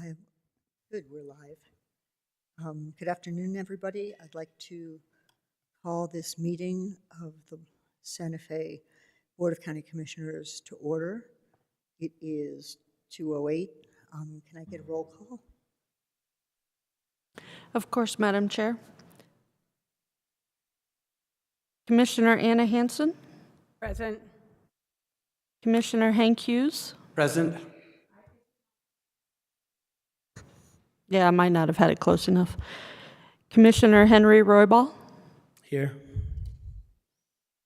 Good, we're live. Good afternoon, everybody. I'd like to call this meeting of the Santa Fe Board of County Commissioners to order. It is 2:08. Can I get a roll call? Of course, Madam Chair. Commissioner Anna Hansen, Present. Commissioner Hank Hughes. Present. Yeah, I might not have had it close enough. Commissioner Henry Roybal Here.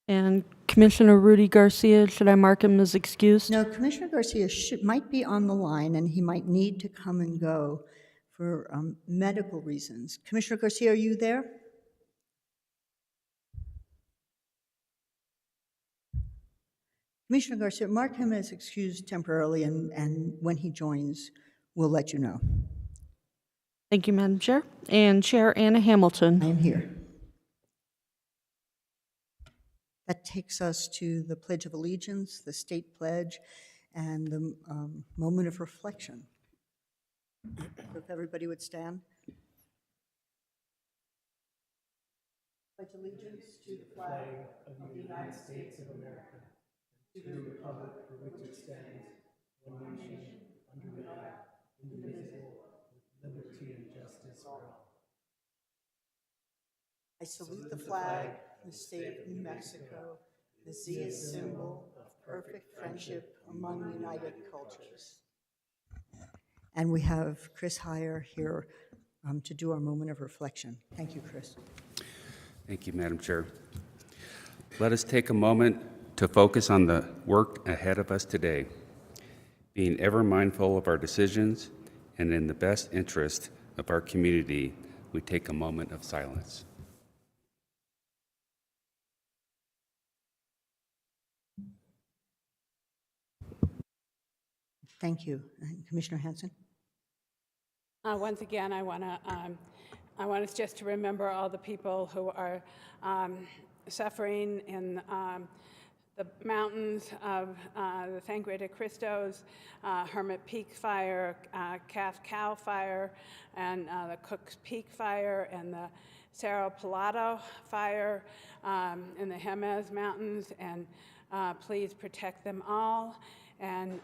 and Commissioner Rudy Garcia. Should I mark him as excused? No, Commissioner Garcia might be on the line, and he might need to come and go for medical reasons. Commissioner Garcia, are you there? Commissioner Garcia, mark him as excused temporarily, and when he joins, we'll let you know. Thank you, Madam Chair. And Chair Anna Hamilton. I am here. That takes us to the Pledge of Allegiance, the state pledge, and the moment of reflection. So if everybody would stand. Pledge allegiance to the flag Of the United States of America, to the republic for which it stands, one nation, under God, indivisible, with liberty and justice for all. I salute the flag of the state of New Mexico, the Z symbol of perfect friendship among united cultures. And we have Chris Heyer here to do our moment of reflection. Thank you, Chris. Thank you, Madam Chair. Let us take a moment to focus on the work ahead of us today, being ever mindful of our decisions and in the best interest of our community. We take a moment of silence. Thank you. And Commissioner Hansen? Once again, I want us just to remember all the people who are suffering in the mountains of the Sangre de Cristos, Hermit Peak fire, Calf Cow fire, and the Cook's Peak fire, and the Cerro Pelado fire in the Jemez Mountains, and please protect them all. And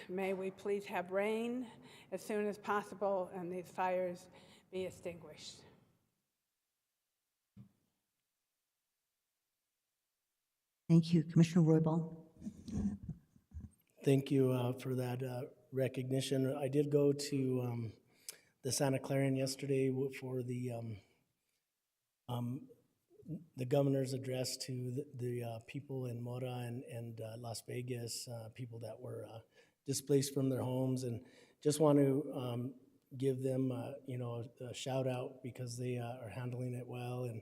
may we please have rain as soon as possible and these fires be extinguished. Thank you. Commissioner Roybal? Thank you for that recognition. I did go to the Santa Clarion yesterday for the governor's address to the people in Mora and Las Vegas, people that were displaced from their homes, and just want to give them a shout out because they are handling it well, and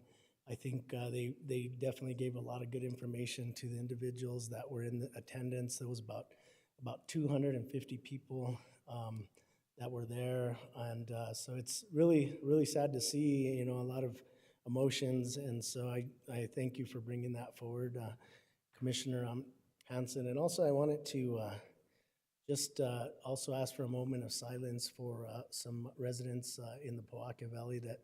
I think they definitely gave a lot of good information to the individuals that were in the attendance. There was about 250 people that were there, and so it's really sad to see a lot of emotions, and so I thank you for bringing that forward, Commissioner Hansen. And also I wanted to just also ask for a moment of silence for some residents in the Pojoaque Valley that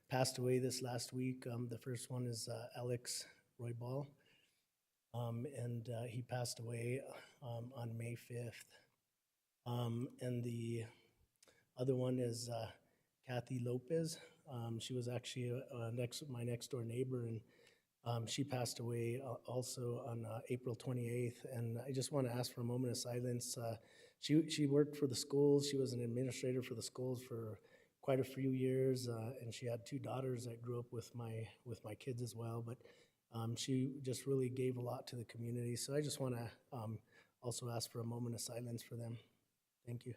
passed away this last week. The first one is Alex Roybal, and he passed away on May 5th. And the other one is Kathy Lopez. She was actually my next door neighbor, and she passed away also on April 28th. And I just want to ask for a moment of silence. She worked for the schools. She was an administrator for the schools for quite a few years, and she had two daughters that grew up with my kids as well. But she just really gave a lot to the community. So I just want to also ask for a moment of silence for them. Thank you.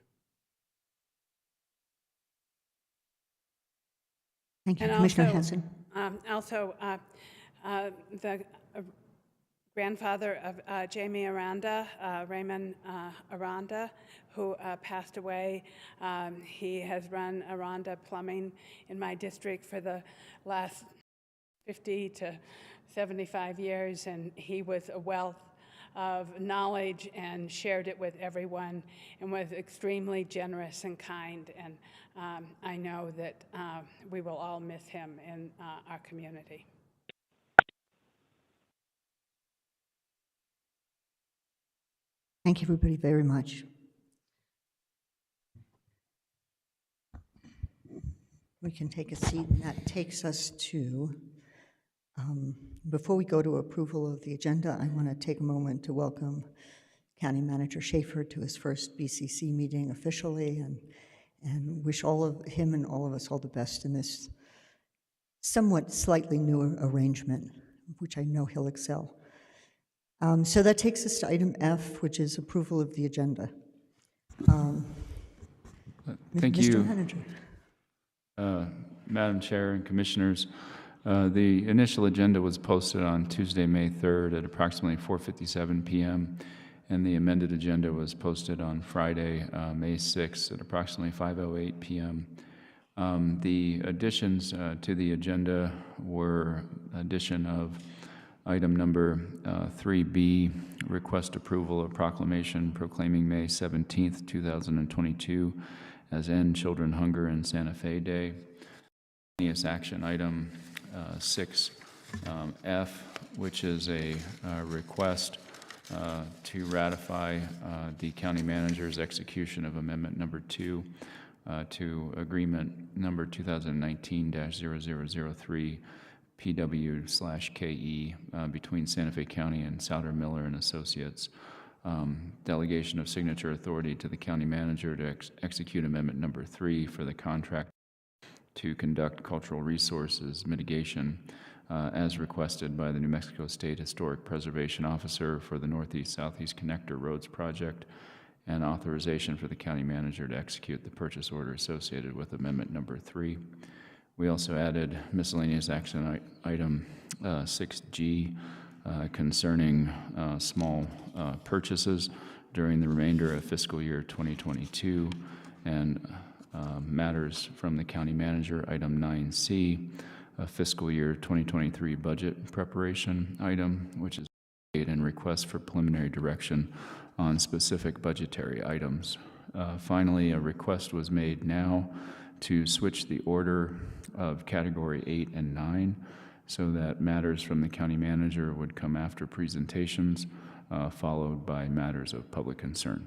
Thank you. And Commissioner also, Hansen? The grandfather of Jamie Aranda, Raymond Aranda, who passed away. He has run Aranda Plumbing in my district for the last 50 to 75 years, and he was a wealth of knowledge and shared it with everyone and was extremely generous and kind. And I know that we will all miss him in our community. Thank you, everybody, very much. We can take a seat, and that takes us to, before we go to approval of the agenda, I want to take a moment to welcome County Manager Schaefer to his first BCC meeting officially, and wish all of him and all of us all the best in this somewhat slightly newer arrangement, which I know he'll excel. So that takes us to item F, which is approval of the agenda. Thank Mr. you, Manager. Madam Chair and Commissioners. The initial agenda was posted on Tuesday, May 3rd at approximately 4:57 p.m., and the amended agenda was posted on Friday, May 6th at approximately 5:08 p.m. The additions to the agenda were addition of item number 3B, request approval of proclamation proclaiming May 17th, 2022 as End Children Hunger in Santa Fe Day. Miscellaneous action item 6F, which is a request to ratify the county manager's execution of amendment number 2 to agreement number 2019-0003 PW/KE between Santa Fe County and Souder Miller and Associates. Delegation of signature authority to the county manager to execute amendment number 3 for the contract to conduct cultural resources mitigation as requested by the New Mexico State Historic Preservation Officer for the Northeast-Southeast Connector Roads Project, and authorization for the county manager to execute the purchase order associated with amendment number 3. We also added miscellaneous action item 6G concerning small purchases during the remainder of fiscal year 2022, and matters from the county manager, item 9C, a fiscal year 2023 budget preparation item, which is and request for preliminary direction on specific budgetary items. Finally, a request was made now to switch the order of category 8 and 9 so that matters from the county manager would come after presentations, followed by matters of public concern.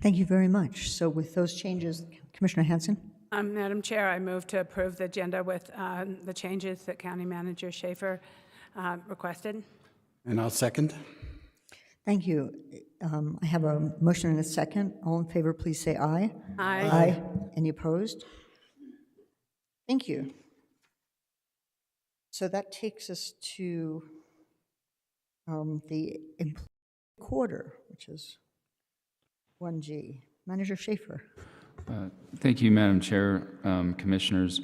Thank you very much. So with those changes, Commissioner Hanson? Madam Chair, I move to approve the agenda with the changes that County Manager Schaefer requested. And I'll second. Thank you. I have a motion and a second. All in favor, please say aye. Aye. Aye. Any opposed? Thank you. So that takes us to the employee quarter, which is 1G. Manager Schaefer. Thank you, Madam Chair, Commissioners.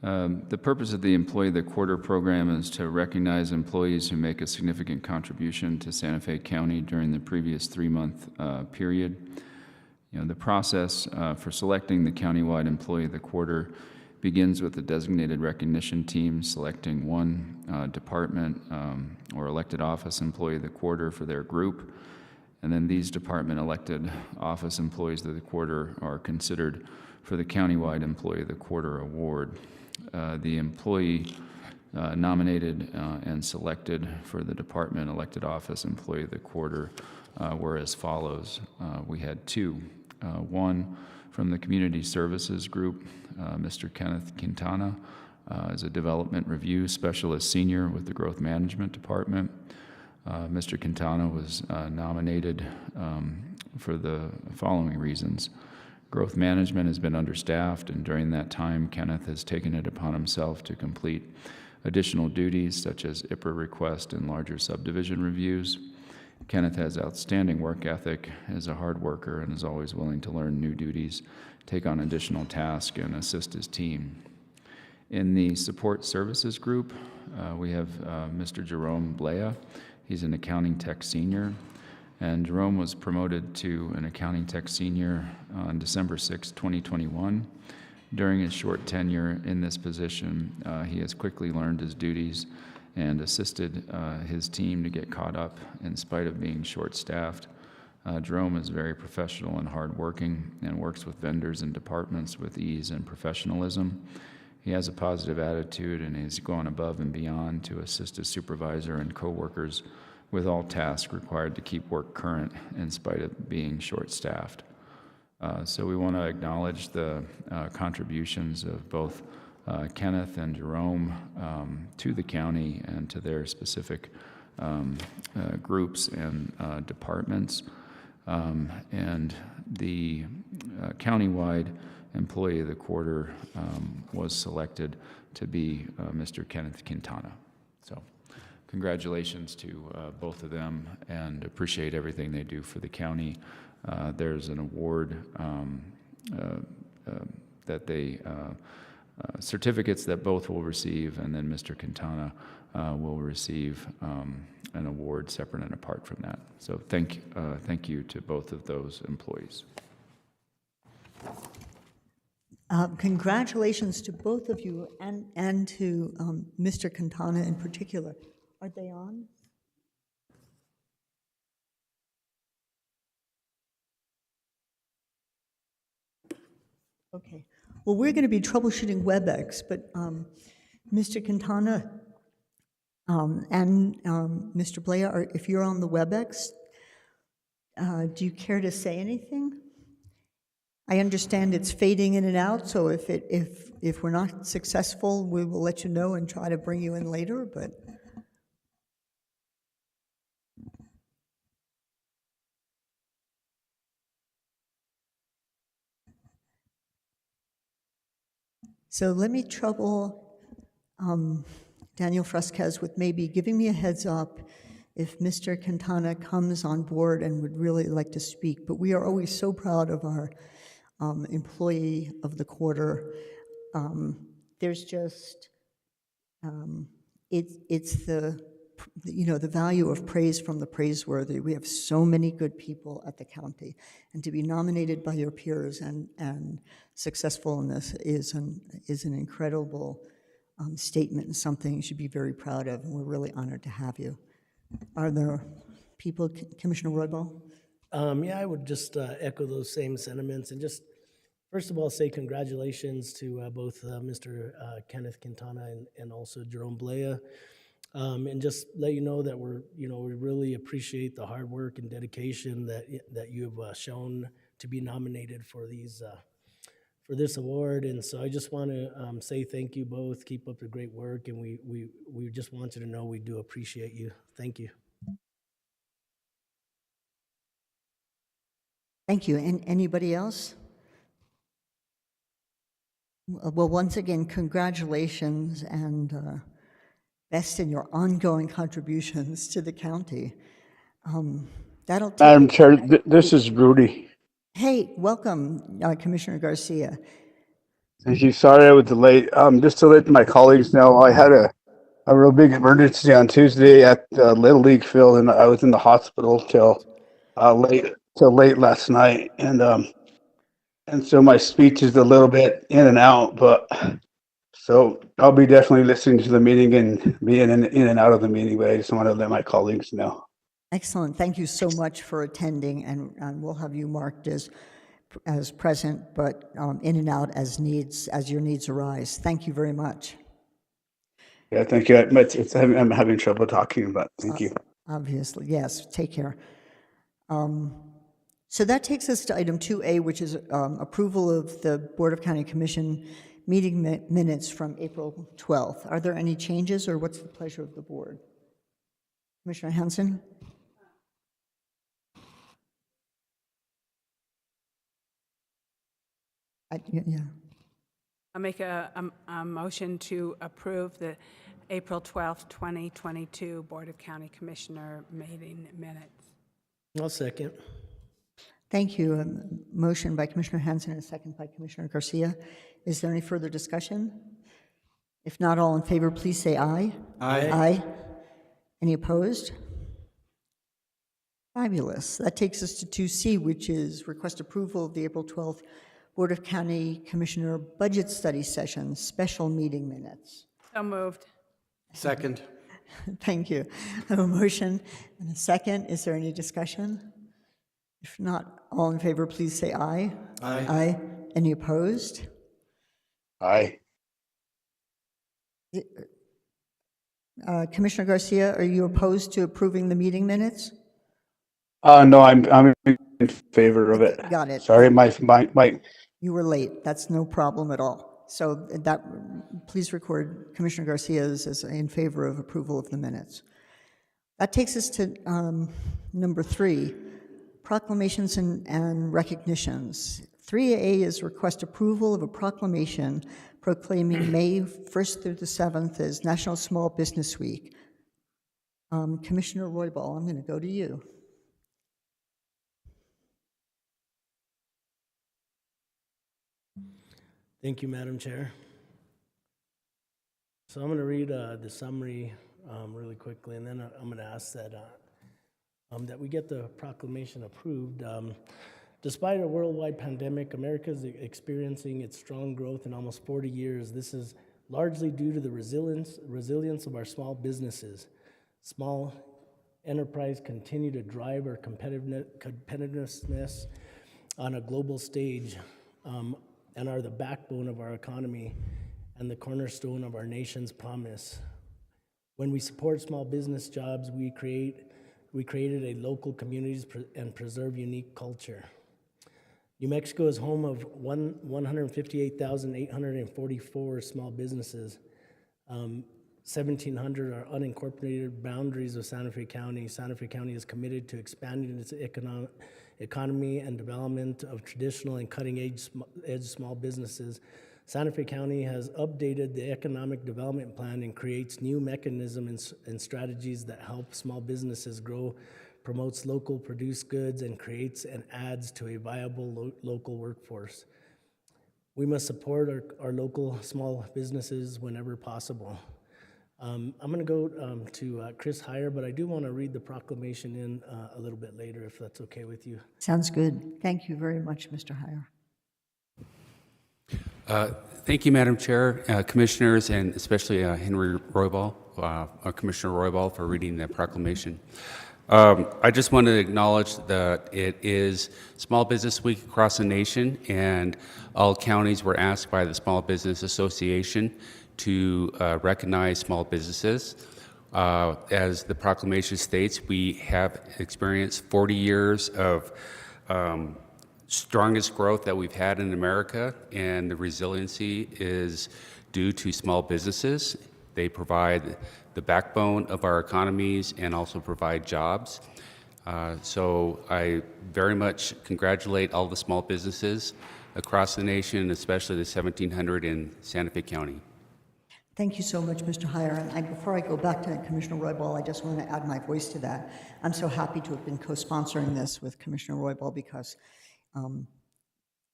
The purpose of the Employee of the Quarter program is to recognize employees who make a significant contribution to Santa Fe County during the previous 3-month period. The process for selecting the countywide Employee of the Quarter begins with the designated recognition team selecting one department or elected office employee of the quarter for their group. And then these department elected office employees of the quarter are considered for the countywide Employee of the Quarter award. The employee nominated and selected for the department elected office employee of the quarter were as follows. We had 2. One from the Community Services Group, Mr. Kenneth Quintana is a Development Review Specialist Senior with the Growth Management Department. Mr. Quintana was nominated for the following reasons. Growth management has been understaffed, and during that time, Kenneth has taken it upon himself to complete additional duties such as IPRA request and larger subdivision reviews. Kenneth has outstanding work ethic, is a hard worker, and is always willing to learn new duties, take on additional tasks, and assist his team. In the Support Services Group, we have Mr. Jerome Blea. He's an Accounting Tech Senior, and Jerome was promoted to an Accounting Tech Senior on December 6, 2021. During his short tenure in this position, he has quickly learned his duties and assisted his team to get caught up in spite of being short-staffed. Jerome is very professional and hardworking and works with vendors and departments with ease and professionalism. He has a positive attitude and he's gone above and beyond to assist his supervisor and coworkers with all tasks required to keep work current in spite of being short-staffed. So we want to acknowledge the contributions of both Kenneth and Jerome to the county and to their specific groups and departments. And the countywide Employee of the Quarter was selected to be Mr. Kenneth Quintana. So congratulations to both of them, and appreciate everything they do for the county. There's an award that they, certificates that both will receive, and then Mr. Quintana will receive an award separate and apart from that. So thank you to both of those employees. Congratulations to both of you and to Mr. Quintana in particular. Are they on? Okay. Well, we're going to be troubleshooting WebEx, but Mr. Quintana and Mr. Blea, if you're on the WebEx, do you care to say anything? I understand it's fading in and out, so if we're not successful, we will let you know and try to bring you in later, but. So let me trouble Daniel Fresquez with maybe giving me a heads up if Mr. Quintana comes on board and would really like to speak. But we are always so proud of our Employee of the Quarter. There's just, it's the value of praise from the praiseworthy. We have so many good people at the county, and to be nominated by your peers and successful in this is an incredible statement and something you should be very proud of, and we're really honored to have you. Are there people, Commissioner Roybal? Yeah, I would just echo those same sentiments, and just first of all say congratulations to both Mr. Kenneth Quintana and also Jerome Blea. And just let you know that we really appreciate the hard work and dedication that you've shown to be nominated for for this award. And so I just want to say thank you both. Keep up the great work, and we just want you to know we do appreciate you. Thank you. Thank you. And anybody else? Well, once again, congratulations and best in your ongoing contributions to the county. That'll take. Madam Chair, this is Rudy. Hey, welcome, Commissioner Garcia. Thank you. Sorry I was delayed. Just to let my colleagues know, I had a real big emergency on Tuesday at the Little League field, and I was in the hospital till late last night, and so my speech is a little bit in and out, but so I'll be definitely listening to the meeting and being in and out of the meeting, but I just want to let my colleagues know. Excellent. Thank you so much for attending, and we'll have you marked as present, but in and out as your needs arise. Thank you very much. Yeah, thank you. I'm having trouble talking, but thank you. Obviously, yes. Take care. So that takes us to item 2A, which is approval of the Board of County Commission meeting minutes from April 12th. Are there any changes, or what's the pleasure of the board? Commissioner Hanson? Yeah. I'll make a motion to approve the April 12th, 2022 Board of County Commissioner meeting minutes. I'll second. Thank you. A motion by Commissioner Hanson and a second by Commissioner Garcia. Is there any further discussion? If not, all in favor, please say aye. Aye. Aye. Any opposed? Fabulous. That takes us to 2C, which is request approval of the April 12th Board of County Commissioner Budget Study Session special meeting minutes. So moved. Second. Thank you. I have a motion and a second. Is there any discussion? If not, all in favor, please say aye. Aye. Aye. Any opposed? Aye. Commissioner Garcia, are you opposed to approving the meeting minutes? No, I'm in favor of it. Got it. Sorry, my You were late. That's no problem at all. So that, please record Commissioner Garcia's as in favor of approval of the minutes. That takes us to number 3, proclamations and recognitions. 3A is request approval of a proclamation proclaiming May 1st through the 7th as National Small Business Week. Commissioner Roybal, I'm going to go to you. Thank you, Madam Chair. So I'm going to read the summary really quickly, and then I'm going to ask that we get the proclamation approved. Despite a worldwide pandemic, America is experiencing its strong growth in almost 40 years. This is largely due to the resilience of our small businesses. Small enterprise continue to drive our competitiveness on a global stage, and are the backbone of our economy and the cornerstone of our nation's promise. When we support small business jobs, we created a local communities and preserve unique culture. New Mexico is home of 158,844 small businesses. 1,700 are unincorporated boundaries of Santa Fe County. Santa Fe County is committed to expanding its economy and development of traditional and cutting-edge small businesses. Santa Fe County has updated the economic development plan and creates new mechanisms and strategies that help small businesses grow, promotes local produced goods, and creates and adds to a viable local workforce. We must support our local small businesses whenever possible. I'm going to go to Chris Heyer, but I do want to read the proclamation in a little bit later, if that's okay with you. Sounds good. Thank you very much, Mr. Heyer. Thank you, Madam Chair, Commissioners, and especially Henry Roybal, Commissioner Roybal, for reading the proclamation. I just want to acknowledge that it is Small Business Week across the nation, and all counties were asked by the Small Business Association to recognize small businesses. As the proclamation states, we have experienced 40 years of strongest growth that we've had in America, and the resiliency is due to small businesses. They provide the backbone of our economies and also provide jobs. So I very much congratulate all the small businesses across the nation, especially the 1,700 in Santa Fe County. Thank you so much, Mr. Heyer. And before I go back to Commissioner Roybal, I just want to add my voice to that. I'm so happy to have been co-sponsoring this with Commissioner Roybal because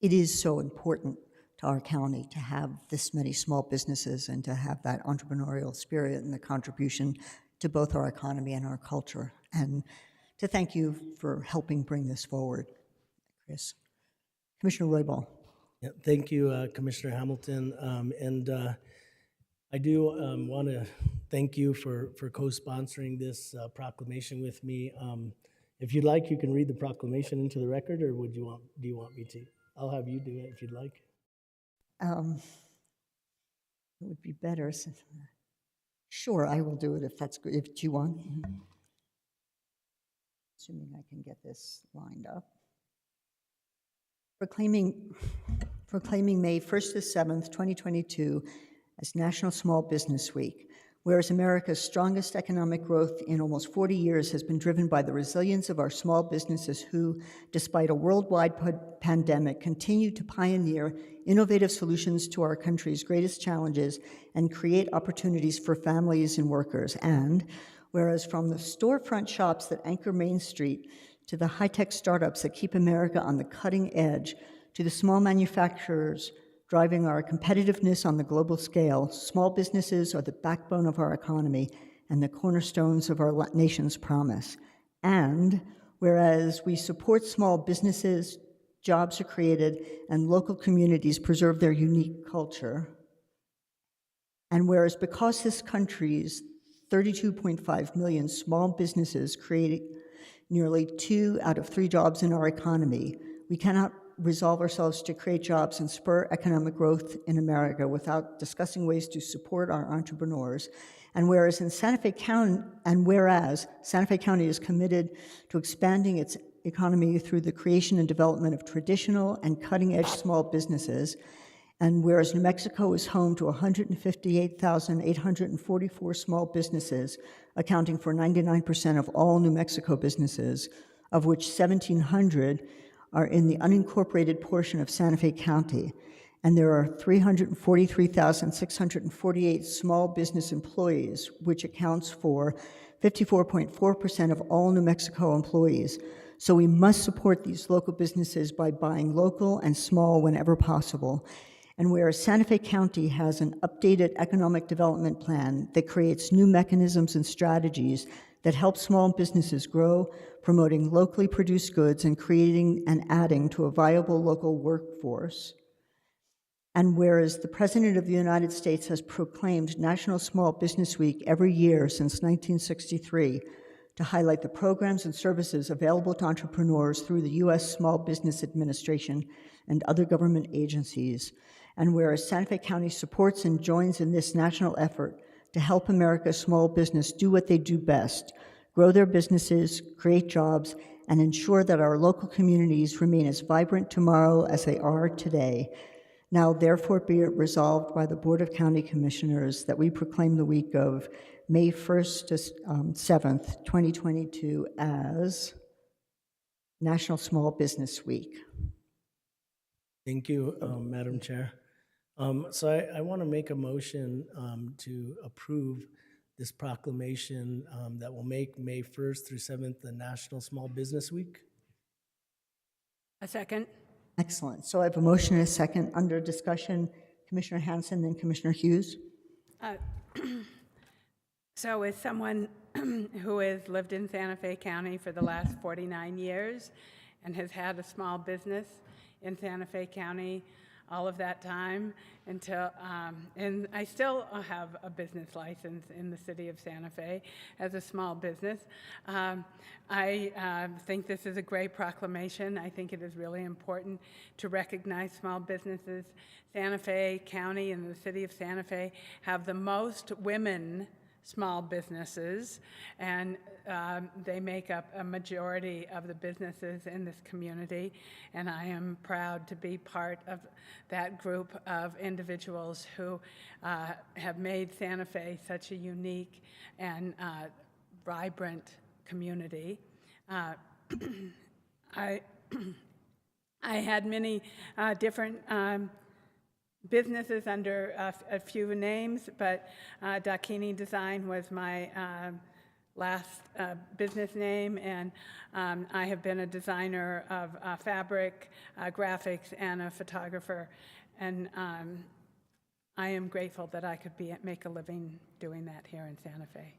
it is so important to our county to have this many small businesses and to have that entrepreneurial spirit and the contribution to both our economy and our culture. And to thank you for helping bring this forward, Chris. Commissioner Roybal. Yeah, thank you, Commissioner Hamilton. I do want to thank you for co-sponsoring this proclamation with me. If you'd like, you can read the proclamation into the record, or do you want me to? I'll have you do it if you'd like. It would be better. Sure, I will do it if that's good. If you want. Assuming I can get this lined up. Proclaiming May 1st to 7th, 2022 as National Small Business Week. Whereas America's strongest economic growth in almost 40 years has been driven by the resilience of our small businesses who, despite a worldwide pandemic, continue to pioneer innovative solutions to our country's greatest challenges and create opportunities for families and workers. And whereas from the storefront shops that anchor Main Street to the high-tech startups that keep America on the cutting edge, to the small manufacturers driving our competitiveness on the global scale, small businesses are the backbone of our economy and the cornerstones of our nation's promise. And whereas we support small businesses, jobs are created, and local communities preserve their unique culture. And whereas because this country's 32.5 million small businesses, creating nearly 2 out of 3 jobs in our economy. We cannot resolve ourselves to create jobs and spur economic growth in America without discussing ways to support our entrepreneurs. And whereas Santa Fe County is committed to expanding its economy through the creation and development of traditional and cutting-edge small businesses, and whereas New Mexico is home to 158,844 small businesses, accounting for 99% of all New Mexico businesses, of which 1,700 are in the unincorporated portion of Santa Fe County, and there are 343,648 small business employees, which accounts for 54.4% of all New Mexico employees. So we must support these local businesses by buying local and small whenever possible. And whereas Santa Fe County has an updated economic development plan that creates new mechanisms and strategies that help small businesses grow, promoting locally produced goods and creating and adding to a viable local workforce. And whereas the President of the United States has proclaimed National Small Business Week every year since 1963 to highlight the programs and services available to entrepreneurs through the U.S. Small Business Administration and other government agencies, and whereas Santa Fe County supports and joins in this national effort to help America's small business do what they do best, grow their businesses, create jobs, and ensure that our local communities remain as vibrant tomorrow as they are today. Now, therefore, be it resolved by the Board of County Commissioners that we proclaim the week of May 1st to 7th, 2022 as National Small Business Week. Thank you, Madam Chair. So I want to make a motion to approve this proclamation that will make May 1st through 7th the National Small Business Week. A second. Excellent. So I have a motion and a second. Under discussion, Commissioner Hanson and Commissioner Hughes. So as someone who has lived in Santa Fe County for the last 49 years and has had a small business in Santa Fe County all of that time until, and I still have a business license in the city of Santa Fe as a small business. I think this is a great proclamation. I think it is really important to recognize small businesses. Santa Fe County and the city of Santa Fe have the most women small businesses, and they make up a majority of the businesses in this community, and I am proud to be part of that group of individuals who have made Santa Fe such a unique and vibrant community. I had many different businesses under a few names, but Dakini Design was my last business name, and I have been a designer of fabric, graphics, and a photographer, and I am grateful that I could make a living doing that here in Santa Fe.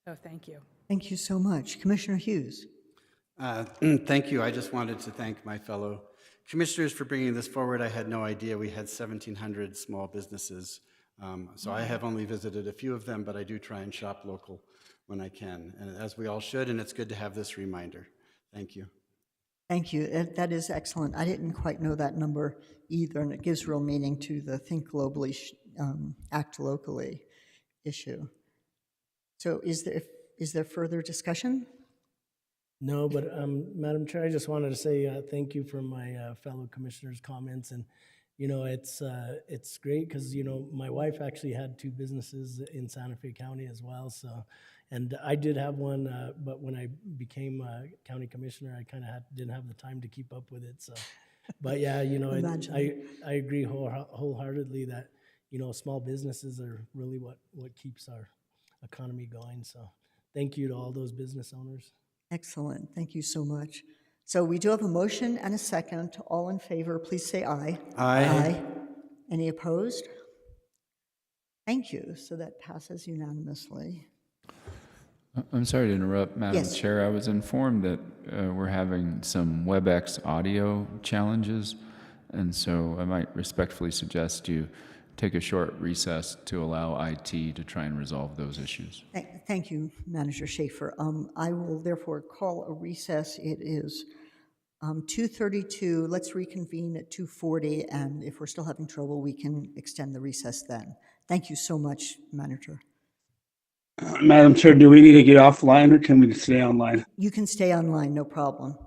So thank you. Thank you so much. Commissioner Hughes. Thank you. I just wanted to thank my fellow commissioners for bringing this forward. I had no idea we had 1,700 small businesses. So I have only visited a few of them, but I do try and shop local when I can, and as we all should, and it's good to have this reminder. Thank you. Thank you. That is excellent. I didn't quite know that number either, and it gives real meaning to the Think Globally, Act Locally issue. So is there further discussion? No, but Madam Chair, I just wanted to say thank you for my fellow commissioners' comments, and it's great because my wife actually had 2 businesses in Santa Fe County as well. So, and I did have one, but when I became county commissioner, I kind of didn't have the time to keep up with it. So, but yeah, I agree wholeheartedly that small businesses are really what keeps our economy going. So, thank you to all those business owners. Excellent. Thank you so much. So we do have a motion and a second. All in favor, please say aye. Aye. Aye. Any opposed? Thank you. So that passes unanimously. I'm sorry to interrupt, Madam Yes. Chair. I was informed that we're having some WebEx audio challenges, and so I might respectfully suggest you take a short recess to allow IT to try and resolve those issues. Thank you, Manager Schaefer. I will therefore call a recess. It is 2:32. Let's reconvene at 2:40, and if we're still having trouble, we can extend the recess then. Thank you so much, Manager. Madam Chair, do we need to get offline or can we stay online? You can stay online, no problem.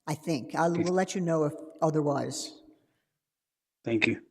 I think. We'll let you know if otherwise. Thank you.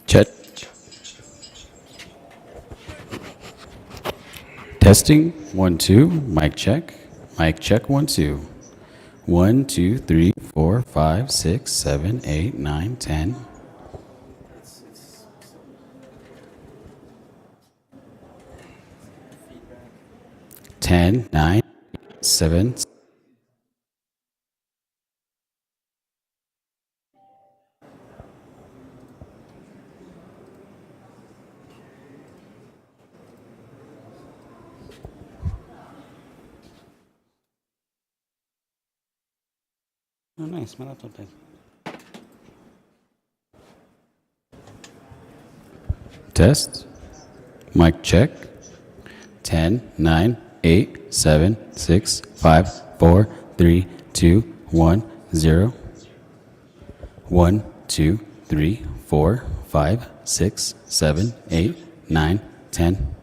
Chet. Testing, 1, 2, mic check. Mic check, 1, 2. 1, 2, 3, 4, 5, 6, 7, 8, 9, 10. 10, 9, 7. Oh, nice. My laptop died. Test. Mic check. 10, 9, 8, 7, 6, 5, 4, 3, 2, 1, 0. 1, 2, 3, 4, 5, 6, 7, 8, 9, 10.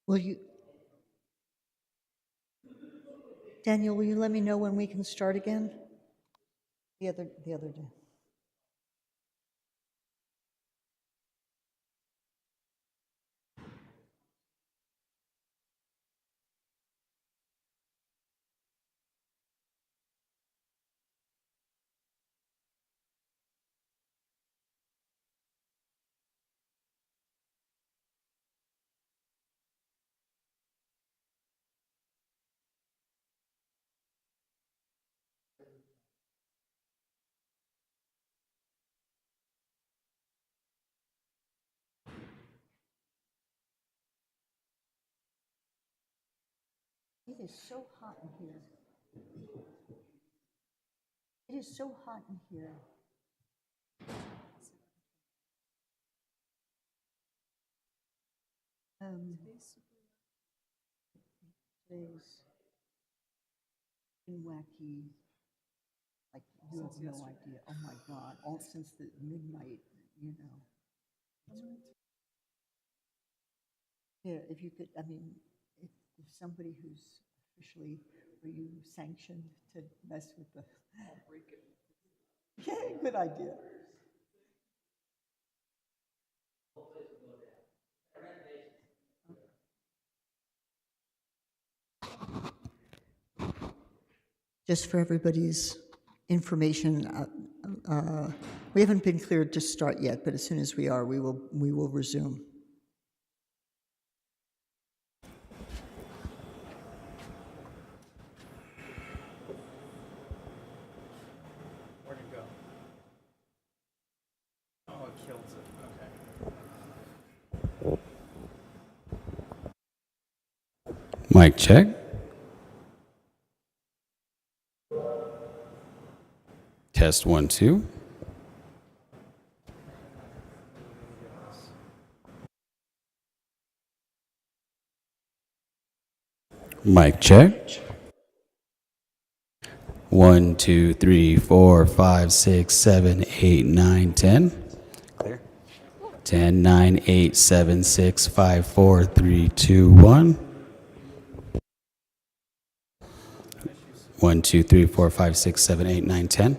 Will you, Daniel, will you let me know when we can start again? The other day. It is so hot in here. It is so hot in here. Today's been wacky. Like, you have no idea. Oh my God, all since the midnight, you know. Yeah, if you could, I mean, if somebody who's officially, are you sanctioned to mess with the? Yeah, good idea. Just for everybody's information, we haven't been cleared to start yet, but as soon as we are, we will resume. Where'd it go? Oh, it kills it. Okay. Mic check. test 1 2. Mic check. 1 2 3 4 5 6 7 8 9 10. Clear. 10 9 8 7 6 5 4 3 2 1. 1 2 3 4 5 6 7 8 9 10.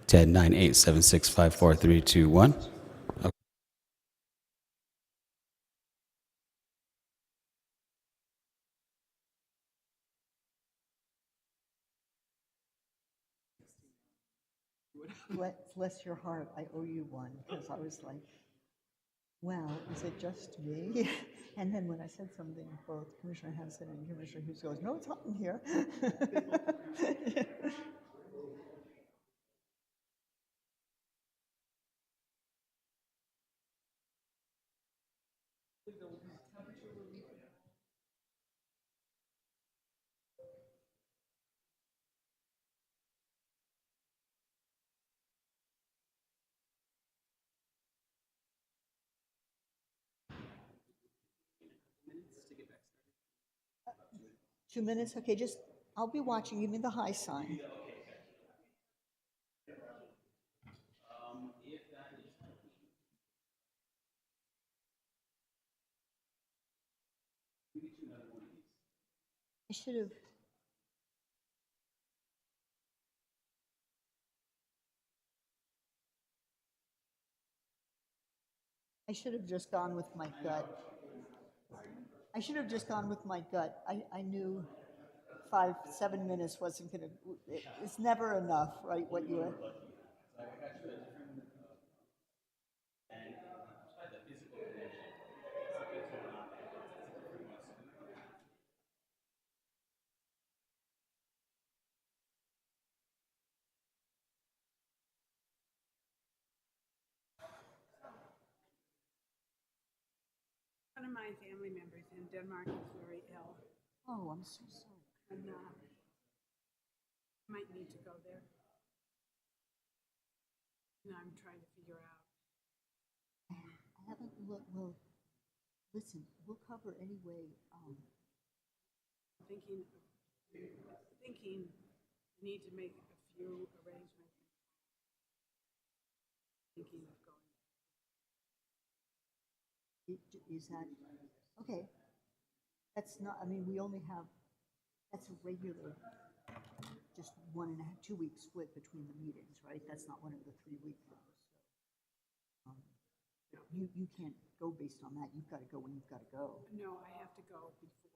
10 9 8 7 6 5 4 3 2 1. Bless your heart, I owe you one, because I was like, well, is it just me? And then when I said something, both Commissioner Hanson and Commissioner Hughes goes, no, it's hot in here. Two minutes, okay, just, I'll be watching, give me the high sign. I should have. I should have just gone with my gut. I should have just gone with my gut. I knew 7 minutes wasn't gonna, it's never enough, right, what you were. One of my family members in Denmark is very ill, Oh, I'm so sorry. and might need to go there. And I'm trying to figure out. I haven't looked, well, listen, we'll cover anyway. Thinking I need to make a few arrangements. Thinking of going. Is that, okay. That's not, I mean, we only have, that's a regular, just 1.5, 2 week split between the meetings, right? That's not one of the 3 week ones. So, you can't go based on that. You've got to go when you've got to go. No, I have to go before.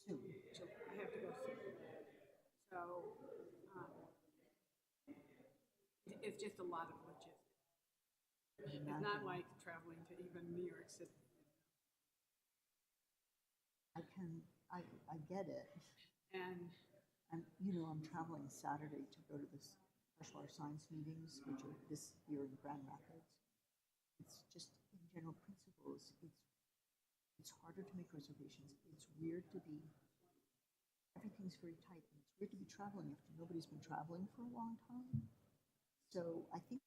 Soon. So I have to go soon. So it's just a lot of logistics. It's not like traveling to even New York City. I get it. And I'm traveling Saturday to go to this freshwater science meetings, which are this year in Grand Rapids. It's just, in general principles, it's harder to make reservations. It's weird to be, everything's very tight. And it's weird to be traveling after nobody's been traveling for a long time. So I think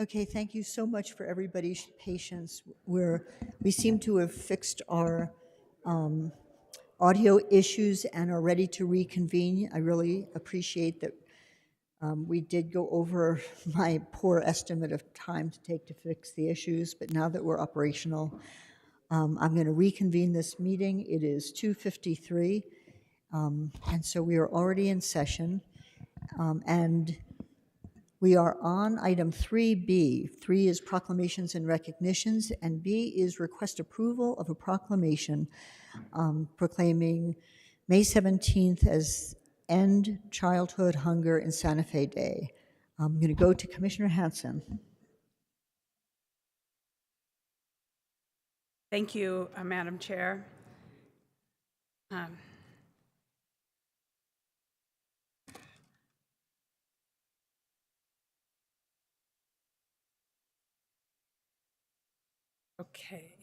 Okay, thank you so much for everybody's patience. We seem to have fixed our audio issues and are ready to reconvene. I really appreciate that we did go over my poor estimate of time to take to fix the issues, but now that we're operational, I'm going to reconvene this meeting. It is 2:53, and so we are already in session. And we are on item 3B. 3 is proclamations and recognitions, and B is request approval of a proclamation proclaiming May 17th as End Childhood Hunger in Santa Fe Day. I'm going to go to Commissioner Hanson. Thank you, Madam Chair. Okay.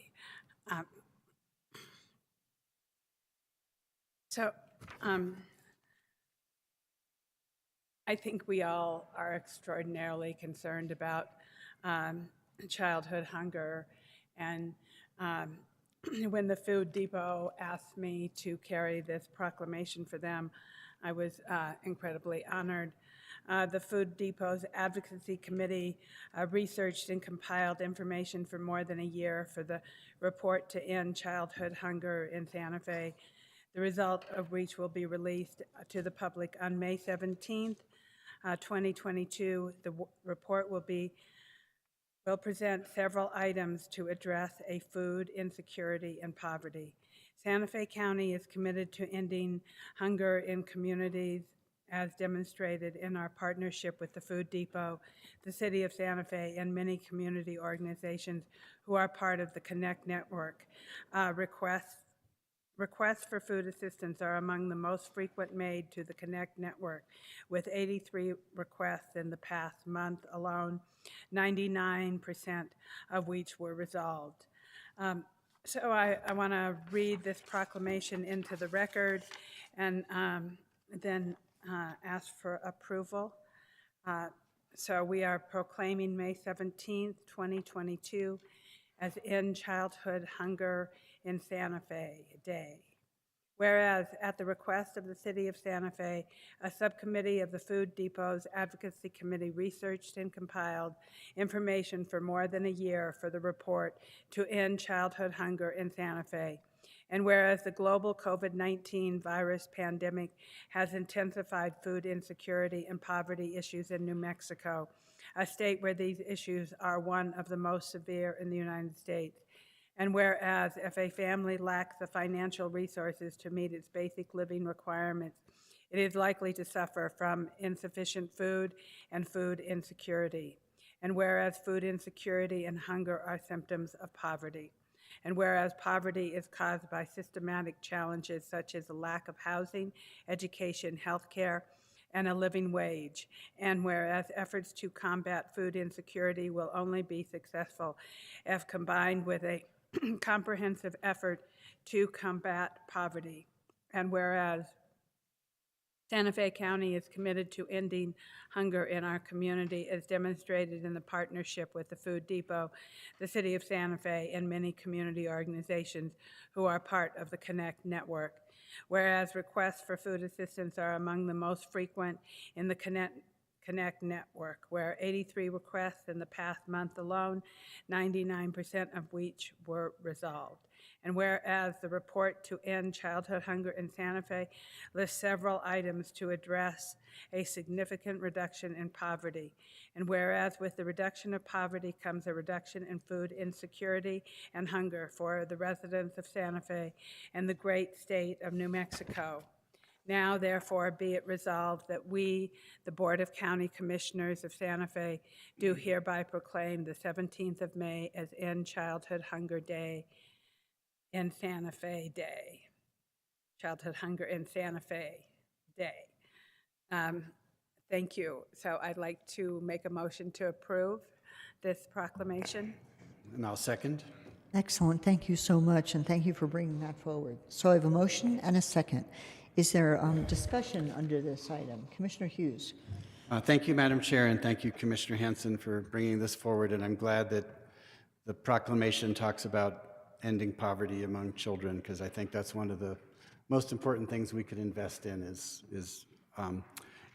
I think we all are extraordinarily concerned about childhood hunger. And when the Food Depot asked me to carry this proclamation for them, I was incredibly honored. The Food Depot's Advocacy Committee researched and compiled information for more than a year for the report to end childhood hunger in Santa Fe, the result of which will be released to the public on May 17th, 2022. The report will present several items to address a food insecurity and poverty. Santa Fe County is committed to ending hunger in communities as demonstrated in our partnership with the Food Depot, the City of Santa Fe, and many community organizations who are part of the Connect Network. Requests for food assistance are among the most frequent made to the Connect Network, with 83 requests in the past month alone, 99% of which were resolved. So I want to read this proclamation into the record and then ask for approval. So we are proclaiming May 17th, 2022 as End Childhood Hunger in Santa Fe Day. Whereas at the request of the City of Santa Fe, a subcommittee of the Food Depot's Advocacy Committee researched and compiled information for more than a year for the report to end childhood hunger in Santa Fe. And whereas the global COVID-19 virus pandemic has intensified food insecurity and poverty issues in New Mexico, a state where these issues are one of the most severe in the United States. And whereas if a family lacks the financial resources to meet its basic living requirements, it is likely to suffer from insufficient food and food insecurity. And whereas food insecurity and hunger are symptoms of poverty. And whereas poverty is caused by systematic challenges such as a lack of housing, education, health care, and a living wage. And whereas efforts to combat food insecurity will only be successful if combined with a comprehensive effort to combat poverty. And whereas Santa Fe County is committed to ending hunger in our community as demonstrated in the partnership with the Food Depot, the City of Santa Fe, and many community organizations who are part of the Connect Network. Whereas requests for food assistance are among the most frequent in the Connect Network, where 83 requests in the past month alone, 99% of which were resolved. And whereas the report to end childhood hunger in Santa Fe lists several items to address a significant reduction in poverty. And whereas with the reduction of poverty comes a reduction in food insecurity and hunger for the residents of Santa Fe and the great state of New Mexico. Now, therefore, be it resolved that we, the Board of County Commissioners of Santa Fe, do hereby proclaim the 17th of May as End Childhood Hunger Day in Santa Fe Day. Childhood Hunger in Santa Fe Day. Thank you. So I'd like to make a motion to approve this proclamation. And I'll second. Excellent. Thank you so much, and thank you for bringing that forward. So I have a motion and a second. Is there discussion under this item? Commissioner Hughes. Thank you, Madam Chair, and thank you, Commissioner Hanson, for bringing this forward. And I'm glad that the proclamation talks about ending poverty among children, because I think that's one of the most important things we could invest in is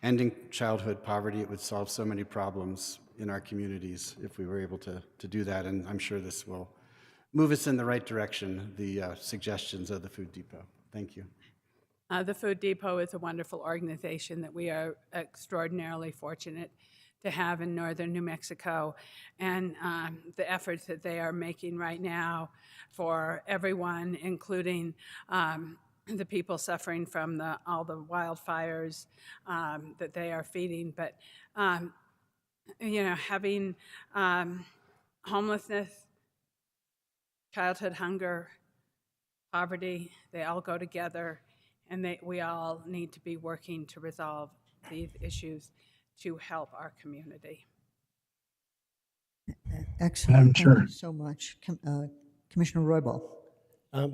ending childhood poverty. It would solve so many problems in our communities if we were able to do that, and I'm sure this will move us in the right direction, the suggestions of the Food Depot. Thank you. The Food Depot is a wonderful organization that we are extraordinarily fortunate to have in northern New Mexico, and the efforts that they are making right now for everyone, including the people suffering from all the wildfires that they are feeding. But, having homelessness, childhood hunger, poverty, they all go together, and we all need to be working to resolve these issues to help our community. Excellent. Madam Thank Chair. you so much. Commissioner Roybal.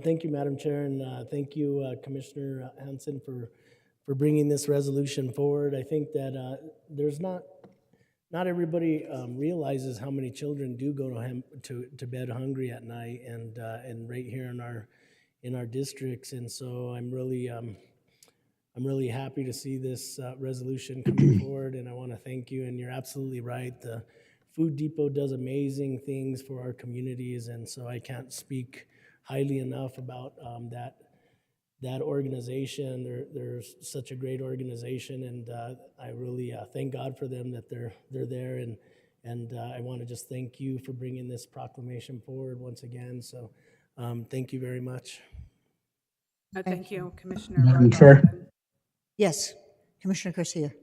Thank you, Madam Chair, and thank you, Commissioner Hanson, for bringing this resolution forward. I think that there's not everybody realizes how many children do go to bed hungry at night, and right here in our districts. And so I'm really happy to see this resolution coming forward, and I want to thank you. And you're absolutely right. The Food Depot does amazing things for our communities, and so I can't speak highly enough about that organization. They're such a great organization, and I really thank God for them that they're there. And I want to just thank you for bringing this proclamation forward once again. So thank you very much. Thank you, Commissioner. Madam Roybal. Chair. Yes, Commissioner Garcia.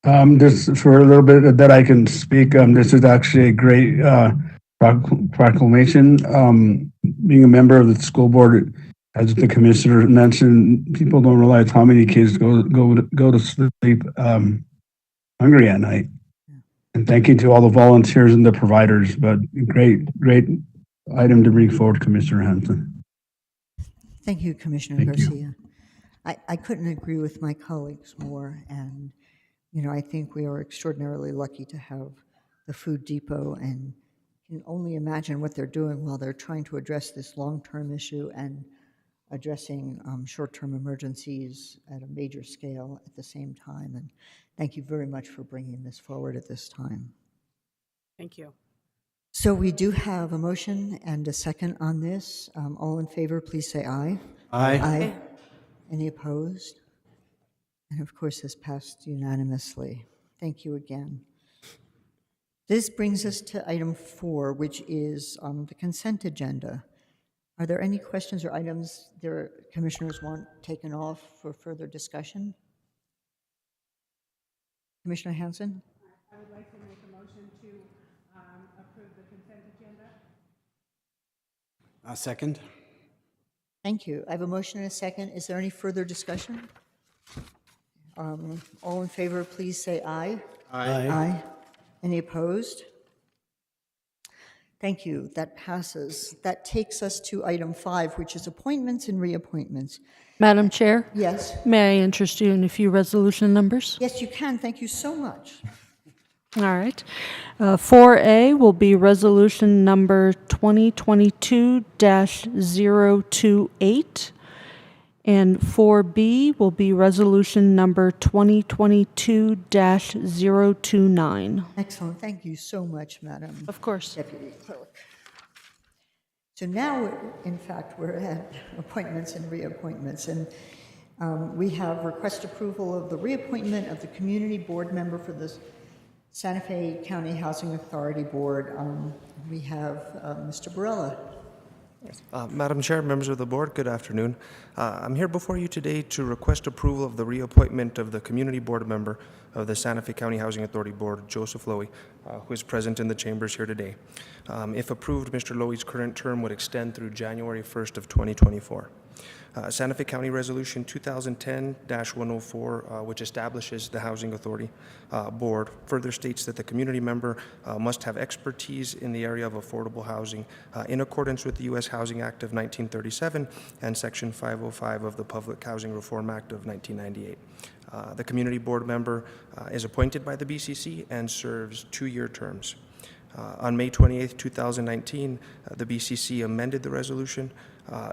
Just for a little bit that I can speak, this is actually a great proclamation. Being a member of the school board, as the commissioner mentioned, people don't realize how many kids go to sleep hungry at night. And thank you to all the volunteers and the providers, but great item to bring forward, Commissioner Hanson. Thank you, Commissioner Thank you. Garcia. I couldn't agree with my colleagues more, and I think we are extraordinarily lucky to have the Food Depot, and can only imagine what they're doing while they're trying to address this long-term issue and addressing short-term emergencies at a major scale at the same time. And thank you very much for bringing this forward at this time. Thank you. So we do have a motion and a second on this. All in favor, please say aye. Aye. Any opposed? And of course, this passed unanimously. Thank you again. This brings us to item 4, which is the consent agenda. Are there any questions or items their commissioners want taken off for further discussion? Commissioner Hanson? I would like to make a motion to approve the consent agenda. Second. Thank you. I have a motion and a second. Is there any further discussion? All in favor, please say aye. Aye. Any opposed? Thank you. That passes. That takes us to item 5, which is appointments and reappointments. Madam Chair, Yes? may I interest you in a few resolution numbers? Yes, you can. Thank you so much. All right. 4A will be resolution number 2022-028, and 4B will be resolution number 2022-029. Excellent. Thank you so much, Madam Of course. Deputy Clerk. So now, in fact, we're at appointments and reappointments, and we have request approval of the reappointment of the community board member for the Santa Fe County Housing Authority Board. We have Mr. Barella. Madam Chair, members of the board, good afternoon. I'm here before you today to request approval of the reappointment of the community board member of the Santa Fe County Housing Authority Board, Joseph Lowy, who is present in the chambers here today. If approved, Mr. Lowy's current term would extend through January 1st of 2024. Santa Fe County Resolution 2010-104, which establishes the Housing Authority Board, further states that the community member must have expertise in the area of affordable housing in accordance with the U.S. Housing Act of 1937 and Section 505 of the Public Housing Reform Act of 1998. The community board member is appointed by the BCC and serves 2-year terms. On May 28, 2019, the BCC amended the resolution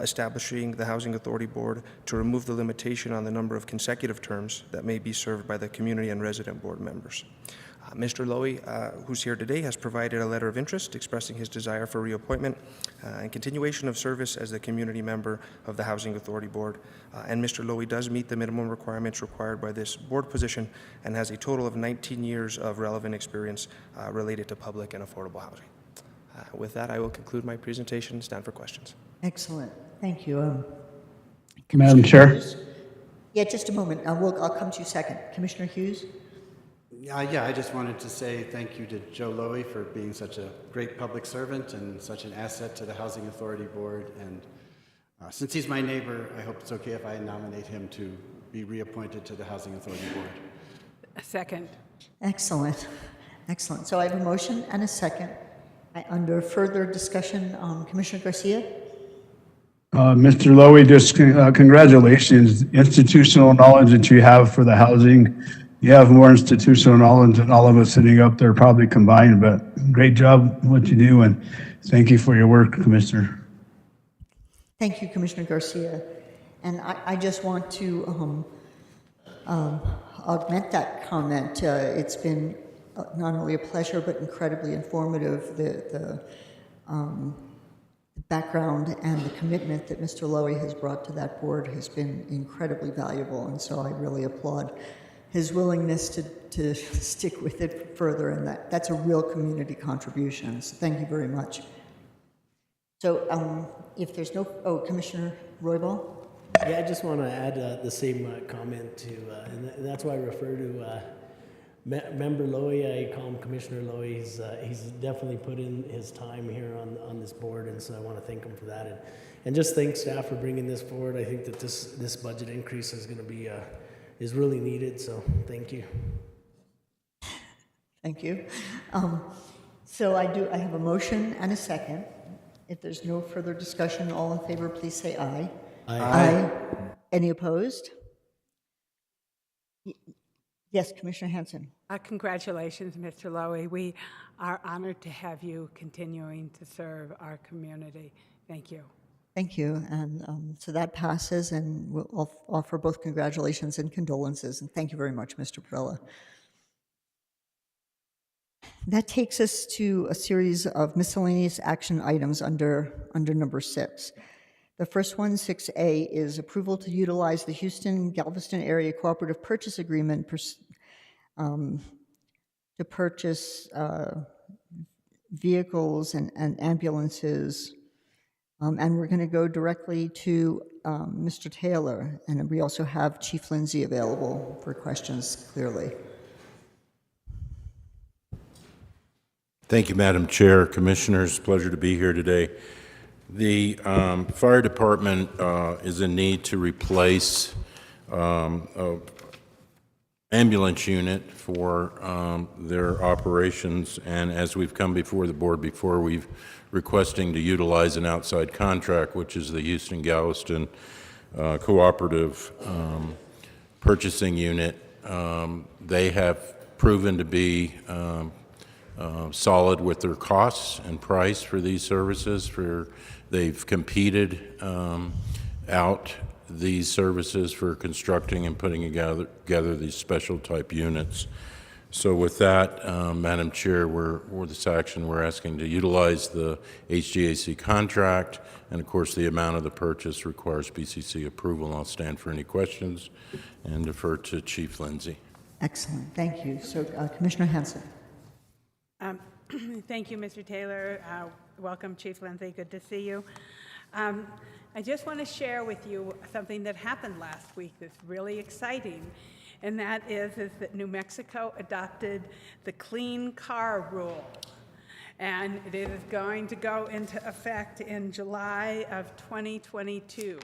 establishing the Housing Authority Board to remove the limitation on the number of consecutive terms that may be served by the community and resident board members. Mr. Lowy, who's here today, has provided a letter of interest expressing his desire for reappointment and continuation of service as the community member of the Housing Authority Board. And Mr. Lowy does meet the minimum requirements required by this board position and has a total of 19 years of relevant experience related to public and affordable housing. With that, I will conclude my presentation. Stand for questions. Excellent. Thank you. Madam Commissioner Chair. Hughes? Yeah, just a moment. I'll come to you second. Commissioner Hughes? Yeah, I just wanted to say thank you to Joe Lowy for being such a great public servant and such an asset to the Housing Authority Board. And since he's my neighbor, I hope it's okay if I nominate him to be reappointed to the Housing Authority Board. A second. Excellent. Excellent. So I have a motion and a second. Under further discussion, Commissioner Garcia? Mr. Lowy, just congratulations. Institutional knowledge that you have for the housing. You have more institutional knowledge than all of us sitting up there probably combined, but great job what you do, and thank you for your work, Commissioner. Thank you, Commissioner Garcia. And I just want to augment that comment. It's been not only a pleasure, but incredibly informative. The background and the commitment that Mr. Lowy has brought to that board has been incredibly valuable, and so I really applaud his willingness to stick with it further, and that's a real community contribution. So thank you very much. So if there's no, Commissioner Roybal? Yeah, I just want to add the same comment to, and that's why I refer to Member Lowy. I call him Commissioner Lowy. He's definitely put in his time here on this board, and so I want to thank him for that. And just thank staff for bringing this forward. I think that this budget increase is going to be is really needed, so thank you. Thank you. So I have a motion and a second. If there's no further discussion, all in favor, please say aye. Aye. Any opposed? Yes, Commissioner Hanson. Congratulations, Mr. Lowy. We are honored to have you continuing to serve our community. Thank you. Thank you. And so that passes, and we'll offer both congratulations and condolences. And thank you very much, Mr. Perella. That takes us to a series of miscellaneous action items under number 6. The first one, 6A, is approval to utilize the Houston-Galveston Area Cooperative Purchase Agreement to purchase vehicles and ambulances. And we're going to go directly to Mr. Taylor, and we also have Chief Lindsay available for questions, clearly. Thank you, Madam Chair, Commissioners. Pleasure to be here today. The fire department is in need to replace an ambulance unit for their operations, and as we've come before the board before, we've requesting to utilize an outside contract, which is the Houston-Galveston Cooperative Purchasing Unit. They have proven to be solid with their costs and price for these services. They've competed out these services for constructing and putting together these special type units. So with that, Madam Chair, with this action, we're asking to utilize the HGAC contract, and of course the amount of the purchase requires BCC approval. I'll stand for any questions and defer to Chief Lindsay. Excellent, thank you. So Commissioner Hanson. Thank you, Mr. Taylor. Welcome, Chief Lindsay. Good to see you. I just want to share with you something that happened last week that's really exciting, and that is that New Mexico adopted the Clean Car Rule, and it is going to go into effect in July of 2022.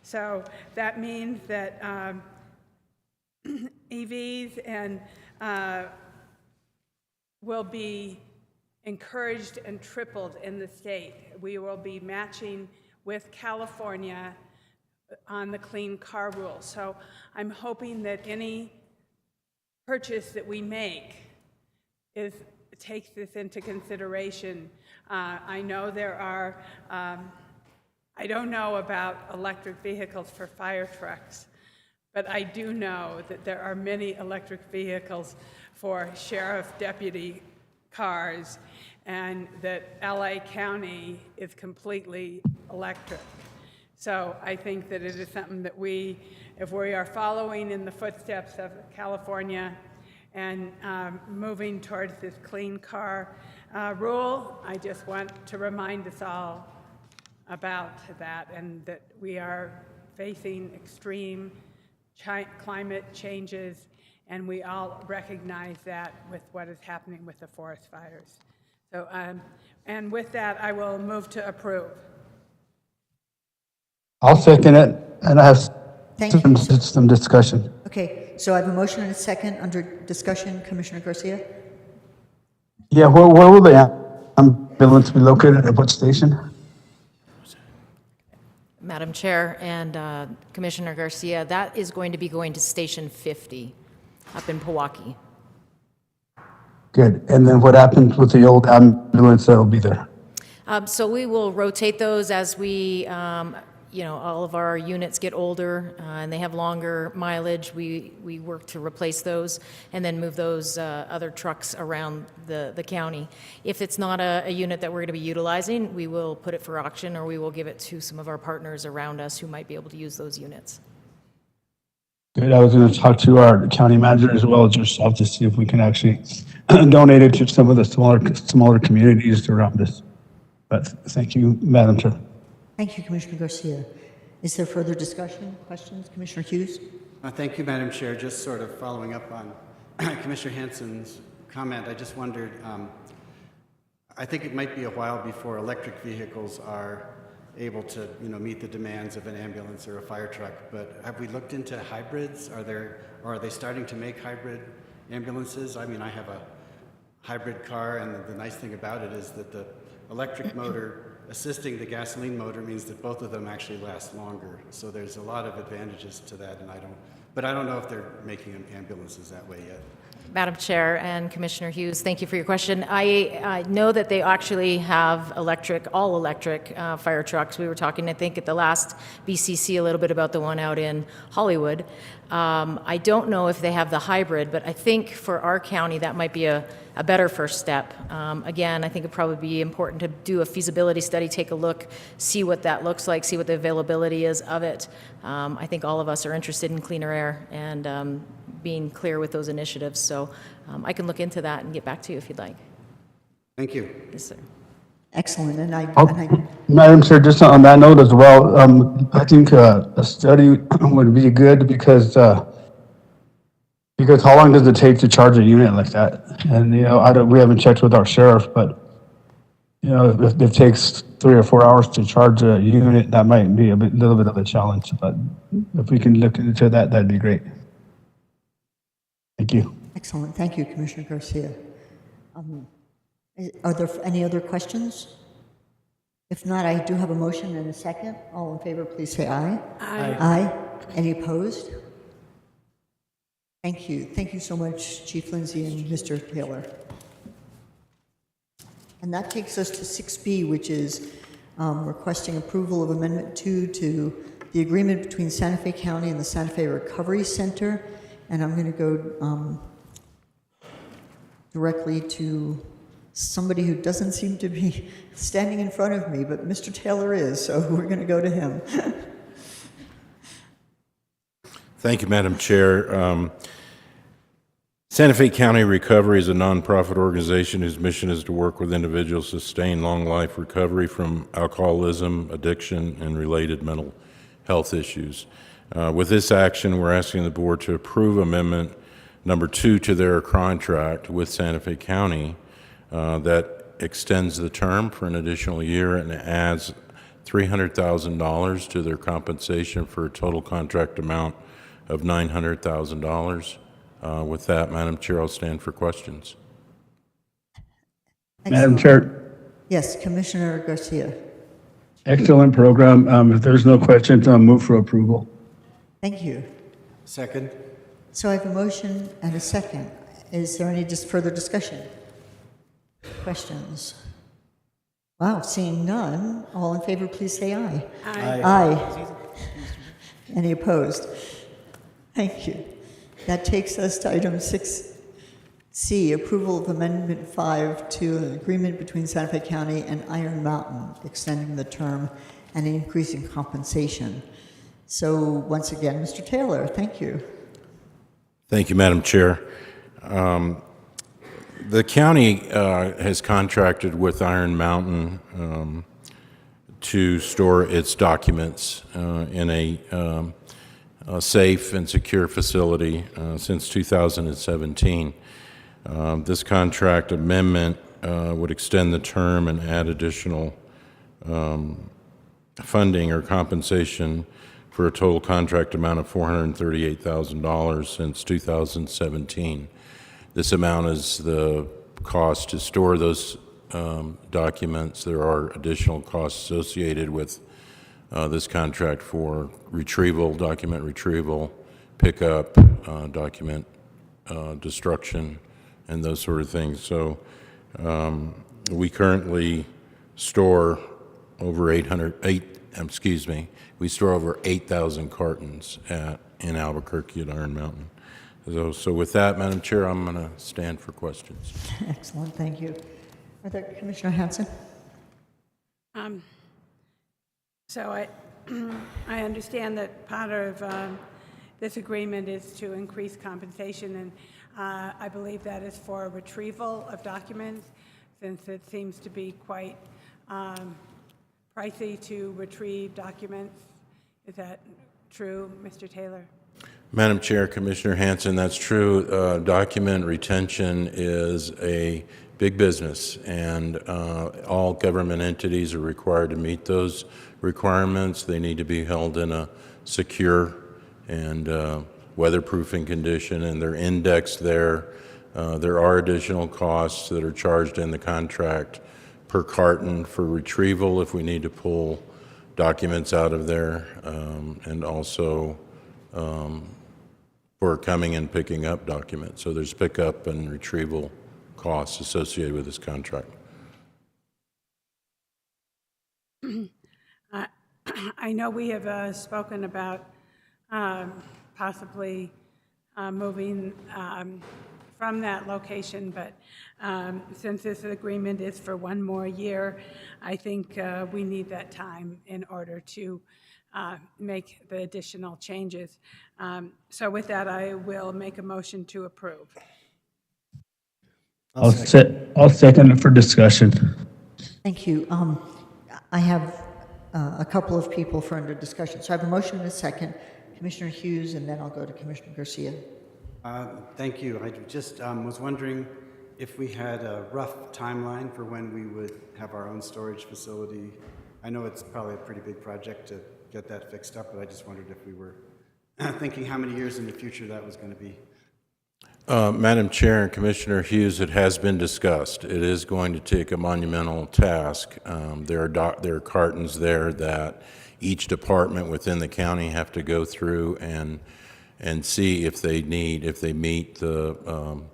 So that means that EVs and will be encouraged and tripled in the state. We will be matching with California on the clean car rule. So I'm hoping that any purchase that we make takes this into consideration. I know there are, I don't know about electric vehicles for fire trucks, but I do know that there are many electric vehicles for sheriff deputy cars, and that LA County is completely electric. So I think that it is something that if we are following in the footsteps of California and moving towards this clean car rule, I just want to remind us all about that, and that we are facing extreme climate changes, and we all recognize that with what is happening with the forest fires. So, and with that, I will move to approve. I'll second it, and I have Thank you. some discussion. Okay, so I have a motion and a second under discussion. Commissioner Garcia? Yeah, where will the ambulance be located, at what station? Madam Chair and Commissioner Garcia, that is going to be going to Station 50 up in Pewaukee. Good, and then what happens with the old ambulance that'll be there? So we will rotate those as we, all of our units get older and they have longer mileage. We work to replace those and then move those other trucks around the county. If it's not a unit that we're going to be utilizing, we will put it for auction, or we will give it to some of our partners around us who might be able to use those units. Good, I was gonna talk to our county manager as well as yourself to see if we can actually donate it to some of the smaller communities around us. But thank you, Madam Chair. Thank you, Commissioner Garcia. Is there further discussion, questions? Commissioner Hughes? Thank you, Madam Chair. Just sort of following up on Commissioner Hansen's comment, I just wondered, I think it might be a while before electric vehicles are able to, meet the demands of an ambulance or a fire truck, but have we looked into hybrids? Are they starting to make hybrid ambulances? I mean, I have a hybrid car, and the nice thing about it is that the electric motor assisting the gasoline motor means that both of them actually last longer. So there's a lot of advantages to that, and I don't know if they're making ambulances that way yet. Madam Chair and Commissioner Hughes, thank you for your question. I know that they actually have all electric fire trucks. We were talking, I think, at the last BCC a little bit about the one out in Hollywood. I don't know if they have the hybrid, but I think for our county that might be a better first step. Again, I think it'd probably be important to do a feasibility study, take a look, see what that looks like, see what the availability is of it. I think all of us are interested in cleaner air and being clear with those initiatives. So I can look into that and get back to you if you'd like. Thank you. Yes, sir. Excellent, Madam Chair, just on that note as well, I think a study would be good because how long does it take to charge a unit like that? And, we haven't checked with our sheriff, but, if it takes 3 or 4 hours to charge a unit, that might be little bit of a challenge, but if we can look into that, that'd be great. Thank you. Excellent. Thank you, Commissioner Garcia. Are there any other questions? If not, I do have a motion and a second. All in favor, please say aye. Aye. Aye. Any opposed? Thank you. Thank you so much, Chief Lindsay and Mr. Taylor. And that takes us to 6B, which is requesting approval of Amendment 2 to the agreement between Santa Fe County and the Santa Fe Recovery Center. And I'm going to go directly to somebody who doesn't seem to be standing in front of me, but Mr. Taylor is, so we're going to go to him. Thank you, Madam Chair. Santa Fe County Recovery is a nonprofit organization whose mission is to work with individuals to sustain long life recovery from alcoholism, addiction, and related mental health issues. With this action, we're asking the board to approve Amendment Number 2 to their contract with Santa Fe County that extends the term for an additional year and adds $300,000 to their compensation for a total contract amount of $900,000. With that, Madam Chair, I'll stand for questions. Madam Chair. Yes, Commissioner Garcia. Excellent program. If there's no questions, I'll move for approval. Thank you. Second? So I have a motion and a second. Is there any just further discussion? Questions? Wow, seeing none, all in favor, please say aye. Aye. Aye. Any opposed? Thank you. That takes us to item 6C, approval of Amendment 5 to an agreement between Santa Fe County and Iron Mountain, extending the term and increasing compensation. So once again, Mr. Taylor, thank you. Thank you, Madam Chair. The county has contracted with Iron Mountain to store its documents in a safe and secure facility since 2017. This contract amendment would extend the term and add additional funding or compensation for a total contract amount of $438,000 since 2017. This amount is the cost to store those documents. There are additional costs associated with this contract for retrieval, document retrieval, pickup, document destruction, and those sort of things. So we currently store over we store over 8,000 cartons in Albuquerque at Iron Mountain. So with that, Madam Chair, I'm going to stand for questions. Excellent, thank you. Are there, Commissioner Hanson? So I understand that part of this agreement is to increase compensation, and I believe that is for retrieval of documents, since it seems to be quite pricey to retrieve documents. Is that true, Mr. Taylor? Madam Chair, Commissioner Hanson, that's true. Document retention is a big business, and all government entities are required to meet those requirements. They need to be held in a secure and weatherproofing condition, and they're indexed there. There are additional costs that are charged in the contract per carton for retrieval if we need to pull documents out of there, and also for coming and picking up documents. So there's pickup and retrieval costs associated with this contract. I know we have spoken about possibly moving from that location, but since this agreement is for one more year, I think we need that time in order to make the additional changes. So with that, I will make a motion to approve. I'll second it for discussion. Thank you. I have a couple of people for under discussion. So I have a motion and a second. Commissioner Hughes, and then I'll go to Commissioner Garcia. Thank you. I just was wondering if we had a rough timeline for when we would have our own storage facility. I know it's probably a pretty big project to get that fixed up, but I just wondered if we were thinking how many years in the future that was going to be. Madam Chair and Commissioner Hughes, it has been discussed. It is going to take a monumental task. There are cartons there that each department within the county have to go through and see if they meet the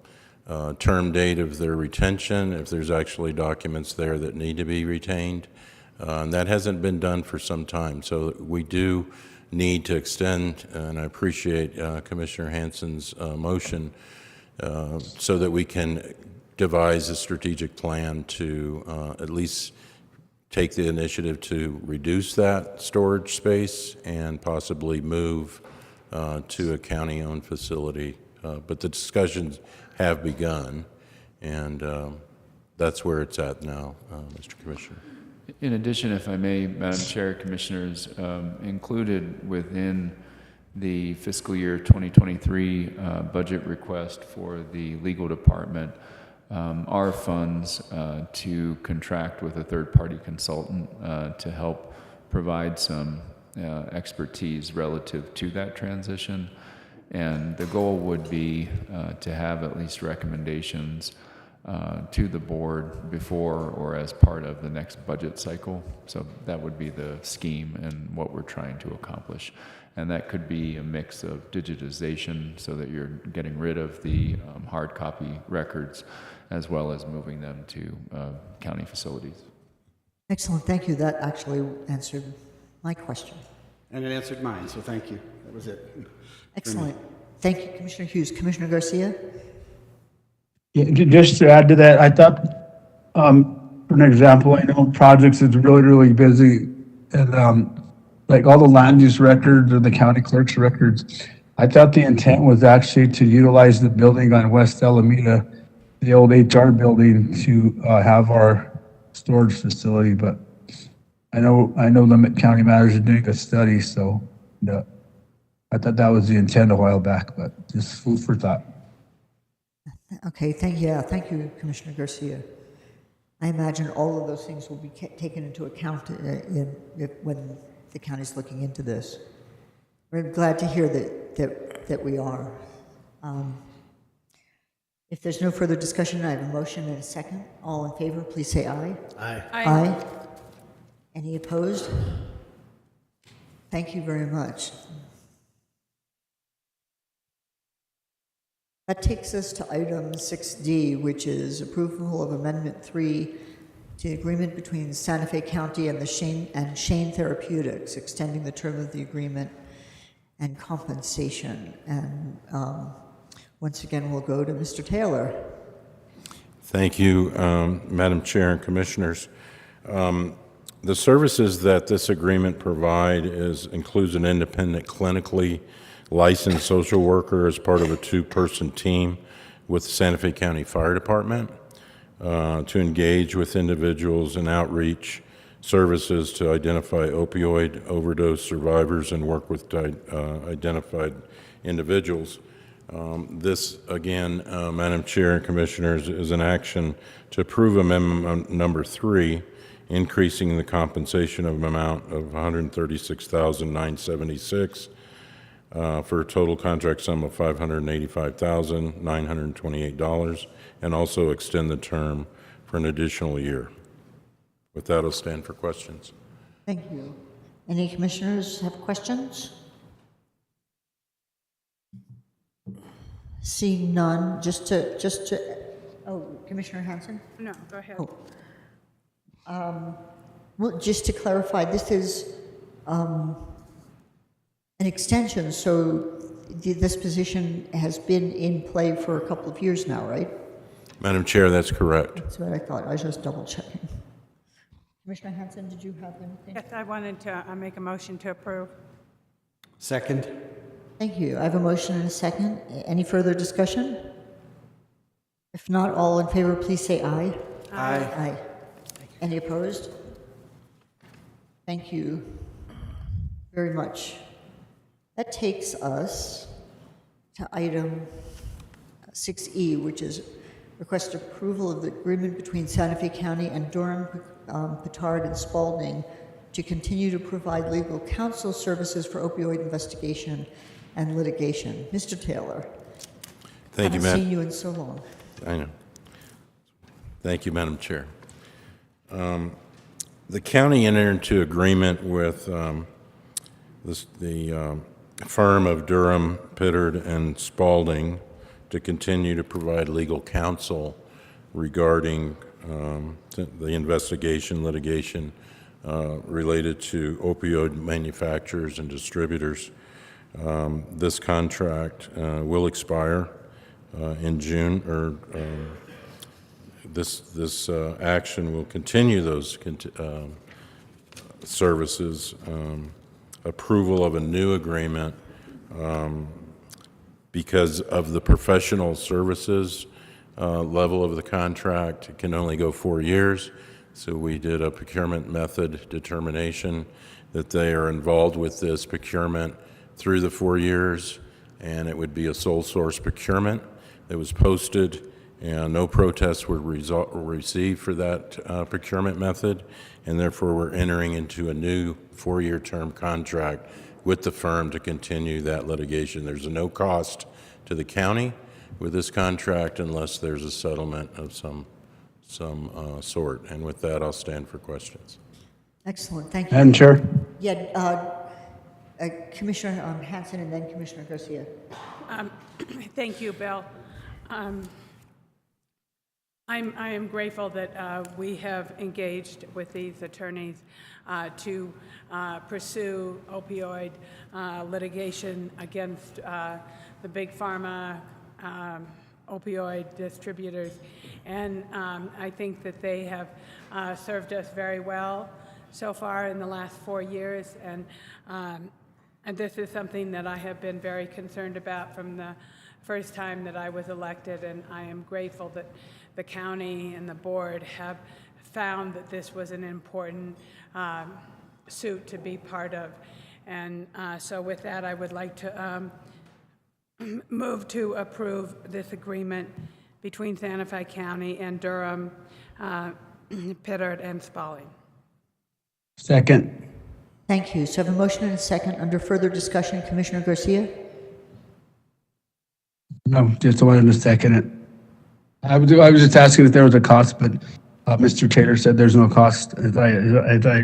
term date of their retention, if there's actually documents there that need to be retained. That hasn't been done for some time. So we do need to extend, and I appreciate Commissioner Hanson's motion, so that we can devise a strategic plan to at least take the initiative to reduce that storage space and possibly move to a county-owned facility. But the discussions have begun, and that's where it's at now, Mr. Commissioner. In addition, if I may, Madam Chair, Commissioners, included within the fiscal year 2023 budget request for the legal department are funds to contract with a third-party consultant to help provide some expertise relative to that transition. And the goal would be to have at least recommendations to the board before or as part of the next budget cycle. So that would be the scheme and what we're trying to accomplish. And that could be a mix of digitization so that you're getting rid of the hard copy records as well as moving them to county facilities. Excellent, thank you. That actually answered my question. And it answered mine, so thank you. That was it. Excellent. Thank you, Commissioner Hughes. Commissioner Garcia? Yeah, just to add to that, I thought, for an example, I know projects is really, really busy, and like all the land use records or the county clerk's records, I thought the intent was actually to utilize the building on West Alameda, the old HR building, to have our storage facility. But I know the county managers are doing a study, so I thought that was the intent a while back. But just food for thought. Okay, thank you, Commissioner Garcia. I imagine all of those things will be taken into account when the county's looking into this. We're glad to hear that we are. If there's no further discussion, I have a motion and a second. All in favor, please say aye. Aye. Aye. Any opposed? Thank you very much. That takes us to item 6D, which is approval of Amendment 3 to the agreement between Santa Fe County and Shane Therapeutics, extending the term of the agreement and compensation. And once again, we'll go to Mr. Taylor. Thank you, Madam Chair and Commissioners. The services that this agreement includes an independent clinically licensed social worker as part of a two-person team with the Santa Fe County Fire Department to engage with individuals in outreach services to identify opioid overdose survivors and work with identified individuals. This, again, Madam Chair and Commissioners, is an action to approve Amendment Number 3, increasing the compensation of an amount of $136,976 for a total contract sum of $585,928, and also extend the term for an additional year. With that, I'll stand for questions. Thank you. Any commissioners have questions? Seeing none, Commissioner Hanson? No, go ahead. Well, just to clarify, this is an extension, so this position has been in play for a couple of years now, right? Madam Chair, that's correct. That's what I thought. I was just double checking. Commissioner Hanson, did you have anything? Yes, I wanted to make a motion to approve. Second. Thank you. I have a motion and a second. Any further discussion? If not, all in favor, please say aye. Aye. Aye. Any opposed? Thank you very much. That takes us to item 6E, which is request approval of the agreement between Santa Fe County and Durham, Petard, and Spalding to continue to provide legal counsel services for opioid investigation and litigation. Mr. Taylor. Thank you, I haven't Madam. seen you in so long. I know. Thank you, Madam Chair. The county entered into agreement with the firm of Durham, Pittard, and Spalding to continue to provide legal counsel regarding the investigation, litigation related to opioid manufacturers and distributors. This contract will expire in June, or this action will continue those services. Approval of a new agreement because of the professional services level of the contract. It can only go 4 years. So we did a procurement method determination that they are involved with this procurement through the 4 years, and it would be a sole source procurement that was posted, and no protests were received for that procurement method, and therefore we're entering into a new 4-year term contract with the firm to continue that litigation. There's no cost to the county with this contract unless there's a settlement of some sort. And with that, I'll stand for questions. Excellent, thank you. Madam Chair? Yeah, Commissioner Hanson and then Commissioner Garcia. Thank you, Bill. I am grateful that we have engaged with these attorneys to pursue opioid litigation against the big pharma opioid distributors. And I think that they have served us very well so far in the last 4 years. And this is something that I have been very concerned about from the first time that I was elected. And I am grateful that the county and the board have found that this was an important suit to be part of. And so with that, I would like to move to approve this agreement between Santa Fe County and Durham, Pittard, and Spalding. Second. Thank you. So I have a motion and a second. Under further discussion, Commissioner Garcia? No, just wanted to second it. I was just asking if there was a cost, but Mr. Taylor said there's no cost, as I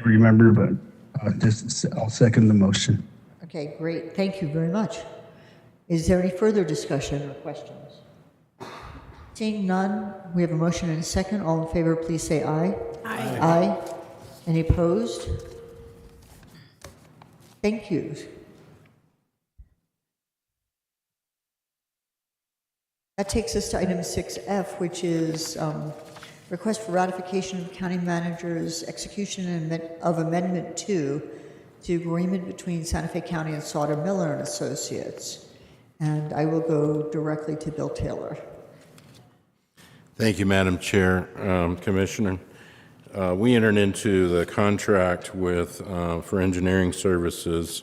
remember, but I'll second the motion. Okay, great. Thank you very much. Is there any further discussion or questions? Seeing none, we have a motion and a second. All in favor, please say aye. Aye. Aye. Any opposed? Thank you. That takes us to item 6F, which is request for ratification of county manager's execution of Amendment 2 to agreement between Santa Fe County and Sauter Miller and Associates. And I will go directly to Bill Taylor. Thank you, Madam Chair, Commissioner. We entered into the contract with for engineering services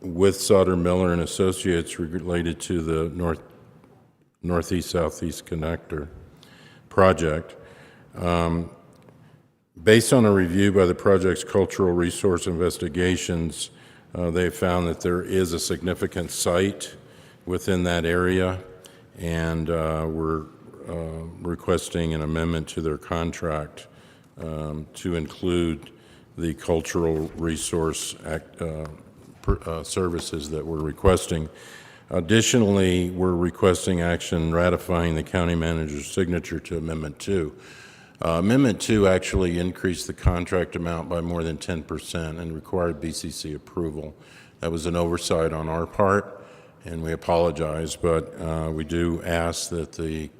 with Sauter Miller and Associates related to the Northeast-Southeast Connector project. Based on a review by the project's cultural resource investigations, they found that there is a significant site within that area, and we're requesting an amendment to their contract to include the cultural resource services that we're requesting. Additionally, we're requesting action ratifying the county manager's signature to Amendment 2. Amendment 2 actually increased the contract amount by more than 10% and required BCC approval. That was an oversight on our part, and we apologize, but we do ask that the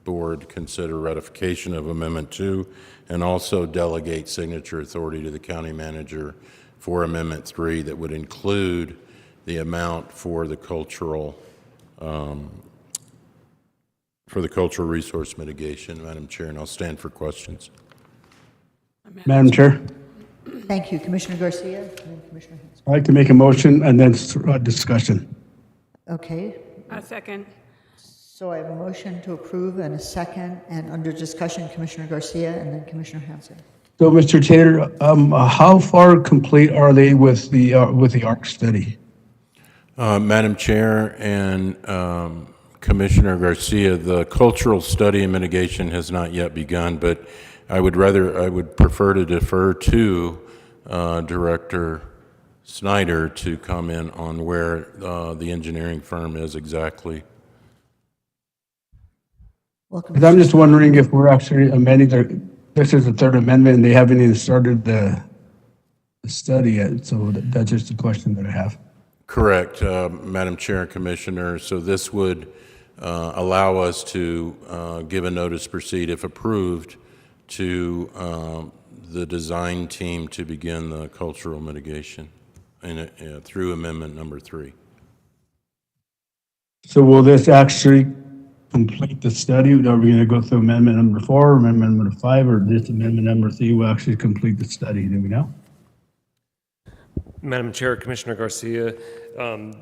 board consider ratification of Amendment 2 and also delegate signature authority to the county manager for Amendment 3 that would include the amount for the cultural resource mitigation, Madam Chair, and I'll stand for questions. Madam Chair, Thank you. Commissioner Garcia and then Commissioner Hanson. I'd like to make a motion and then discussion. Okay, A second. so I have a motion to approve and a second, and under discussion, Commissioner Garcia and then Commissioner Hanson. So, Mr. Taylor, how far complete are they with the ARC study? Madam Chair and Commissioner Garcia, the cultural study and mitigation has not yet begun, but I would prefer to defer to Director Snyder to comment on where the engineering firm is exactly. Welcome. I'm just wondering if we're actually amending this is the third amendment and they haven't even started the study yet, so that's just a question that I have. Correct, Madam Chair and Commissioner. So this would allow us to give a notice to proceed, if approved, to the design team to begin the cultural mitigation through Amendment number 3. So will this actually complete the study? Are we going to go through amendment number 4, amendment number 5, or this amendment number 3 will actually complete the study? Do we know? Madam Chair, Commissioner Garcia,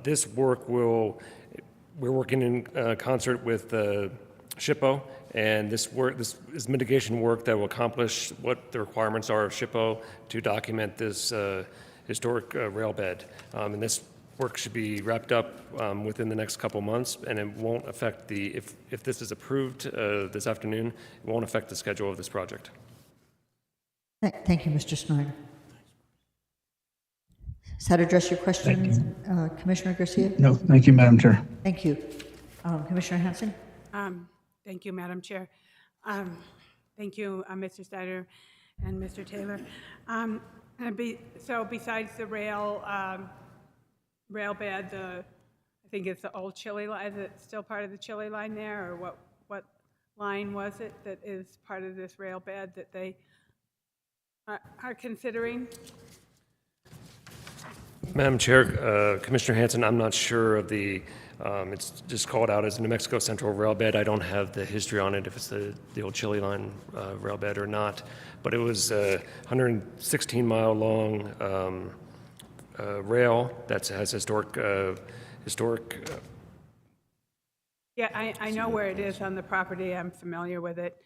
this work we're working in concert with SHPO, and this is mitigation work that will accomplish what the requirements are of SHPO to document this historic rail bed. And this work should be wrapped up within the next couple months, and it won't affect if this is approved this afternoon, it won't affect the schedule of this project. Thank you, Mr. Snyder. Does that address your question, Commissioner Garcia? No, thank you, Madam Chair. Thank you. Commissioner Hanson? Thank you, Madam Chair. Thank you, Mr. Snyder and Mr. Taylor. So besides the rail bed, I think it's the old Chili line. Is it still part of the Chili line there, or what line was it that is part of this rail bed that they are considering? Madam Chair, Commissioner Hanson, I'm not sure of it's just called out as New Mexico Central Rail Bed. I don't have the history on it, if it's the old Chili line rail bed or not, but it was a 116-mile long rail that has historic. Yeah, I know where it is on the property. I'm familiar with it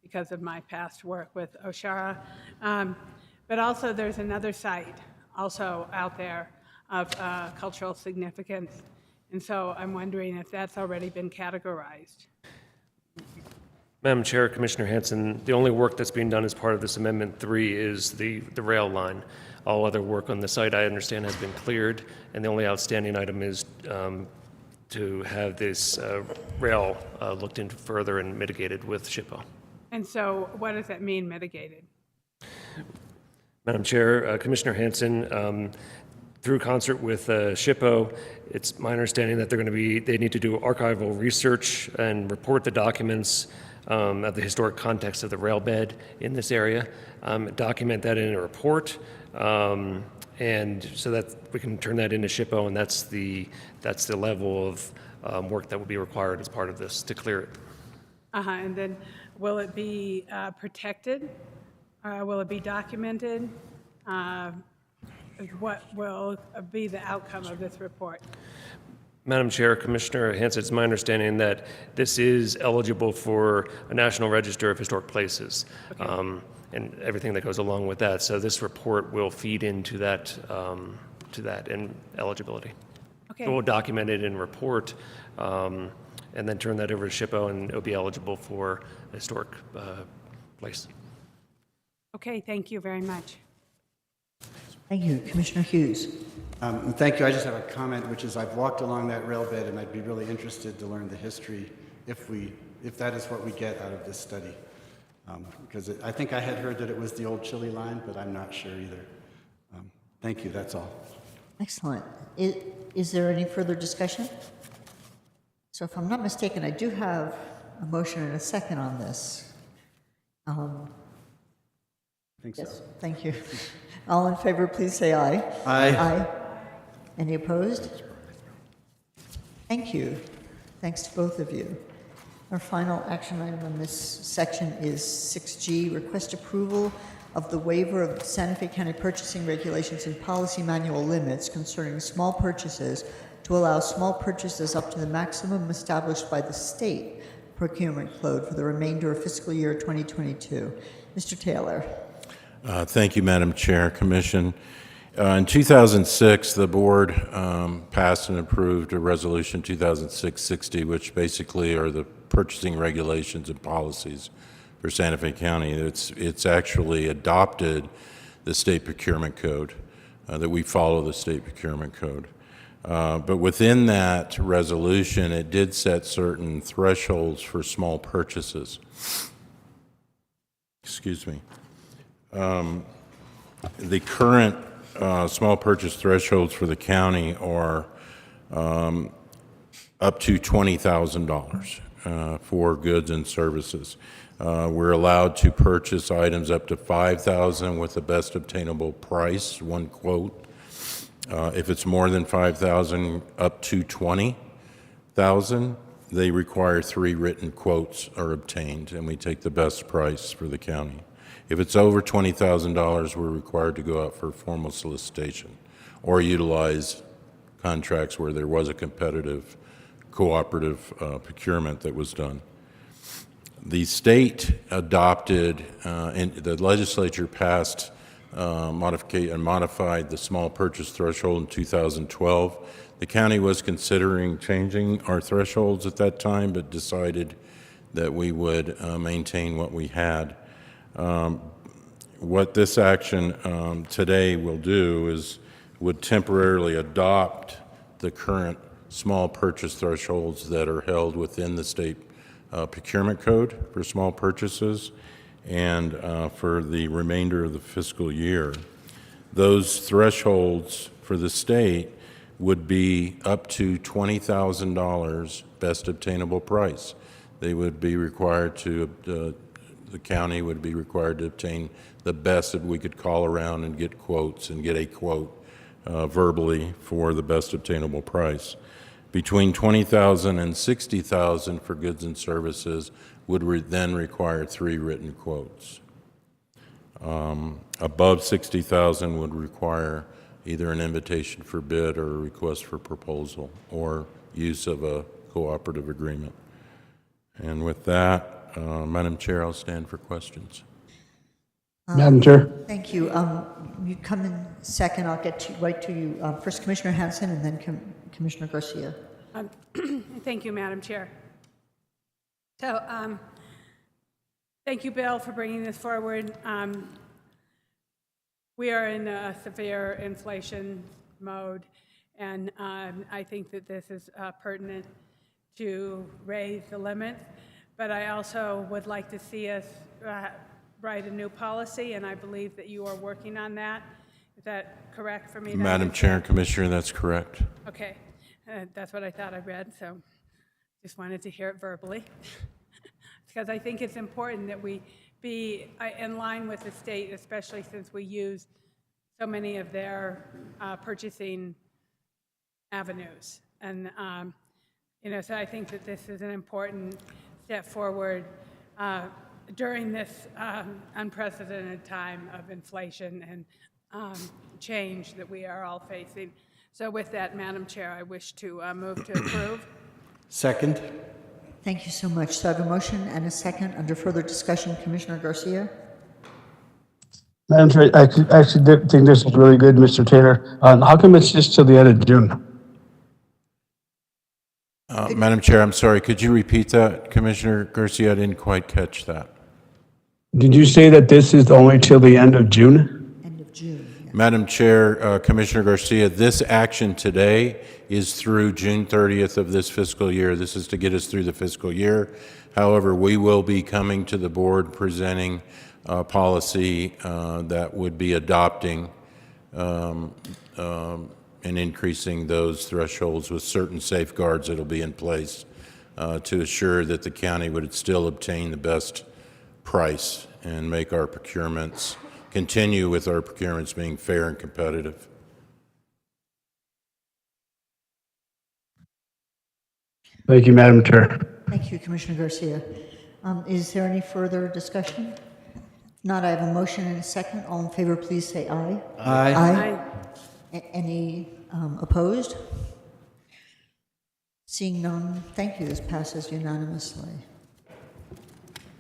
because of my past work with Oshara. But also there's another site also out there of cultural significance. And so I'm wondering if that's already been categorized. Madam Chair, Commissioner Hanson, the only work that's being done as part of this Amendment 3 is the rail line. All other work on the site, I understand, has been cleared, and the only outstanding item is to have this rail looked into further and mitigated with SHPO. And so what does that mean, mitigated? Madam Chair, Commissioner Hanson, through concert with SHPO, it's my understanding that they need to do archival research and report the documents of the historic context of the rail bed in this area, document that in a report, and so that we can turn that into SHPO, and that's the level of work that will be required as part of this to clear it. And then will it be protected? Will it be documented? What will be the outcome of this report? Madam Chair, Commissioner Hanson, it's my understanding that this is eligible for a National Register of Historic Places, okay, and everything that goes along with that. So this report will feed into that, and eligibility. Okay. So we'll document it in report, and then turn that over to SHPO, and it'll be eligible for a historic place. Okay, thank you very much. Thank you. Commissioner Hughes? Thank you. I just have a comment, which is I've walked along that rail bed, and I'd be really interested to learn the history if that is what we get out of this study. Because I think I had heard that it was the old Chili line, but I'm not sure either. Thank you. That's all. Excellent. Is there any further discussion? So if I'm not mistaken, I do have a motion and a second on this. I think Yes, so. thank you. All in favor, please say aye. Aye. Aye. Any opposed? Thank you. Thanks to both of you. Our final action item in this section is 6G, request approval of the waiver of Santa Fe County purchasing regulations and policy manual limits concerning small purchases to allow small purchases up to the maximum established by the state procurement code for the remainder of fiscal year 2022. Mr. Taylor. Thank you, Madam Chair, Commission. In 2006, the board passed and approved a resolution 2006-60, which basically are the purchasing regulations and policies for Santa Fe County. It's actually adopted the state procurement code, that we follow the state procurement code. But within that resolution, it did set certain thresholds for small purchases. Excuse me. The current small purchase thresholds for the county are up to $20,000 for goods and services. We're allowed to purchase items up to $5,000 with the best obtainable price, one quote. If it's more than $5,000, up to $20,000, they require 3 written quotes are obtained, and we take the best price for the county. If it's over $20,000, we're required to go out for formal solicitation or utilize contracts where there was a competitive cooperative procurement that was done. The state adopted, and the legislature passed modified the small purchase threshold in 2012. The county was considering changing our thresholds at that time, but decided that we would maintain what we had. What this action today will do is would temporarily adopt the current small purchase thresholds that are held within the state procurement code for small purchases and for the remainder of the fiscal year. Those thresholds for the state would be up to $20,000 best obtainable price. They would be required to, the county would be required to obtain the best that we could call around and get quotes and get a quote verbally for the best obtainable price. Between $20,000 and $60,000 for goods and services would then require 3 written quotes. Above $60,000 would require either an invitation for bid or a request for proposal or use of a cooperative agreement. And with that, Madam Chair, I'll stand for questions. Madam Chair. Thank you. You come in second. I'll get right to you. First, Commissioner Hanson, and then Commissioner Garcia. Thank you, Madam Chair. So, thank you, Bill, for bringing this forward. We are in a severe inflation mode, and I think that this is pertinent to raise the limit, but I also would like to see us write a new policy, and I believe that you are working on that. Is that correct for me? Madam Chair and Commissioner, that's correct. Okay, that's what I thought I read, so just wanted to hear it verbally. Because I think it's important that we be in line with the state, especially since we use so many of their purchasing avenues. And, so I think that this is an important step forward during this unprecedented time of inflation and change that we are all facing. So with that, Madam Chair, I wish to move to approve. Second. Thank you so much. So I have a motion and a second. Under further discussion, Commissioner Garcia. Madam Chair, I actually did think this is really good, Mr. Taylor. How come it's just till the end of June? Madam Chair, I'm sorry, could you repeat that, Commissioner Garcia? I didn't quite catch that. Did you say that this is only till the end of June? End of June. Yeah. Madam Chair, Commissioner Garcia, this action today is through June 30th of this fiscal year. This is to get us through the fiscal year. However, we will be coming to the board presenting a policy that would be adopting and increasing those thresholds with certain safeguards that will be in place to assure that the county would still obtain the best price and make our procurements, continue with our procurements being fair and competitive. Thank you, Madam Chair. Thank you, Commissioner Garcia. Is there any further discussion? If not, I have a motion and a second. All in favor, please say aye. Aye. Aye. Any opposed? Seeing none, thank you. This passes unanimously.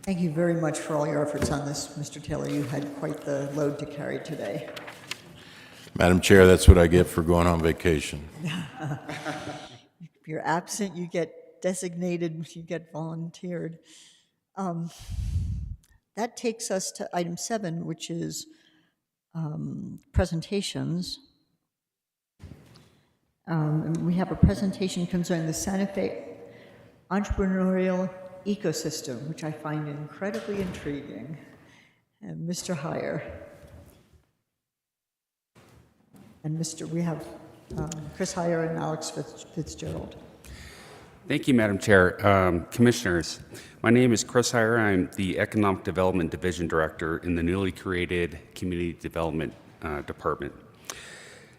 Thank you very much for all your efforts on this, Mr. Taylor. You had quite the load to carry today. Madam Chair, that's what I get for going on vacation. If you're absent, you get designated, you get volunteered. That takes us to item 7, which is presentations. We have a presentation concerning the Santa Fe entrepreneurial ecosystem, which I find incredibly intriguing. And Mr. Heyer. And we have Chris Heyer and Alex Fitzgerald. Thank you, Madam Chair. Commissioners, my name is Chris Heyer. I'm the Economic Development Division Director in the newly created Community Development Department.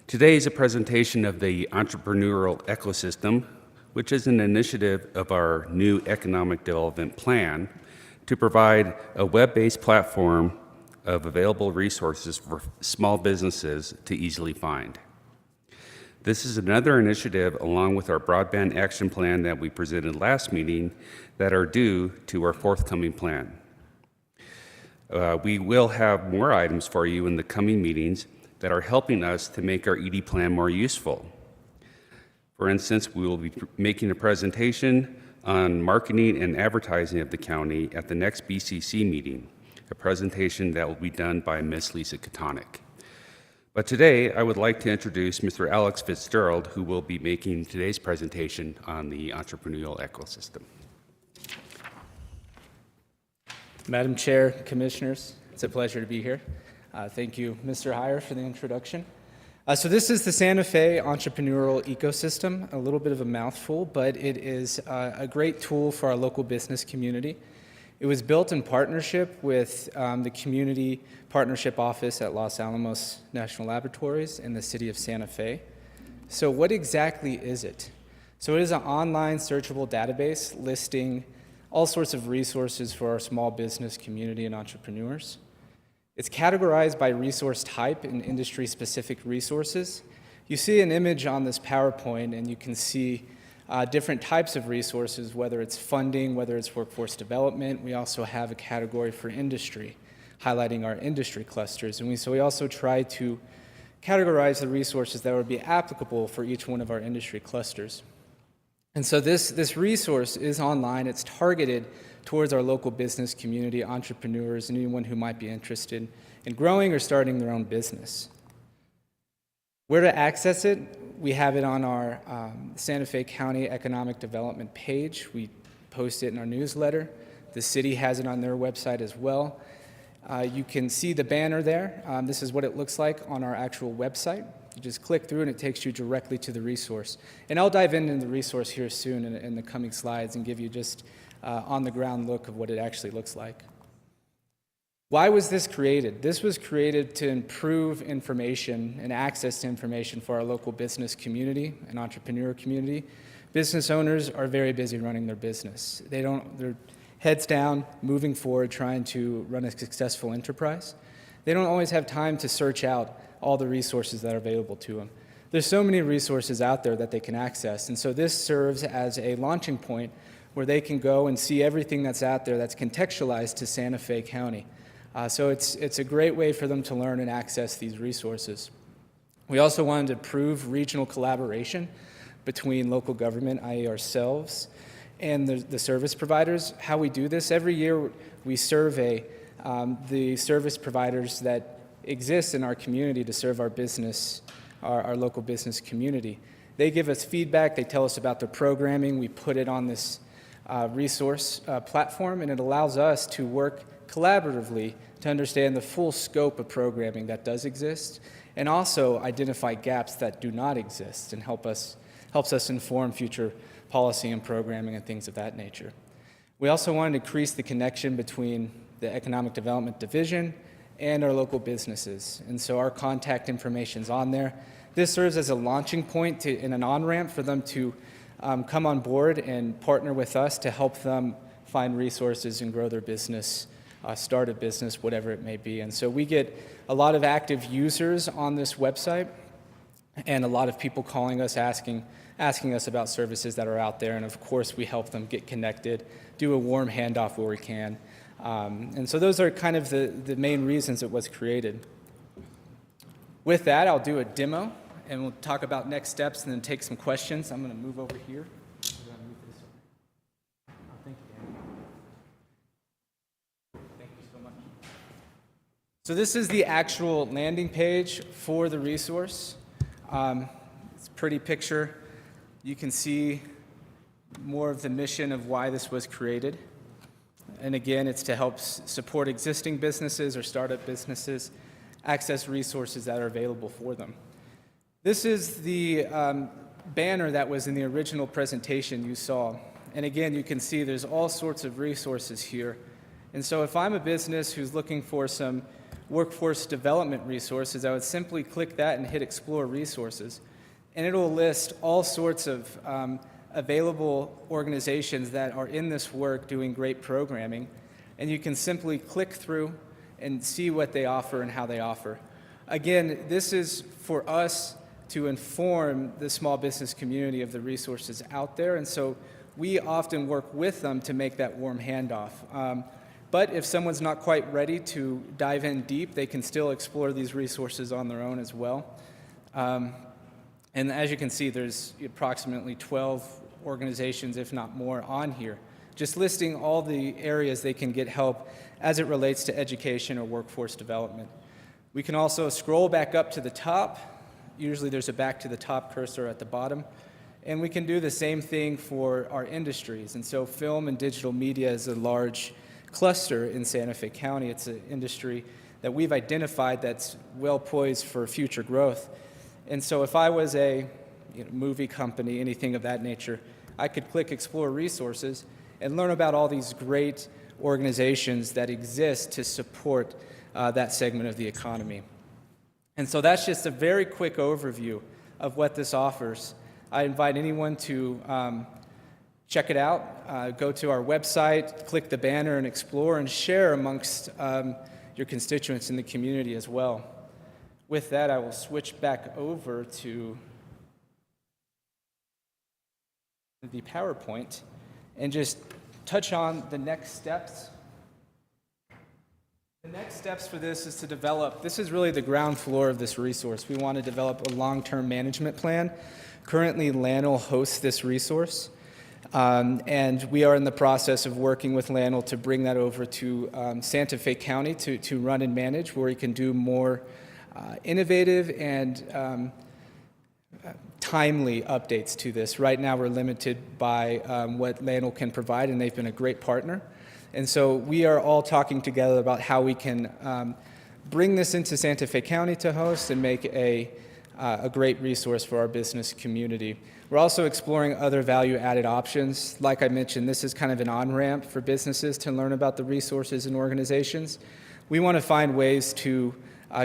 Today is a presentation of the Entrepreneurial Ecosystem, which is an initiative of our new Economic Development Plan to provide a web-based platform of available resources for small businesses to easily find. This is another initiative, along with our Broadband Action Plan that we presented last meeting, that are due to our forthcoming plan. We will have more items for you in the coming meetings that are helping us to make our ED plan more useful. For instance, we will be making a presentation on marketing and advertising of the county at the next BCC meeting, a presentation that will be done by Ms. Lisa Katonic. But today, I would like to introduce Mr. Alex Fitzgerald, who will be making today's presentation on the entrepreneurial ecosystem. Madam Chair, Commissioners, it's a pleasure to be here. Thank you, Mr. Heyer, for the introduction. So this is the Santa Fe entrepreneurial ecosystem, a little bit of a mouthful, but it is a great tool for our local business community. It was built in partnership with the Community Partnership Office at Los Alamos National Laboratories in the city of Santa Fe. So what exactly is it? So it is an online searchable database listing all sorts of resources for our small business community and entrepreneurs. It's categorized by resource type and industry-specific resources. You see an image on this PowerPoint, and you can see different types of resources, whether it's funding, whether it's workforce development. We also have a category for industry, highlighting our industry clusters. And so we also try to categorize the resources that would be applicable for each one of our industry clusters. And so this resource is online. It's targeted towards our local business community, entrepreneurs, and anyone who might be interested in growing or starting their own business. Where to access it? We have it on our Santa Fe County Economic Development page. We post it in our newsletter. The city has it on their website as well. You can see the banner there. This is what it looks like on our actual website. You just click through and it takes you directly to the resource. And I'll dive into the resource here soon in the coming slides and give you just on-the-ground look of what it actually looks like. Why was this created? This was created to improve information and access to information for our local business community and entrepreneur community. Business owners are very busy running their business. They're heads down, moving forward, trying to run a successful enterprise. They don't always have time to search out all the resources that are available to them. There's so many resources out there that they can access, and so this serves as a launching point where they can go and see everything that's out there that's contextualized to Santa Fe County. So it's a great way for them to learn and access these resources. We also wanted to improve regional collaboration between local government, i.e. ourselves, and the service providers. How we do this, every year we survey the service providers that exist in our community to serve our business, our local business community. They give us feedback, they tell us about their programming, we put it on this resource platform, and it allows us to work collaboratively to understand the full scope of programming that does exist, and also identify gaps that do not exist, and helps us inform future policy and programming and things of that nature. We also wanted to increase the connection between the Economic Development Division and our local businesses, and so our contact information's on there. This serves as a launching point and an on-ramp for them to come on board and partner with us to help them find resources and grow their business, start a business, whatever it may be. And so we get a lot of active users on this website and a lot of people calling us, asking us about services that are out there. And of course, we help them get connected, do a warm handoff where we can. And so those are kind of the main reasons it was created. With that, I'll do a demo, and we'll talk about next steps and then take some questions. I'm going to move over here. Thank you, Dan. Thank you so much. So this is the actual landing page for the resource. It's a pretty picture. You can see more of the mission of why this was created. And again, it's to help support existing businesses or startup businesses access resources that are available for them. This is the banner that was in the original presentation you saw. And again, you can see there's all sorts of resources here. And so if I'm a business who's looking for some workforce development resources, I would simply click that and hit Explore Resources. And it'll list all sorts of available organizations that are in this work doing great programming. And you can simply click through and see what they offer and how they offer. Again, this is for us to inform the small business community of the resources out there, and so we often work with them to make that warm handoff. But if someone's not quite ready to dive in deep, they can still explore these resources on their own as well. And as you can see, there's approximately 12 organizations, if not more, on here, just listing all the areas they can get help as it relates to education or workforce development. We can also scroll back up to the top. Usually there's a back to the top cursor at the bottom. And we can do the same thing for our industries. And so film and digital media is a large cluster in Santa Fe County. It's an industry that we've identified that's well poised for future growth. And so if I was a movie company, anything of that nature, I could click Explore Resources and learn about all these great organizations that exist to support that segment of the economy. And so that's just a very quick overview of what this offers. I invite anyone to check it out. Go to our website, click the banner, and explore and share amongst your constituents in the community as well. With that, I will switch back over to the PowerPoint and just touch on the next steps. The next steps for this is to develop, this is really the ground floor of this resource. We want to develop a long-term management plan. Currently, LANL hosts this resource, and we are in the process of working with LANL to bring that over to Santa Fe County to run and manage, where we can do more innovative and timely updates to this. Right now, we're limited by what LANL can provide, and they've been a great partner. And so we are all talking together about how we can bring this into Santa Fe County to host and make a great resource for our business community. We're also exploring other value-added options. Like I mentioned, this is kind of an on-ramp for businesses to learn about the resources and organizations. We want to find ways to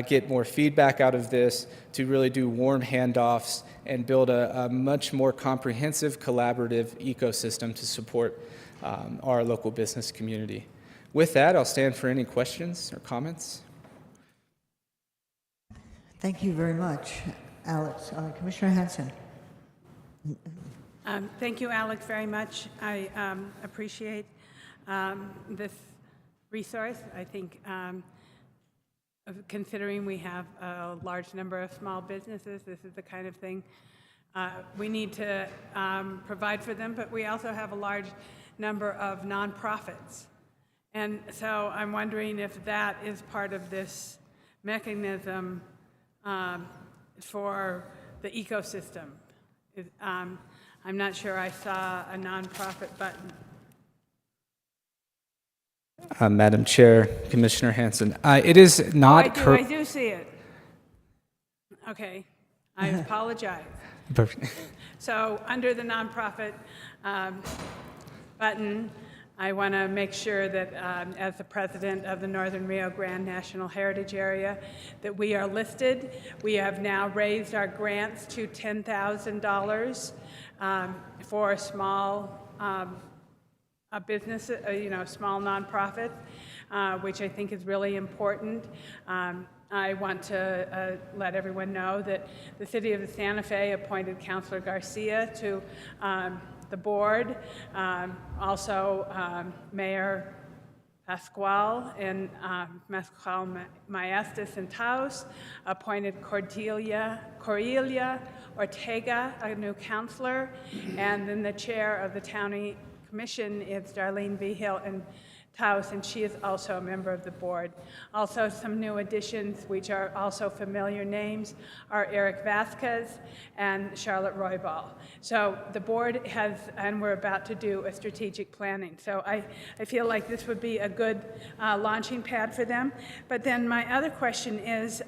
get more feedback out of this, to really do warm handoffs and build a much more comprehensive, collaborative ecosystem to support our local business community. With that, I'll stand for any questions or comments. Thank you very much, Alex. Commissioner Hanson. Thank you, Alex, very much. I appreciate this resource. I think considering we have a large number of small businesses, this is the kind of thing we need to provide for them, but we also have a large number of nonprofits. And so I'm wondering if that is part of this mechanism for the ecosystem. I'm not sure I saw a nonprofit button. Madam Chair, Commissioner Hanson, it is not I do see it. Okay, I apologize. So under the nonprofit button, I want to make sure that as the president of the Northern Rio Grande National Heritage Area, that we are listed. We have now raised our grants to $10,000 for small business, small nonprofits, which I think is really important. I want to let everyone know that the City of Santa Fe appointed Councilor Garcia to the board, also Mayor Pascual and Pascual Maestas and Taos appointed Cordelia Ortega, a new councilor, and then the chair of the county commission is Darlene Vigil and Taos, and she is also a member of the board. Also, some new additions, which are also familiar names, are Eric Vasquez and Charlotte Roybal. So the board has, and we're about to do a strategic planning. So I feel like this would be a good launching pad for them. But then my other question is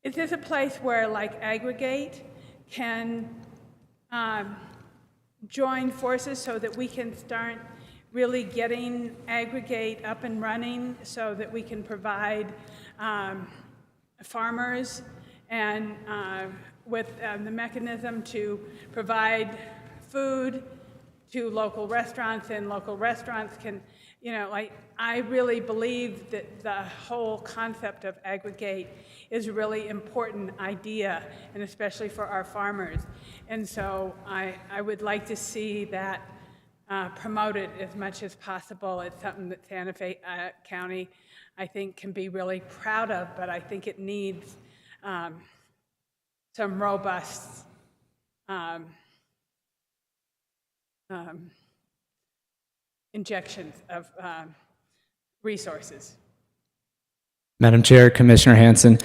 this a place where, like, Aggregate can join forces so that we can start really getting Aggregate up and running so that we can provide farmers and with the mechanism to provide food to local restaurants, and local restaurants can, I really believe that the whole concept of Aggregate is a really important idea, and especially for our farmers. And so I would like to see that promote it as much as possible. It's something that Santa Fe County, I think, can be really proud of, but I think it needs some robust injections of resources. Madam Chair, Commissioner Hanson,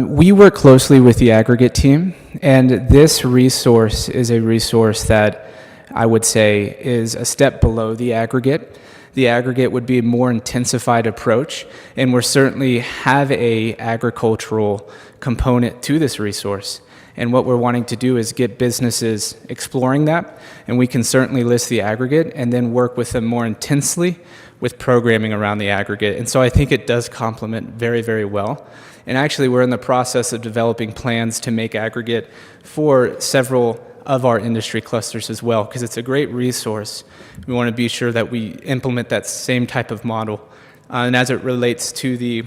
we work closely with the aggregate team, and this resource is a resource that I would say is a step below the aggregate. The aggregate would be a more intensified approach, and we certainly have a agricultural component to this resource. And what we're wanting to do is get businesses exploring that, and we can certainly list the aggregate and then work with them more intensely with programming around the aggregate. And so I think it does complement very, very well. And actually, we're in the process of developing plans to make aggregate for several of our industry clusters as well, because it's a great resource. We want to be sure that we implement that same type of model. And as it relates to the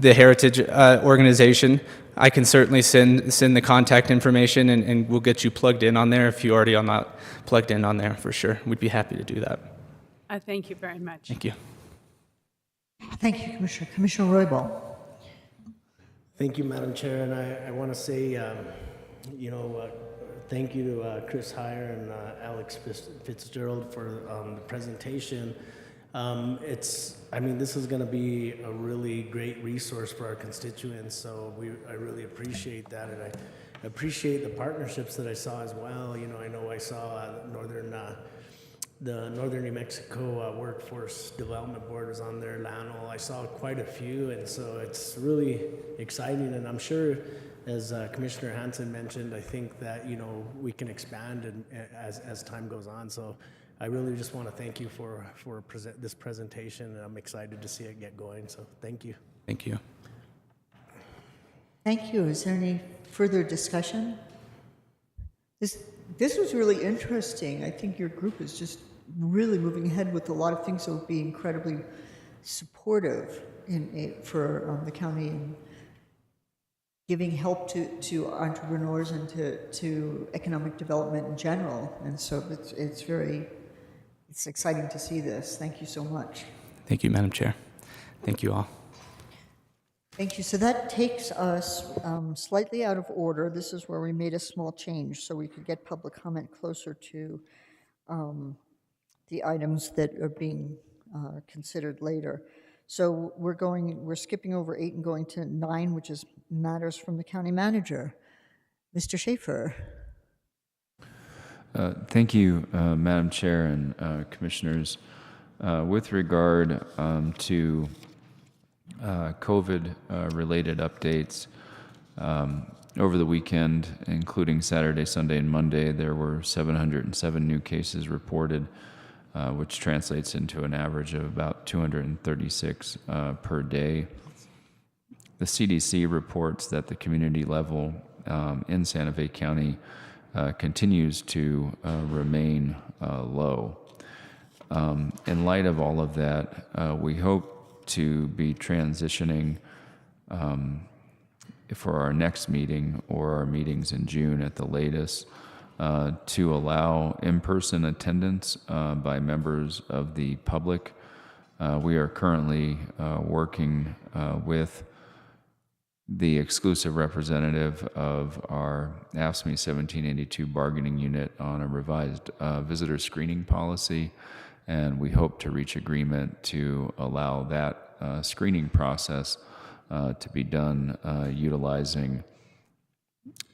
Heritage organization, I can certainly send the contact information, and we'll get you plugged in on there if you already are not plugged in on there, for sure. We'd be happy to do that. Thank you very much. Thank you. Thank you, Commissioner. Commissioner Roybal. Thank you, Madam Chair, and I want to say, thank you to Chris Heyer and Alex Fitzgerald for the presentation. This is going to be a really great resource for our constituents, so I really appreciate that, and I appreciate the partnerships that I saw as well. I know I saw the Northern New Mexico Workforce Development Board was on there, LANL. I saw quite a few, and so it's really exciting, and I'm sure, as Commissioner Hanson mentioned, I think that we can expand as time goes on. So I really just want to thank you for this presentation, and I'm excited to see it get going. So thank you. Thank you. Thank you. Is there any further discussion? This was really interesting. I think your group is just really moving ahead with a lot of things that will be incredibly supportive for the county and giving help to entrepreneurs and to economic development in general. And so it's exciting to see this. Thank you so much. Thank you, Madam Chair. Thank you all. Thank you. So that takes us slightly out of order. This is where we made a small change so we could get public comment closer to the items that are being considered later. So we're skipping over 8 and going to 9, which is matters from the county manager. Mr. Schaefer. Thank you, Madam Chair and Commissioners. With regard to COVID-related updates, over the weekend, including Saturday, Sunday, and Monday, there were 707 new cases reported, which translates into an average of about 236 per day. The CDC reports that the community level in Santa Fe County continues to remain low. In light of all of that, we hope to be transitioning for our next meeting or our meetings in June at the latest to allow in-person attendance by members of the public. We are currently working with the exclusive representative of our AFSCME 1782 bargaining unit on a revised visitor screening policy, and we hope to reach agreement to allow that screening process to be done utilizing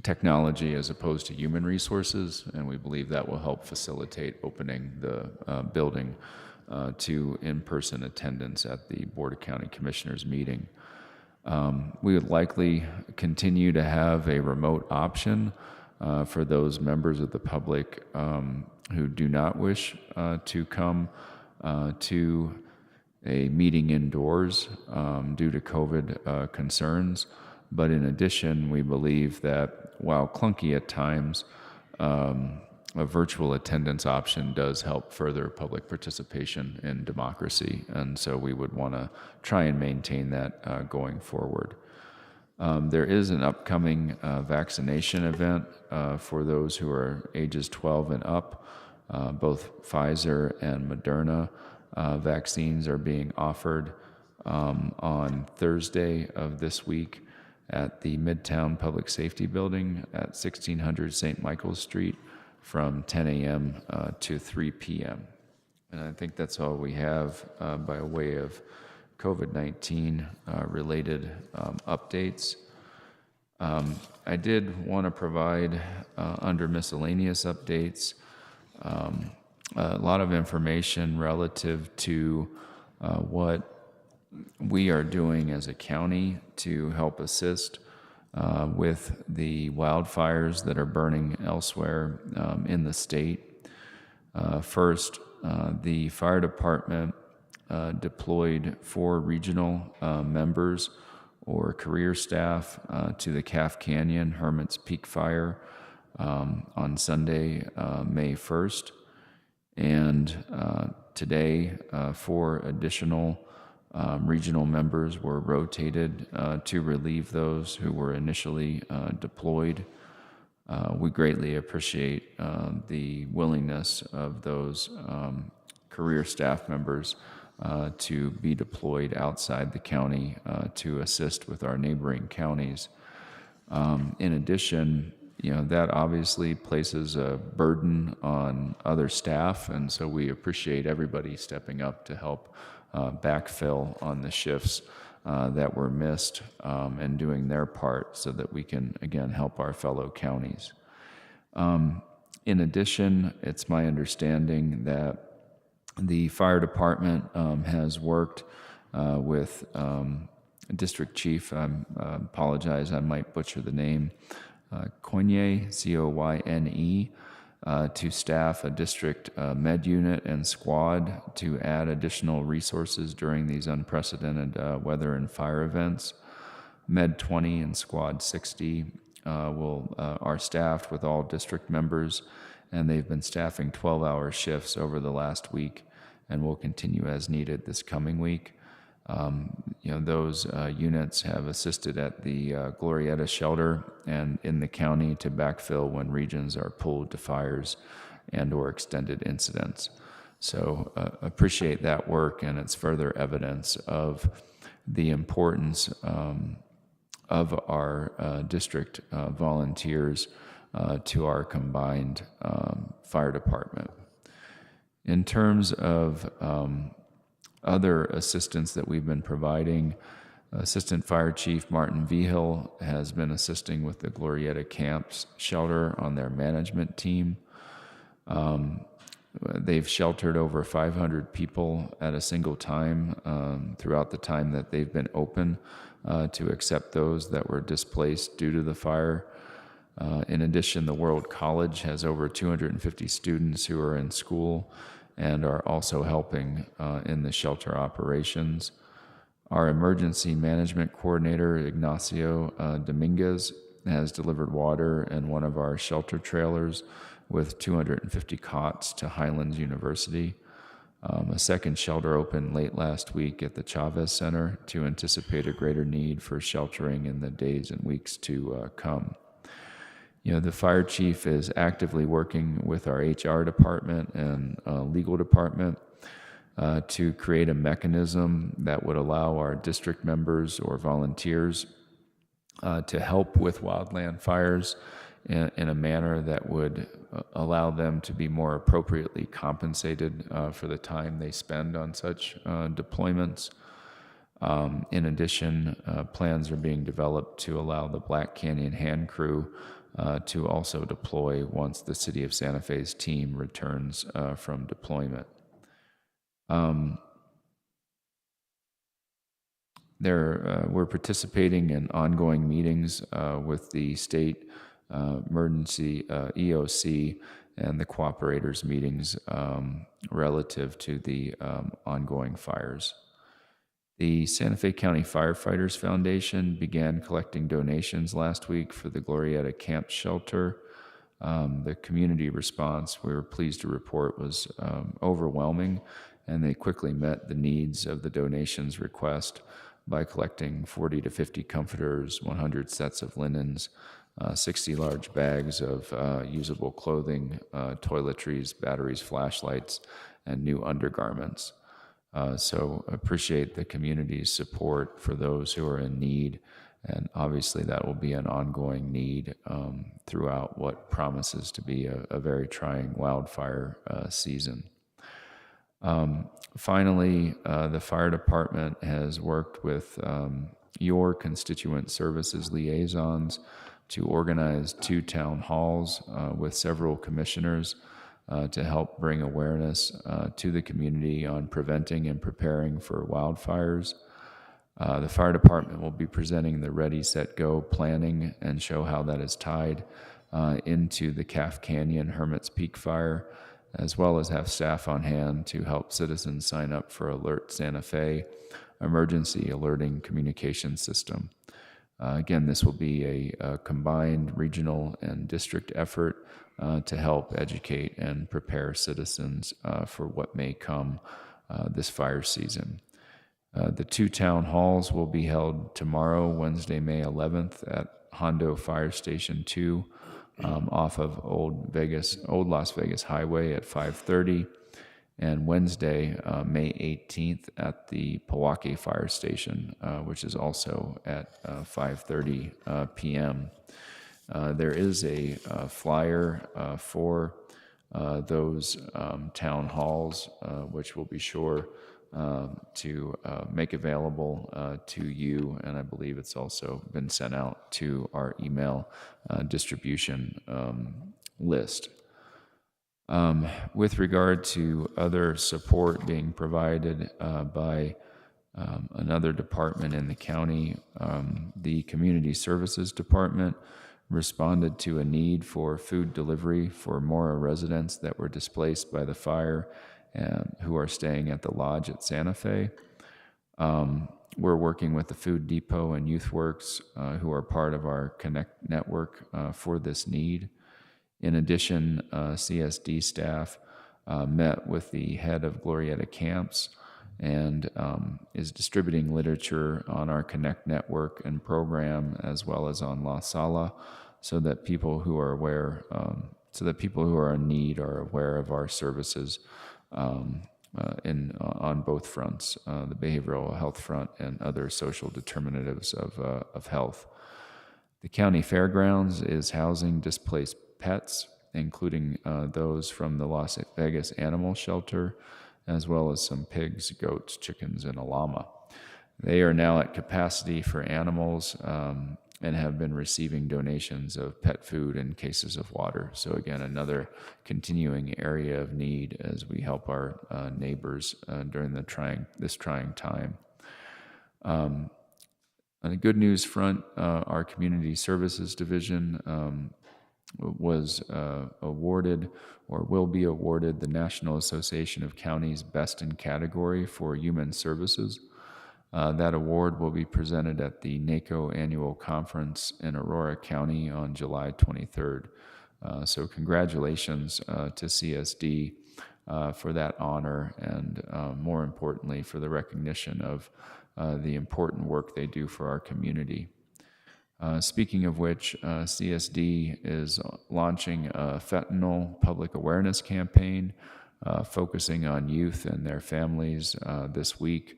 technology as opposed to human resources, and we believe that will help facilitate opening the building to in-person attendance at the Board of County Commissioners meeting. We would likely continue to have a remote option for those members of the public who do not wish to come to a meeting indoors due to COVID concerns. But in addition, we believe that while clunky at times, a virtual attendance option does help further public participation in democracy. And so we would want to try and maintain that going forward. There is an upcoming vaccination event for those who are ages 12 and up. Both Pfizer and Moderna vaccines are being offered on Thursday of this week at the Midtown Public Safety Building at 1600 St. Michael's Street from 10 a.m. To 3 p.m. And I think that's all we have by way of COVID-19 related updates. I did want to provide under miscellaneous updates a lot of information relative to what we are doing as a county to help assist with the wildfires that are burning elsewhere in the state. First, the fire department deployed 4 regional members or career staff to the Calf Canyon Hermit's Peak Fire on Sunday, May 1st. And today, 4 additional regional members were rotated to relieve those who were initially deployed. We greatly appreciate the willingness of those career staff members to be deployed outside the county to assist with our neighboring counties. In addition, that obviously places a burden on other staff, and so we appreciate everybody stepping up to help backfill on the shifts that were missed and doing their part so that we can, again, help our fellow counties. In addition, it's my understanding that the fire department has worked with District Chief, I apologize, I might butcher the name, Coyne, C-O-Y-N-E, to staff a district med unit and squad to add additional resources during these unprecedented weather and fire events. Med 20 and Squad 60 are staffed with all district members, and they've been staffing 12-hour shifts over the last week and will continue as needed this coming week. Those units have assisted at the Glorieta shelter and in the county to backfill when regions are pulled to fires and or extended incidents. So appreciate that work, and it's further evidence of the importance of our district volunteers to our combined fire department. In terms of other assistance that we've been providing, Assistant Fire Chief Martin Vigil has been assisting with the Glorieta Camps shelter on their management team. They've sheltered over 500 people at a single time throughout the time that they've been open to accept those that were displaced due to the fire. In addition, the World College has over 250 students who are in school and are also helping in the shelter operations. Our emergency management coordinator, Ignacio Dominguez, has delivered water in one of our shelter trailers with 250 cots to Highlands University. A second shelter opened late last week at the Chavez Center to anticipate a greater need for sheltering in the days and weeks to come. The fire chief is actively working with our HR department and legal department to create a mechanism that would allow our district members or volunteers to help with wildland fires in a manner that would allow them to be more appropriately compensated for the time they spend on such deployments. In addition, plans are being developed to allow the Black Canyon Hand Crew to also deploy once the City of Santa Fe's team returns from deployment. We're participating in ongoing meetings with the state emergency EOC and the cooperators meetings relative to the ongoing fires. The Santa Fe County Firefighters Foundation began collecting donations last week for the Glorieta Camp Shelter. The community response, we were pleased to report, was overwhelming, and they quickly met the needs of the donations request by collecting 40 to 50 comforters, 100 sets of linens, 60 large bags of usable clothing, toiletries, batteries, flashlights, and new undergarments. So appreciate the community's support for those who are in need, and obviously that will be an ongoing need throughout what promises to be a very trying wildfire season. Finally, the fire department has worked with your constituent services liaisons to organize 2 town halls with several commissioners to help bring awareness to the community on preventing and preparing for wildfires. The fire department will be presenting the Ready, Set, Go planning and show how that is tied into the Calf Canyon Hermit's Peak fire, as well as have staff on hand to help citizens sign up for Alert Santa Fe emergency alerting communication system. Again, this will be a combined regional and district effort to help educate and prepare citizens for what may come this fire season. The 2 town halls will be held tomorrow, Wednesday, May 11th at Hondo Fire Station 2 off of Old Las Vegas Highway at 5:30, and Wednesday, May 18th at the Pewaukee Fire Station, which is also at 5:30 p.m. There is a flyer for those town halls, which we'll be sure to make available to you, and I believe it's also been sent out to our email distribution list. With regard to other support being provided by another department in the county, the Community Services Department responded to a need for food delivery for Mora residents that were displaced by the fire and who are staying at the lodge at Santa Fe. We're working with the Food Depot and YouthWorks, who are part of our Connect network for this need. In addition, CSD staff met with the head of Glorieta Camps and is distributing literature on our Connect network and program, as well as on La Sala, so that people who are aware, people who are in need are aware of our services on both fronts, the behavioral health front and other social determinatives of health. The county fairgrounds is housing displaced pets, including those from the Las Vegas Animal Shelter, as well as some pigs, goats, chickens, and a llama. They are now at capacity for animals and have been receiving donations of pet food and cases of water. So again, another continuing area of need as we help our neighbors during this trying time. On the good news front, our Community Services Division was awarded or will be awarded the National Association of Counties Best in Category for Human Services. That award will be presented at the NACO Annual Conference in Aurora County on July 23rd. So congratulations to CSD for that honor, and more importantly, for the recognition of the important work they do for our community. Speaking of which, CSD is launching a fentanyl public awareness campaign focusing on youth and their families this week.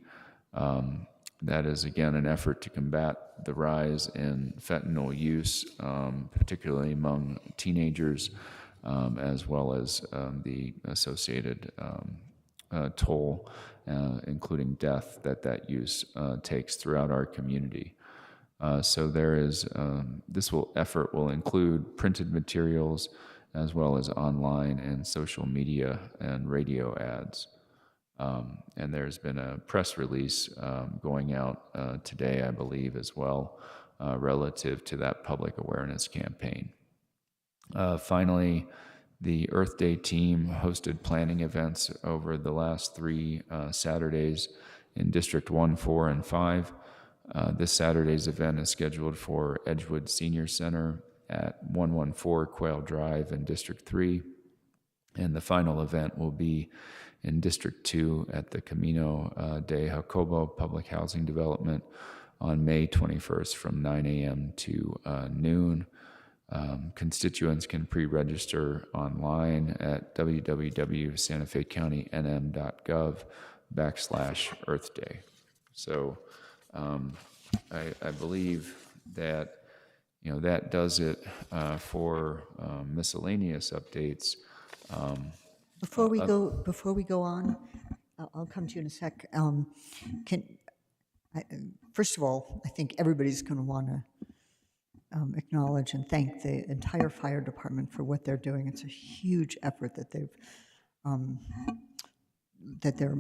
That is, again, an effort to combat the rise in fentanyl use, particularly among teenagers, as well as the associated toll, including death, that use takes throughout our community. So there is, effort will include printed materials as well as online and social media and radio ads. And there's been a press release going out today, I believe, as well, relative to that public awareness campaign. Finally, the Earth Day team hosted planning events over the last 3 Saturdays in District 1, 4, and 5. This Saturday's event is scheduled for Edgewood Senior Center at 114 Quail Drive in District 3. And the final event will be in District 2 at the Camino de Jacobo Public Housing Development on May 21st from 9 a.m. to noon. Constituents can pre-register online at www.santafecounty.nm.gov/Earth Day. So I believe that that does it for miscellaneous updates. Before we go on, I'll come to you in a sec. First of all, I think everybody's going to want to acknowledge and thank the entire fire department for what they're doing. It's a huge effort that they're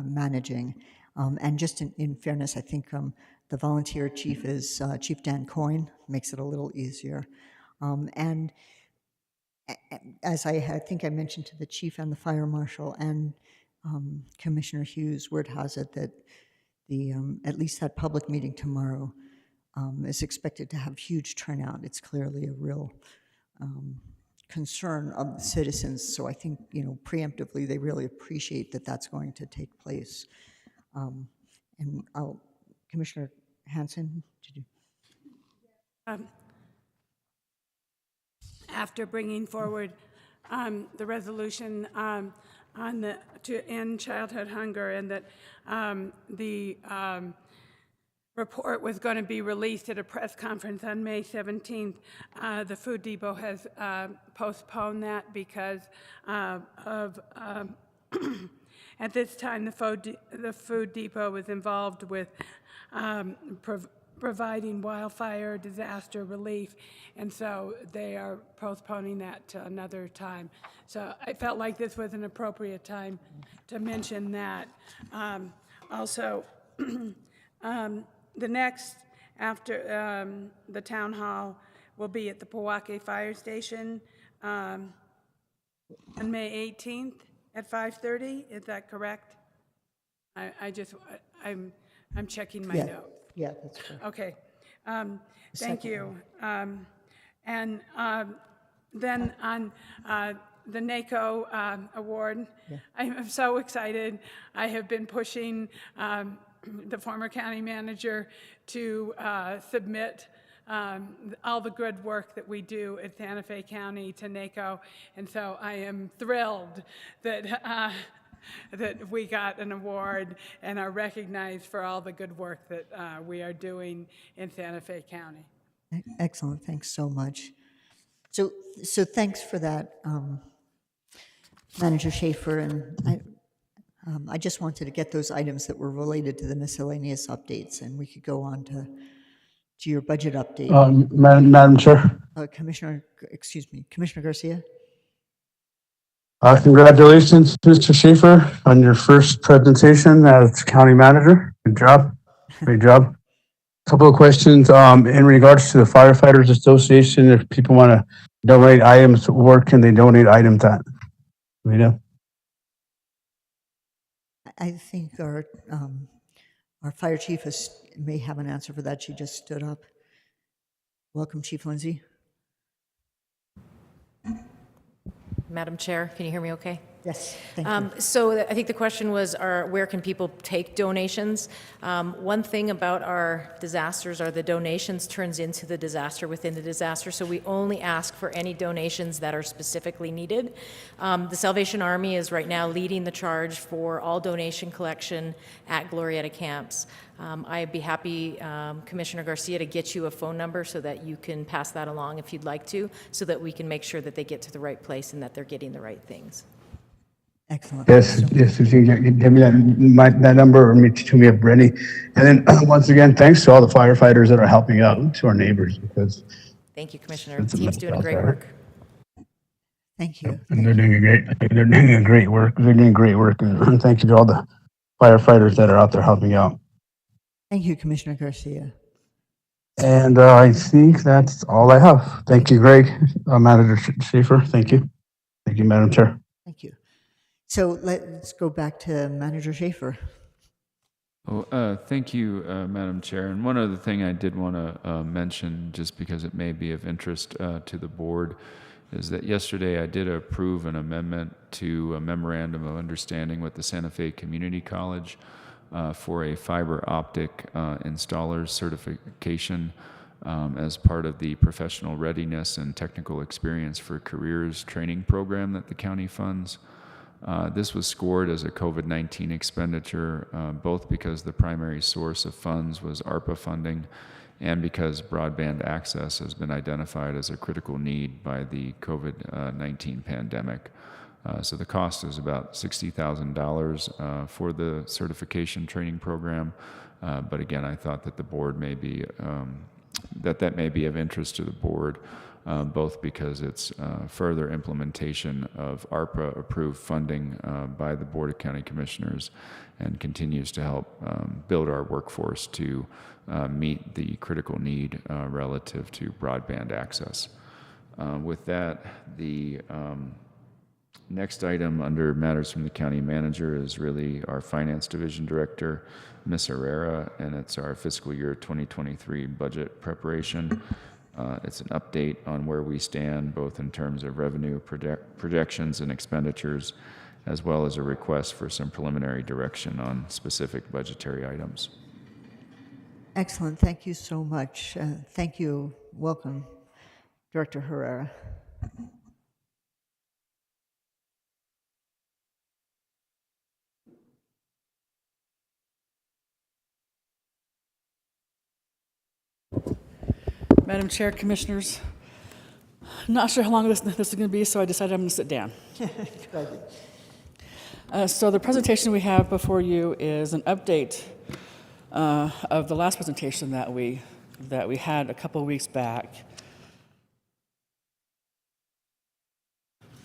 managing. And just in fairness, I think the volunteer chief is Chief Dan Coyne, makes it a little easier. And as I think I mentioned to the chief and the fire marshal and Commissioner Hughes, word has it that at least that public meeting tomorrow is expected to have huge turnout. It's clearly a real concern of the citizens. So I think, preemptively, they really appreciate that that's going to take place. And Commissioner Hanson, did you? After bringing forward the resolution to end childhood hunger, and that the report was going to be released at a press conference on May 17th, the Food Depot has postponed that because of at this time the Food Depot was involved with providing wildfire disaster relief, and so they are postponing that to another time. So I felt like this was an appropriate time to mention that. Also, the next after the town hall will be at the Pojoaque Fire Station on May 18th at 5:30. Is that correct? I'm checking my notes. Yeah, that's true. Okay. Thank you. And then on the NACO award, I am so excited. I have been pushing the former county manager to submit all the good work that we do at Santa Fe County to NACO, and so I am thrilled that that we got an award and are recognized for all the good work that we are doing in Santa Fe County. Excellent, thanks so much. So thanks for that, Manager Schaefer, and I just wanted to get those items that were related to the miscellaneous updates, and we could go on to your budget update. Madam Chair. Commissioner Garcia? Congratulations, Mr. Schaefer, on your first presentation as county manager. Good job. Great job. Couple of questions in regards to the Firefighters Association. If people want to donate items, where can they donate items at? Rita? I think our fire chief may have an answer for that. She just stood up. Welcome, Chief Lindsay. Madam Chair, can you hear me okay? Yes, thank you. So I think the question was, where can people take donations? One thing about our disasters are the donations turns into the disaster within the disaster, so we only ask for any donations that are specifically needed. The Salvation Army is right now leading the charge for all donation collection at Glorieta camps. I'd be happy, Commissioner Garcia, to get you a phone number so that you can pass that along if you'd like to, so that we can make sure that they get to the right place and that they're getting the right things. Excellent. Yes, if you can give me that number, or to me, Brittany. And then once again, thanks to all the firefighters that are helping out, to our neighbors, because thank you, Commissioner. The team's doing great work. Thank you. And they're doing great work. They're doing great work. And thank you to all the firefighters that are out there helping out. Thank you, Commissioner Garcia. And I think that's all I have. Thank you, Greg. Manager Schaefer, thank you. Thank you, Madam Chair. Thank you. So let's go back to Manager Schaefer. Oh, thank you, Madam Chair. And one other thing I did want to mention, just because it may be of interest to the board, is that yesterday I did approve an amendment to a memorandum of understanding with the Santa Fe Community College for a fiber optic installer certification as part of the professional readiness and technical experience for careers training program that the county funds. This was scored as a COVID-19 expenditure, both because the primary source of funds was ARPA funding and because broadband access has been identified as a critical need by the COVID-19 pandemic. So the cost is about $60,000 for the certification training program. But again, I thought that the board may be, that may be of interest to the board, both because it's further implementation of ARPA-approved funding by the Board of County Commissioners and continues to help build our workforce to meet the critical need relative to broadband access. With that, the next item under matters from the county manager is really our finance division director, Ms. Herrera, and it's our fiscal year 2023 budget preparation. It's an update on where we stand, both in terms of revenue projections and expenditures, as well as a request for some preliminary direction on specific budgetary items. Excellent. Thank you so much. Thank you. Welcome, Director Herrera. Madam Chair, Commissioners, not sure how long this is going to be, so I decided I'm going to sit down. So the presentation we have before you is an update of the last presentation that we had a couple of weeks back.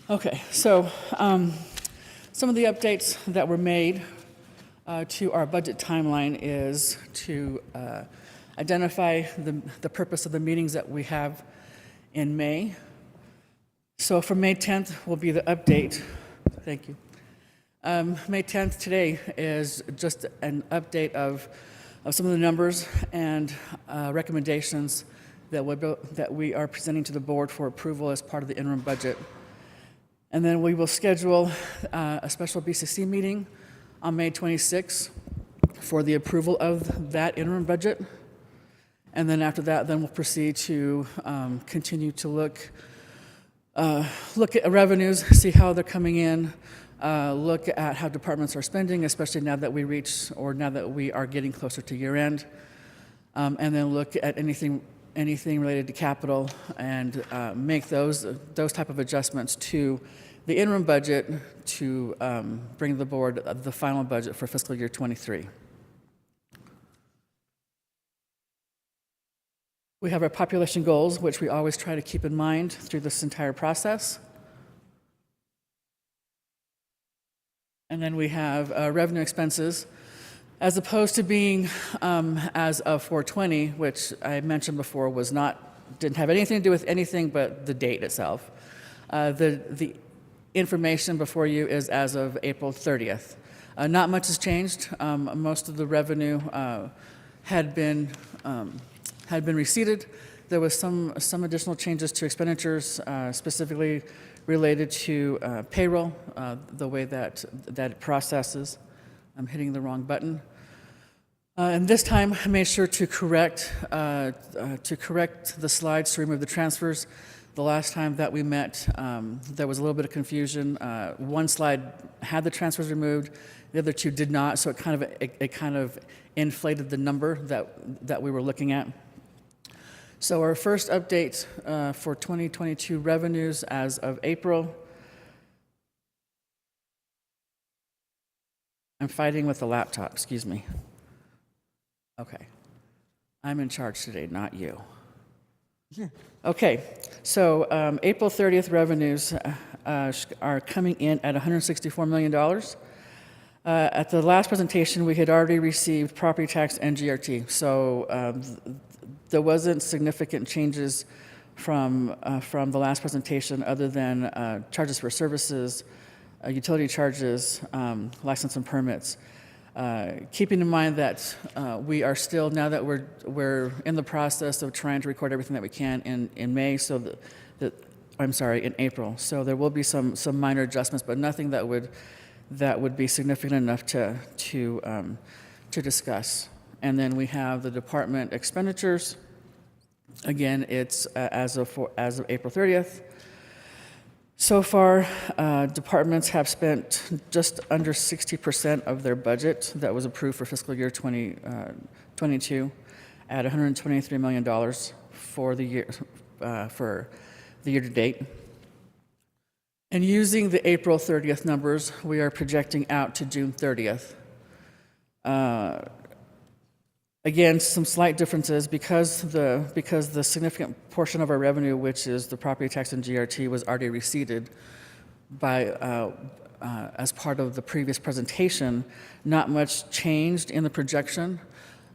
Okay, so some of the updates that were made to our budget timeline is to identify the purpose of the meetings that we have in May. So for May 10th will be the update. Thank you. May 10th today is just an update of some of the numbers and recommendations that we are presenting to the board for approval as part of the interim budget. And then we will schedule a special BCC meeting on May 26th for the approval of that interim budget. And then after that, then we'll proceed to continue to look at revenues, see how they're coming in, look at how departments are spending, especially now that we are getting closer to year end, and then look at anything related to capital and make those type of adjustments to the interim budget to bring the board the final budget for fiscal year 23. We have our population goals, which we always try to keep in mind through this entire process. And then we have revenue expenses, as opposed to being as of 4/20, which I mentioned before didn't have anything to do with anything but the date itself. The information before you is as of April 30th. Not much has changed. Most of the revenue had been receipted. There was some additional changes to expenditures, specifically related to payroll, the way that it processes. I'm hitting the wrong button. And this time, I made sure to correct the slides to remove the transfers. The last time that we met, there was a little bit of confusion. One slide had the transfers removed, the other two did not, so it kind of inflated the number that we were looking at. So our first update for 2022 revenues as of April. I'm fighting with the laptop, excuse me. Okay. I'm in charge today, not you. Okay, so April 30th revenues are coming in at $164 million. At the last presentation, we had already received property tax and GRT, so there wasn't significant changes from the last presentation other than charges for services, utility charges, license and permits. Keeping in mind that we are still, now that we're in the process of trying to record everything that we can in May, so that in April. So there will be some minor adjustments, but nothing that would be significant enough to discuss. And then we have the department expenditures. Again, it's as of April 30th. So far, departments have spent just under 60% of their budget that was approved for fiscal year 2022 at $123 million for the year to date. And using the April 30th numbers, we are projecting out to June 30th. Again, some slight differences because the significant portion of our revenue, which is the property tax and GRT, was already receipted by as part of the previous presentation. Not much changed in the projection,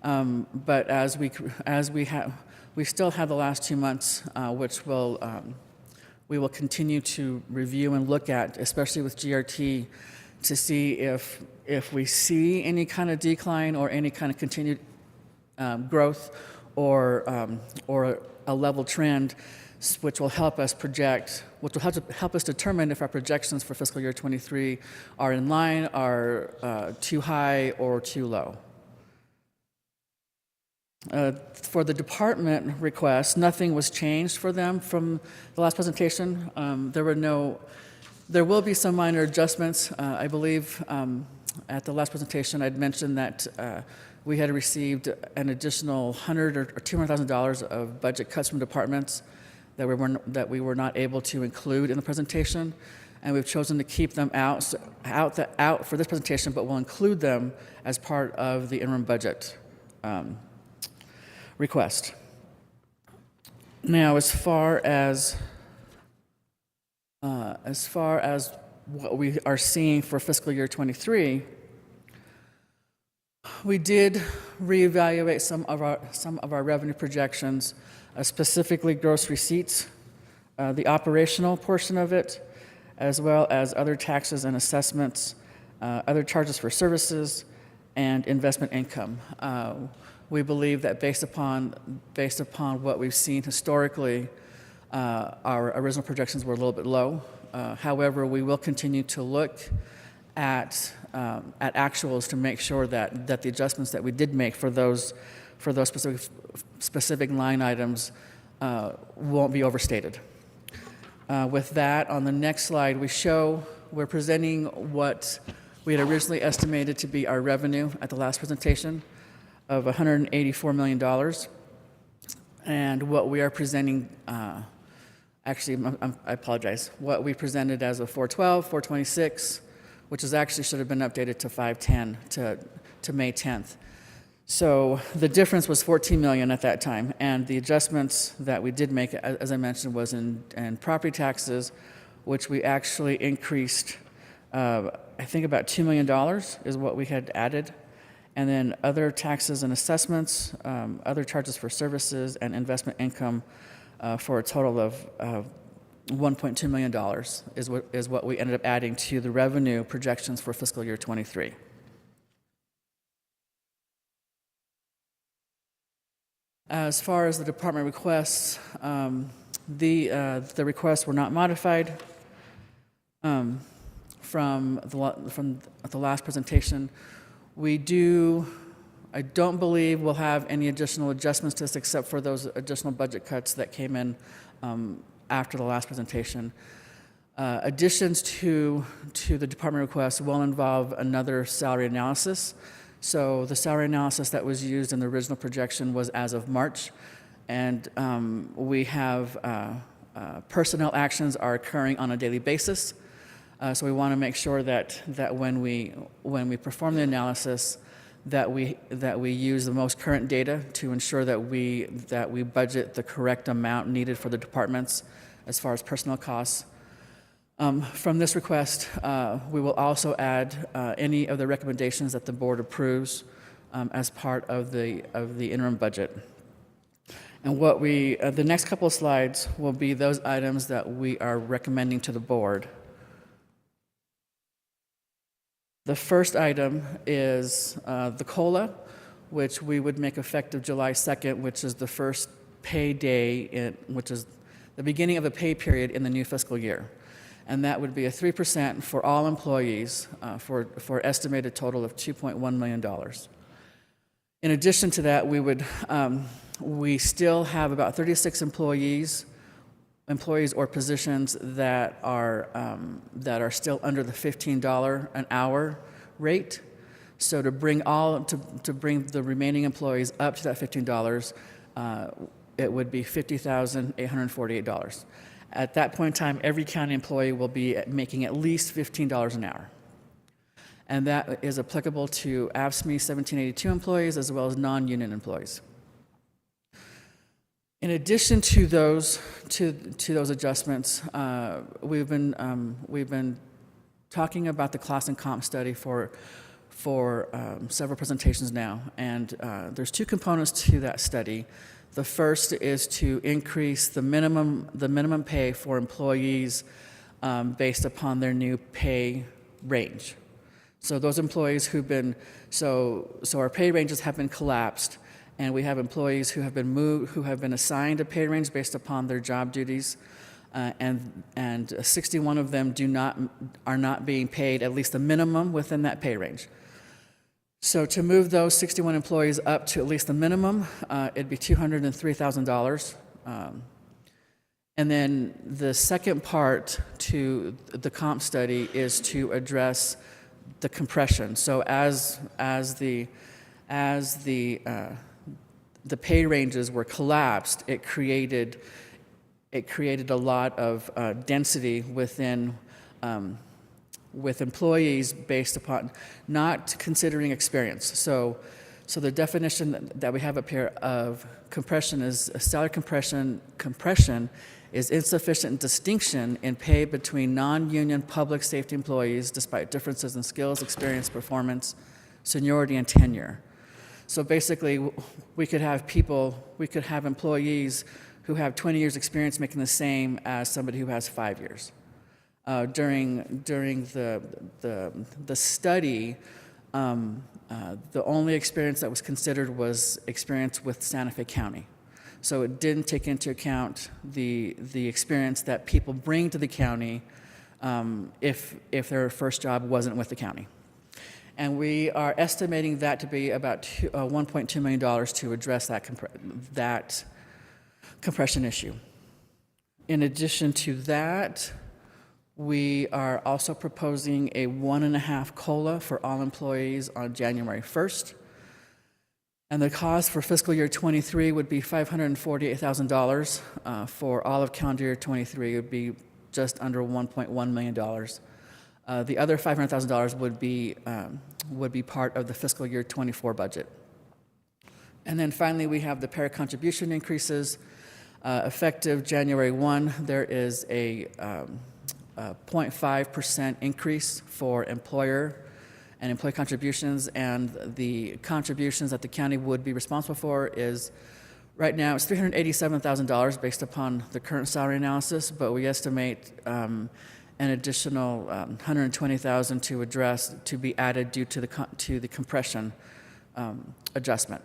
but we still have the last 2 months, which we will continue to review and look at, especially with GRT, to see if we see any kind of decline or any kind of continued growth or a level trend, which will help us project, which will help us determine if our projections for fiscal year 23 are in line, are too high, or too low. For the department requests, nothing was changed for them from the last presentation. There will be some minor adjustments. I believe at the last presentation I'd mentioned that we had received an additional $100,000 or $200,000 of budget cuts from departments that we were not able to include in the presentation, and we've chosen to keep them out for this presentation, but we'll include them as part of the interim budget request. Now, as far as what we are seeing for fiscal year 23, we did reevaluate some of our revenue projections, specifically gross receipts, the operational portion of it, as well as other taxes and assessments, other charges for services, and investment income. We believe that based upon what we've seen historically, our original projections were a little bit low. However, we will continue to look at actuals to make sure that the adjustments that we did make for those specific line items won't be overstated. With that, on the next slide, we're presenting what we had originally estimated to be our revenue at the last presentation of $184 million, and what we are presenting. Actually, I apologize. What we presented as a 412, 426, which actually should have been updated to 510 to May 10th. So the difference was $14 million at that time, and the adjustments that we did make, as I mentioned, was in property taxes, which we actually increased, I think about $2 million is what we had added, and then other taxes and assessments, other charges for services, and investment income for a total of $1.2 million is what we ended up adding to the revenue projections for fiscal year 23. As far as the department requests, the requests were not modified from the last presentation. I don't believe we'll have any additional adjustments to this except for those additional budget cuts that came in after the last presentation. Additions to the department request will involve another salary analysis. So the salary analysis that was used in the original projection was as of March, and we have personnel actions are occurring on a daily basis. So we want to make sure that when we perform the analysis, that we use the most current data to ensure that we budget the correct amount needed for the departments as far as personnel costs. From this request, we will also add any of the recommendations that the board approves as part of the interim budget. And the next couple of slides will be those items that we are recommending to the board. The first item is the COLA, which we would make effective July 2nd, which is the first pay day, which is the beginning of a pay period in the new fiscal year. And that would be a 3% for all employees for an estimated total of $2.1 million. In addition to that, we still have about 36 employees or positions that are still under the $15 an hour rate. So to bring the remaining employees up to that $15, it would be $50,848. At that point in time, every county employee will be making at least $15 an hour. And that is applicable to AFSCME 1782 employees as well as non-union employees. In addition to those adjustments, we've been talking about the class and comp study for several presentations now, and there's two components to that study. The first is to increase the minimum pay for employees based upon their new pay range. So those employees who've been our pay ranges have been collapsed, and we have employees who have been assigned a pay range based upon their job duties, and 61 of them are not being paid at least the minimum within that pay range. So to move those 61 employees up to at least the minimum, it'd be $203,000. And then the second part to the comp study is to address the compression. So as the pay ranges were collapsed, it created a lot of density with employees based upon not considering experience. So the definition that we have up here of compression is salary compression is insufficient distinction in pay between non-union public safety employees despite differences in skills, experience, performance, seniority, and tenure. So basically, we could have employees who have 20 years experience making the same as somebody who has 5 years. During the study, the only experience that was considered was experience with Santa Fe County. So it didn't take into account the experience that people bring to the county if their first job wasn't with the county. And we are estimating that to be about $1.2 million to address that compression issue. In addition to that, we are also proposing a 1.5 COLA for all employees on January 1st. And the cost for fiscal year 23 would be $548,000. For all of calendar year 23, it would be just under $1.1 million. The other $500,000 would be part of the fiscal year 24 budget. And then finally, we have the para contribution increases. Effective January 1, there is a 0.5% increase for employer and employee contributions, and the contributions that the county would be responsible for is, right now, it's $387,000 based upon the current salary analysis, but we estimate an additional $120,000 to be added due to the compression adjustment.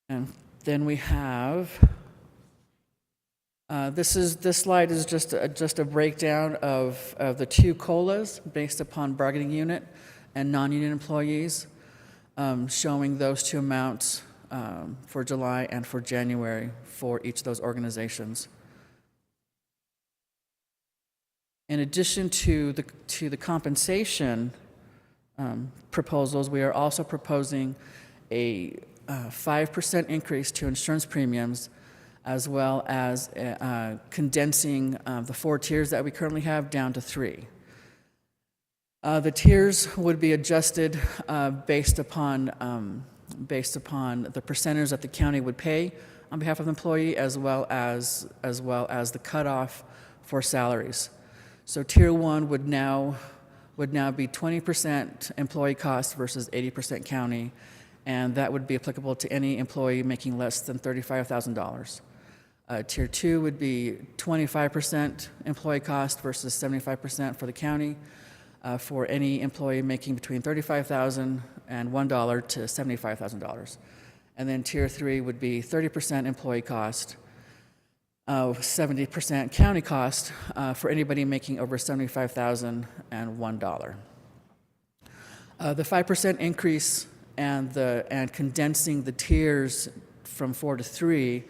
And then we have. This slide is just a breakdown of the two COLAs based upon bargaining unit and non-union employees, showing those two amounts for July and for January for each of those organizations. In addition to the compensation proposals, we are also proposing a 5% increase to insurance premiums, as well as condensing the 4 tiers that we currently have down to 3. The tiers would be adjusted based upon the percentage that the county would pay on behalf of the employee, as well as the cutoff for salaries. So Tier 1 would now be 20% employee cost versus 80% county, and that would be applicable to any employee making less than $35,000. Tier 2 would be 25% employee cost versus 75% for the county for any employee making between $35,000 and $1 to $75,000. And then Tier 3 would be 30% employee cost, 70% county cost for anybody making over $75,001. The 5% increase and condensing the tiers from 4 to 3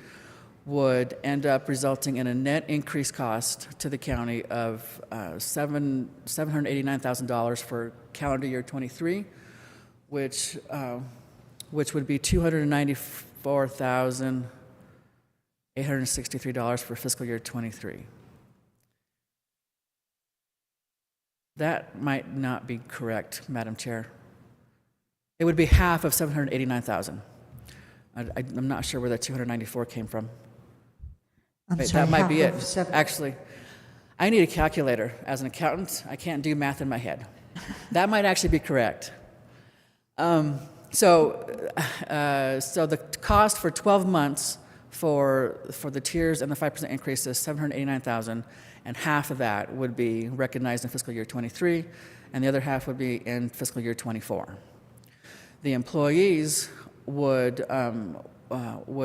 would end up resulting in a net increase cost to the county of $789,000 for calendar year 23, which would be $294,863 for fiscal year 23. That might not be correct, Madam Chair. It would be half of 789,000. I'm not sure where that 294 came from. Wait, sorry, that might be half it. of seven- Actually, I need a calculator. As an accountant, I can't do math in my head. That might actually be correct. So the cost for 12 months for the tiers and the 5% increase is $789,000, and half of that would be recognized in fiscal year 23, and the other half would be in fiscal year 24. The employees would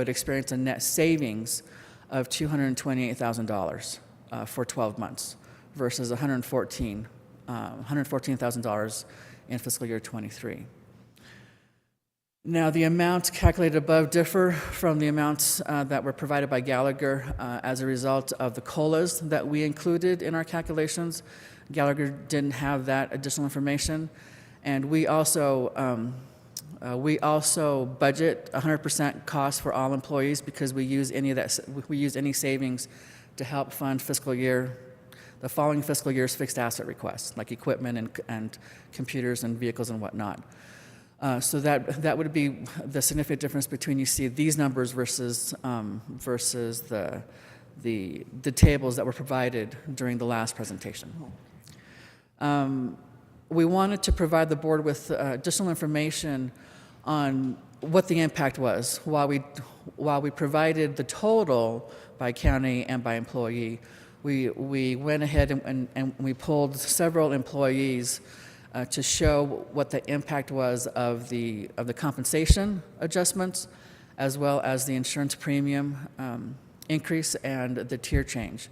experience a net savings of $228,000 for 12 months versus $114,000 in fiscal year 23. Now, the amounts calculated above differ from the amounts that were provided by Gallagher as a result of the COLAs that we included in our calculations. Gallagher didn't have that additional information, and we also budget 100% cost for all employees because we use any savings to help fund the following fiscal year's fixed asset requests, like equipment and computers and vehicles and whatnot. So that would be the significant difference between you see these numbers versus the tables that were provided during the last presentation. We wanted to provide the board with additional information on what the impact was while we provided the total by county and by employee. We went ahead and we pulled several employees to show what the impact was of the compensation adjustments, as well as the insurance premium increase and the tier change.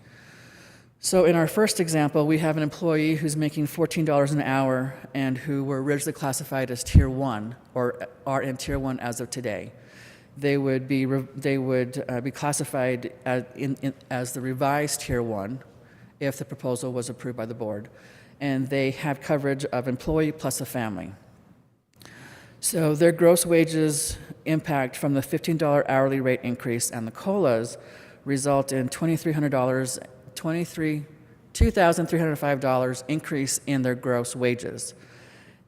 So in our first example, we have an employee who's making $14 an hour and who were originally classified as Tier 1 or are in Tier 1 as of today. They would be classified as the revised Tier 1 if the proposal was approved by the board, and they have coverage of employee plus a family. So their gross wages impact from the $15 hourly rate increase and the COLAs result in $2,305 increase in their gross wages.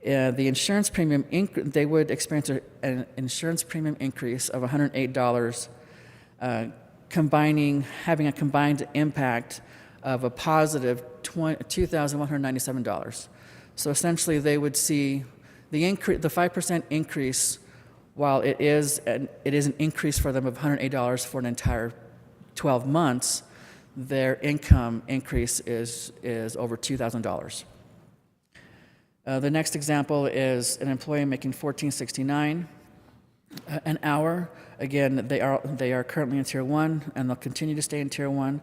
The insurance premium, they would experience an insurance premium increase of $108, having a combined impact of a positive $2,197. So essentially, they would see the 5% increase, while it is an increase for them of $108 for an entire 12 months, their income increase is over $2,000. The next example is an employee making $14.69 an hour. Again, they are currently in Tier 1, and they'll continue to stay in Tier 1.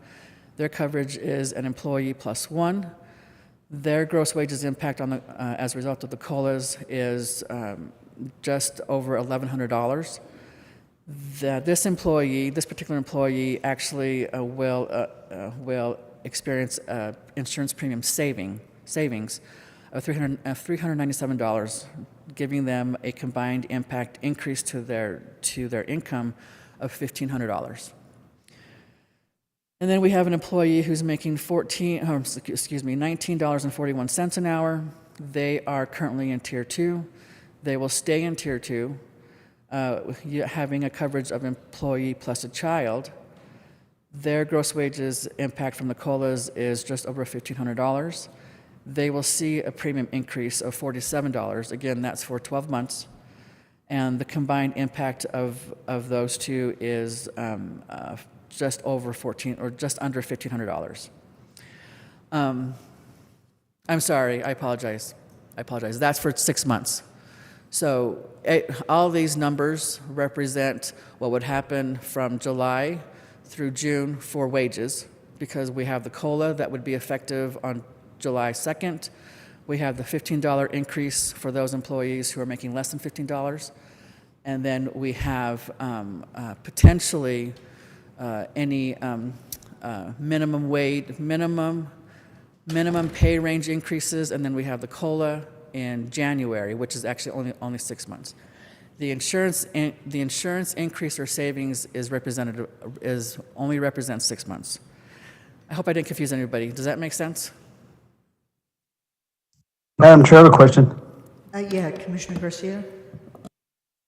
Their coverage is an employee plus one. Their gross wages impact on as a result of the COLAs is just over $1,100. This particular employee actually will experience insurance premium savings of $397, giving them a combined impact increase to their income of $1,500. And then we have an employee who's making $19.41 an hour. They are currently in Tier 2. They will stay in Tier 2, having a coverage of employee plus a child. Their gross wages impact from the COLAs is just over $1,500. They will see a premium increase of $47. Again, that's for 12 months. And the combined impact of those two is just over just under $1,500. I'm sorry, I apologize. That's for 6 months. So all these numbers represent what would happen from July through June for wages, because we have the COLA that would be effective on July 2nd. We have the $15 increase for those employees who are making less than $15. And then we have potentially any minimum wage, minimum pay range increases, and then we have the COLA in January, which is actually only 6 months. The insurance increase or savings only represents 6 months. I hope I didn't confuse anybody. Does that make sense? Madam Chair, I have a question. Yeah, Commissioner Garcia?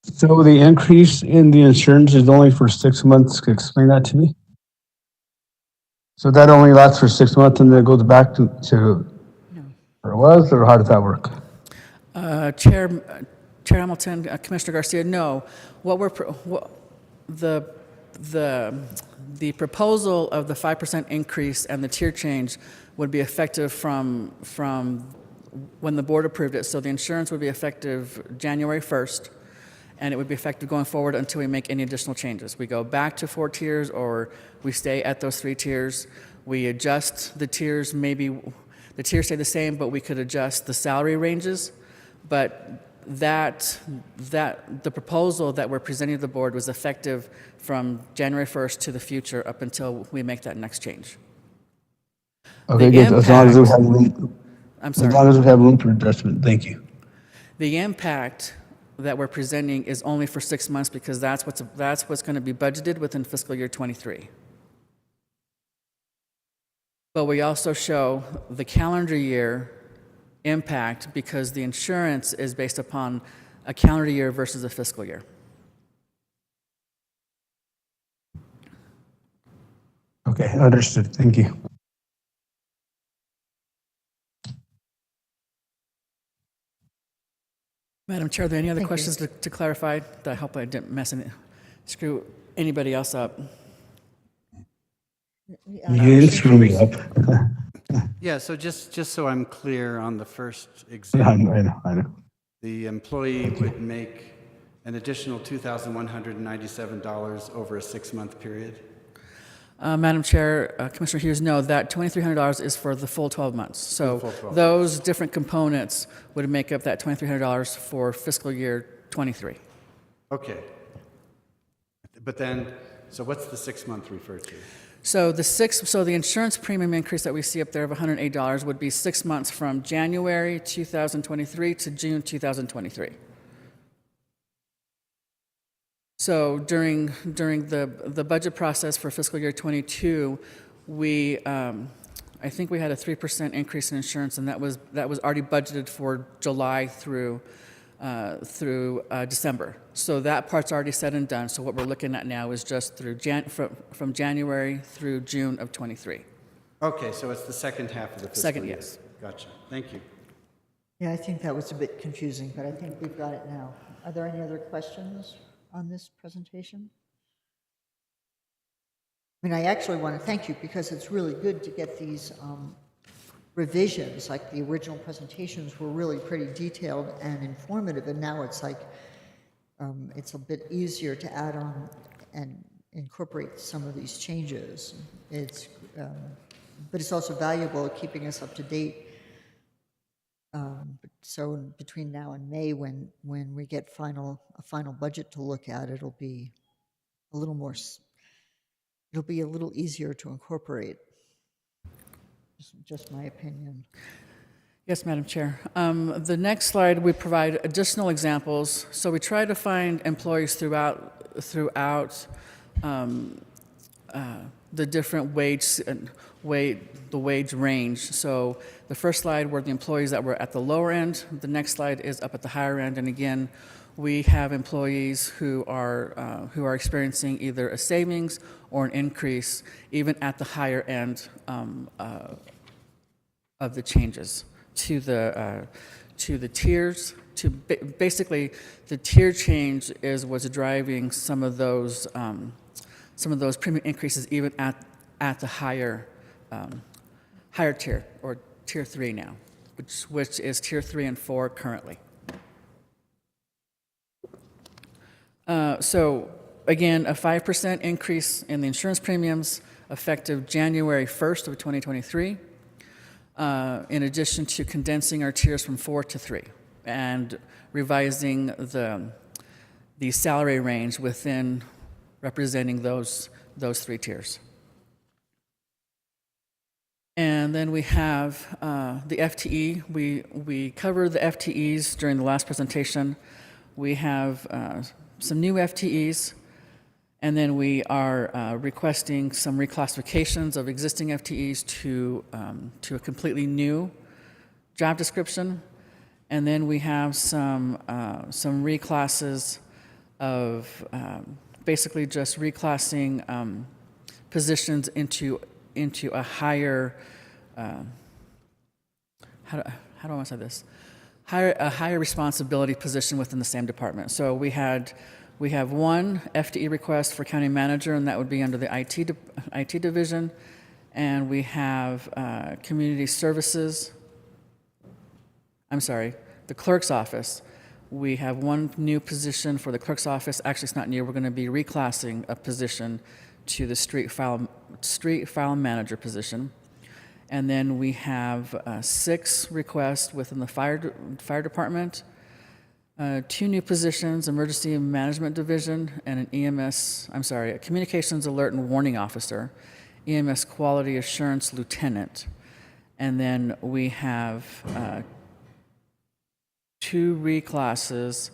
So the increase in the insurance is only for 6 months. Can you explain that to me? So that only lasts for 6 months and then it goes back to where it was, or how does that work? Chair Hamilton, Commissioner Garcia, no. The proposal of the 5% increase and the tier change would be effective from when the board approved it. So the insurance would be effective January 1st, and it would be effective going forward until we make any additional changes. We go back to 4 tiers, or we stay at those 3 tiers. We adjust the tiers. Maybe the tiers stay the same, but we could adjust the salary ranges. But the proposal that we're presenting to the board was effective from January 1st to the future up until we make that next change. Okay, good. As long as we have room. I'm sorry. As long as we have room for adjustment. Thank you. The impact that we're presenting is only for 6 months, because that's what's going to be budgeted within fiscal year 23. But we also show the calendar year impact, because the insurance is based upon a calendar year versus a fiscal year. Okay, understood. Thank you. Madam Chair, are there any other Thank you. questions to clarify? I hope I didn't screw anybody else up. You didn't screw me up. Yeah, so just so I'm clear on the first I example, know. the employee would make an additional $2,197 over a 6-month period? Madam Chair, Commissioner Hughes, no, that $2,300 is for the full 12 months. So full 12 those different components would make up that $2,300 for fiscal year 23. Okay. But then, so what's the 6-month referred to? So the insurance premium increase that we see up there of $108 would be 6 months from January 2023 to June 2023. So during the budget process for fiscal year 22, I think we had a 3% increase in insurance, and that was already budgeted for July through December. So that part's already said and done. So what we're looking at now is just through from January through June of 23. Okay, so it's the second half of the fiscal year. Yes. Gotcha. Thank you. Yeah, I think that was a bit confusing, but I think we've got it now. Are there any other questions on this presentation? I mean, I actually want to thank you, because it's really good to get these revisions. Like, the original presentations were really pretty detailed and informative, and now it's like it's a bit easier to add on and incorporate some of these changes. But it's also valuable at keeping us up to date. So between now and May, when we get a final budget to look at, it'll be a little easier to incorporate. Just my opinion. Yes, Madam Chair. The next slide, we provide additional examples. So we try to find employees throughout the different wage range. So the first slide were the employees that were at the lower end. The next slide is up at the higher end. And again, we have employees who are experiencing either a savings or an increase, even at the higher end of the changes to the tiers. Basically, the tier change was driving some of those premium increases, even at the higher tier, or tier 3 now, which is tier 3 and 4 currently. So again, a 5% increase in the insurance premiums effective January 1st of 2023, in addition to condensing our tiers from 4 to 3 and revising the salary range within representing those 3 tiers. And then we have the FTE. We covered the FTEs during the last presentation. We have some new FTEs, and then we are requesting some reclassifications of existing FTEs to a completely new job description. And then we have some reclasses of basically just reclassing positions into a higher, how do I want to say this? A higher responsibility position within the same department. So we have one FTE request for county manager, and that would be under the IT division, and we have community services. I'm sorry, the clerk's office. We have one new position for the clerk's office. Actually, it's not new. We're going to be reclassing a position to the street file manager position. And then we have 6 requests within the fire department, 2 new positions, emergency management division, and an a communications alert and warning officer, EMS quality assurance lieutenant. And then we have 2 reclasses,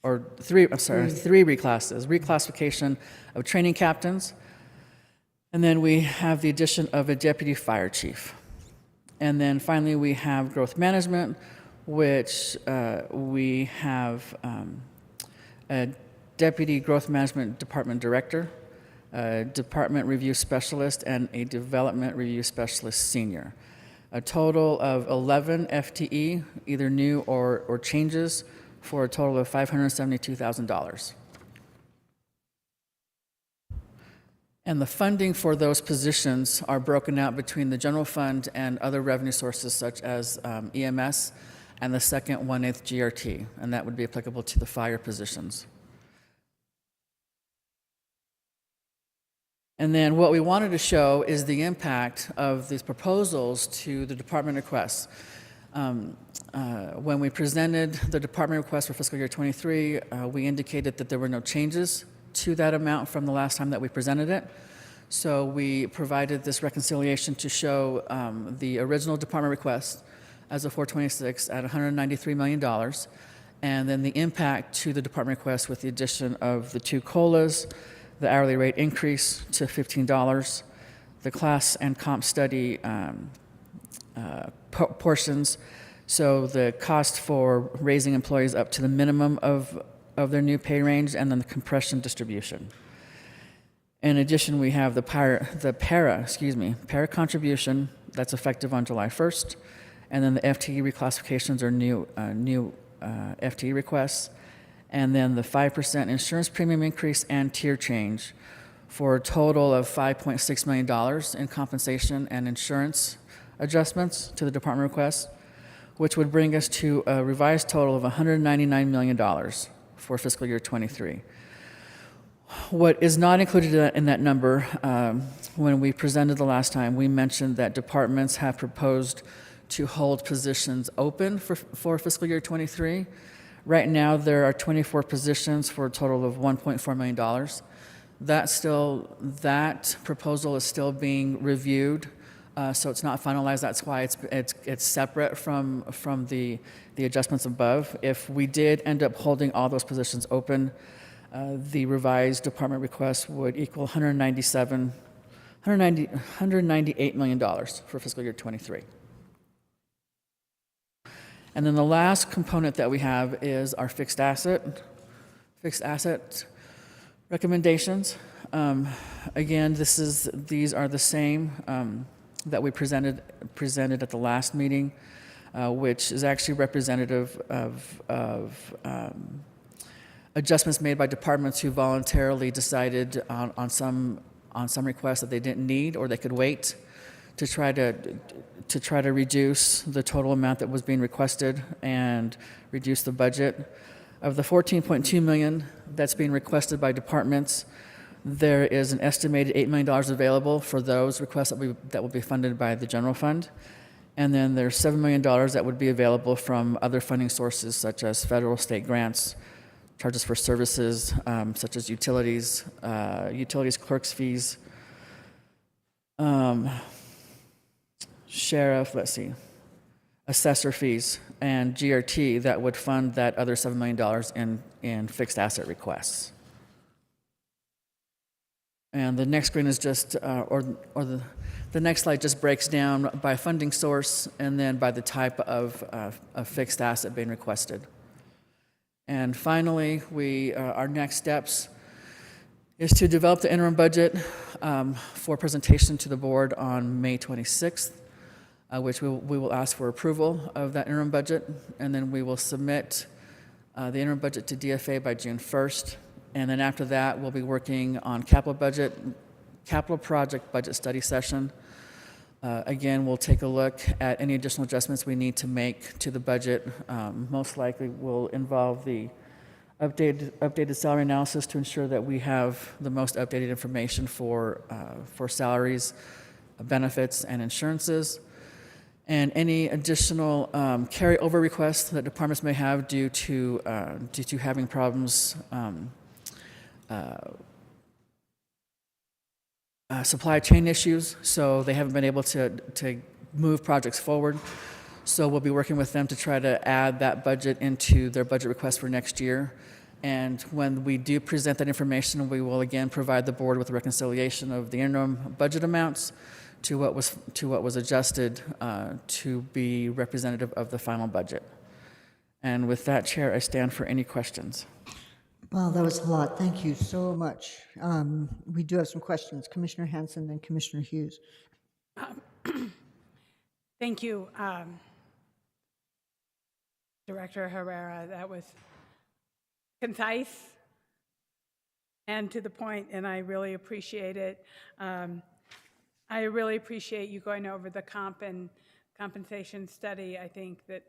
or 3 reclasses, reclassification of training captains. And then we have the addition of a deputy fire chief. And then finally, we have growth management, which we have a deputy growth management department director, a department review specialist, and a development review specialist senior. A total of 11 FTE, either new or changes, for a total of $572,000. And the funding for those positions are broken out between the general fund and other revenue sources such as EMS and the second 1/8 GRT, and that would be applicable to the fire positions. And then what we wanted to show is the impact of these proposals to the department requests. When we presented the department request for fiscal year 23, we indicated that there were no changes to that amount from the last time that we presented it. So we provided this reconciliation to show the original department request as of 4/26 at $193 million, and then the impact to the department request with the addition of the 2 COLAs, the hourly rate increase to $15, the class and comp study portions, so the cost for raising employees up to the minimum of their new pay range, and then the compression distribution. In addition, we have the para contribution that's effective on July 1st, and then the FTE reclassifications are new FTE requests, and then the 5% insurance premium increase and tier change for a total of $5.6 million in compensation and insurance adjustments to the department request, which would bring us to a revised total of $199 million for fiscal year 23. What is not included in that number, when we presented the last time, we mentioned that departments have proposed to hold positions open for fiscal year 23. Right now, there are 24 positions for a total of $1.4 million. That proposal is still being reviewed, so it's not finalized. That's why it's separate from the adjustments above. If we did end up holding all those positions open, the revised department request would equal $198 million for fiscal year 23. And then the last component that we have is our fixed asset recommendations. Again, these are the same that we presented at the last meeting, which is actually representative of adjustments made by departments who voluntarily decided on some requests that they didn't need or they could wait to try to reduce the total amount that was being requested and reduce the budget. Of the $14.2 million that's being requested by departments, there is an estimated $8 million available for those requests that will be funded by the general fund. And then there's $7 million that would be available from other funding sources such as federal, state grants, charges for services such as utilities, clerks' fees, sheriff, assessor fees, and GRT that would fund that other $7 million in fixed asset requests. And the next screen is just, the next slide just breaks down by funding source and then by the type of fixed asset being requested. And finally, our next steps is to develop the interim budget for presentation to the board on May 26th, which we will ask for approval of that interim budget, and then we will submit the interim budget to DFA by June 1st. And then after that, we'll be working on capital project budget study session. Again, we'll take a look at any additional adjustments we need to make to the budget. Most likely will involve the updated salary analysis to ensure that we have the most updated information for salaries, benefits, and insurances. And any additional carryover requests that departments may have due to having problems supply chain issues, so they haven't been able to move projects forward. So we'll be working with them to try to add that budget into their budget request for next year. And when we do present that information, we will again provide the board with a reconciliation of the interim budget amounts to what was adjusted to be representative of the final budget. And with that, Chair, I stand for any questions. Well, that was a lot. Thank you so much. We do have some questions. Commissioner Hanson and Commissioner Hughes. Thank you, Director Herrera. That was concise and to the point, and I really appreciate it. I really appreciate you going over the compensation study. I think that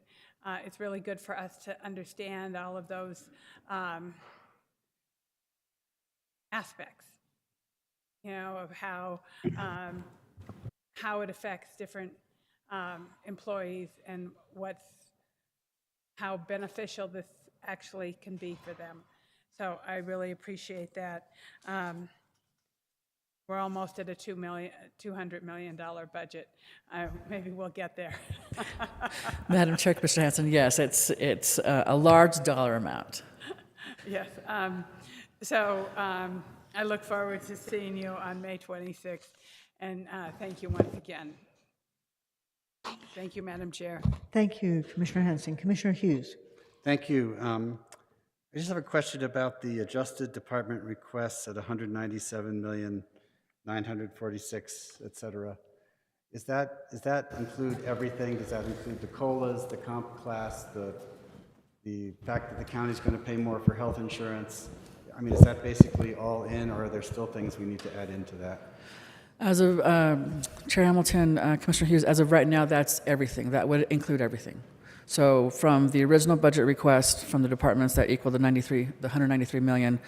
it's really good for us to understand all of those aspects, of how it affects different employees and how beneficial this actually can be for them. So I really appreciate that. We're almost at a $200 million budget. Maybe we'll get there. Madam Chair, Commissioner Hanson, yes, it's a large dollar amount. Yes. So I look forward to seeing you on May 26th, and thank you once again. Thank you, Madam Chair. Thank you, Commissioner Hanson. Commissioner Hughes. Thank you. I just have a question about the adjusted department requests at 197,946, et cetera. Does that include everything? Does that include the COLAs, the comp class, the fact that the county's going to pay more for health insurance? I mean, is that basically all in, or are there still things we need to add into that? As of Chair Hamilton, Commissioner Hughes, as of right now, that's everything. That would include everything. So from the original budget request from the departments that equal the 193 million,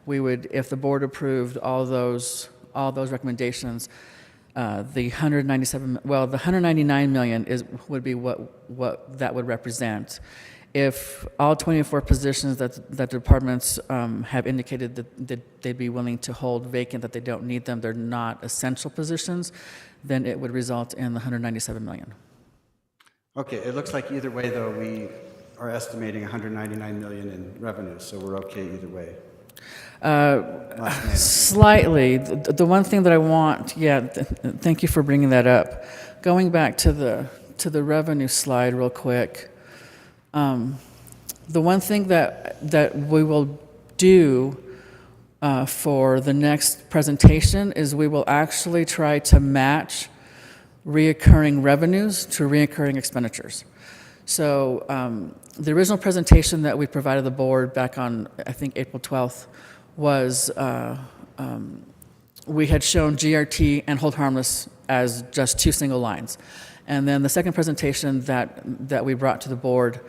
we would, if the board approved all those recommendations, the 199 million would be what that would represent. If all 24 positions that departments have indicated that they'd be willing to hold vacant, that they don't need them, they're not essential positions, then it would result in the 197 million. Okay, it looks like either way, though, we are estimating 199 million in revenue, so we're okay either way. Slightly. The one thing that I want, thank you for bringing that up. Going back to the revenue slide real quick. The one thing that we will do for the next presentation is we will actually try to match reoccurring revenues to reoccurring expenditures. So the original presentation that we provided the board back on, I think, April 12th was we had shown GRT and hold harmless as just two single lines. And then the second presentation that we brought to the board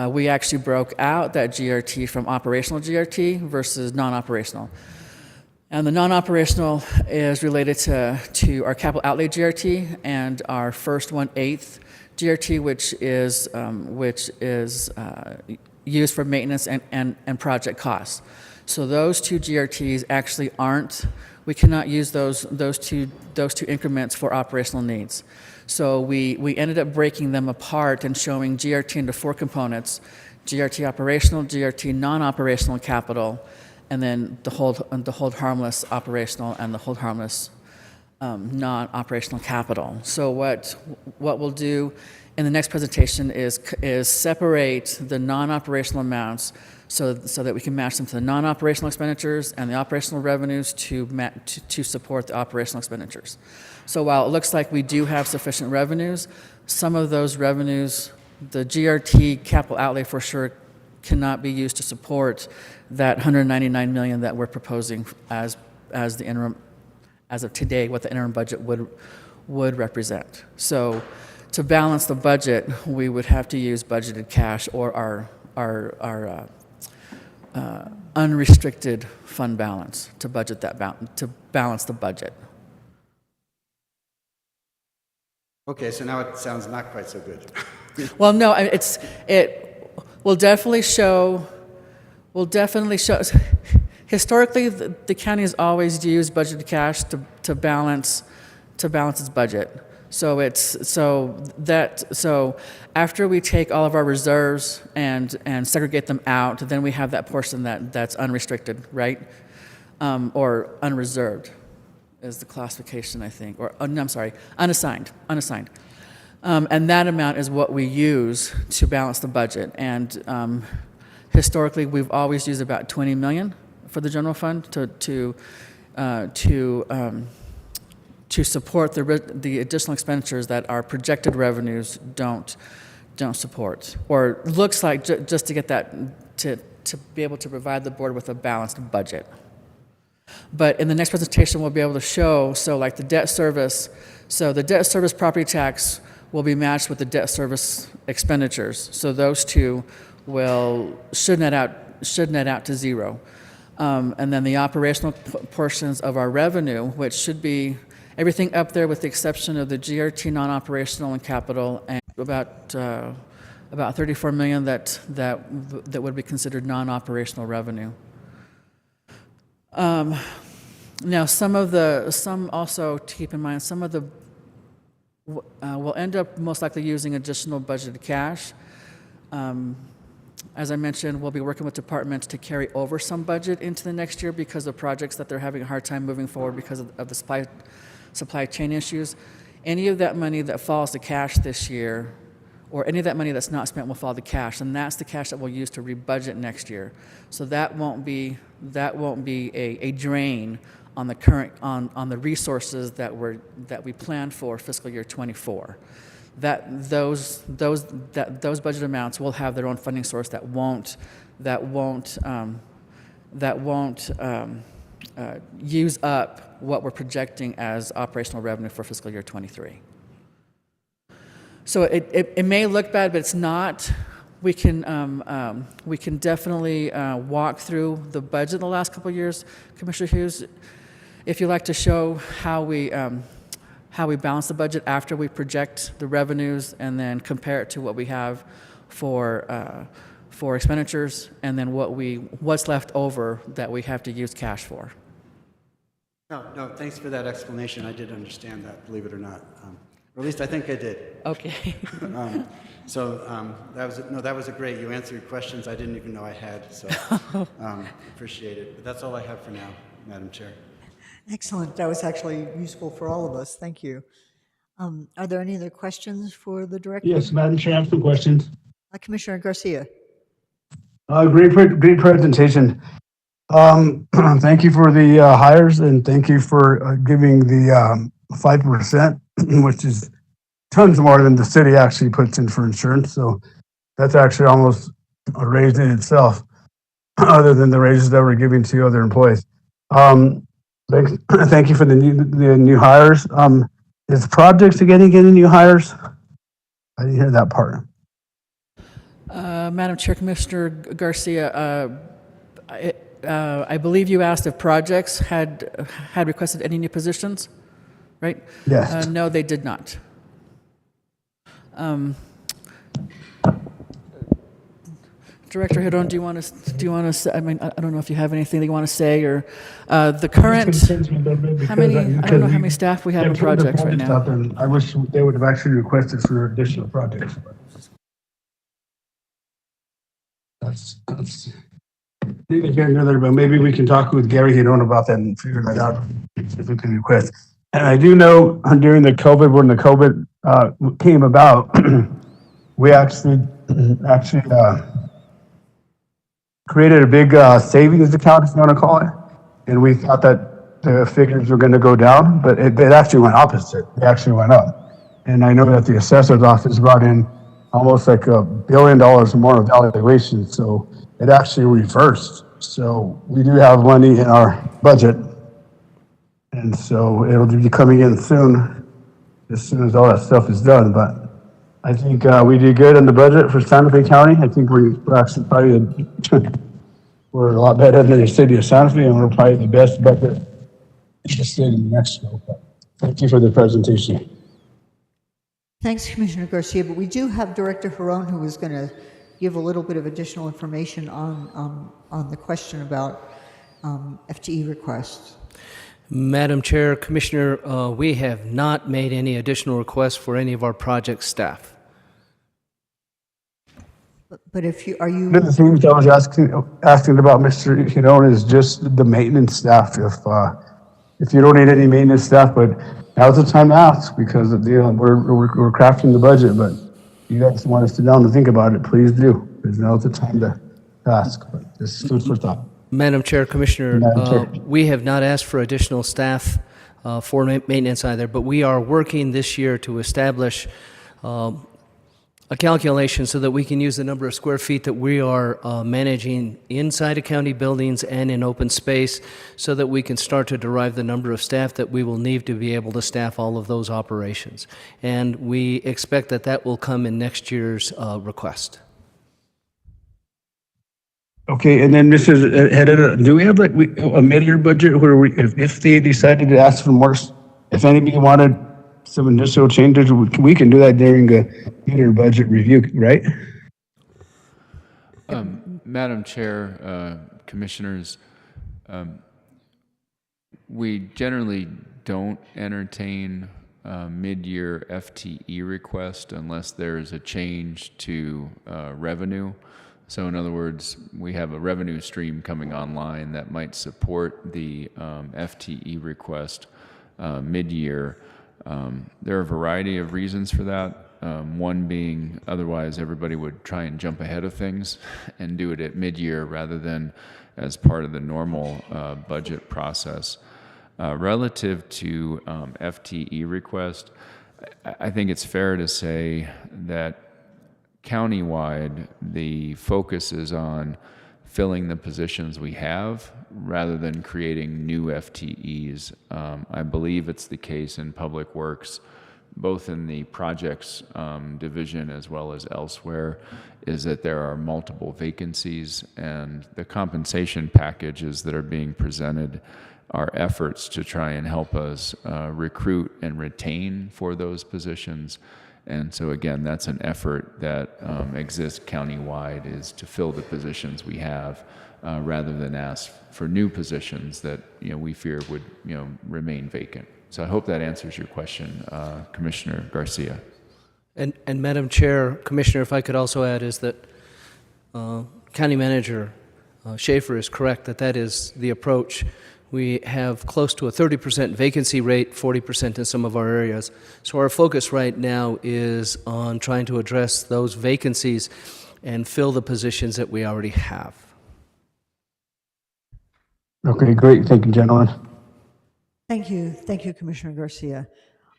we actually broke out that GRT from operational GRT versus non-operational. And the non-operational is related to our capital outlay GRT and our first 1/8 GRT, which is used for maintenance and project costs. So those two GRTs actually aren't. We cannot use those two increments for operational needs. So we ended up breaking them apart and showing GRT into 4 components: GRT operational, GRT non-operational capital, and then the hold harmless operational and the hold harmless non-operational capital. So what we'll do in the next presentation is separate the non-operational amounts so that we can match them to the non-operational expenditures and the operational revenues to support the operational expenditures. So while it looks like we do have sufficient revenues, some of those revenues, the GRT capital outlay for sure cannot be used to support that $199 million that we're proposing as the interim, as of today, what the interim budget would represent. So to balance the budget, we would have to use budgeted cash or our unrestricted fund balance to budget to balance the budget. Okay, so now it sounds not quite so good. Well, no, it will definitely show. Historically, the county has always used budgeted cash to balance its budget. So after we take all of our reserves and segregate them out, then we have that portion that's unrestricted, right? Or unreserved is the classification, I think. Or no, I'm sorry, unassigned. And that amount is what we use to balance the budget. And historically, we've always used about $20 million for the general fund to support the additional expenditures that our projected revenues don't support, or looks like just to get that to be able to provide the board with a balanced budget. But in the next presentation, we'll be able to show, so like the debt service, so the debt service property tax will be matched with the debt service expenditures. So those two should net out to zero. And then the operational portions of our revenue, which should be everything up there with the exception of the GRT non-operational and capital, and about $34 million that would be considered non-operational revenue. Now, some also to keep in mind, some of the we'll end up most likely using additional budgeted cash. As I mentioned, we'll be working with departments to carry over some budget into the next year because of projects that they're having a hard time moving forward because of the supply chain issues. Any of that money that falls to cash this year, or any of that money that's not spent, will fall to cash, and that's the cash that we'll use to rebudget next year. So that won't be a drain on the current on the resources that we planned for fiscal year 24. Those budget amounts will have their own funding source that won't use up what we're projecting as operational revenue for fiscal year 23. So it may look bad, but it's not. We can definitely walk through the budget the last couple of years, Commissioner Hughes, if you'd like to show how we balance the budget after we project the revenues and then compare it to what we have for expenditures, and then what's left over that we have to use cash for. No, thanks for that explanation. I did understand that, believe it or not. Or at least I think I did. Okay. That was a great. You answered questions I didn't even know I had. So appreciate it. But that's all I have for now, Madam Chair. Excellent. That was actually useful for all of us. Thank you. Are there any other questions for the director? Yes, Madam Chair, I have some questions. Commissioner Garcia. Great presentation. Thank you for the hires, and thank you for giving the 5%, which is tons more than the city actually puts in for insurance. So that's actually almost a raise in itself, other than the raises that we're giving to other employees. Thank you for the new hires. Is projects getting any new hires? I didn't hear that part. Madam Chair, Commissioner Garcia, I believe you asked if projects had requested any new positions, right? Yes. No, they did not. Director Hidon, do you want to say, I mean, I don't know if you have anything that you want to say, or the current, how many, I don't know how many staff we have in projects right now. I wish they would have actually requested for additional projects. That's neither here nor there, but maybe we can talk with Gary Hidon about that and figure that out if we can request. And I do know during the COVID, when the COVID came about, we actually created a big savings account, if you want to call it. And we thought that the figures were going to go down, but it actually went opposite. It actually went up. And I know that the assessor's office brought in almost like $1 billion more of valuation. So it actually reversed. So we do have money in our budget. And so it'll be coming in soon as all that stuff is done. But I think we did good in the budget for Santa Fe County. I think we're actually probably we're a lot better than the city of Santa Fe, and we're probably the best budget in the state of New Mexico. But thank you for the presentation. Thanks, Commissioner Garcia, but we do have Director Hidon who is going to give a little bit of additional information on the question about FTE requests. Madam Chair, Commissioner, we have not made any additional requests for any of our project staff. But if you, are you? One of the things I was asking about, Mr. Hidon, is just the maintenance staff. If you don't need any maintenance staff, but now's the time to ask, because we're crafting the budget, but you guys want to sit down and think about it, please do, because now's the time to ask. But this is food for thought. Madam Chair, Commissioner, we have not asked for additional staff for maintenance either, but we are working this year to establish a calculation so that we can use the number of square feet that we are managing inside of county buildings and in open space, so that we can start to derive the number of staff that we will need to be able to staff all of those operations. And we expect that that will come in next year's request. Okay, and then Mrs. Editor, do we have like a mid-year budget where if they decided to ask for more, if anybody wanted some initial changes, we can do that during the mid-year budget review, right? Madam Chair, Commissioners, we generally don't entertain mid-year FTE request unless there is a change to revenue. So in other words, we have a revenue stream coming online that might support the FTE request mid-year. There are a variety of reasons for that. One being, otherwise everybody would try and jump ahead of things and do it at mid-year rather than as part of the normal budget process. Relative to FTE request, I think it's fair to say that countywide, the focus is on filling the positions we have rather than creating new FTEs. I believe it's the case in Public Works, both in the projects division as well as elsewhere, is that there are multiple vacancies, and the compensation packages that are being presented are efforts to try and help us recruit and retain for those positions. And so again, that's an effort that exists countywide, is to fill the positions we have rather than ask for new positions that we fear would remain vacant. So I hope that answers your question, Commissioner Garcia. And Madam Chair, Commissioner, if I could also add, is that County Manager Schaefer is correct that that is the approach. We have close to a 30% vacancy rate, 40% in some of our areas. So our focus right now is on trying to address those vacancies and fill the positions that we already have. Okay, great. Thank you, gentlemen. Thank you, Commissioner Garcia.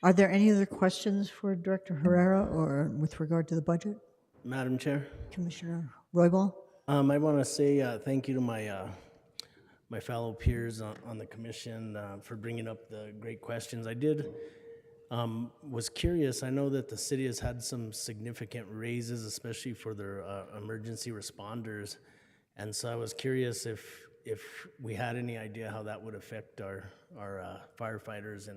Are there any other questions for Director Herrera or with regard to the budget? Madam Chair, Commissioner Roybal? I want to say thank you to my fellow peers on the commission for bringing up the great questions. I did Was curious, I know that the city has had some significant raises, especially for their emergency responders. And so I was curious if we had any idea how that would affect our firefighters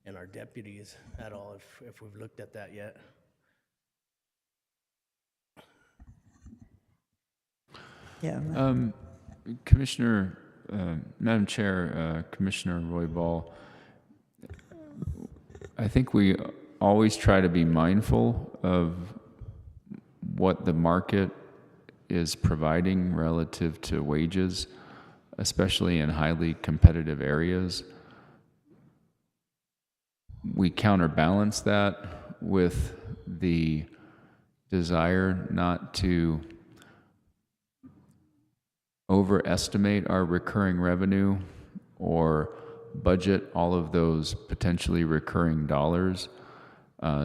and our deputies at all, if we've looked at that yet. Yeah. Commissioner, Madam Chair, Commissioner Roy Ball, I think we always try to be mindful of what the market is providing relative to wages, especially in highly competitive areas. We counterbalance that with the desire not to overestimate our recurring revenue or budget all of those potentially recurring dollars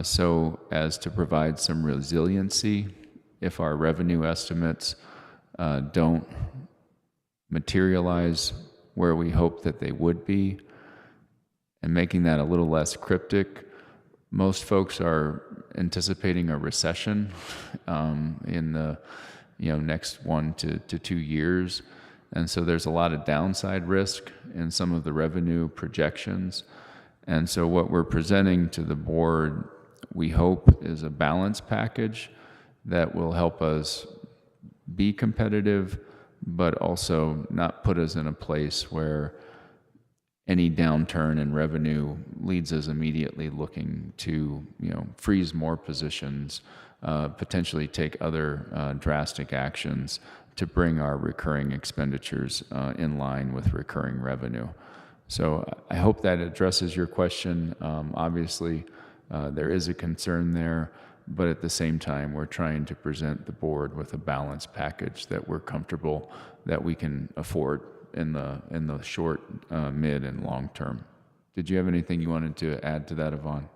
so as to provide some resiliency if our revenue estimates don't materialize where we hope that they would be, and making that a little less cryptic. Most folks are anticipating a recession in the next 1 to 2 years. And so there's a lot of downside risk in some of the revenue projections. And so what we're presenting to the board, we hope, is a balance package that will help us be competitive, but also not put us in a place where any downturn in revenue leads us immediately looking to, freeze more positions, potentially take other drastic actions to bring our recurring expenditures in line with recurring revenue. So I hope that addresses your question. Obviously, there is a concern there, but at the same time, we're trying to present the board with a balanced package that we're comfortable that we can afford in the short, mid, and long term. Did you have anything you wanted to add to that, Yvonne?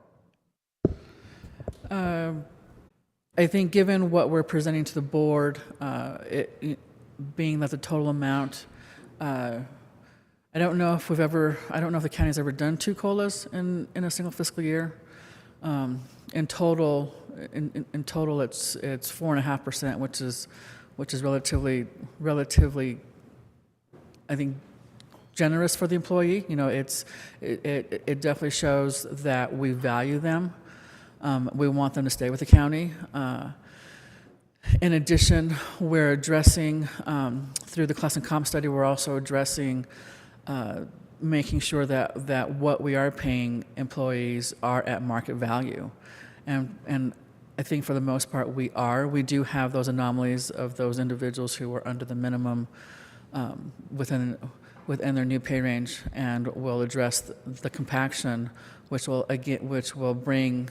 I think given what we're presenting to the board, it being that the total amount, I don't know if the county's ever done 2 COLAs in a single fiscal year. In total, it's 4.5%, which is relatively, I think, generous for the employee. It definitely shows that we value them. We want them to stay with the county. In addition, we're addressing, through the class and comp study, we're also addressing making sure that what we are paying employees are at market value. And I think for the most part we are. We do have those anomalies of those individuals who are under the minimum within their new pay range, and we'll address the compaction, which will bring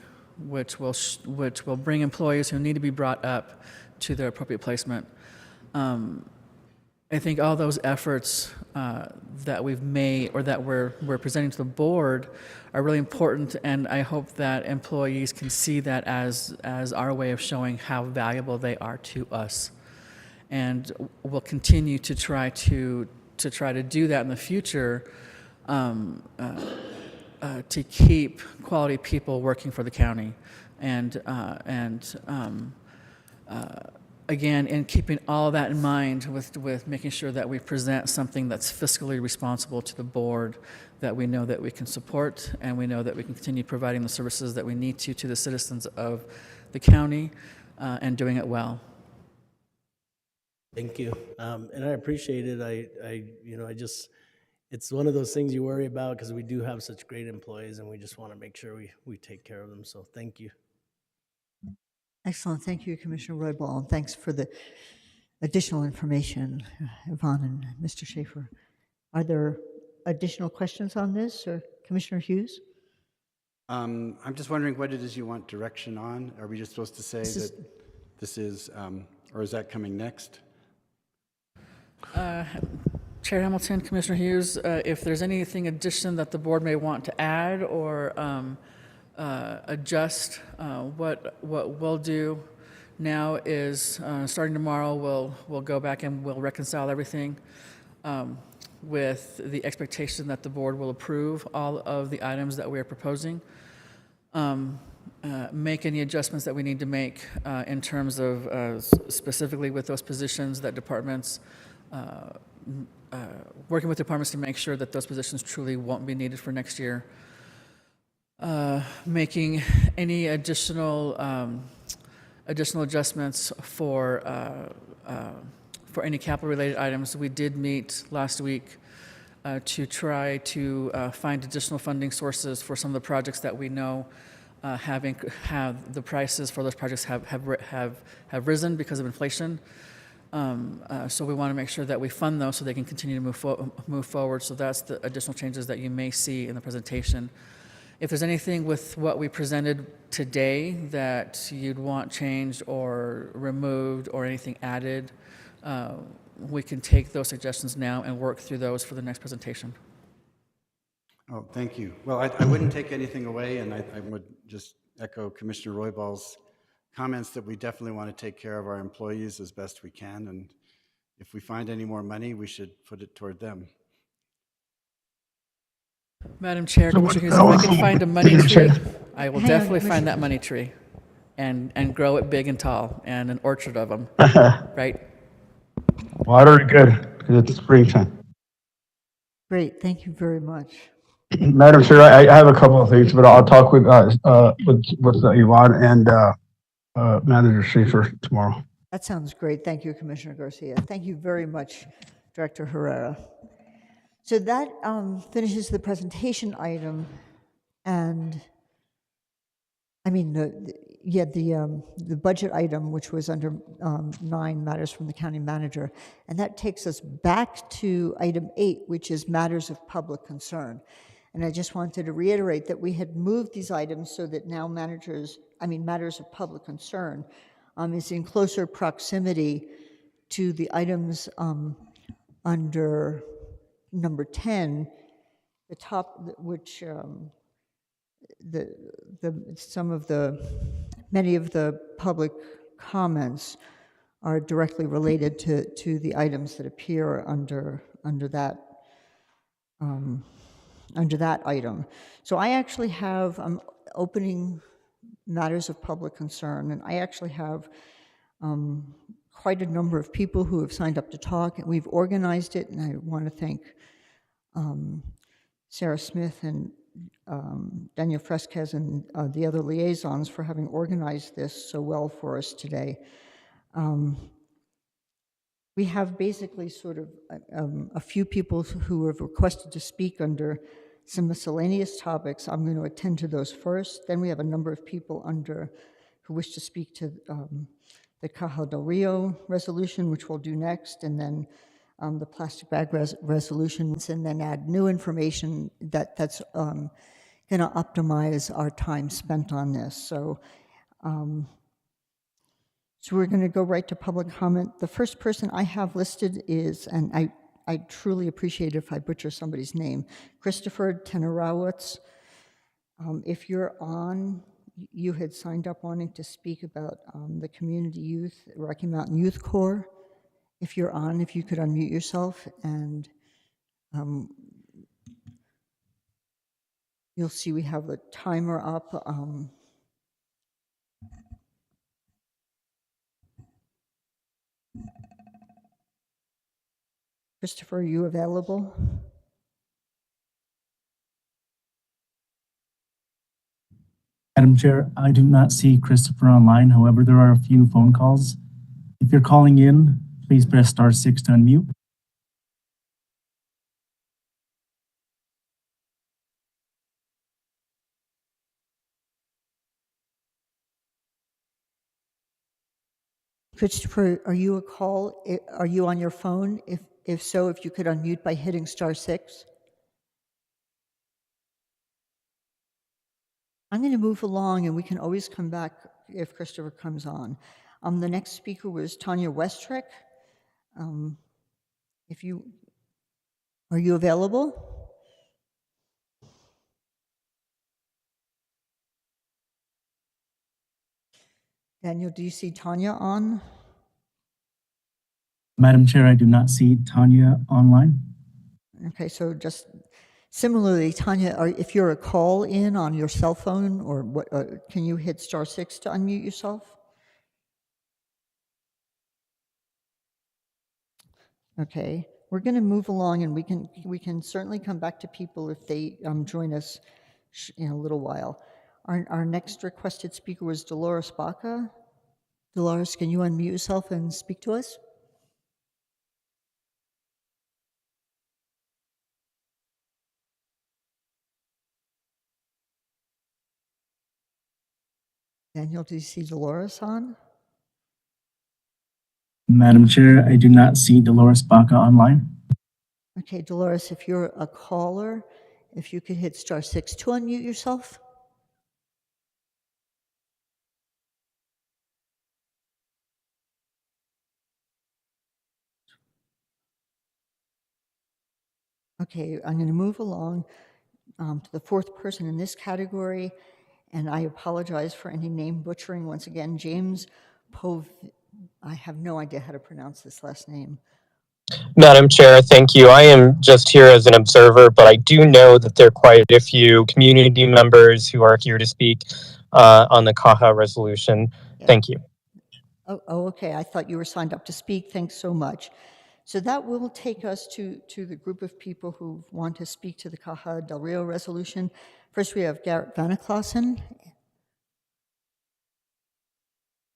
employees who need to be brought up to their appropriate placement. I think all those efforts that we've made or that we're presenting to the board are really important, and I hope that employees can see that as our way of showing how valuable they are to us. And we'll continue to try to do that in the future, to keep quality people working for the county, and again, in keeping all of that in mind, with making sure that we present something that's fiscally responsible to the board, that we know that we can support, and we know that we can continue providing the services that we need to the citizens of the county, and doing it well. Thank you. And I appreciate it. It's one of those things you worry about because we do have such great employees, and we just want to make sure we take care of them. So thank you. Excellent. Thank you, Commissioner Roy Ball. And thanks for the additional information, Yvonne and Mr. Schaefer. Are there additional questions on this, or Commissioner Hughes? I'm just wondering what it is you want direction on. Are we just supposed to say that this is, or is that coming next? Chair Hamilton, Commissioner Hughes, if there's anything addition that the board may want to add or adjust, what we'll do now is, starting tomorrow, we'll go back and we'll reconcile everything with the expectation that the board will approve all of the items that we are proposing. make any adjustments that we need to make in terms of specifically with those positions that departments, working with departments to make sure that those positions truly won't be needed for next year. Making any additional adjustments for any capital-related items. We did meet last week to try to find additional funding sources for some of the projects that we know have the prices for those projects have risen because of inflation. So we want to make sure that we fund those so they can continue to move forward. So that's the additional changes that you may see in the presentation. If there's anything with what we presented today that you'd want changed or removed or anything added, we can take those suggestions now and work through those for the next presentation. Oh, thank you. Well, I wouldn't take anything away, and I would just echo Commissioner Royball's comments that we definitely want to take care of our employees as best we can, and if we find any more money, we should put it toward them. Madam Chair, Commissioner Hughes, if I can find a money tree, I will definitely find that money tree and grow it big and tall and an orchard of them, right? Water good, because it's springtime. Great, thank you very much. Madam Chair, I have a couple of things, but I'll talk with Yvonne and Manager Schaefer tomorrow. That sounds great. Thank you, Commissioner Garcia. Thank you very much, Director Herrera. So that finishes the presentation item, and I mean the budget item, which was under 9 matters from the county manager, and that takes us back to item 8, which is matters of public concern. And I just wanted to reiterate that we had moved these items so that now matters of public concern is in closer proximity to the items under number 10, the top, which many of the public comments are directly related to the items that appear under that item. So I actually have opening matters of public concern, and I actually have quite a number of people who have signed up to talk, and we've organized it, and I want to thank Sarah Smith and Daniel Fresquez and the other liaisons for having organized this so well for us today. We have basically sort of a few people who have requested to speak under some miscellaneous topics. I'm going to attend to those first. Then we have a number of people who wish to speak to the Caja del Rio resolution, which we'll do next, and then the plastic bag resolutions, and then add new information that's going to optimize our time spent on this. So we're going to go right to public comment. The first person I have listed is, and I truly appreciate it if I butcher somebody's name, Christopher Tenorowitz. If you're on, you had signed up wanting to speak about the Community Youth, Rocky Mountain Youth Corps. If you're on, if you could unmute yourself, and you'll see we have a timer up. Christopher, are you available? Madam Chair, I do not see Christopher online. However, there are a few phone calls. If you're calling in, please press *6 to unmute. Christopher, are you are you on your phone? If so, if you could unmute by hitting *6. I'm going to move along, and we can always come back if Christopher comes on. The next speaker was Tanya Westrick. Are you available? Daniel, do you see Tanya on? Madam Chair, I do not see Tanya online. Okay, so just Similarly, Tanya, if you're a call in on your cell phone or what, can you hit *6 to unmute yourself? Okay, we're going to move along, and we can certainly come back to people if they join us in a little while. Our next requested speaker was Dolores Baca. Dolores, can you unmute yourself and speak to us? Daniel, do you see Dolores on? Madam Chair, I do not see Dolores Baca online. Okay, Dolores, if you're a caller, if you could hit *6 to unmute yourself. Okay, I'm going to move along to the fourth person in this category, and I apologize for any name butchering once again. James I have no idea how to pronounce this last name. Madam Chair, thank you. I am just here as an observer, but I do know that there are quite a few community members who are here to speak on the CAHA resolution. Yeah. Thank you. Oh, okay. I thought you were signed up to speak. Thanks so much. So that will take us to the group of people who want to speak to the Caja del Rio resolution. First, we have Garrett Vaniclassen.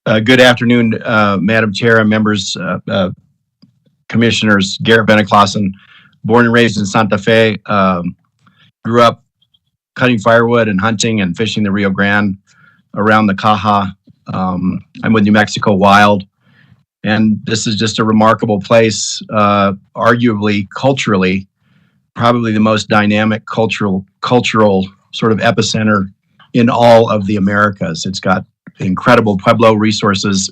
Good afternoon, Madam Chair and members, commissioners. Garrett Vaniclassen, born and raised in Santa Fe, grew up cutting firewood and hunting and fishing the Rio Grande around the Caja. I'm with New Mexico Wild, and this is just a remarkable place, arguably culturally, probably the most dynamic cultural sort of epicenter in all of the Americas. It's got incredible Pueblo resources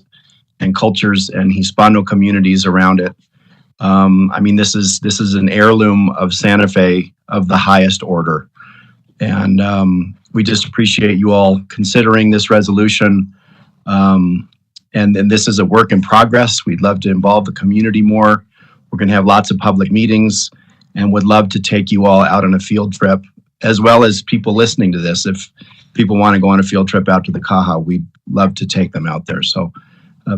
and cultures and Hispano communities around it. I mean, this is an heirloom of Santa Fe of the highest order. And we just appreciate you all considering this resolution. And this is a work in progress. We'd love to involve the community more. We're going to have lots of public meetings and would love to take you all out on a field trip, as well as people listening to this. If people want to go on a field trip out to the Caja, we'd love to take them out there. So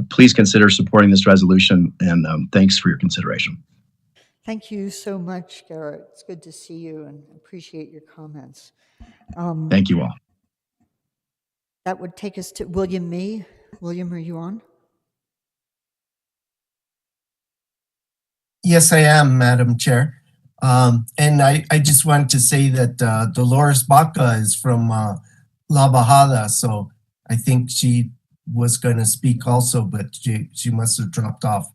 please consider supporting this resolution, and thanks for your consideration. Thank you so much, Garrett. It's good to see you and appreciate your comments. Thank you all. That would take us to William Mee. William, are you on? Yes, I am, Madam Chair. And I just wanted to say that Dolores Baca is from La Bajada, so I think she was going to speak also, but she must have dropped off.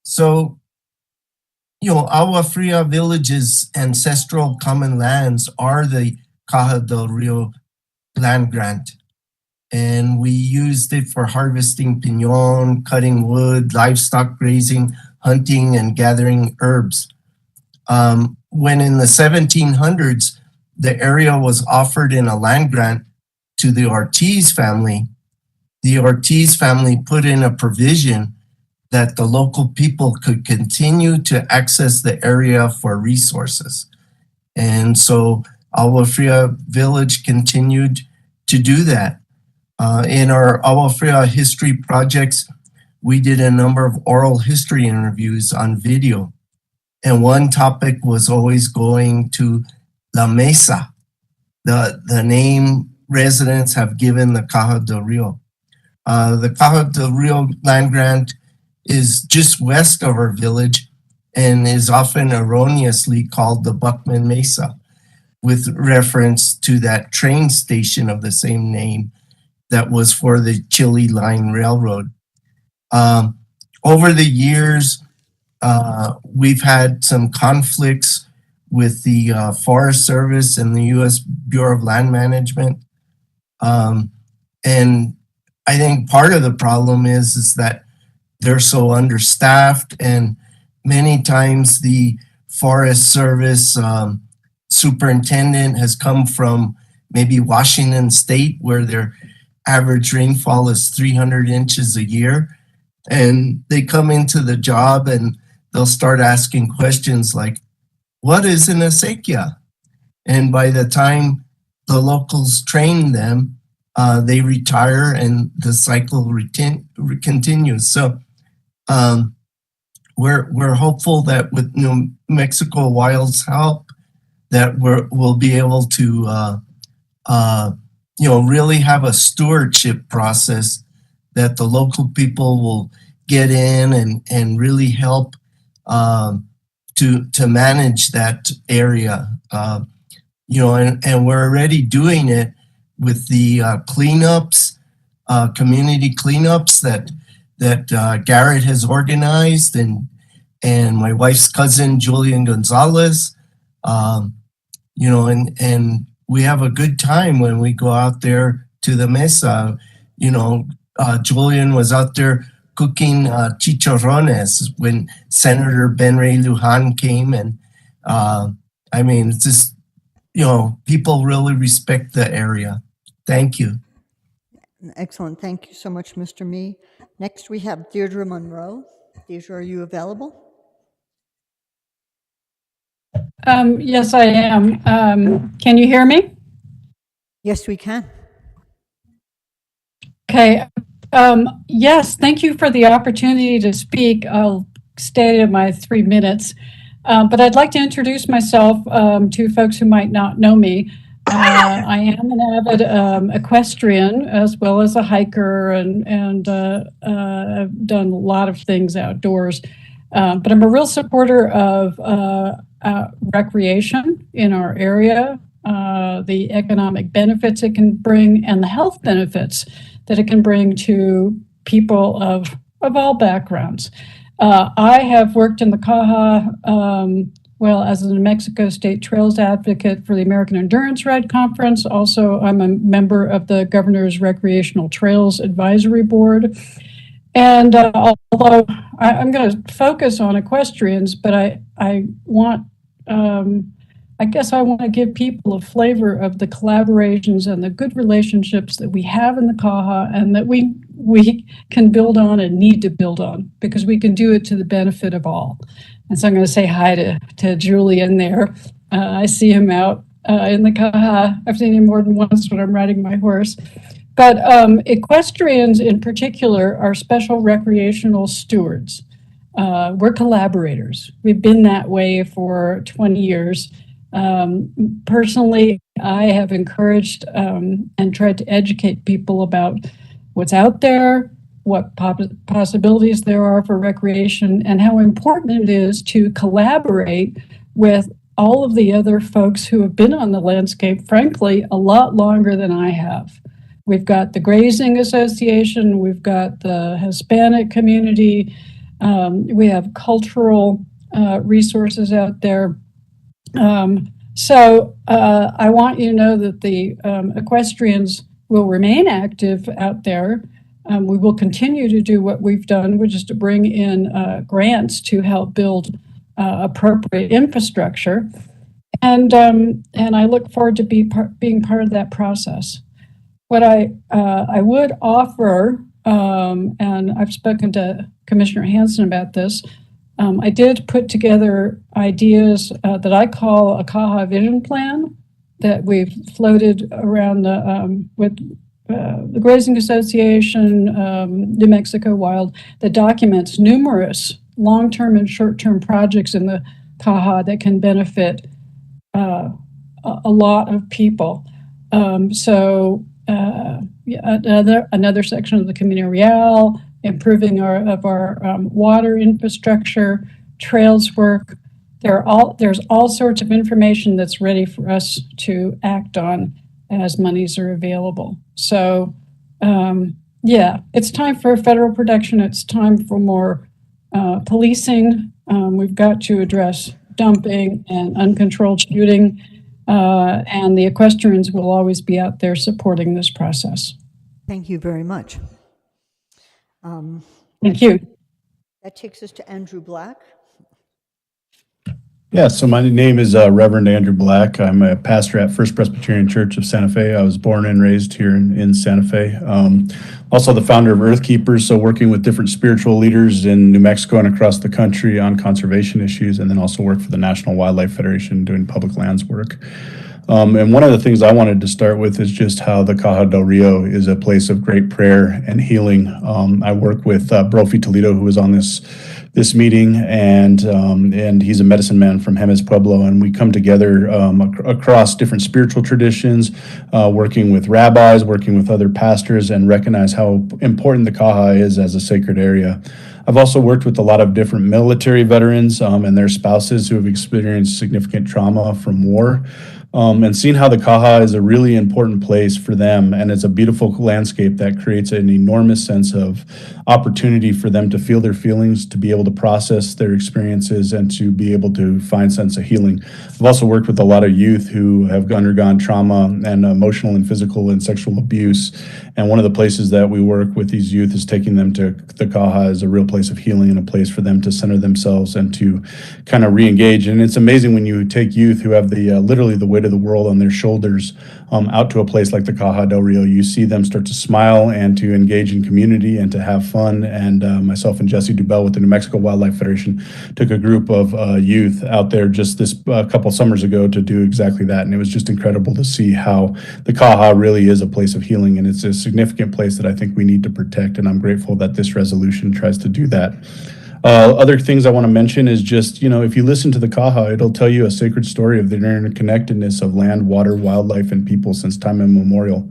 So, you know, Agua Fria Village's ancestral common lands are the Caja del Rio land grant. And we used it for harvesting piñon, cutting wood, livestock grazing, hunting, and gathering herbs. When in the 1700s, the area was offered in a land grant to the Ortiz family, the Ortiz family put in a provision that the local people could continue to access the area for resources. And so Agua Fria Village continued to do that. In our Agua Fria history projects, we did a number of oral history interviews on video. And one topic was always going to La Mesa, the name residents have given the Caja del Rio. The Caja del Rio land grant is just west of our village and is often erroneously called the Buckman Mesa, with reference to that train station of the same name that was for the Chile Line Railroad. Over the years, we've had some conflicts with the Forest Service and the U.S. Bureau of Land Management. And I think part of the problem is that they're so understaffed, and many times the Forest Service superintendent has come from maybe Washington State, where their average rainfall is 300 inches a year. And they come into the job and they'll start asking questions like, what is an acequia? And by the time the locals train them, they retire and the cycle continues. So we're hopeful that with New Mexico Wild's help, that we'll be able to really have a stewardship process that the local people will get in and really help to manage that area. And we're already doing it with the cleanups, community cleanups that Garrett has organized, and my wife's cousin Julian Gonzalez. And we have a good time when we go out there to the mesa. Julian was out there cooking chicharrones when Senator Ben Ray Lujan came, and it's just, people really respect the area. Thank you. Excellent. Thank you so much, Mr. Mee. Next, we have Deirdre Monroe. Deirdre, are you available? Yes, I am. Can you hear me? Yes, we can. Okay. Yes, thank you for the opportunity to speak. I'll stay at my 3 minutes. But I'd like to introduce myself to folks who might not know me. I am an avid equestrian as well as a hiker, and I've done a lot of things outdoors. But I'm a real supporter of recreation in our area, the economic benefits it can bring, and the health benefits that it can bring to people of all backgrounds. I have worked in the CAHA, as a New Mexico State Trails advocate for the American Endurance Ride Conference. Also, I'm a member of the Governor's Recreational Trails Advisory Board. And although I'm going to focus on equestrians, but I want to give people a flavor of the collaborations and the good relationships that we have in the CAHA, and that we can build on and need to build on, because we can do it to the benefit of all. And so I'm going to say hi to Julian there. I see him out in the CAHA. I've seen him more than once when I'm riding my horse. But equestrians in particular are special recreational stewards. We're collaborators. We've been that way for 20 years. Personally, I have encouraged and tried to educate people about what's out there, what possibilities there are for recreation, and how important it is to collaborate with all of the other folks who have been on the landscape, frankly, a lot longer than I have. We've got the Grazing Association, we've got the Hispanic community, we have cultural resources out there. So I want you to know that the equestrians will remain active out there. We will continue to do what we've done, which is to bring in grants to help build appropriate infrastructure. And I look forward to being part of that process. What I would offer, and I've spoken to Commissioner Hanson about this, I did put together ideas that I call a CAHA vision plan that we've floated around with the Grazing Association, New Mexico Wild, that documents numerous long-term and short-term projects in the CAHA that can benefit a lot of people. Another section of the Camino Real, improving our water infrastructure, trails work. There's all sorts of information that's ready for us to act on as monies are available. So, it's time for federal protection. It's time for more policing. We've got to address dumping and uncontrolled shooting, and the equestrians will always be out there supporting this process. Thank you very much. Thank you. That takes us to Andrew Black. Yeah, so my name is Reverend Andrew Black. I'm a pastor at First Presbyterian Church of Santa Fe. I was born and raised here in Santa Fe. Also the founder of Earth Keepers, so working with different spiritual leaders in New Mexico and across the country on conservation issues, and then also work for the National Wildlife Federation doing public lands work. And one of the things I wanted to start with is just how the Caja del Rio is a place of great prayer and healing. I work with Brophy Toledo, who was on this meeting, and he's a medicine man from Jemez Pueblo, and we come together across different spiritual traditions, working with rabbis, working with other pastors, and recognize how important the Caja is as a sacred area. I've also worked with a lot of different military veterans and their spouses who have experienced significant trauma from war. And seeing how the Caja is a really important place for them, and it's a beautiful landscape that creates an enormous sense of opportunity for them to feel their feelings, to be able to process their experiences, and to be able to find sense of healing. I've also worked with a lot of youth who have undergone trauma and emotional and physical and sexual abuse. And one of the places that we work with these youth is taking them to the Caja as a real place of healing and a place for them to center themselves and to kind of re-engage. And it's amazing when you take youth who have the literally the weight of the world on their shoulders out to a place like the Caja del Rio. You see them start to smile and to engage in community and to have fun. And myself and Jesse Dubell with the New Mexico Wildlife Federation took a group of youth out there just this couple summers ago to do exactly that. And it was just incredible to see how the Caja really is a place of healing, and it's a significant place that I think we need to protect. And I'm grateful that this resolution tries to do that. Other things I want to mention is just, if you listen to the Caja, it'll tell you a sacred story of the interconnectedness of land, water, wildlife, and people since time immemorial.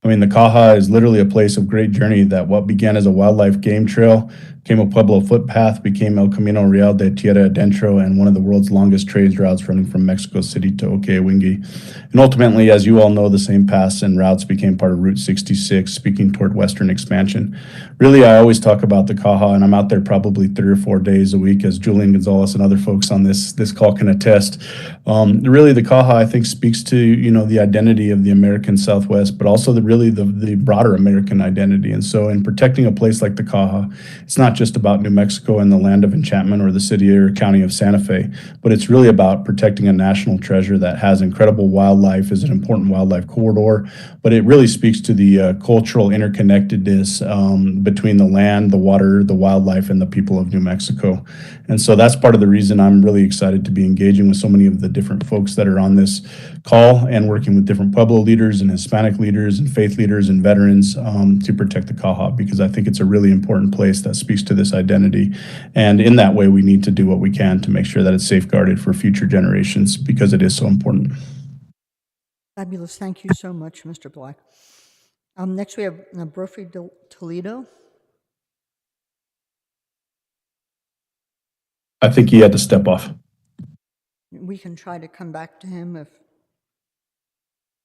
I mean, the Caja is literally a place of great journey that what began as a wildlife game trail became a Pueblo footpath, became El Camino Real de Tierra Adentro, and one of the world's longest trade routes running from Mexico City to Okeawingi. And ultimately, as you all know, the same paths and routes became part of Route 66, speaking toward western expansion. Really, I always talk about the Caja, and I'm out there probably 3 or 4 days a week, as Julian Gonzalez and other folks on this call can attest. Really, the Caja, I think, speaks to, the identity of the American Southwest, but also the broader American identity. And so in protecting a place like the Caja, it's not just about New Mexico and the land of enchantment or the city or county of Santa Fe, but it's really about protecting a national treasure that has incredible wildlife, is an important wildlife corridor, but it really speaks to the cultural interconnectedness between the land, the water, the wildlife, and the people of New Mexico. And so that's part of the reason I'm really excited to be engaging with so many of the different folks that are on this call and working with different Pueblo leaders and Hispanic leaders and faith leaders and veterans to protect the Caja, because I think it's a really important place that speaks to this identity. And in that way, we need to do what we can to make sure that it's safeguarded for future generations, because it is so important. Fabulous. Thank you so much, Mr. Black. Next, we have Brophy Toledo. I think he had to step off. We can try to come back to him if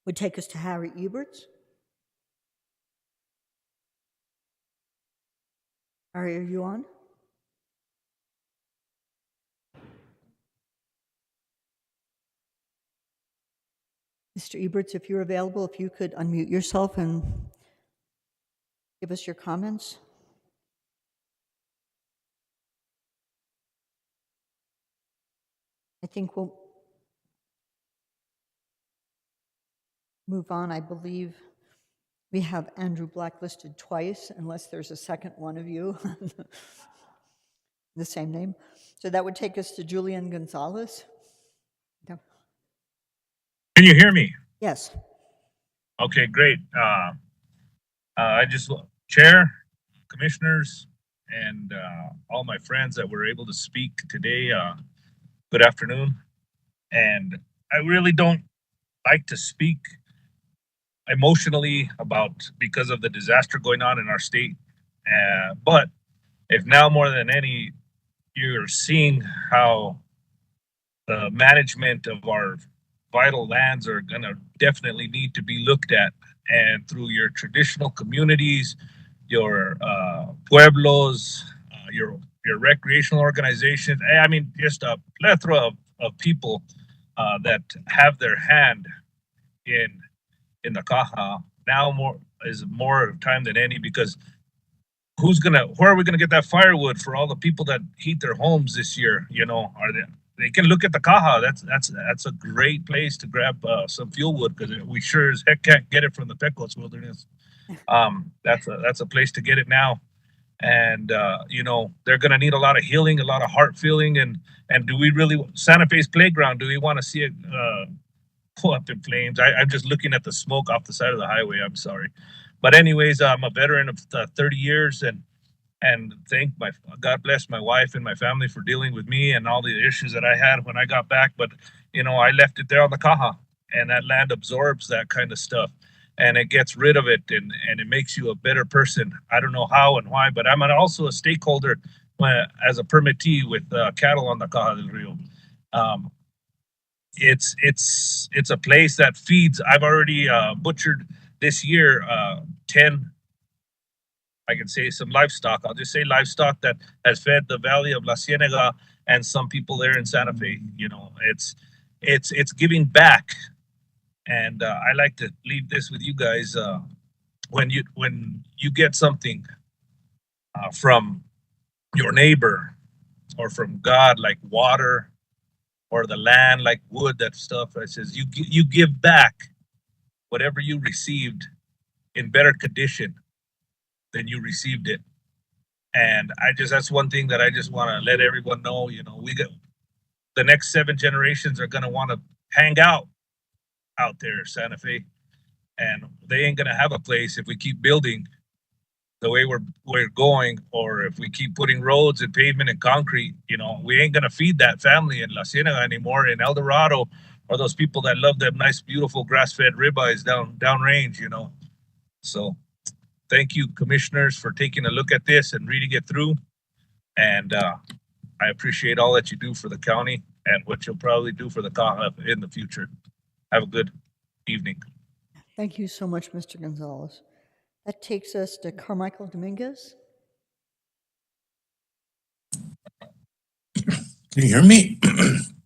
would take us to Harry Eberts. Harry, are you on? Mr. Eberts, if you're available, if you could unmute yourself and give us your comments. I think we'll move on. I believe we have Andrew Black listed twice, unless there's a second one of you, the same name. So that would take us to Julian Gonzalez. No. Can you hear me? Yes. Okay, great. Chair, commissioners, and all my friends that were able to speak today, good afternoon. And I really don't like to speak emotionally because of the disaster going on in our state. But if now more than any, you're seeing how the management of our vital lands are going to definitely need to be looked at, and through your traditional communities, your pueblos, your recreational organizations, I mean, just a plethora of people that have their hand in the Caja. Now more time than any, because where are we gonna get that firewood for all the people that heat their homes this year? they can look at the Caja. That's a great place to grab some fuel wood, because we sure as heck can't get it from the Pecos Wilderness. That's a place to get it now. And you know, they're going to need a lot of healing, a lot of heart filling, and do we really, Santa Fe's playground, do we want to see it pull up in flames? I'm just looking at the smoke off the side of the highway. I'm sorry, but anyways, I'm a veteran of 30 years, and God bless my wife and my family for dealing with me and all the issues that I had when I got back. But you know, I left it there on the Caja, and that land absorbs that kind of stuff, and it gets rid of it, and it makes you a better person. I don't know how and why, but I'm also a stakeholder as a permittee with cattle on the Caja del Rio. It's a place that feeds. I've already butchered this year 10, I can say some livestock. I'll just say livestock that has fed the valley of La Cienega and some people there in Santa Fe. You know, it's giving back. And I like to leave this with you guys. When you get something from your neighbor or from God, like water, or the land, like wood, that stuff, that says you give back whatever you received in better condition than you received it. And that's one thing that I just want to let everyone know. You know, the next 7 generations are going to want to hang out there, Santa Fe, and they ain't gonna have a place if we keep building the way we're going, or if we keep putting roads and pavement and concrete. You know, we ain't gonna feed that family in La Cienega anymore, in El Dorado, or those people that love them nice, beautiful grass-fed ribeyes down range. You know, so thank you, commissioners, for taking a look at this and reading it through, and I appreciate all that you do for the county and what you'll probably do for the Caja in the future. Have a good evening. Thank you so much, Mr. Gonzalez. That takes us to Carmichael Dominguez. Can you hear me?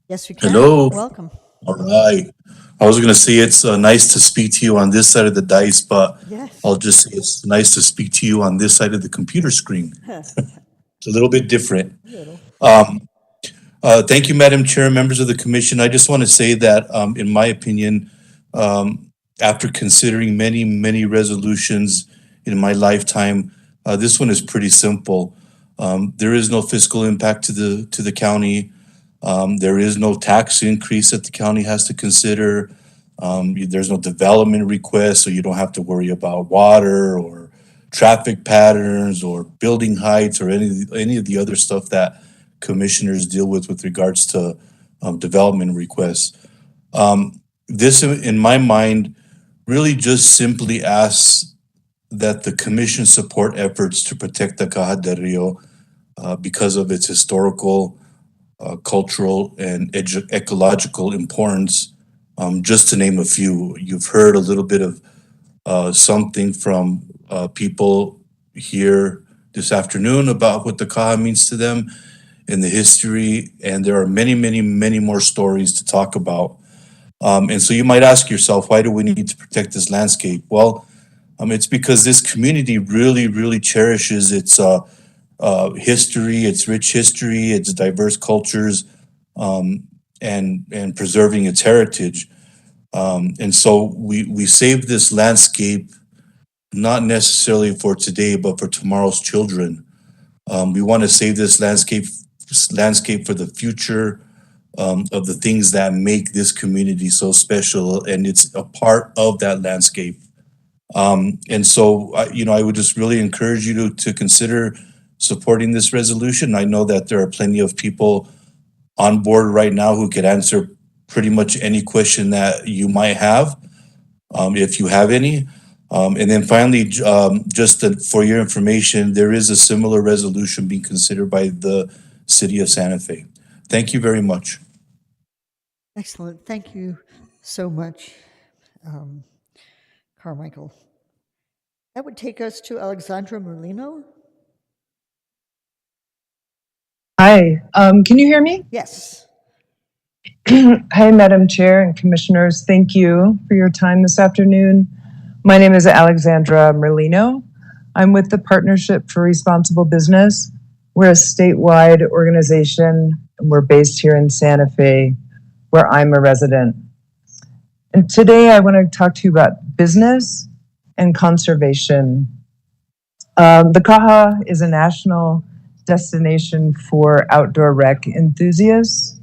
Yes, we can. Hello. Welcome. All right. I was going to say it's nice to speak to you on this side of the dice, but Yes. I'll just say it's nice to speak to you on this side of the computer screen. It's a little bit different. Thank you, Madam Chair, members of the commission. I just want to say that, in my opinion, after considering many, many resolutions in my lifetime, this one is pretty simple. There is no fiscal impact to the county. There is no tax increase that the county has to consider. There's no development request, so you don't have to worry about water or traffic patterns or building heights or any of the other stuff that commissioners deal with regards to development requests. This, in my mind, really just simply asks that the commission support efforts to protect the Caja del Rio because of its historical, cultural, and ecological importance, just to name a few. You've heard a little bit of something from people here this afternoon about what the Caja means to them in the history, and there are many, many, many more stories to talk about. And so you might ask yourself, why do we need to protect this landscape? Well, it's because this community really, really cherishes its history, its rich history, its diverse cultures, and preserving its heritage. And so we save this landscape not necessarily for today, but for tomorrow's children. We want to save this landscape for the future, of the things that make this community so special, and it's a part of that landscape. And so, I would just really encourage you to consider supporting this resolution. I know that there are plenty of people on board right now who could answer pretty much any question that you might have, if you have any. And then finally, for your information, there is a similar resolution being considered by the city of Santa Fe. Thank you very much. Excellent. Thank you so much, Carmichael. That would take us to Alexandra Merlino. Hi, can you hear me? Yes. Hi, Madam Chair and Commissioners. Thank you for your time this afternoon. My name is Alexandra Merlino. I'm with the Partnership for Responsible Business. We're a statewide organization and we're based here in Santa Fe, where I'm a resident. And today I want to talk to you about business and conservation. The Caja is a national destination for outdoor rec enthusiasts,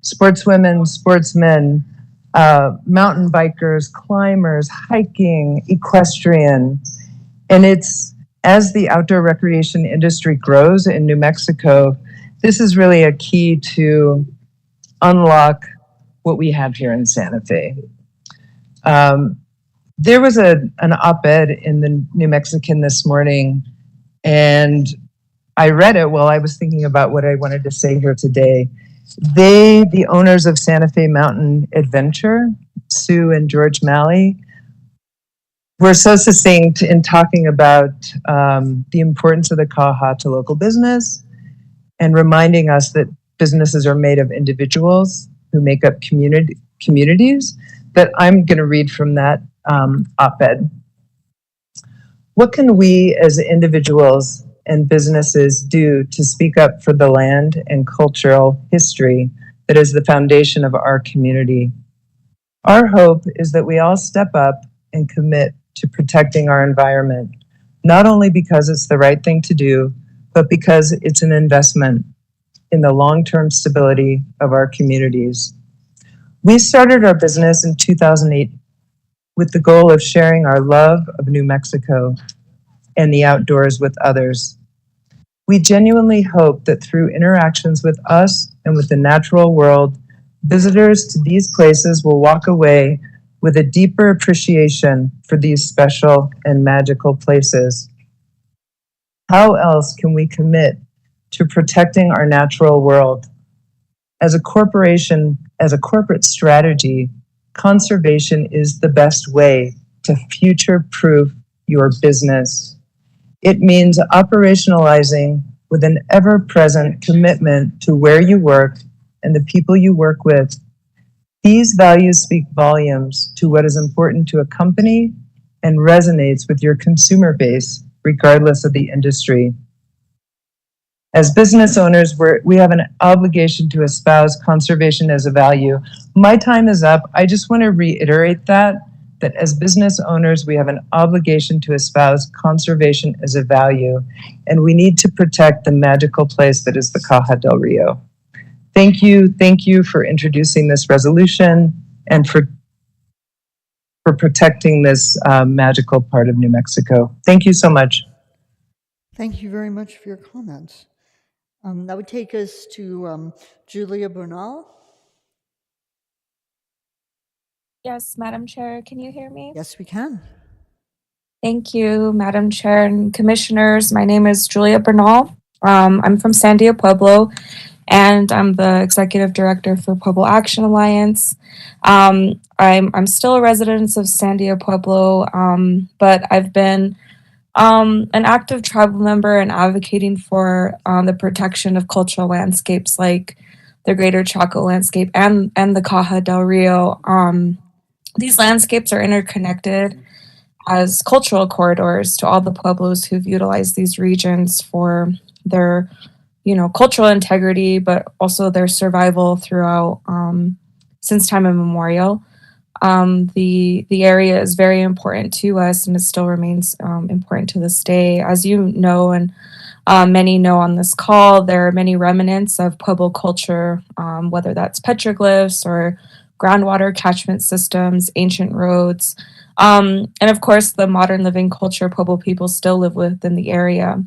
sportswomen, sportsmen, mountain bikers, climbers, hiking, equestrian. And it's, as the outdoor recreation industry grows in New Mexico, this is really a key to unlock what we have here in Santa Fe. There was an op-ed in the New Mexican this morning, and I read it while I was thinking about what I wanted to say here today. They, the owners of Santa Fe Mountain Adventure, Sue and George Malley, were so succinct in talking about the importance of the Caja to local business and reminding us that businesses are made of individuals who make up communities, that I'm going to read from that op-ed. What can we as individuals and businesses do to speak up for the land and cultural history that is the foundation of our community? Our hope is that we all step up and commit to protecting our environment, not only because it's the right thing to do, but because it's an investment in the long-term stability of our communities. We started our business in 2008 with the goal of sharing our love of New Mexico and the outdoors with others. We genuinely hope that through interactions with us and with the natural world, visitors to these places will walk away with a deeper appreciation for these special and magical places. How else can we commit to protecting our natural world? As a corporation, as a corporate strategy, conservation is the best way to future-proof your business. It means operationalizing with an ever-present commitment to where you work and the people you work with. These values speak volumes to what is important to a company and resonates with your consumer base, regardless of the industry. As business owners, we have an obligation to espouse conservation as a value. My time is up. I just want to reiterate that as business owners, we have an obligation to espouse conservation as a value, and we need to protect the magical place that is the Caja del Rio. Thank you for introducing this resolution and for protecting this magical part of New Mexico. Thank you so much. Thank you very much for your comments. That would take us to Julia Bernal. Yes, Madam Chair, can you hear me? Yes, we can. Thank you, Madam Chair and Commissioners. My name is Julia Bernal. I'm from Sandia Pueblo, and I'm the Executive Director for Pueblo Action Alliance. I'm still a resident of Sandia Pueblo, but I've been an active tribal member and advocating for the protection of cultural landscapes like the Greater Chaco landscape and the Caja del Rio. These landscapes are interconnected as cultural corridors to all the pueblos who've utilized these regions for their, cultural integrity, but also their survival throughout since time immemorial. The area is very important to us, and it still remains important to this day. As you know, and many know on this call, there are many remnants of Pueblo culture, whether that's petroglyphs or groundwater catchment systems, ancient roads, and of course the modern living culture Pueblo people still live within the area.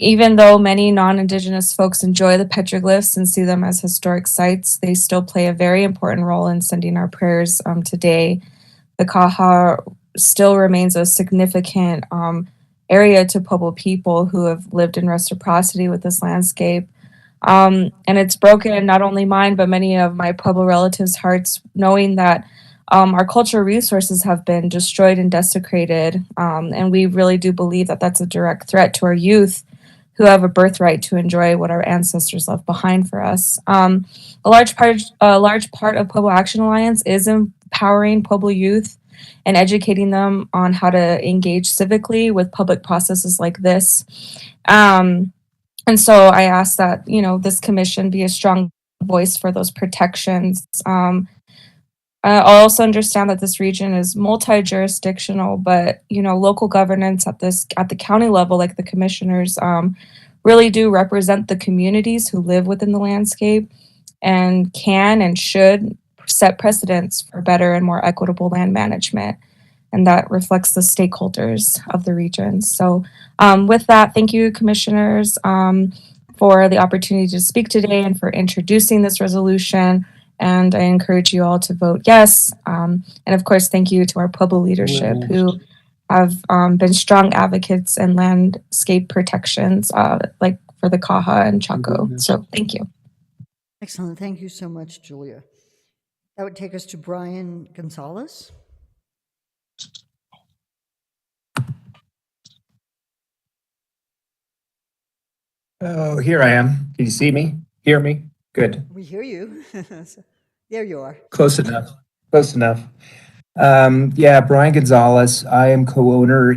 Even though many non-Indigenous folks enjoy the petroglyphs and see them as historic sites, they still play a very important role in sending our prayers today. The Caja still remains a significant area to Pueblo people who have lived in reciprocity with this landscape. And it's broken not only mine, but many of my Pueblo relatives' hearts, knowing that our cultural resources have been destroyed and desecrated. And we really do believe that that's a direct threat to our youth, who have a birthright to enjoy what our ancestors left behind for us. A large part of Pueblo Action Alliance is empowering Pueblo youth and educating them on how to engage civically with public processes like this. And so I ask that, this commission be a strong voice for those protections. I also understand that this region is multi-jurisdictional, but local governance at the county level, like the commissioners, really do represent the communities who live within the landscape and can and should set precedents for better and more equitable land management. And that reflects the stakeholders of the region. So with that, thank you, commissioners, for the opportunity to speak today and for introducing this resolution. And I encourage you all to vote yes. And of course, thank you to our Pueblo leadership who have been strong advocates in landscape protections, like for the Caja and Chaco. So thank you. Excellent. Thank you so much, Julia. That would take us to Brian Gonzalez. Oh, here I am. Can you see me? Hear me? Good. We hear you. There you are. Close enough. Close enough. Yeah, Brian Gonzalez. I am co-owner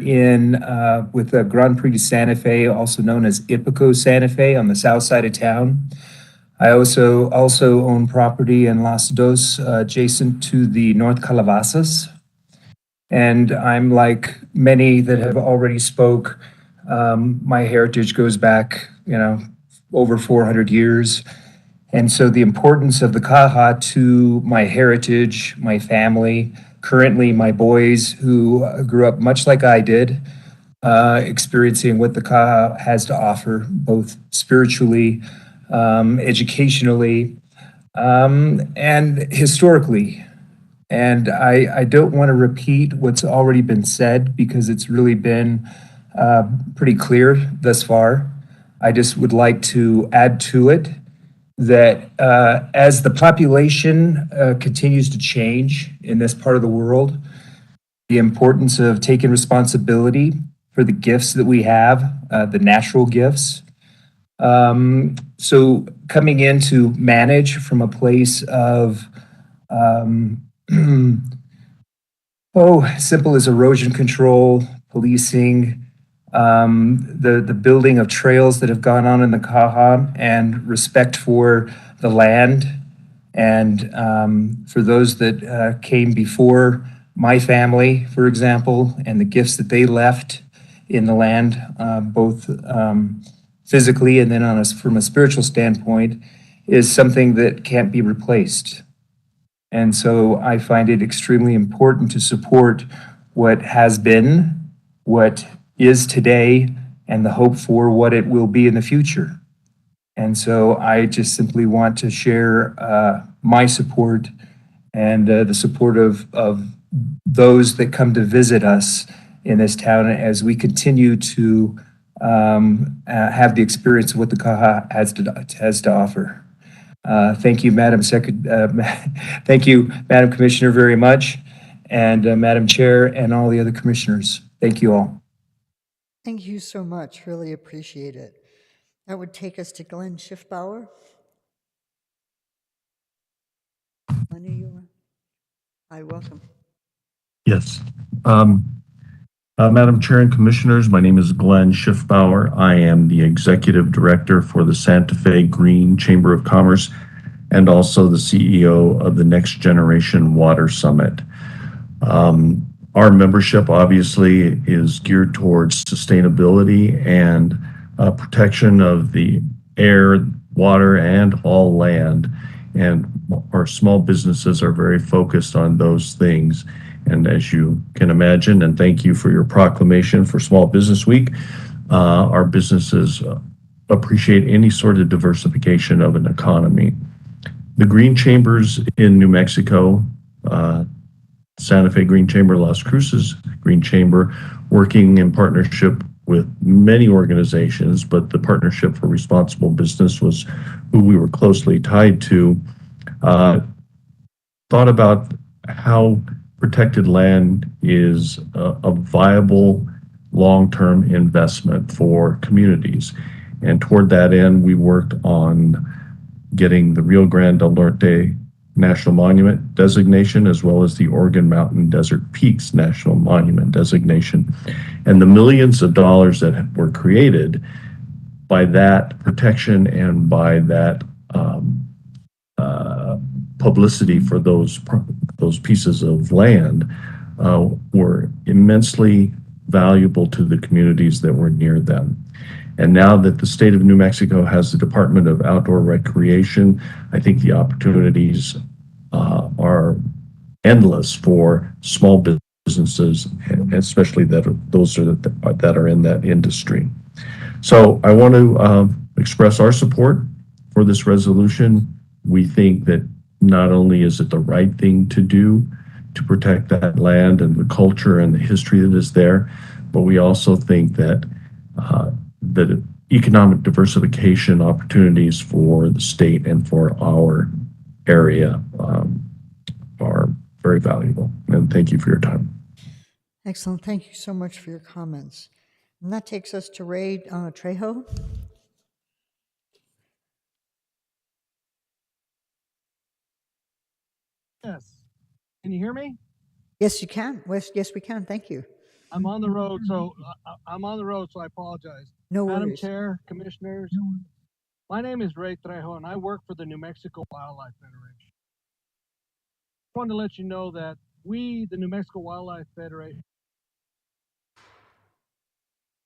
with the Grand Prix de Santa Fe, also known as Ipico Santa Fe, on the south side of town. I also own property in Las Dos, adjacent to the North Calabasas. And I'm like many that have already spoke. My heritage goes back, over 400 years. And so the importance of the Caja to my heritage, my family, currently my boys who grew up much like I did, experiencing what the Caja has to offer, both spiritually, educationally, and historically. And I don't want to repeat what's already been said because it's really been pretty clear thus far. I just would like to add to it that as the population continues to change in this part of the world, the importance of taking responsibility for the gifts that we have, the natural gifts. So coming in to manage from a place of, simple as erosion control, policing, the building of trails that have gone on in the Caja, and respect for the land, and for those that came before my family, for example, and the gifts that they left in the land, both physically and then from a spiritual standpoint, is something that can't be replaced. And so I find it extremely important to support what has been, what is today, and the hope for what it will be in the future. And so I just simply want to share my support and the support of those that come to visit us in this town as we continue to have the experience of what the Caja has to offer. Thank you, Madam Commissioner, very much, and Madam Chair and all the other commissioners. Thank you all. Thank you so much. Really appreciate it. That would take us to Glenn Schiffbauer. Glenn, are you on? Hi, welcome. Yes. Madam Chair and Commissioners, my name is Glenn Schiffbauer. I am the Executive Director for the Santa Fe Green Chamber of Commerce and also the CEO of the Next Generation Water Summit. Our membership obviously is geared towards sustainability and protection of the air, water, and all land. And our small businesses are very focused on those things. And as you can imagine, and thank you for your proclamation for Small Business Week, our businesses appreciate any sort of diversification of an economy. The Green Chambers in New Mexico, Santa Fe Green Chamber, Las Cruces Green Chamber, working in partnership with many organizations, but the Partnership for Responsible Business was who we were closely tied to, thought about how protected land is a viable long-term investment for communities. And toward that end, we worked on getting the Rio Grande del Norte National Monument designation, as well as the Organ Mountain Desert Peaks National Monument designation. And the millions of dollars that were created by that protection and by that publicity for those pieces of land were immensely valuable to the communities that were near them. And now that the state of New Mexico has the Department of Outdoor Recreation, I think the opportunities are endless for small businesses, especially those that are in that industry. So I want to express our support for this resolution. We think that not only is it the right thing to do to protect that land and the culture and the history that is there, but we also think that that economic diversification opportunities for the state and for our area are very valuable. And thank you for your time. Excellent. Thank you so much for your comments. And that takes us to Ray Trejo. Yes. Can you hear me? Yes, you can. Yes, we can. Thank you. I'm on the road, so I apologize. No worries. Madam Chair, Commissioners, my name is Ray Trejo, and I work for the New Mexico Wildlife Federation. I want to let you know that we, the New Mexico Wildlife Federation,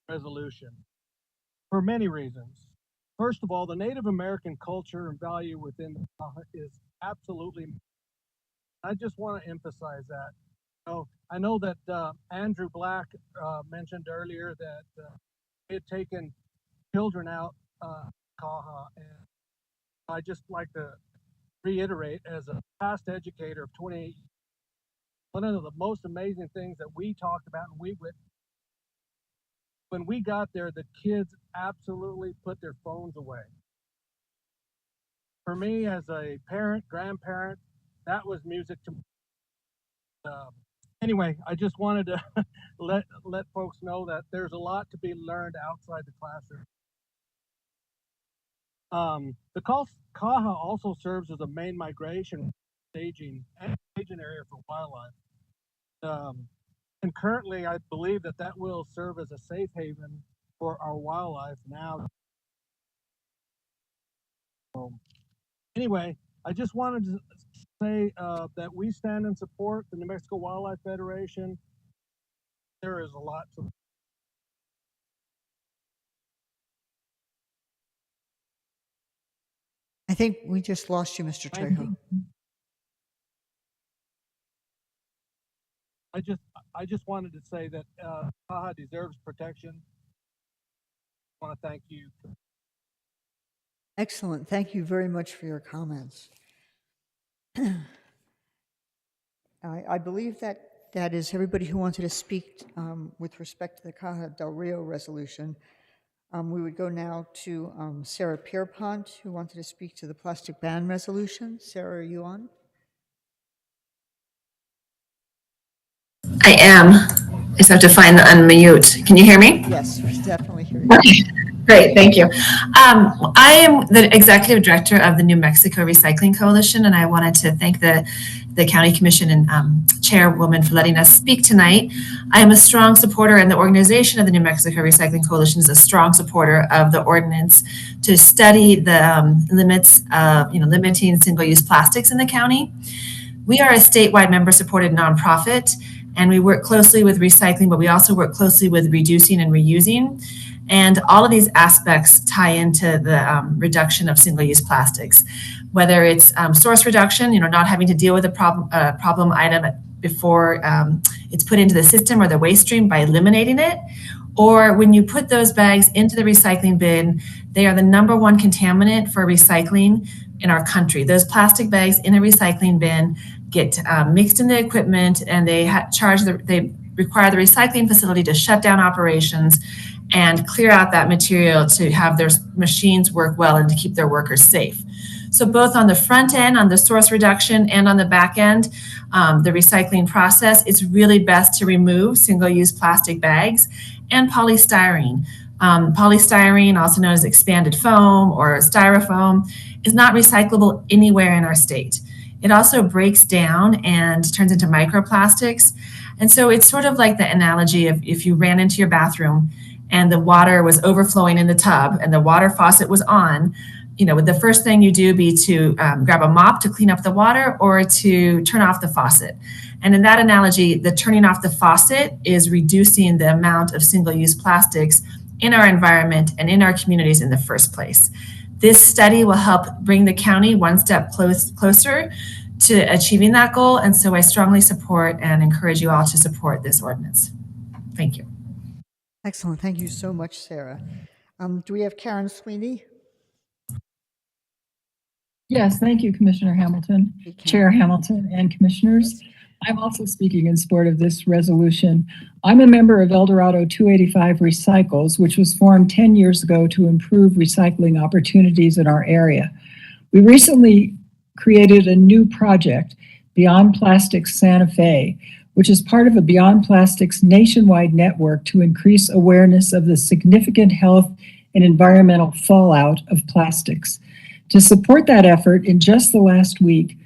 resolution for many reasons. First of all, the Native American culture and value within the Kaha is absolutely. I just want to emphasize that. So I know that Andrew Black mentioned earlier that he had taken children out Kaha, and I just like to reiterate, as a past educator of 28 years, one of the most amazing things that we talked about and we witnessed, when we got there, the kids absolutely put their phones away. For me, as a parent, grandparent, that was music to me. Anyway, I just wanted to let folks know that there's a lot to be learned outside the classroom. The Kaha also serves as a main migration staging area for wildlife. And currently, I believe that will serve as a safe haven for our wildlife now. Anyway, I just wanted to say that we stand and support the New Mexico Wildlife Federation. There is a lot to. I think we just lost you, Mr. Trejo. I just wanted to say that Kaha deserves protection. I want to thank you. Excellent. Thank you very much for your comments. I believe that is everybody who wanted to speak with respect to the Caja del Rio resolution. We would go now to Sarah Pierpont, who wanted to speak to the plastic ban resolution. Sarah, are you on? I am. I just have to find the unmute. Can you hear me? Yes, we definitely hear you. Okay. Great, thank you. I am the executive director of the New Mexico Recycling Coalition, and I wanted to thank the County Commission and Chairwoman for letting us speak tonight. I am a strong supporter, and the organization of the New Mexico Recycling Coalition is a strong supporter of the ordinance to study the limits of limiting single-use plastics in the county. We are a statewide member-supported nonprofit, and we work closely with recycling, but we also work closely with reducing and reusing. And all of these aspects tie into the reduction of single-use plastics, whether it's source reduction, not having to deal with a problem item before it's put into the system or the waste stream by eliminating it, or when you put those bags into the recycling bin, they are the #1 contaminant for recycling in our country. Those plastic bags in a recycling bin get mixed in the equipment, and they require the recycling facility to shut down operations and clear out that material to have their machines work well and to keep their workers safe. So both on the front end, on the source reduction, and on the back end, the recycling process, it's really best to remove single-use plastic bags and polystyrene. Polystyrene, also known as expanded foam or styrofoam, is not recyclable anywhere in our state. It also breaks down and turns into microplastics. And so it's sort of like the analogy of if you ran into your bathroom and the water was overflowing in the tub and the water faucet was on, would the first thing you do be to grab a mop to clean up the water or to turn off the faucet? And in that analogy, the turning off the faucet is reducing the amount of single-use plastics in our environment and in our communities in the first place. This study will help bring the county one step closer to achieving that goal. And so I strongly support and encourage you all to support this ordinance. Thank you. Excellent. Thank you so much, Sarah. Do we have Karen Sweeney? Yes, thank you, Commissioner Hamilton, Chair Hamilton, and commissioners. I'm also speaking in support of this resolution. I'm a member of El Dorado 285 Recycles, which was formed 10 years ago to improve recycling opportunities in our area. We recently created a new project, Beyond Plastics Santa Fe, which is part of a Beyond Plastics nationwide network to increase awareness of the significant health and environmental fallout of plastics. To support that effort, in just the last week,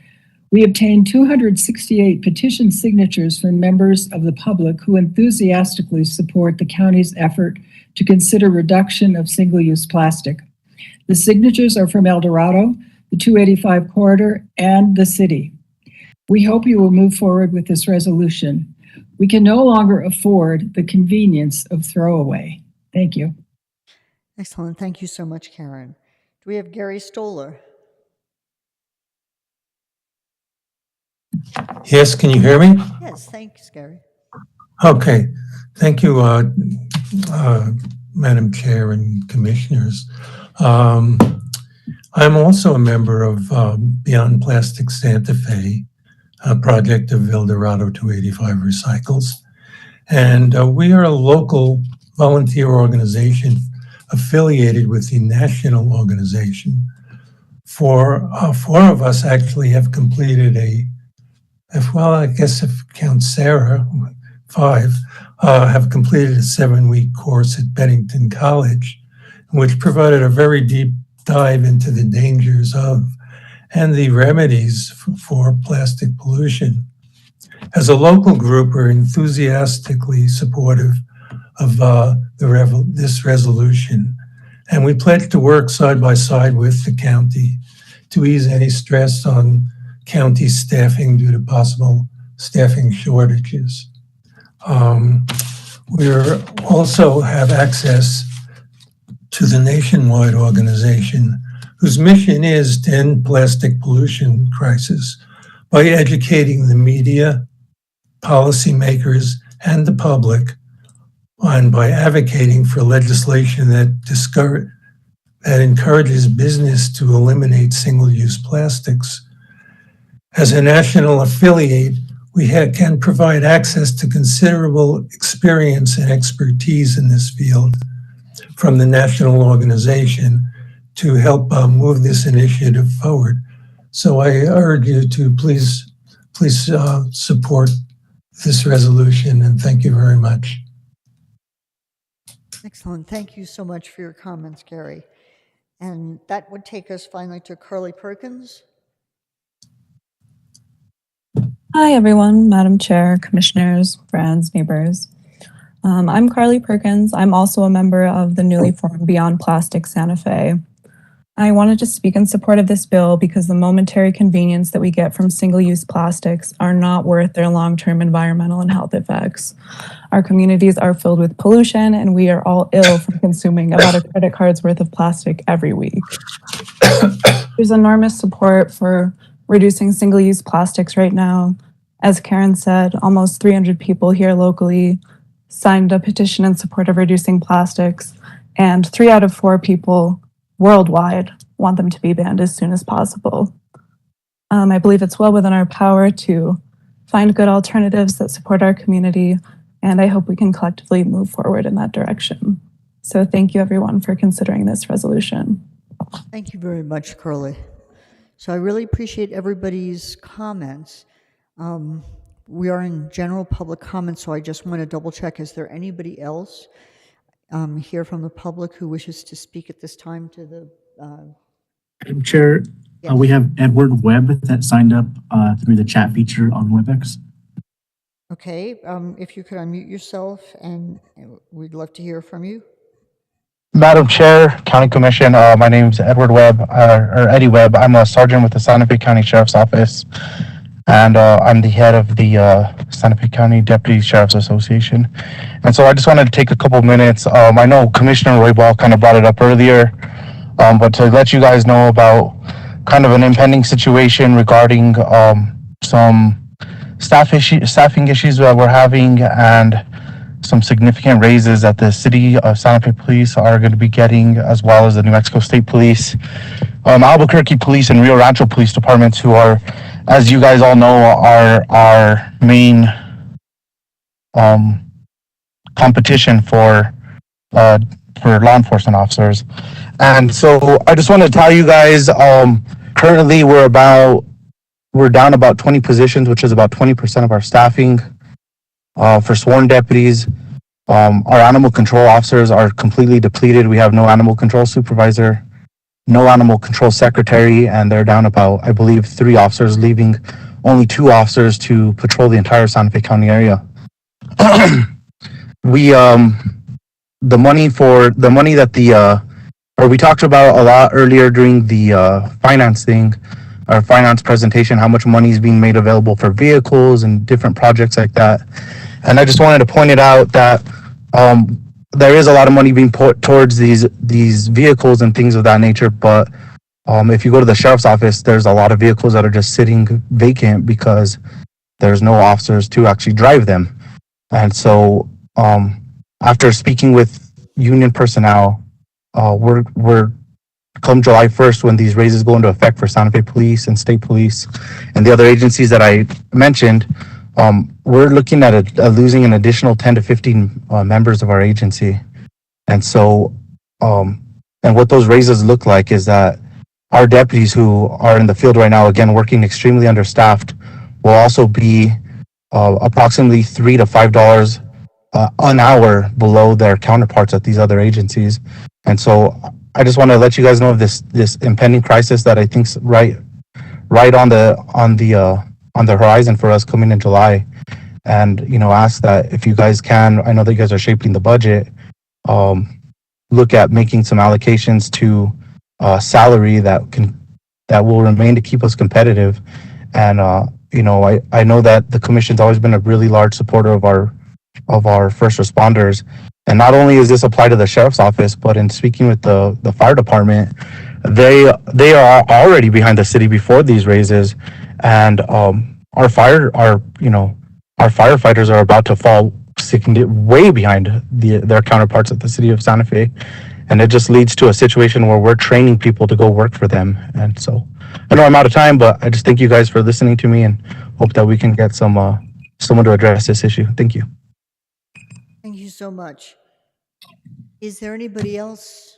we obtained 268 petition signatures from members of the public who enthusiastically support the county's effort to consider reduction of single-use plastic. The signatures are from El Dorado, the 285 corridor, and the city. We hope you will move forward with this resolution. We can no longer afford the convenience of throwaway. Thank you. Excellent. Thank you so much, Karen. Do we have Gary Stoller? Yes, can you hear me? Yes, thanks, Gary. Okay, thank you, Madam Chair and Commissioners. I'm also a member of Beyond Plastic Santa Fe, a project of El Dorado 285 Recycles. And we are a local volunteer organization affiliated with the national organization. Four of us actually have completed I guess if count Sarah, 5, have completed a 7-week course at Bennington College, which provided a very deep dive into the dangers of and the remedies for plastic pollution. As a local group, we're enthusiastically supportive of this resolution, and we pledge to work side by side with the county to ease any stress on county staffing due to possible staffing shortages. We also have access to the nationwide organization whose mission is to end plastic pollution crisis by educating the media, policymakers, and the public, and by advocating for legislation that encourages business to eliminate single-use plastics. As a national affiliate, we can provide access to considerable experience and expertise in this field from the national organization to help move this initiative forward. So I urge you to please support this resolution, and thank you very much. Excellent. Thank you so much for your comments, Gary. And that would take us finally to Carly Perkins. Hi, everyone, Madam Chair, commissioners, friends, neighbors. I'm Carly Perkins. I'm also a member of the newly formed Beyond Plastic Santa Fe. I wanted to speak in support of this bill because the momentary convenience that we get from single-use plastics are not worth their long-term environmental and health effects. Our communities are filled with pollution, and we are all ill from consuming about a credit card's worth of plastic every week. There's enormous support for reducing single-use plastics right now. As Karen said, almost 300 people here locally signed a petition in support of reducing plastics, and 3 out of 4 people worldwide want them to be banned as soon as possible. I believe it's well within our power to find good alternatives that support our community, and I hope we can collectively move forward in that direction. So thank you everyone for considering this resolution. Thank you very much, Carly. So I really appreciate everybody's comments. We are in general public comments, so I just want to double check, is there anybody else here from the public who wishes to speak at this time to the... Madam Chair, yes. We have Edward Webb that signed up through the chat feature on WebEx. Okay, if you could unmute yourself, and we'd love to hear from you. Madam Chair, County Commission, my name is Edward Webb, or Eddie Webb. I'm a sergeant with the Santa Fe County Sheriff's Office, and I'm the head of the Santa Fe County Deputy Sheriff's Association. And so I just wanted to take a couple minutes. I know Commissioner Roybal kind of brought it up earlier, but to let you guys know about kind of an impending situation regarding some staffing issues that we're having, and some significant raises that the city of Santa Fe Police are going to be getting, as well as the New Mexico State Police, Albuquerque Police, and Rio Rancho Police Departments, who are, as you guys all know, are our main competition for law enforcement officers. And so I just want to tell you guys, currently we're down about 20 positions, which is about 20% of our staffing. For sworn deputies, our animal control officers are completely depleted. We have no animal control supervisor, no animal control secretary, and they're down about, I believe, 3 officers, leaving only 2 officers to patrol the entire Santa Fe County area. We talked about a lot earlier during the our finance presentation, how much money is being made available for vehicles and different projects like that. And I just wanted to point it out that there is a lot of money being put towards these vehicles and things of that nature. But if you go to the sheriff's office, there's a lot of vehicles that are just sitting vacant because there's no officers to actually drive them. And so after speaking with union personnel, we're come July 1st, when these raises go into effect for Santa Fe Police and State Police and the other agencies that I mentioned, we're looking at losing an additional 10 to 15 members of our agency. And so, and what those raises look like is that our deputies who are in the field right now, again, working extremely understaffed, will also be approximately $3 to $5 an hour below their counterparts at these other agencies. And so I just want to let you guys know of this impending crisis that I think's right on the horizon for us coming in July. And ask that if you guys can, I know that you guys are shaping the budget, look at making some allocations to salary that will remain to keep us competitive. And I know that the commission's always been a really large supporter of our first responders. And not only is this applied to the sheriff's office, but in speaking with the fire department, they are already behind the city before these raises. And our firefighters are about to fall way behind their counterparts at the city of Santa Fe. And it just leads to a situation where we're training people to go work for them. And so I know I'm out of time, but I just thank you guys for listening to me, and hope that we can get someone to address this issue. Thank you. Thank you so much. Is there anybody else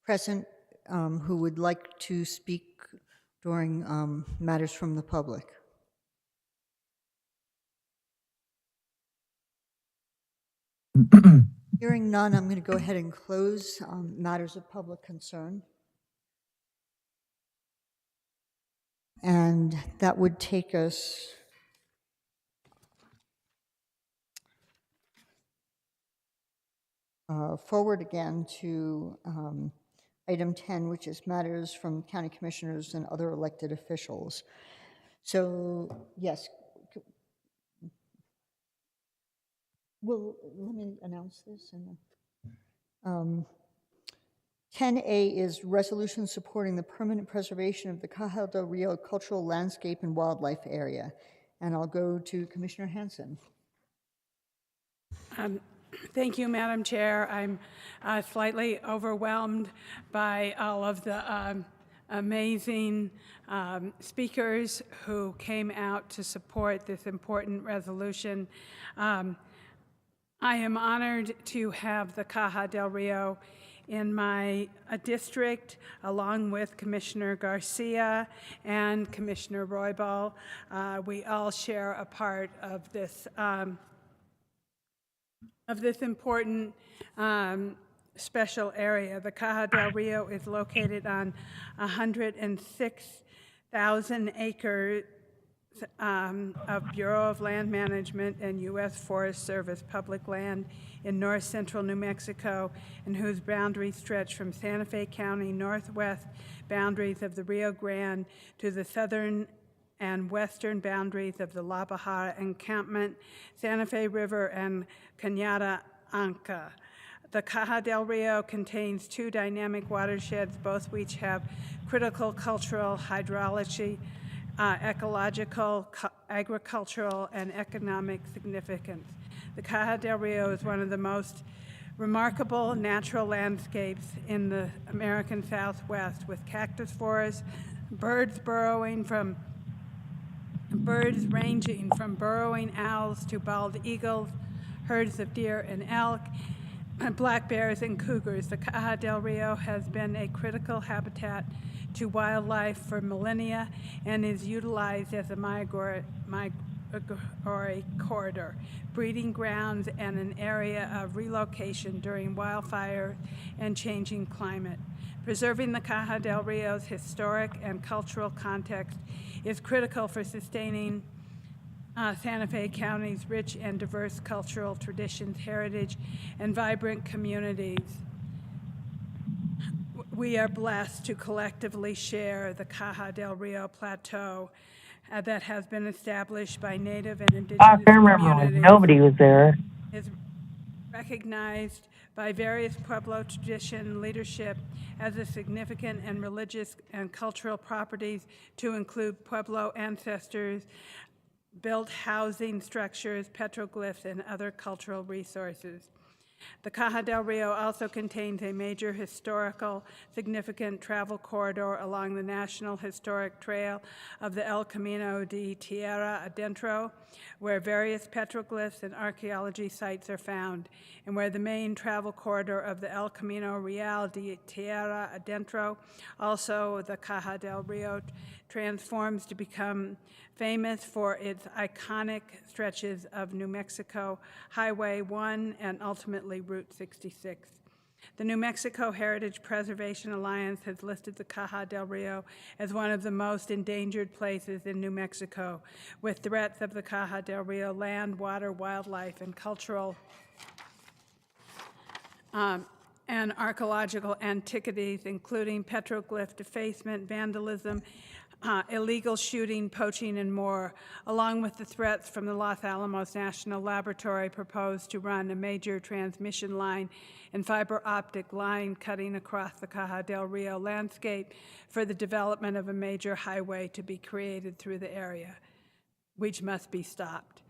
present who would like to speak during matters from the public? Hearing none, I'm going to go ahead and close matters of public concern. And that would take us forward again to item 10, which is matters from county commissioners and other elected officials. So, yes. Well, let me announce this. 10A is resolution supporting the permanent preservation of the Caja del Rio Cultural Landscape and Wildlife Area. And I'll go to Commissioner Hanson. Thank you, Madam Chair. I'm slightly overwhelmed by all of the amazing speakers who came out to support this important resolution. I am honored to have the Caja del Rio in my district, along with Commissioner Garcia and Commissioner Roybal. We all share a part of this important special area. The Caja del Rio is located on 106,000 acres of Bureau of Land Management and U.S. Forest Service public land in north central New Mexico, and whose boundaries stretch from Santa Fe County northwest boundaries of the Rio Grande to the southern and western boundaries of the La Bajara encampment, Santa Fe River, and Cañada Anca. The Caja del Rio contains two dynamic watersheds, both which have critical cultural, hydrology, ecological, agricultural, and economic significance. The Caja del Rio is one of the most remarkable natural landscapes in the American Southwest, with cactus forests, birds ranging from burrowing owls to bald eagles, herds of deer and elk, black bears and cougars. The Caja del Rio has been a critical habitat to wildlife for millennia and is utilized as a migratory corridor, breeding grounds, and an area of relocation during wildfire and changing climate. Preserving the Caja del Rio's historic and cultural context is critical for sustaining Santa Fe County's rich and diverse cultural traditions, heritage, and vibrant communities. We are blessed to collectively share the Caja del Rio Plateau that has been established by Native and Indigenous communities. Nobody was there. Is recognized by various Pueblo tradition leadership as a significant and religious and cultural properties, to include Pueblo ancestors, built housing structures, petroglyphs, and other cultural resources. The Caja del Rio also contains a major historical significant travel corridor along the National Historic Trail of the El Camino de Tierra Adentro, where various petroglyphs and archaeology sites are found, and where the main travel corridor of the El Camino Real de Tierra Adentro, also the Caja del Rio, transforms to become famous for its iconic stretches of New Mexico Highway 1 and ultimately Route 66. The New Mexico Heritage Preservation Alliance has listed the Caja del Rio as one of the most endangered places in New Mexico, with threats of the Caja del Rio land, water, wildlife, and cultural and archaeological antiquities, including petroglyph defacement, vandalism, illegal shooting, poaching, and more, along with the threats from the Los Alamos National Laboratory proposed to run a major transmission line and fiber optic line cutting across the Caja del Rio landscape for the development of a major highway to be created through the area, which must be stopped.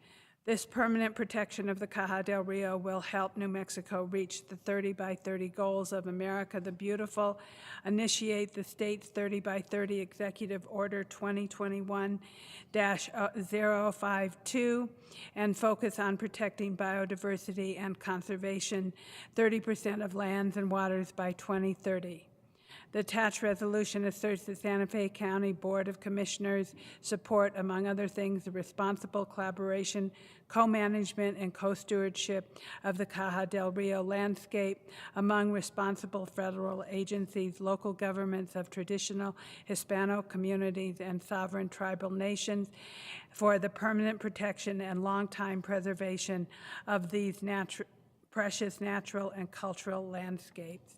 This permanent protection of the Caja del Rio will help New Mexico reach the 30 by 30 goals of America the Beautiful, initiate the state's 30 by 30 Executive Order 2021-052, and focus on protecting biodiversity and conservation, 30% of lands and waters by 2030. The attached resolution asserts the Santa Fe County Board of Commissioners support, among other things, the responsible collaboration, co-management, and co-stewardship of the Caja del Rio landscape among responsible federal agencies, local governments of traditional Hispano communities, and sovereign tribal nations for the permanent protection and long-time preservation of these precious natural and cultural landscapes.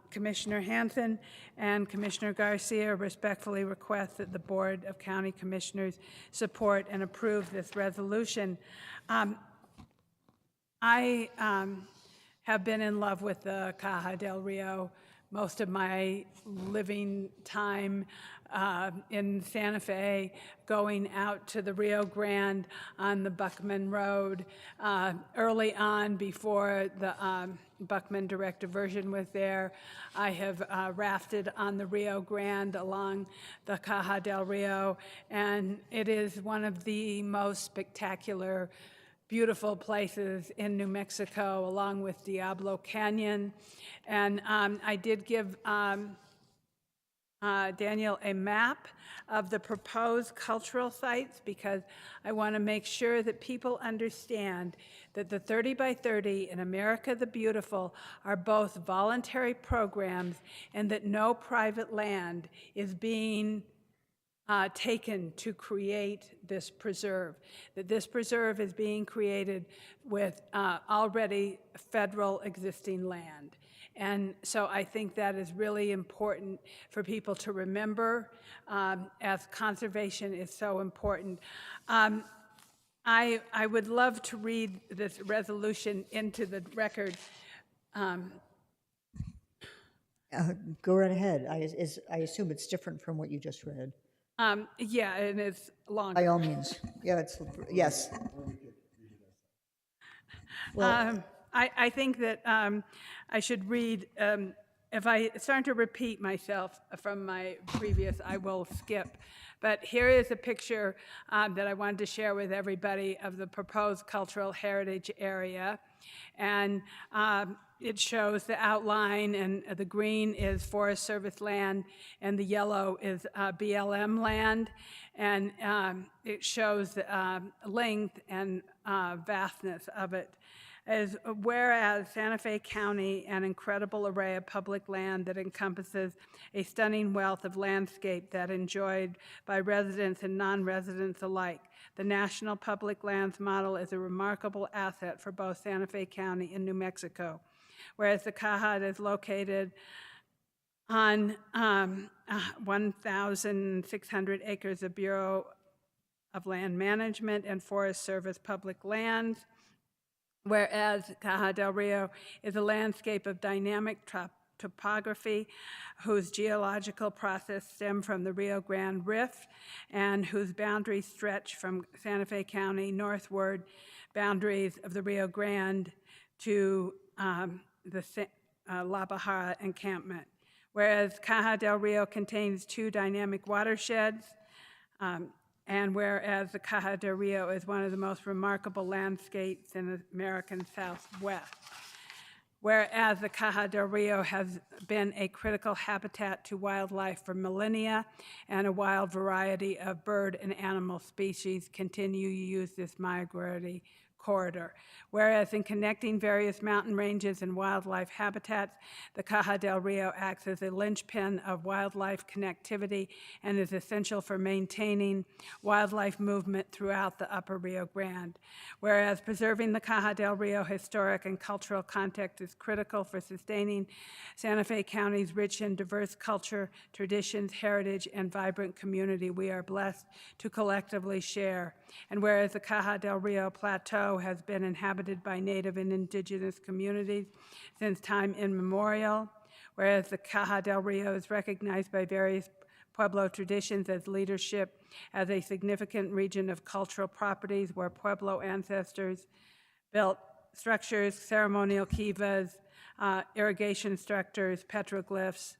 Commissioner Hansen and Commissioner Garcia respectfully request that the Board of County Commissioners support and approve this resolution. I have been in love with the Caja del Rio most of my living time in Santa Fe, going out to the Rio Grande on the Buckman Road. Early on, before the Buckman direct diversion was there, I have rafted on the Rio Grande along the Caja del Rio, and it is one of the most spectacular, beautiful places in New Mexico, along with Diablo Canyon. And I did give Daniel a map of the proposed cultural sites, because I want to make sure that people understand that the 30 by 30 and America the Beautiful are both voluntary programs, and that no private land is being taken to create this preserve, that this preserve is being created with already federal existing land. And so I think that is really important for people to remember, as conservation is so important. I would love to read this resolution into the record. Go right ahead. I assume it's different from what you just read. Yeah, and it's long. By all means. Yeah, yes. Well, I think that I should read, if I start to repeat myself from my previous, I will skip. But here is a picture that I wanted to share with everybody of the proposed cultural heritage area. And it shows the outline, and the green is Forest Service land, and the yellow is BLM land. And it shows the length and vastness of it. As whereas Santa Fe County, an incredible array of public land that encompasses a stunning wealth of landscape that enjoyed by residents and non-residents alike. The National Public Lands Model is a remarkable asset for both Santa Fe County and New Mexico. Whereas the Caja is located on 1,600 acres of Bureau of Land Management and Forest Service public lands. Whereas Caja del Rio is a landscape of dynamic topography whose geological process stem from the Rio Grande Rift and whose boundaries stretch from Santa Fe County northward, boundaries of the Rio Grande to the La Bajara encampment. Whereas Caja del Rio contains 2 dynamic watersheds, and whereas the Caja del Rio is one of the most remarkable landscapes in the American Southwest. Whereas the Caja del Rio has been a critical habitat to wildlife for millennia, and a wild variety of bird and animal species continue to use this migratory corridor. Whereas in connecting various mountain ranges and wildlife habitats, the Caja del Rio acts as a linchpin of wildlife connectivity and is essential for maintaining wildlife movement throughout the upper Rio Grande. Whereas preserving the Caja del Rio historic and cultural context is critical for sustaining Santa Fe County's rich and diverse culture, traditions, heritage, and vibrant community we are blessed to collectively share. And whereas the Caja del Rio Plateau has been inhabited by Native and Indigenous communities since time immemorial, whereas the Caja del Rio is recognized by various Pueblo traditions as leadership as a significant region of cultural properties where Pueblo ancestors built structures, ceremonial kivas, irrigation structures, petroglyphs,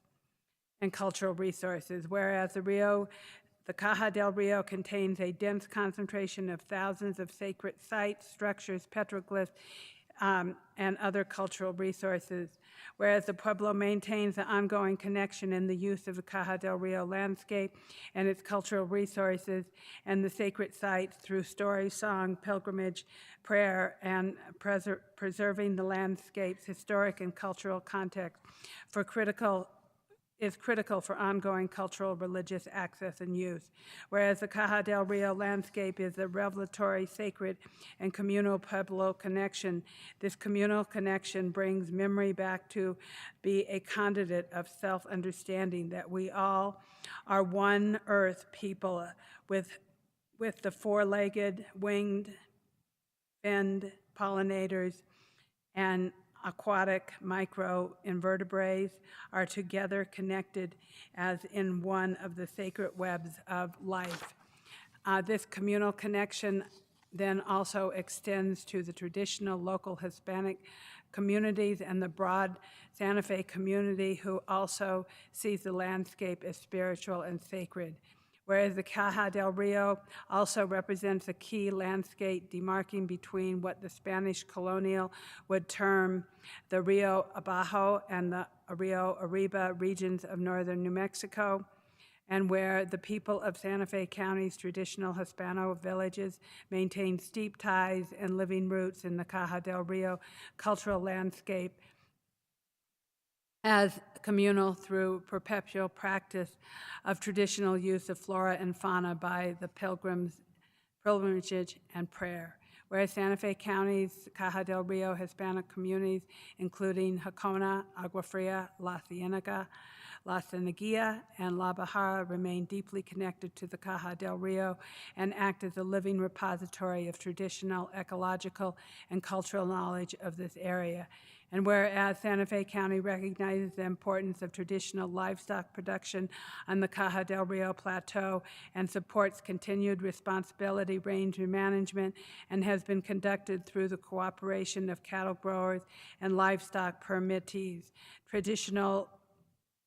and cultural resources, whereas the Caja del Rio contains a dense concentration of thousands of sacred sites, structures, petroglyphs, and other cultural resources, whereas the Pueblo maintains the ongoing connection and the use of the Caja del Rio landscape and its cultural resources and the sacred sites through story, song, pilgrimage, prayer, and preserving the landscape's historic and cultural context is critical for ongoing cultural, religious access and use. Whereas the Caja del Rio landscape is a revelatory, sacred, and communal Pueblo connection, this communal connection brings memory back to be a conduit of self-understanding that we all are one earth people with the four-legged, winged, finned pollinators and aquatic microinvertebrates are together connected as in one of the sacred webs of life. This communal connection then also extends to the traditional local Hispanic communities and the broad Santa Fe community who also sees the landscape as spiritual and sacred. Whereas the Caja del Rio also represents a key landscape demarking between what the Spanish colonial would term the Rio Abajo and the Rio Arriba regions of northern New Mexico, and where the people of Santa Fe County's traditional Hispano villages maintain steep ties and living roots in the Caja del Rio cultural landscape as communal through perpetual practice of traditional use of flora and fauna by the pilgrimage and prayer. Whereas Santa Fe County's Caja del Rio Hispanic communities, including Jacona, Agua Fria, La Cienega, La Cienega, and La Bajara, remain deeply connected to the Caja del Rio and act as a living repository of traditional, ecological, and cultural knowledge of this area. And whereas Santa Fe County recognizes the importance of traditional livestock production on the Caja del Rio Plateau and supports continued responsibility range management and has been conducted through the cooperation of cattle growers and livestock permittees, traditional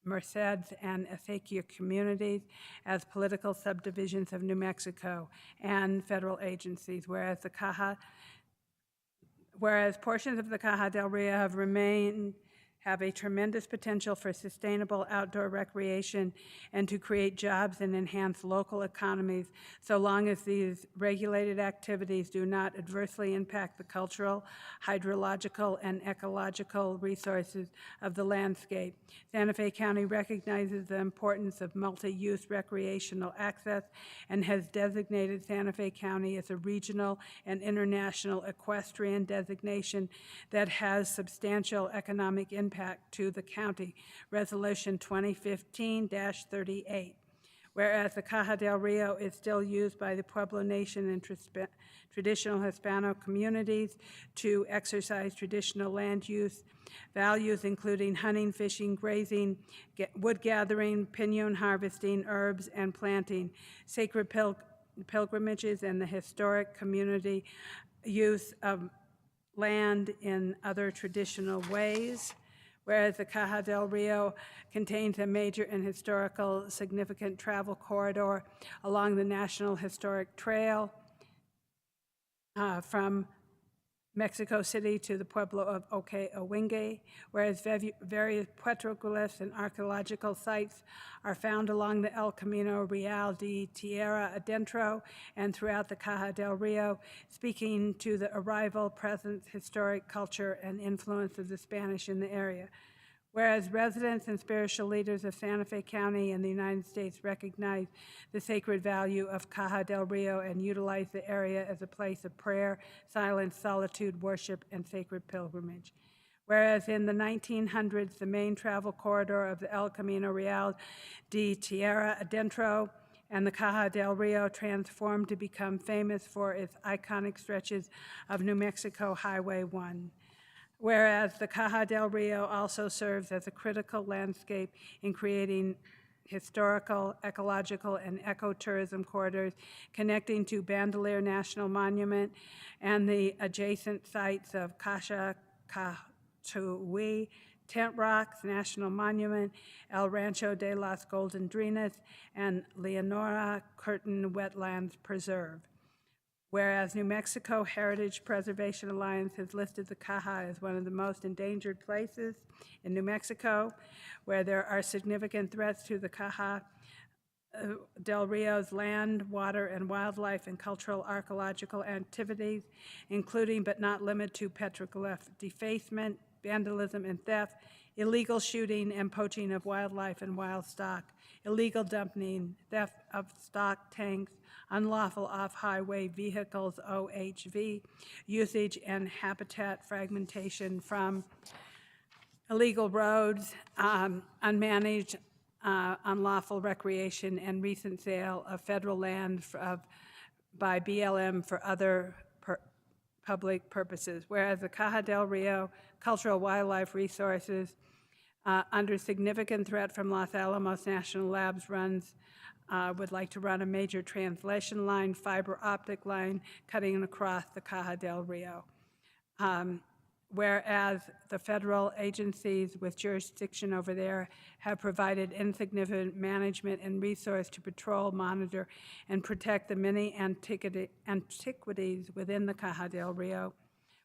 Merced and Acequia communities as political subdivisions of New Mexico and federal agencies, whereas portions of the Caja del Rio have a tremendous potential for sustainable outdoor recreation and to create jobs and enhance local economies, so long as these regulated activities do not adversely impact the cultural, hydrological, and ecological resources of the landscape. Santa Fe County recognizes the importance of multi-use recreational access and has designated Santa Fe County as a regional and international equestrian designation that has substantial economic impact to the county, Resolution 2015-38. Whereas the Caja del Rio is still used by the Pueblo Nation and traditional Hispano communities to exercise traditional land use values, including hunting, fishing, grazing, wood gathering, pinon harvesting, herbs, and planting, sacred pilgrimages, and the historic community use of land in other traditional ways. Whereas the Caja del Rio contains a major and historical significant travel corridor along the National Historic Trail from Mexico City to the Pueblo of Oque-Owingeh, whereas various petroglyphs and archaeological sites are found along the El Camino Real de Tierra Adentro and throughout the Caja del Rio, speaking to the arrival, presence, historic culture, and influence of the Spanish in the area. Whereas residents and spiritual leaders of Santa Fe County and the United States recognize the sacred value of Caja del Rio and utilize the area as a place of prayer, silence, solitude, worship, and sacred pilgrimage. Whereas in the 1900s, the main travel corridor of the El Camino Real de Tierra Adentro and the Caja del Rio transformed to become famous for its iconic stretches of New Mexico Highway 1. Whereas the Caja del Rio also serves as a critical landscape in creating historical, ecological, and ecotourism corridors connecting to Bandelier National Monument and the adjacent sites of Cacha Catuí, Tent Rocks National Monument, El Rancho de las Golondrinas, and Leonora Curtin Wetlands Preserve. Whereas New Mexico Heritage Preservation Alliance has listed the Caja as one of the most endangered places in New Mexico, where there are significant threats to the Caja del Rio's land, water, and wildlife and cultural archaeological activities, including but not limited to petroglyph defacement, vandalism and theft, illegal shooting and poaching of wildlife and wild stock, illegal dumping, theft of stock tanks, unlawful off-highway vehicles, OHV, usage and habitat fragmentation from illegal roads, unmanaged, unlawful recreation, and recent sale of federal land by BLM for other public purposes. Whereas the Caja del Rio cultural wildlife resources under significant threat from Los Alamos National Labs would like to run a major translation line, fiber optic line, cutting across the Caja del Rio. Whereas the federal agencies with jurisdiction over there have provided insignificant management and resource to patrol, monitor, and protect the many antiquities within the Caja del Rio.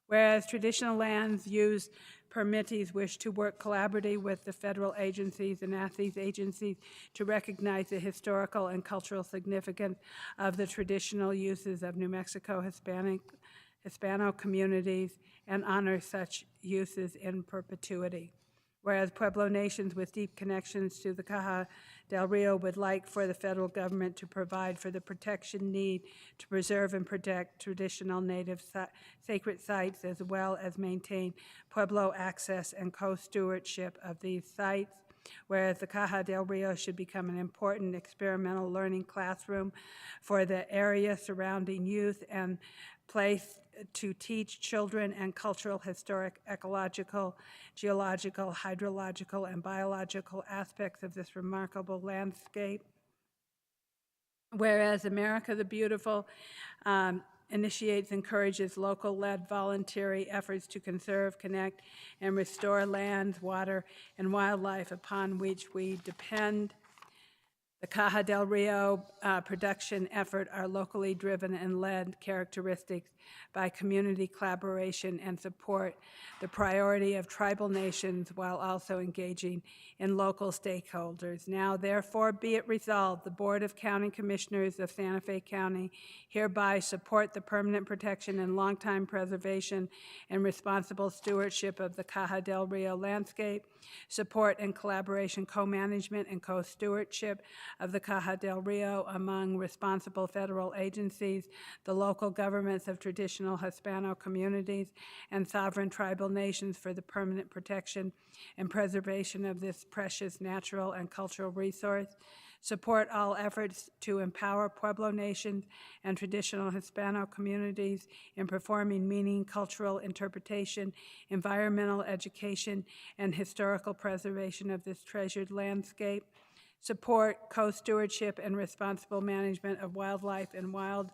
Whereas traditional lands use permittees wish to work collaboratively with the federal agencies and ask these agencies to recognize the historical and cultural significance of the traditional uses of New Mexico Hispano communities and honor such uses in perpetuity. Whereas Pueblo nations with deep connections to the Caja del Rio would like for the federal government to provide for the protection need to preserve and protect traditional native sacred sites, as well as maintain Pueblo access and co-stewardship of these sites. Whereas the Caja del Rio should become an important experimental learning classroom for the area surrounding youth and place to teach children and cultural, historic, ecological, geological, hydrological, and biological aspects of this remarkable landscape. Whereas America the Beautiful initiates, encourages local-led voluntary efforts to conserve, connect, and restore lands, water, and wildlife upon which we depend. The Caja del Rio production effort are locally driven and led characteristics by community collaboration and support the priority of tribal nations while also engaging in local stakeholders. Now, therefore, be it resolved, the Board of County Commissioners of Santa Fe County hereby support the permanent protection and longtime preservation and responsible stewardship of the Caja del Rio landscape, support and collaboration, co-management, and co-stewardship of the Caja del Rio among responsible federal agencies, the local governments of traditional Hispano communities, and sovereign tribal nations for the permanent protection and preservation of this precious natural and cultural resource. Support all efforts to empower Pueblo nations and traditional Hispano communities in performing meaning, cultural interpretation, environmental education, and historical preservation of this treasured landscape. Support co-stewardship and responsible management of wildlife and wild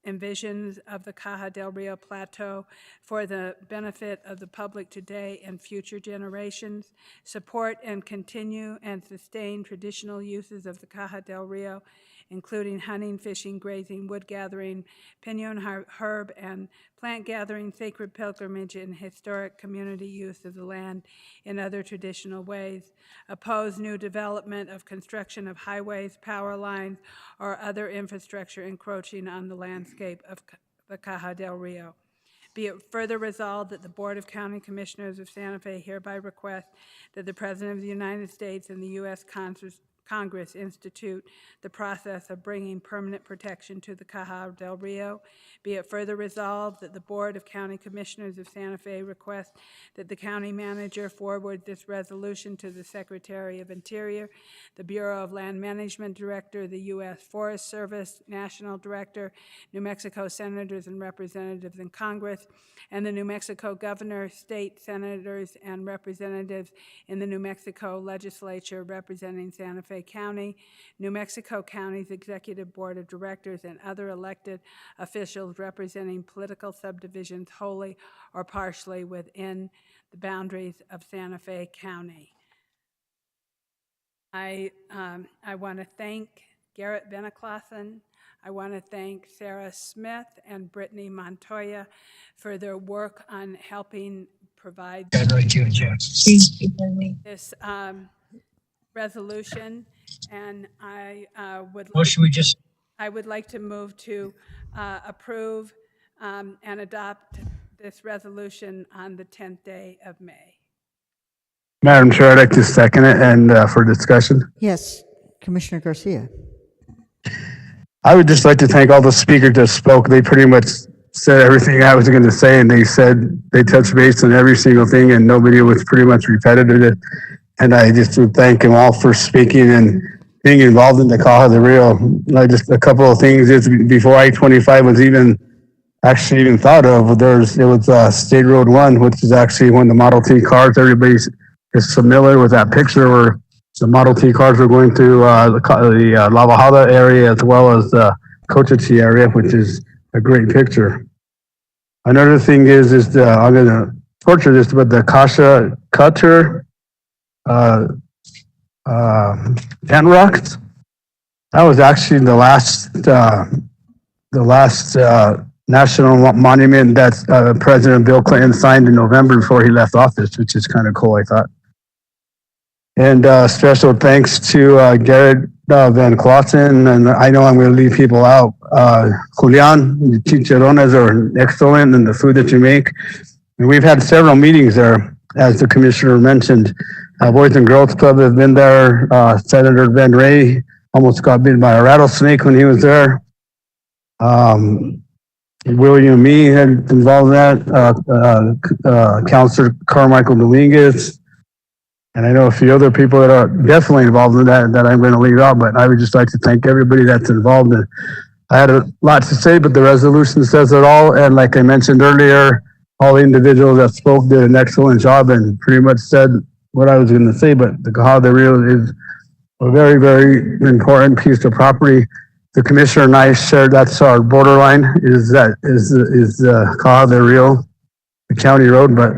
envisions of the Caja del Rio Plateau for the benefit of the public today and future generations. Support and continue and sustain traditional uses of the Caja del Rio, including hunting, fishing, grazing, wood gathering, pinon, herb, and plant gathering, sacred pilgrimage, and historic community use of the land in other traditional ways. Oppose new development of construction of highways, power lines, or other infrastructure encroaching on the landscape of the Caja del Rio. Be it further resolved that the Board of County Commissioners of Santa Fe hereby request that the President of the United States and the U.S. Congress institute the process of bringing permanent protection to the Caja del Rio. Be it further resolved that the Board of County Commissioners of Santa Fe request that the county manager forward this resolution to the Secretary of Interior, the Bureau of Land Management Director, the U.S. Forest Service National Director, New Mexico senators and representatives in Congress, and the New Mexico governor, state senators, and representatives in the New Mexico legislature representing Santa Fe County, New Mexico County's Executive Board of Directors, and other elected officials representing political subdivisions wholly or partially within the boundaries of Santa Fe County. I want to thank Garrett Benaclassen. I want to thank Sarah Smith and Brittany Montoya for their work on helping provide this resolution, and I would like to move to approve and adopt this resolution on the 10th day of May. Madam Chair, I'd like to second it and for discussion. Yes, Commissioner Garcia. I would just like to thank all the speakers that spoke. They pretty much said everything I was going to say, and they said they touched base on every single thing, and nobody was pretty much repetitive. And I just would thank them all for speaking and being involved in the Caja del Rio. Just a couple of things is before I-25 was even thought of, there was State Road 1, which is actually one of the Model T cars. Everybody is familiar with that picture where the Model T cars were going through the La Bajada area as well as the Cochiti area, which is a great picture. Another thing is I'm going to torture this, but the Kasha Cutter Tent Rocks, that was actually the last national monument that President Bill Clinton signed in November before he left office, which is kind of cool, I thought. And special thanks to Garrett Van Clausen, and I know I'm going to leave people out. Julian, the chicharrones are excellent, and the food that you make. And we've had several meetings there, as the commissioner mentioned, Boys and Girls Club have been there. Senator Ben Ray almost got bitten by a rattlesnake when he was there. William Me had involved in that. Councilor Carmichael Dominguez. And I know a few other people that are definitely involved in that I'm going to leave out, but I would just like to thank everybody that's involved. And I had a lot to say, but the resolution says it all. And like I mentioned earlier, all the individuals that spoke did an excellent job and pretty much said what I was going to say. But the Caja del Rio is a very, very important piece of property. The commissioner and I shared that's our borderline. Is Caja del Rio, the county road, but.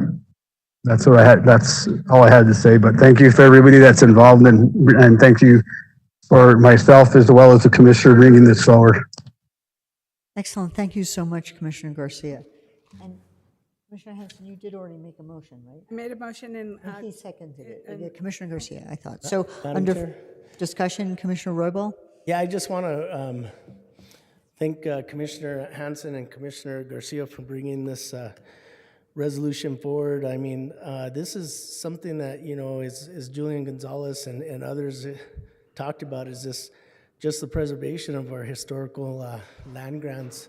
That's what I had. That's all I had to say. But thank you for everybody that's involved, and thank you for myself as well as the commissioner bringing this forward. Excellent. Thank you so much, Commissioner Garcia. And Commissioner Hanson, you did already make a motion, right? I made a motion and He seconded it. Yeah, Commissioner Garcia, I thought. So Madam under Chair? discussion, Commissioner Roybal? Yeah, I just want to thank Commissioner Hanson and Commissioner Garcia for bringing this resolution forward. I mean, this is something that, you know, as Julian Gonzalez and others talked about, is this just the preservation of our historical land grants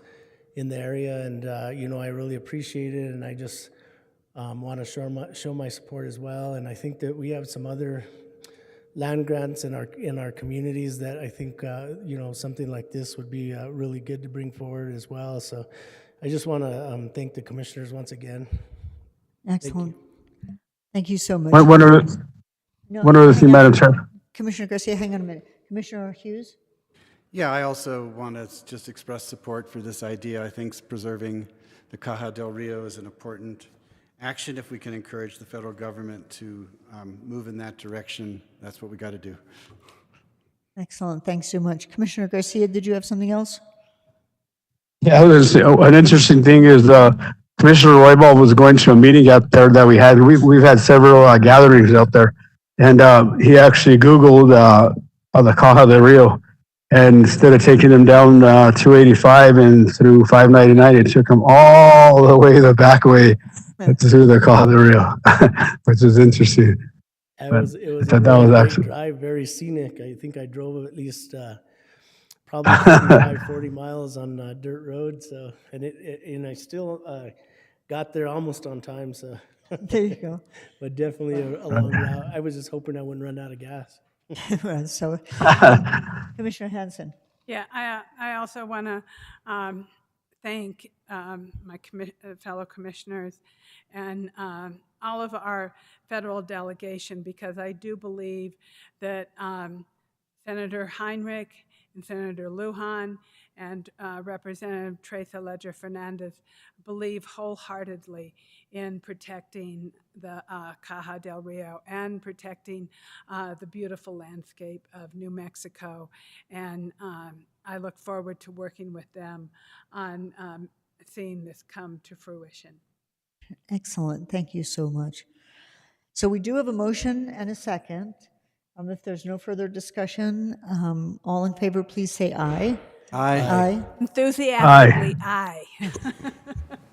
in the area. And, you know, I really appreciate it. And I just want to show my support as well. And I think that we have some other land grants in our communities that I think, you know, something like this would be really good to bring forward as well. So I just want to thank the commissioners once again. Excellent. Thank you so much. One other thing, Madam Chair. Commissioner Garcia, hang on a minute. Commissioner Hughes? Yeah, I also want to just express support for this idea. I think preserving the Caja del Rio is an important action. If we can encourage the federal government to move in that direction, that's what we got to do. Excellent. Thanks so much. Commissioner Garcia, did you have something else? Yeah, an interesting thing is Commissioner Roybal was going to a meeting out there that we had. We've had several gatherings out there, and he actually Googled the Caja del Rio, and instead of taking him down 285 and through 599, it took him all the way the back way through the Caja del Rio, which is interesting. It was that was actually drive, very scenic. I think I drove at least probably 35, 40 miles on dirt road. So, and I still got there almost on time. So there you go. But definitely a long route. I was just hoping I wouldn't run out of gas. So, Commissioner Hanson. Yeah, I also want to thank my fellow commissioners and all of our federal delegation, because I do believe that Senator Heinrich and Senator Lujan and Representative Teresa Ledger Fernandez believe wholeheartedly in protecting the Caja del Rio and protecting the beautiful landscape of New Mexico. And I look forward to working with them on seeing this come to fruition. Excellent. Thank you so much. So we do have a motion and a second. If there's no further discussion, all in favor, please say aye. Aye. Aye. Enthusiastically, aye.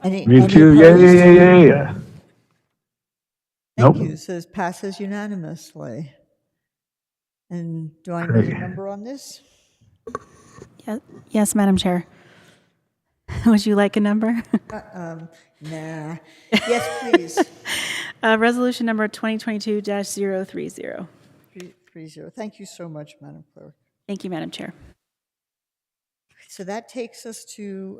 Me too. Yay. Thank you. So this passes unanimously. And do I need a number on this? Yes, Madam Chair. Would you like a number? Nah. Yes, please. Resolution number 2022-030. 30. Thank you so much, Madam Clerk. Thank you, Madam Chair. So that takes us to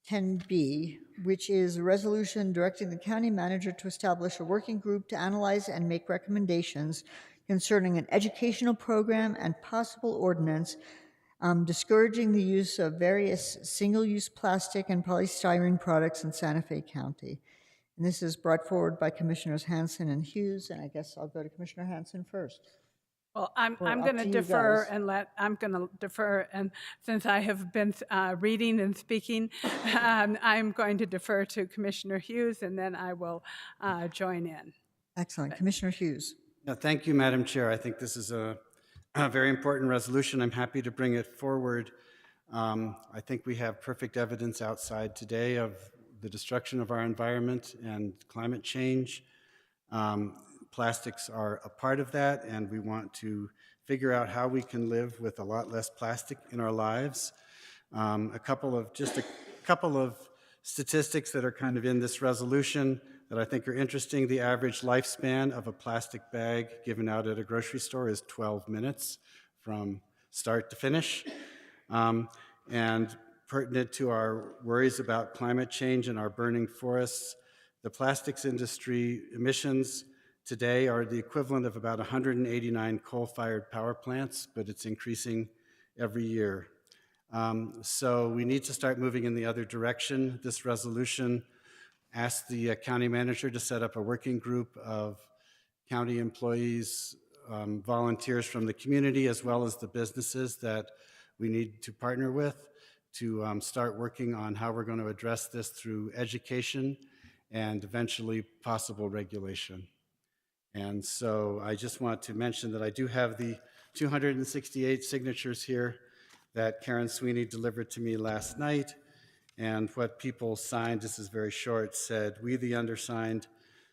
10B, which is a resolution directing the county manager to establish a working group to analyze and make recommendations concerning an educational program and possible ordinance discouraging the use of various single-use plastic and polystyrene products in Santa Fe County. And this is brought forward by Commissioners Hanson and Hughes, and I guess I'll go to Commissioner Hanson first. Well, I'm Well, going up to to you defer guys. and since I have been reading and speaking, I'm going to defer to Commissioner Hughes, and then I will join in. Excellent. Commissioner Hughes. No, thank you, Madam Chair. I think this is a very important resolution. I'm happy to bring it forward. I think we have perfect evidence outside today of the destruction of our environment and climate change. Plastics are a part of that, and we want to figure out how we can live with a lot less plastic in our lives. A couple of statistics that are kind of in this resolution that I think are interesting. The average lifespan of a plastic bag given out at a grocery store is 12 minutes from start to finish. And pertinent to our worries about climate change and our burning forests, the plastics industry emissions today are the equivalent of about 189 coal-fired power plants, but it's increasing every year. So we need to start moving in the other direction. This resolution asks the county manager to set up a working group of county employees, volunteers from the community, as well as the businesses that we need to partner with to start working on how we're going to address this through education and eventually possible regulation. And so I just want to mention that I do have the 268 signatures here that Karen Sweeney delivered to me last night. And what people signed, this is very short, said, "We, the undersigned,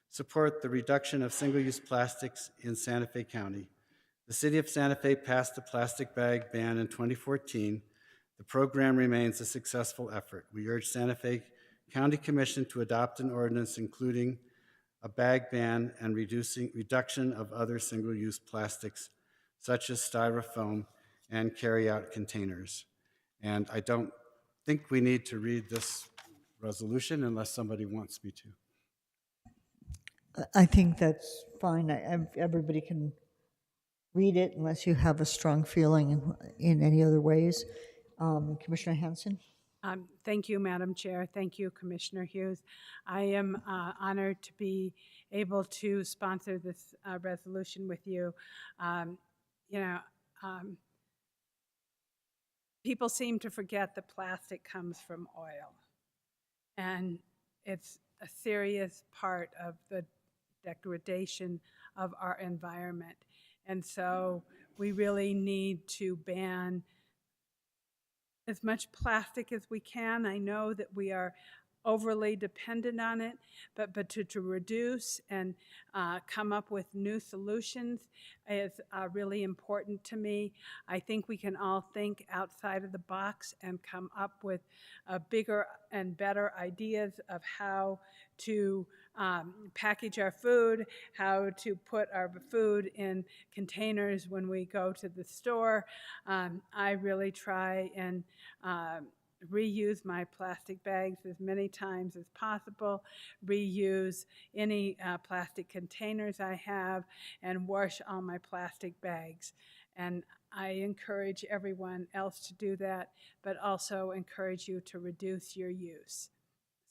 support the reduction of single-use plastics in Santa Fe County. The city of Santa Fe passed the plastic bag ban in 2014. The program remains a successful effort. We urge Santa Fe County Commission to adopt an ordinance including a bag ban and reduction of other single-use plastics, such as styrofoam and carry-out containers." And I don't think we need to read this resolution unless somebody wants me to. I think that's fine. Everybody can read it unless you have a strong feeling in any other ways. Commissioner Hanson? Thank you, Madam Chair. Thank you, Commissioner Hughes. I am honored to be able to sponsor this resolution with you. People seem to forget that plastic comes from oil, and it's a serious part of the degradation of our environment. And so we really need to ban as much plastic as we can. I know that we are overly dependent on it, but to reduce and come up with new solutions is really important to me. I think we can all think outside of the box and come up with bigger and better ideas of how to package our food, how to put our food in containers when we go to the store. I really try and reuse my plastic bags as many times as possible, reuse any plastic containers I have, and wash all my plastic bags. And I encourage everyone else to do that, but also encourage you to reduce your use.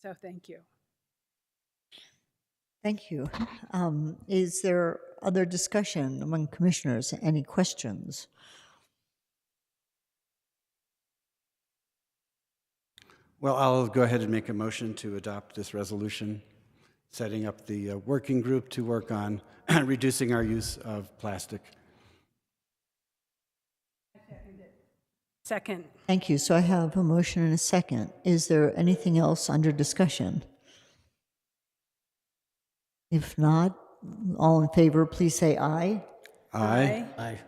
So thank you. Thank you. Is there other discussion among commissioners? Any questions? Well, I'll go ahead and make a motion to adopt this resolution, setting up the working group to work on reducing our use of plastic. Second. Thank you. So I have a motion and a second. Is there anything else under discussion? If not, all in favor, please say aye. Aye. Aye.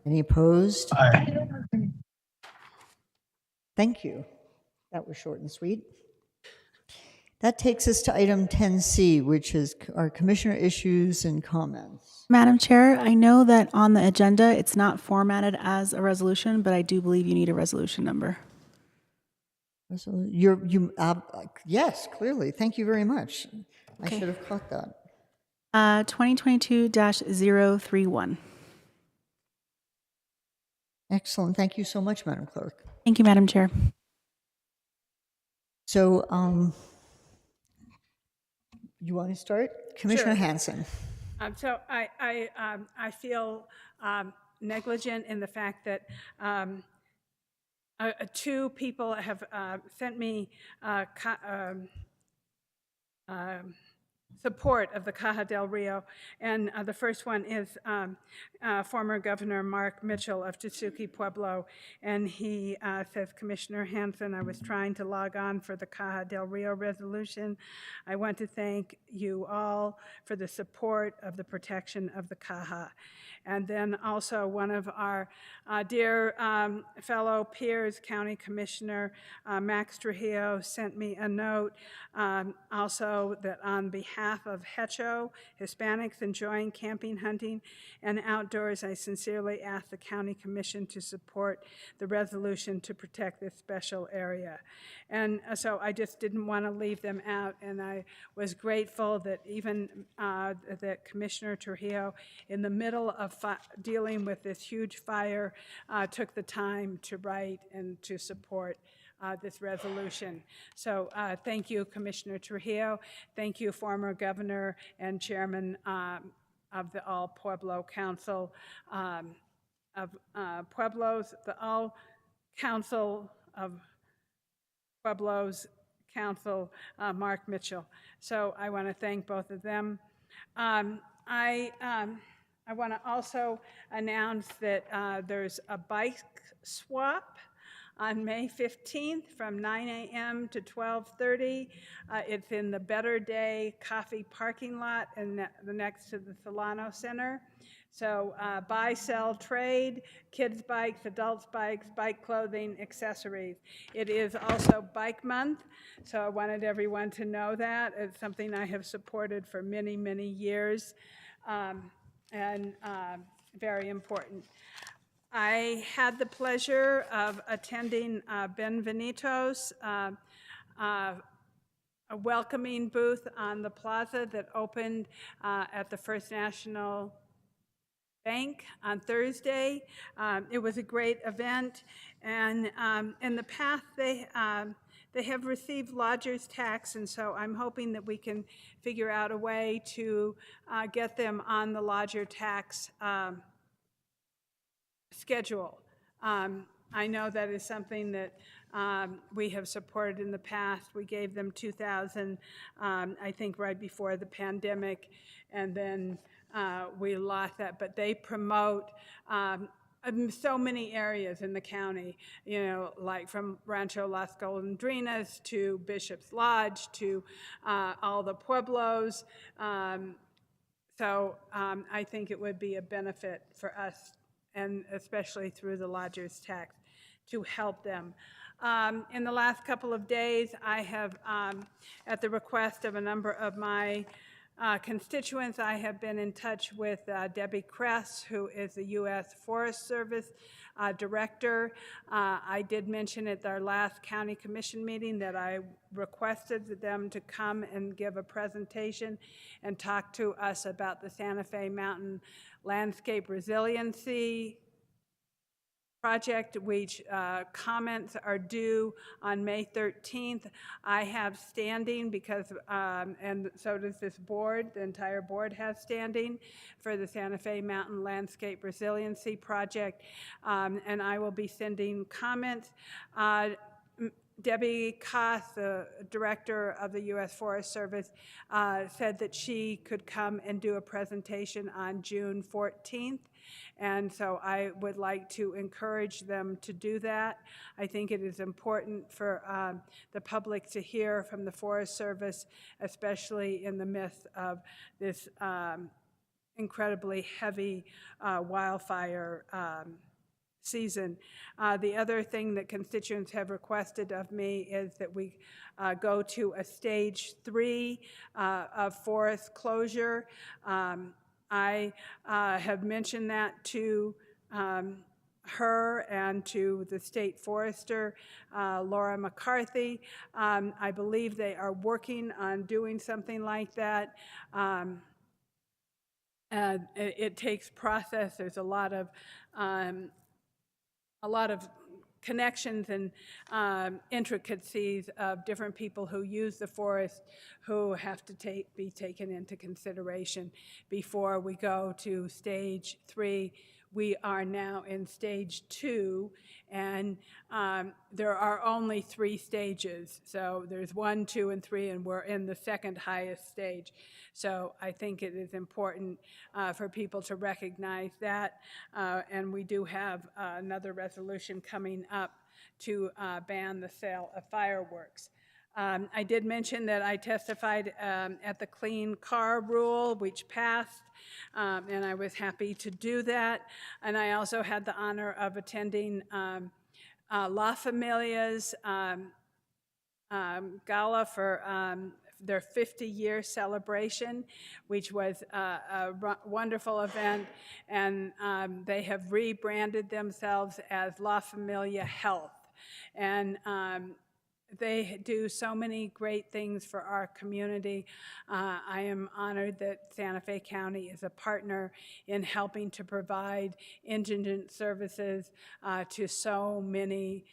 Any opposed? Aye. Thank you. That was short and sweet. That takes us to item 10C, which is our commissioner issues and comments. Madam Chair, I know that on the agenda, it's not formatted as a resolution, but I do believe you need a resolution number. So yes, clearly. Thank you very much. I should have caught that. 2022-031. Excellent. Thank you so much, Madam Clerk. Thank you, Madam Chair. So, you want to start? Commissioner Hanson. So I feel negligent in the fact that 2 people have sent me support of the Caja del Rio. And the first one is former Governor Mark Mitchell of Tesuque Pueblo. And he says, Commissioner Hanson, I was trying to log on for the Caja del Rio resolution. I want to thank you all for the support of the protection of the Caja. And then also one of our dear fellow peers, County Commissioner Max Trujillo, sent me a note also that on behalf of HECHO, Hispanics Enjoying Camping, Hunting, and Outdoors, I sincerely ask the County Commission to support the resolution to protect this special area. And so I just didn't want to leave them out, and I was grateful that even that Commissioner Trujillo, in the middle of dealing with this huge fire, took the time to write and to support this resolution. So thank you, Commissioner Trujillo. Thank you, former Governor and Chairman of the All Pueblo Council of Pueblos, the All Council of Pueblos Council, Mark Mitchell. So I want to thank both of them. I want to also announce that there's a bike swap on May 15th from 9 a.m. to 12:30. It's in the Better Day Coffee parking lot and next to the Solano Center. So buy, sell, trade, kids' bikes, adults' bikes, bike clothing, accessories. It is also Bike Month, so I wanted everyone to know that. It's something I have supported for many, many years, and very important. I had the pleasure of attending Benvenito's a welcoming booth on the plaza that opened at the First National Bank on Thursday. It was a great event, and in the past they have received lodger's tax, and so I'm hoping that we can figure out a way to get them on the lodger tax schedule. I know that is something that we have supported in the past. We gave them $2,000, I think, right before the pandemic, and then we lost that. But they promote so many areas in the county, you know, like from Rancho Las Golondrinas to Bishop's Lodge to all the pueblos. So I think it would be a benefit for us, and especially through the lodger's tax, to help them. In the last couple of days, I have, at the request of a number of my constituents, I have been in touch with Debbie Kress, who is the U.S. Forest Service Director. I did mention at our last County Commission meeting that I requested them to come and give a presentation and talk to us about the Santa Fe Mountain Landscape Resiliency Project, which comments are due on May 13th. I have standing because, and so does this board, the entire board has standing for the Santa Fe Mountain Landscape Resiliency Project, and I will be sending comments. Debbie Koss, the director of the U.S. Forest Service, said that she could come and do a presentation on June 14th. And so I would like to encourage them to do that. I think it is important for the public to hear from the Forest Service, especially in the midst of this incredibly heavy wildfire season. The other thing that constituents have requested of me is that we go to a stage 3 of forest closure. I have mentioned that to her and to the state forester, Laura McCarthy. I believe they are working on doing something like that. It takes process. There's a lot of connections and intricacies of different people who use the forest who have to be taken into consideration before we go to stage 3, we are now in stage 2, and there are only 3 stages. So there's 1, 2, and 3, and we're in the second highest stage. So I think it is important for people to recognize that, and we do have another resolution coming up to ban the sale of fireworks. I did mention that I testified at the Clean Car Rule, which passed, and I was happy to do that. And I also had the honor of attending La Familia's gala for their 50-year celebration, which was a wonderful event, and they have rebranded themselves as La Familia Health. And they do so many great things for our community. I am honored that Santa Fe County is a partner in helping to provide indigent services to so many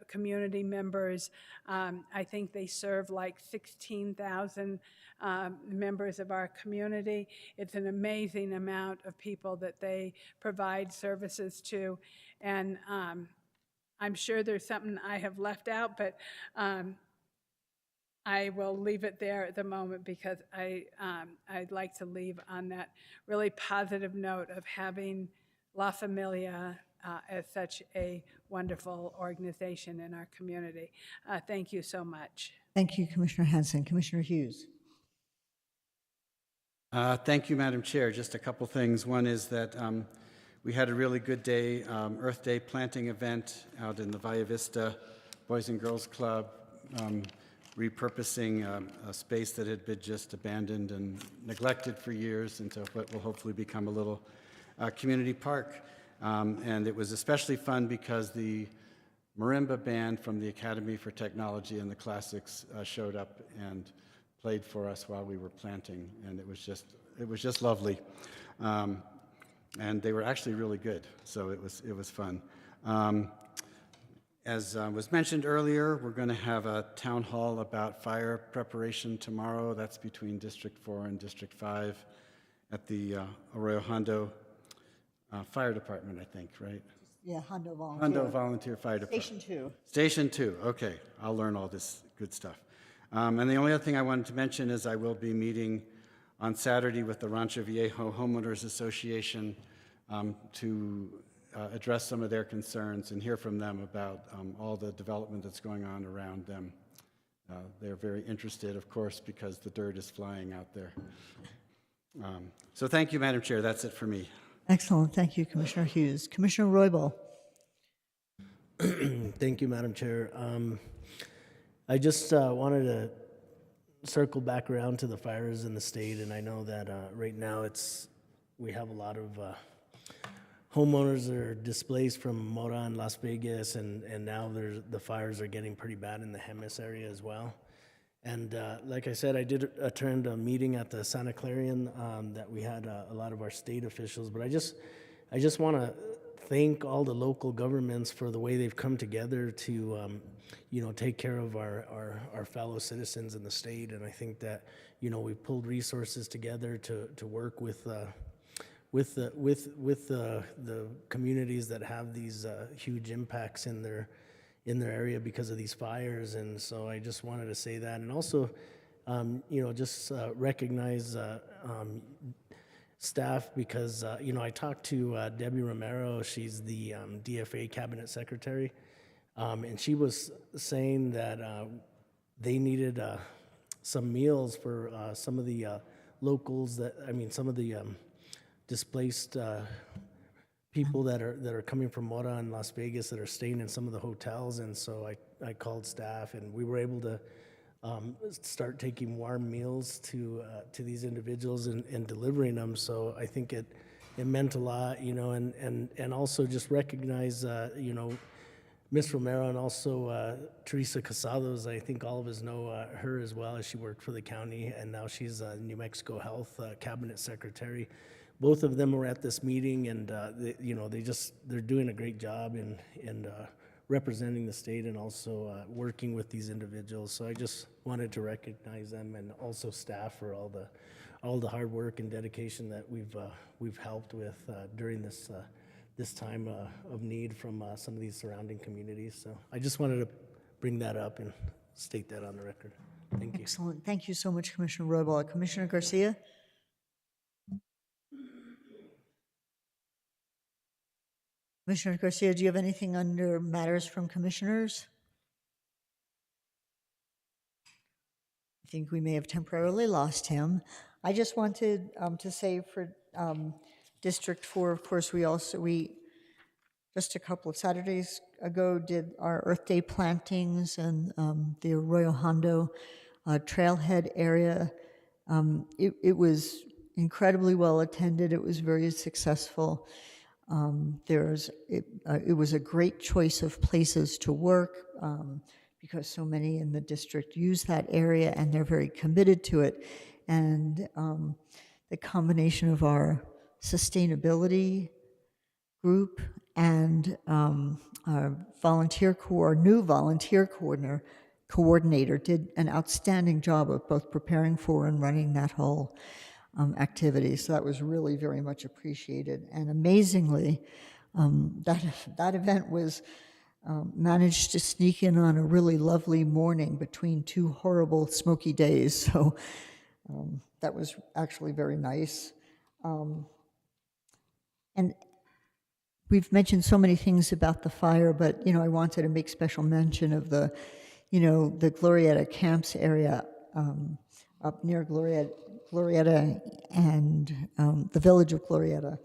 community members. I think they serve like 16,000 members of our community. It's an amazing amount of people that they provide services to. And I'm sure there's something I have left out, but I will leave it there at the moment because I'd like to leave on that really positive note of having La Familia as such a wonderful organization in our community. Thank you so much. Thank you, Commissioner Hanson. Commissioner Hughes. Thank you, Madam Chair. Just a couple things. One is that we had a really good day, Earth Day planting event out in the Valle Vista Boys and Girls Club, repurposing a space that had been just abandoned and neglected for years into what will hopefully become a little community park. And it was especially fun because the marimba band from the Academy for Technology and the Classics showed up and played for us while we were planting, and it was just lovely. And they were actually really good, so it was fun. As was mentioned earlier, we're going to have a town hall about fire preparation tomorrow. That's between District 4 and District 5 at the Arroyo Hondo Fire Department, I think, right? Yeah, Hondo Volunteer. Hondo Volunteer Fire Department. Station 2. Station 2, okay. I'll learn all this good stuff. And the only other thing I wanted to mention is I will be meeting on Saturday with the Rancho Viejo Homeowners Association to address some of their concerns and hear from them about all the development that's going on around them. They're very interested, of course, because the dirt is flying out there. So thank you, Madam Chair. That's it for me. Excellent. Thank you, Commissioner Hughes. Commissioner Roybal. Thank you, Madam Chair. I just wanted to circle back around to the fires in the state, and I know that right now we have a lot of homeowners that are displaced from Mora and Las Vegas, and now the fires are getting pretty bad in the Jemez area as well. And like I said, I did attend a meeting at the Santa Clarion that we had a lot of our state officials, but I just want to thank all the local governments for the way they've come together to take care of our fellow citizens in the state. And I think that we've pulled resources together to work with the communities that have these huge impacts in their area because of these fires. And so I just wanted to say that, and also just recognize staff, because I talked to Debbie Romero. She's the DFA cabinet secretary, and she was saying that they needed some meals for some of the locals some of the displaced people that are coming from Mora and Las Vegas that are staying in some of the hotels. And so I called staff, and we were able to start taking warm meals to these individuals and delivering them. So I think it meant a lot, and also just recognize, Ms. Romero, and also Teresa Casados. I think all of us know her as well, as she worked for the county, and now she's New Mexico Health cabinet secretary. Both of them were at this meeting, and they're doing a great job in representing the state and also working with these individuals. So I just wanted to recognize them, and also staff for all the hard work and dedication that we've helped with during this this time of need from some of these surrounding communities. So I just wanted to bring that up and state that on the record. Thank you. Excellent. Thank you so much, Commissioner Roybal. Commissioner Garcia? Commissioner Garcia, do you have anything under matters from commissioners? I think we may have temporarily lost him. I just wanted to say for District 4, of course, we just a couple of Saturdays ago did our Earth Day plantings and the Arroyo Hondo trailhead area. It was incredibly well attended. It was very successful. It was a great choice of places to work because so many in the district use that area and they're very committed to it. And the combination of our sustainability group and our new volunteer coordinator did an outstanding job of both preparing for and running that whole activity. So that was really very much appreciated. And amazingly, that event was managed to sneak in on a really lovely morning between two horrible smoky days. So that was actually very nice. And we've mentioned so many things about the fire, but I wanted to make special mention of the Glorieta Camps area up near Glorieta and the village of Glorieta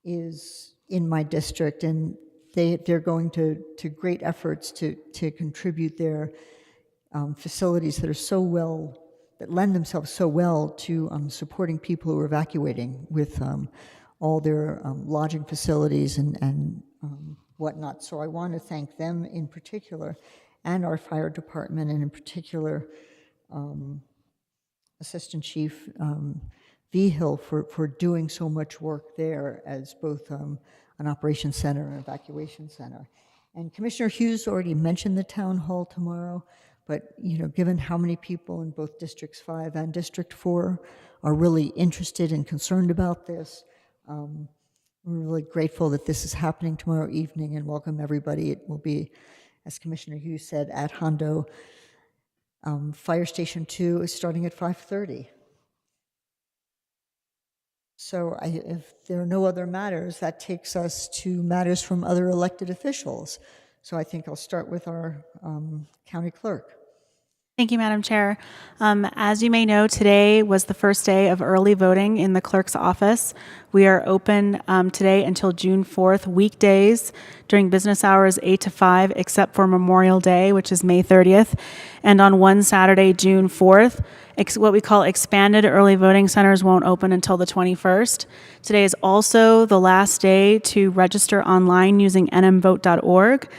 is in my district, and they're going to great efforts to contribute their facilities that lend themselves so well to supporting people who are evacuating with all their lodging facilities and whatnot. So I want to thank them in particular, and our fire department, and in particular Assistant Chief Vigil for doing so much work there as both an operations center and evacuation center. And Commissioner Hughes already mentioned the town hall tomorrow, but given how many people in both Districts 5 and District 4 are really interested and concerned about this, we're really grateful that this is happening tomorrow evening, and welcome everybody. It will be, as Commissioner Hughes said, at Hondo. Fire Station 2 is starting at 5:30. So if there are no other matters, that takes us to matters from other elected officials. So I think I'll start with our county clerk. Thank you, Madam Chair. As you may know, today was the first day of early voting in the clerk's office. We are open today until June 4th, weekdays during business hours 8 to 5, except for Memorial Day, which is May 30th, and on one Saturday, June 4th. What we call expanded early voting centers won't open until the 21st. Today is also the last day to register online using nmvote.org.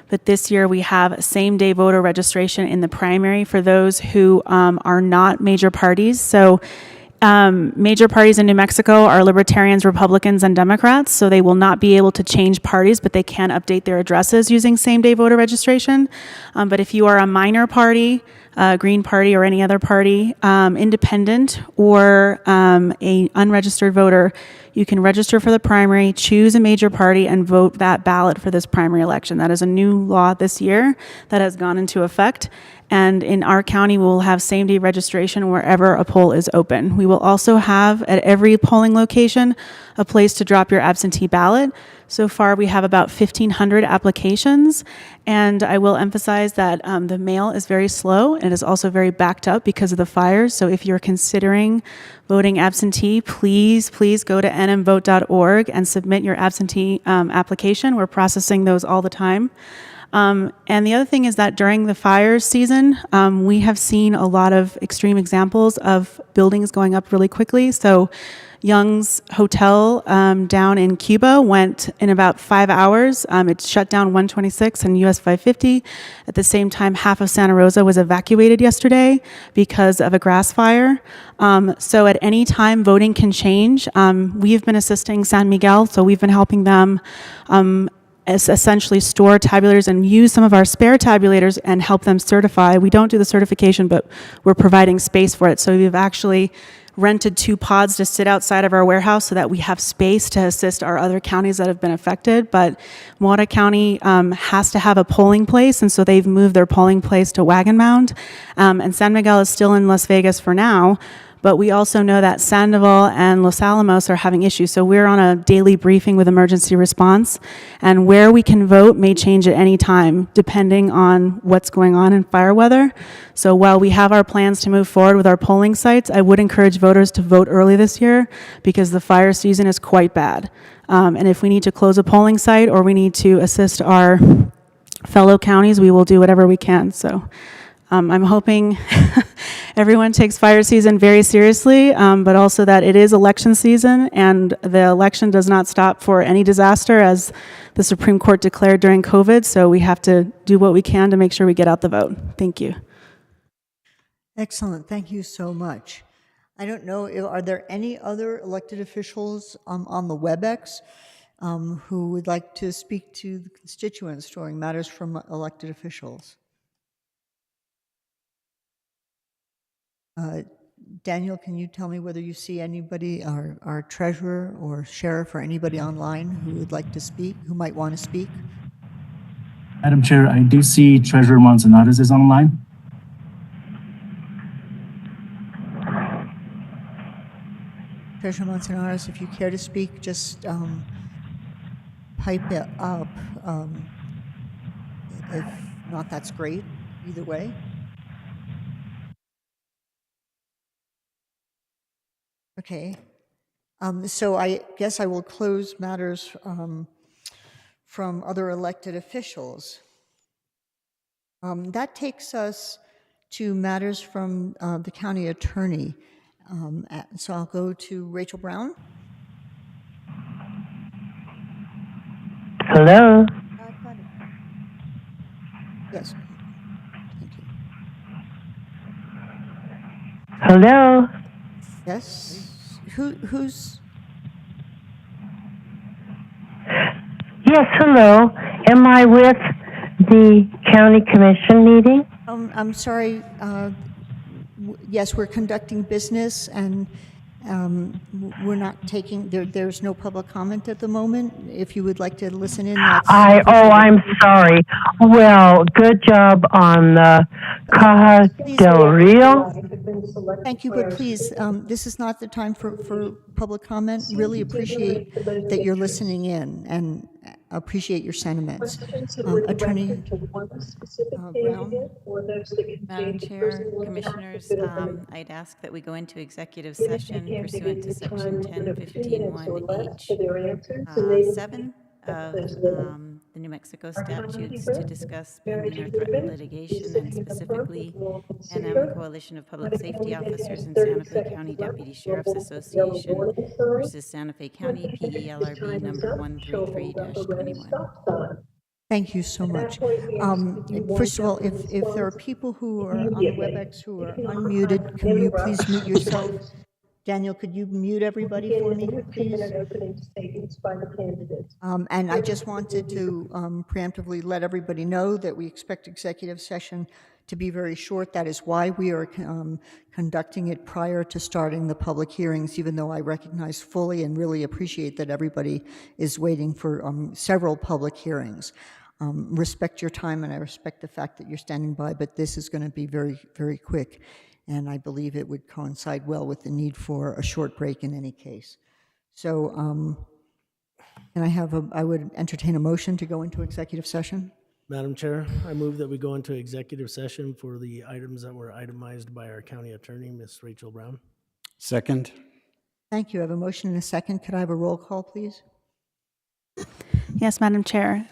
But this year we have same-day voter registration in the primary for those who are not major parties. So major parties in New Mexico are Libertarians, Republicans, and Democrats. So they will not be able to change parties, but they can update their addresses using same-day voter registration. But if you are a minor party, Green Party or any other party, independent, or a unregistered voter, you can register for the primary, choose a major party, and vote that ballot for this primary election. That is a new law this year that has gone into effect. And in our county, we will have same-day registration wherever a poll is open. We will also have at every polling location a place to drop your absentee ballot. So far, we have about 1,500 applications, and I will emphasize that the mail is very slow and it is also very backed up because of the fires. So if you're considering voting absentee, please go to nmvote.org and submit your absentee application. We're processing those all the time. And the other thing is that during the fire season, we have seen a lot of extreme examples of buildings going up really quickly. So Young's Hotel down in Cuba went in about 5 hours. It shut down 126 and US 550. At the same time, half of Santa Rosa was evacuated yesterday because of a grass fire. So at any time, voting can change. We've been assisting San Miguel, so we've been helping them essentially store tabulators and use some of our spare tabulators and help them certify. We don't do the certification, but we're providing space for it. So we've actually rented 2 pods to sit outside of our warehouse so that we have space to assist our other counties that have been affected. But Mora County has to have a polling place, and so they've moved their polling place to Wagon Mound. And San Miguel is still in Las Vegas for now. But we also know that Sandoval and Los Alamos are having issues. So we're on a daily briefing with emergency response. And where we can vote may change at any time, depending on what's going on in fire weather. So while we have our plans to move forward with our polling sites, I would encourage voters to vote early this year because the fire season is quite bad. And if we need to close a polling site or we need to assist our fellow counties, we will do whatever we can. So I'm hoping everyone takes fire season very seriously, but also that it is election season and the election does not stop for any disaster as the Supreme Court declared during COVID. So we have to do what we can to make sure we get out the vote. Thank you. Excellent. Thank you so much. I don't know, are there any other elected officials on the WebEx who would like to speak to the constituents during matters from elected officials? Daniel, can you tell me whether you see anybody, our treasurer or sheriff or anybody online who would like to speak, who might want to speak? Madam Chair, I do see Treasurer Manzanares is online. Treasurer Manzanares, if you care to speak, just pipe it up. If not, that's great, either way. Okay, so I guess I will close matters from other elected officials. That takes us to matters from the county attorney. So I'll go to Rachel Brown. Hello. Yes. Thank you. Hello. Yes. Who's? Yes, hello. Am I with the county commission meeting? I'm sorry. Yes, we're conducting business, and we're not taking. There's no public comment at the moment. If you would like to listen in, that's. I'm sorry. Well, good job on the Caja del Rio. Thank you, but please, this is not the time for public comment. Really appreciate that you're listening in and appreciate your sentiments. Attorney Brown. Madam Chair, Commissioners, I'd ask that we go into executive session pursuant to Section 1015(1)(h)(7) of the New Mexico statutes to discuss pending or threatened litigation, and specifically NM Coalition of Public Safety Officers in Santa Fe County Deputy Sheriff's Association versus Santa Fe County PELRB number 133-21. Thank you so much. First of all, if there are people who are on the WebEx who are unmuted, can you please mute yourself? Daniel, could you mute everybody for me, please? And I just wanted to preemptively let everybody know that we expect executive session to be very short. That is why we are conducting it prior to starting the public hearings, even though I recognize fully and really appreciate that everybody is waiting for several public hearings. Respect your time, and I respect the fact that you're standing by, but this is going to be very, very quick. And I believe it would coincide well with the need for a short break in any case. So, and I would entertain a motion to go into executive session. Madam Chair, I move that we go into executive session for the items that were itemized by our county attorney, Ms. Rachel Brown. Second. Thank you. I have a motion and a second. Could I have a roll call, please? Yes, Madam Chair.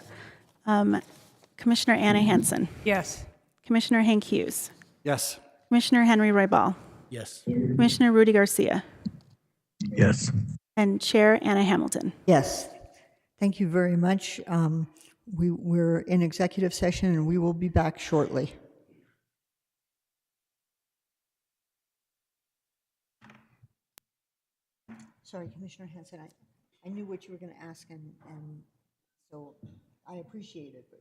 Commissioner Anna Hansen. Yes. Commissioner Hank Hughes. Yes. Commissioner Henry Roybal. Yes. Commissioner Rudy Garcia. Yes. And Chair Anna Hamilton. Yes. Thank you very much. We're in executive session, and we will be back shortly. Sorry, Commissioner Hansen, I knew what you were going to ask, and so I appreciate it. But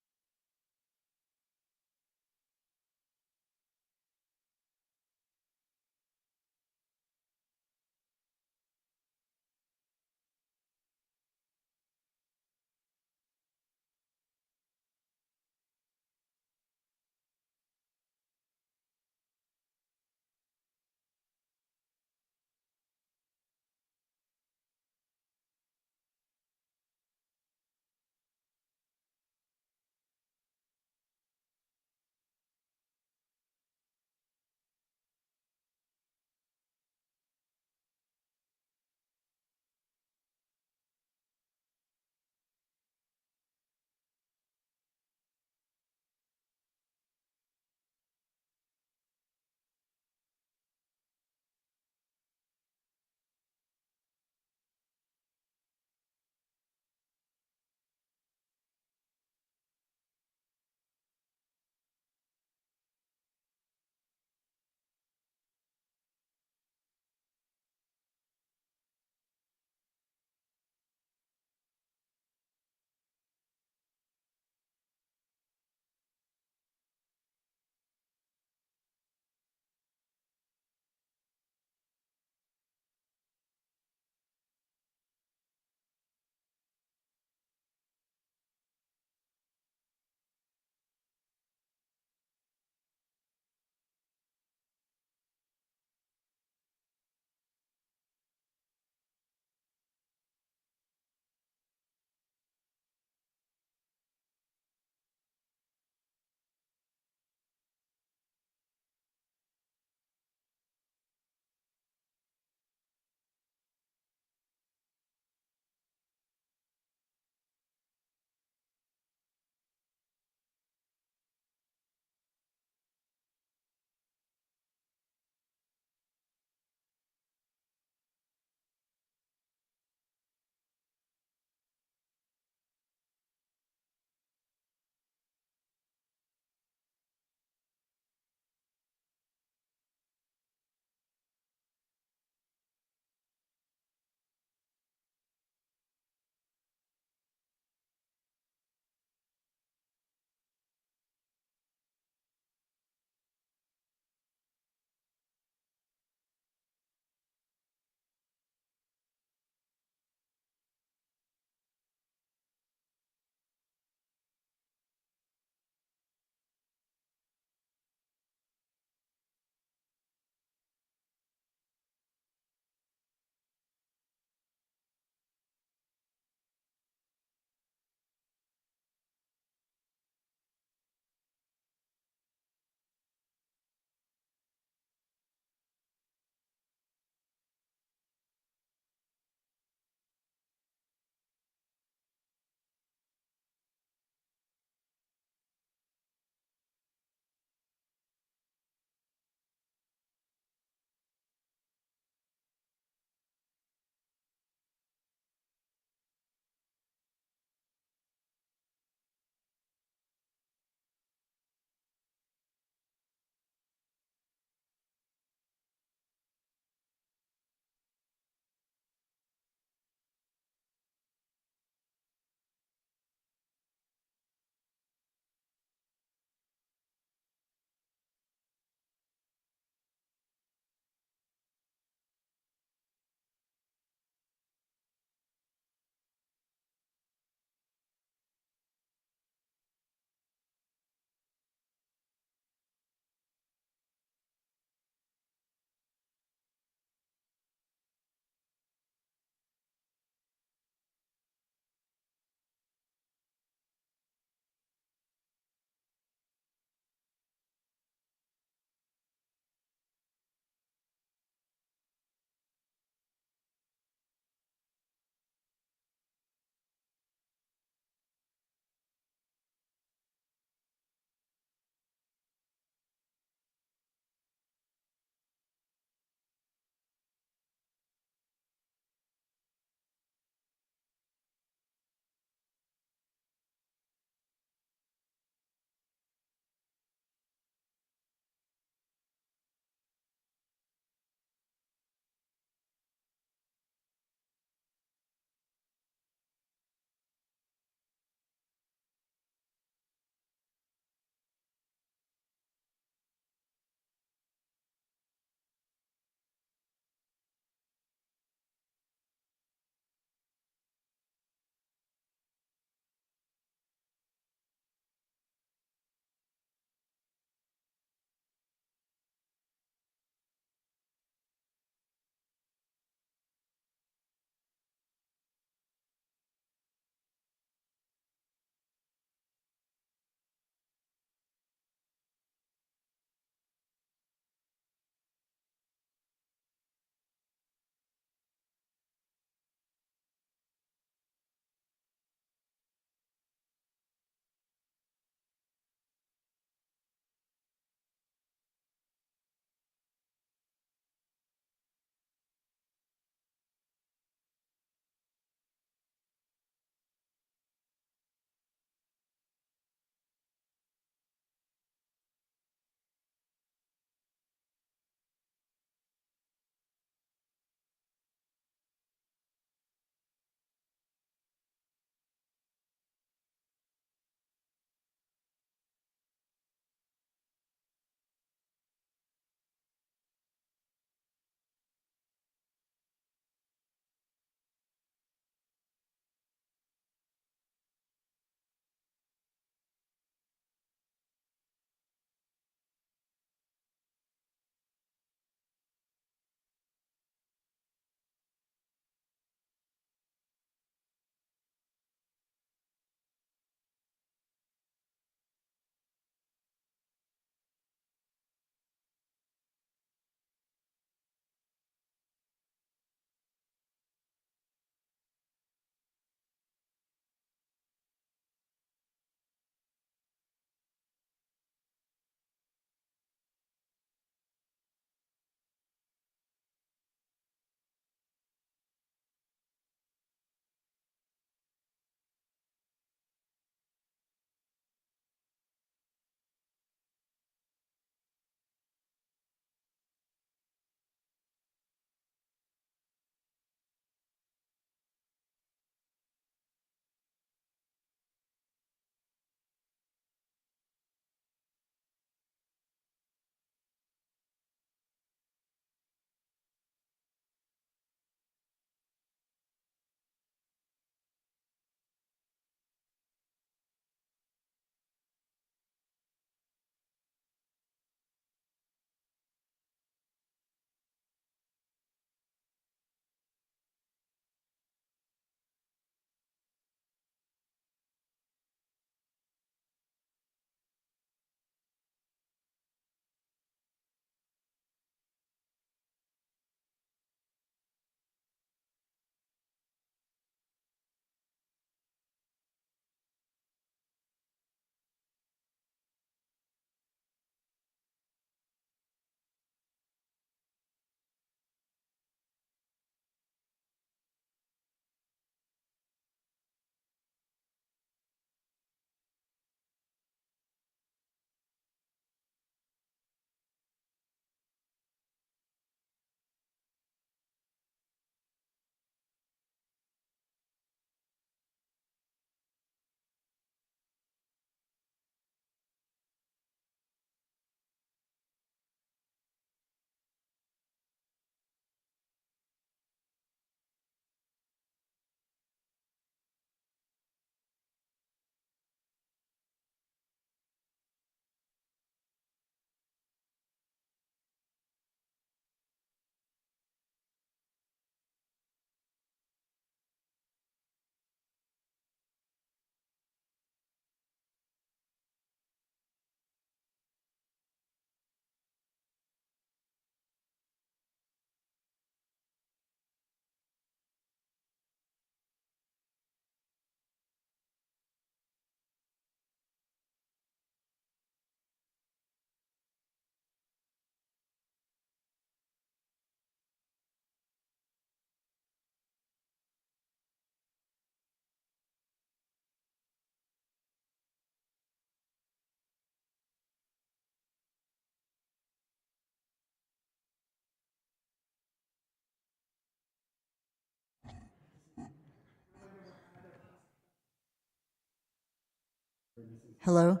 Hello.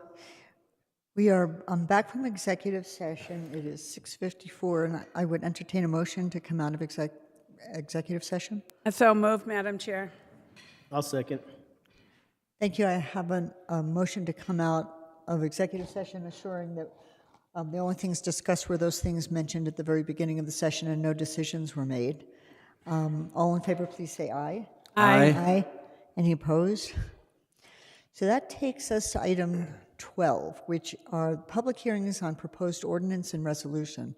We are back from executive session. It is 6:54, and I would entertain a motion to come out of executive session. So moved, Madam Chair. I'll second. Thank you. I have a motion to come out of executive session, assuring that the only things discussed were those things mentioned at the very beginning of the session and no decisions were made. All in favor, please say aye. Aye. Aye. Any opposed? So that takes us to item 12, which are public hearings on proposed ordinance and resolution.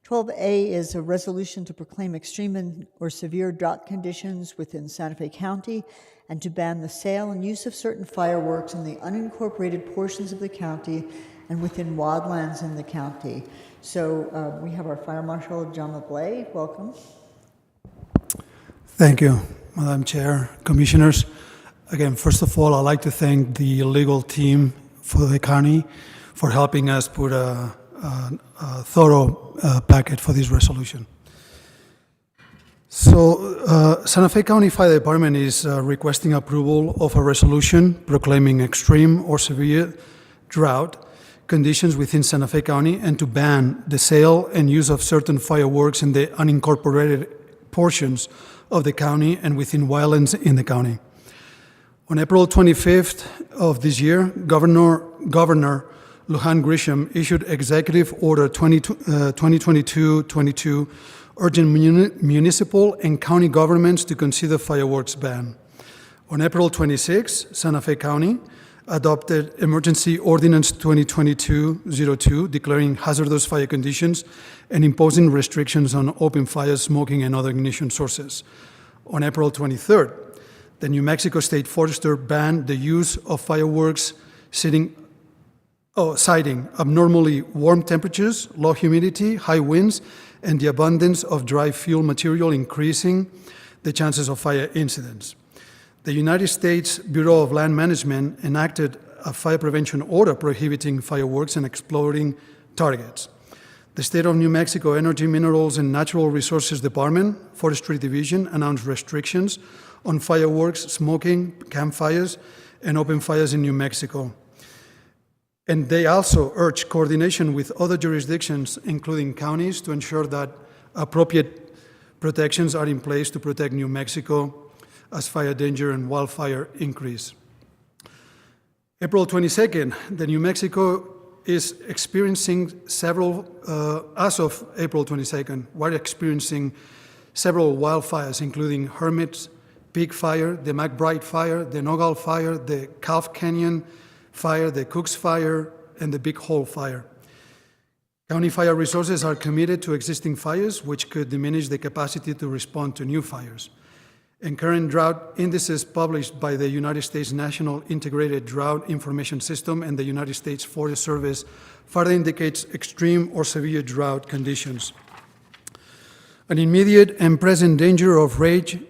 12A is a resolution to proclaim extreme or severe drought conditions within Santa Fe County and to ban the sale and use of certain fireworks in the unincorporated portions of the county and within wildlands in the county. So we have our Fire Marshal, John LeBlay. Welcome. Thank you, Madam Chair, Commissioners. Again, first of all, I'd like to thank the legal team for the county for helping us put a thorough packet for this resolution. So, Santa Fe County Fire Department is requesting approval of a resolution proclaiming extreme or severe drought conditions within Santa Fe County and to ban the sale and use of certain fireworks in the unincorporated portions of the county and within wildlands in the county. On April 25th of this year, Governor Lujan Grisham issued Executive Order 2022-22 urging municipal and county governments to consider fireworks ban. On April 26, Santa Fe County adopted Emergency Ordinance 2022-02 declaring hazardous fire conditions and imposing restrictions on open fires, smoking, and other ignition sources. On April 23rd, the New Mexico State Forester banned the use of fireworks citing abnormally warm temperatures, low humidity, high winds, and the abundance of dry fuel material increasing the chances of fire incidents. The United States Bureau of Land Management enacted a fire prevention order prohibiting fireworks and exploding targets. The State of New Mexico Energy, Minerals, and Natural Resources Department, Forestry Division, announced restrictions on fireworks, smoking, campfires, and open fires in New Mexico. And they also urge coordination with other jurisdictions, including counties, to ensure that appropriate protections are in place to protect New Mexico as fire danger and wildfire increase. April 22nd, the New Mexico is experiencing as of April 22nd, we're experiencing several wildfires, including Hermit's Peak Fire, the McBride Fire, the Nogal Fire, the Calf Canyon Fire, the Cooks Fire, and the Big Hole Fire. County fire resources are committed to existing fires, which could diminish the capacity to respond to new fires. And current drought indices published by the United States National Integrated Drought Information System and the United States Forest Service further indicates extreme or severe drought conditions. An immediate and present danger of range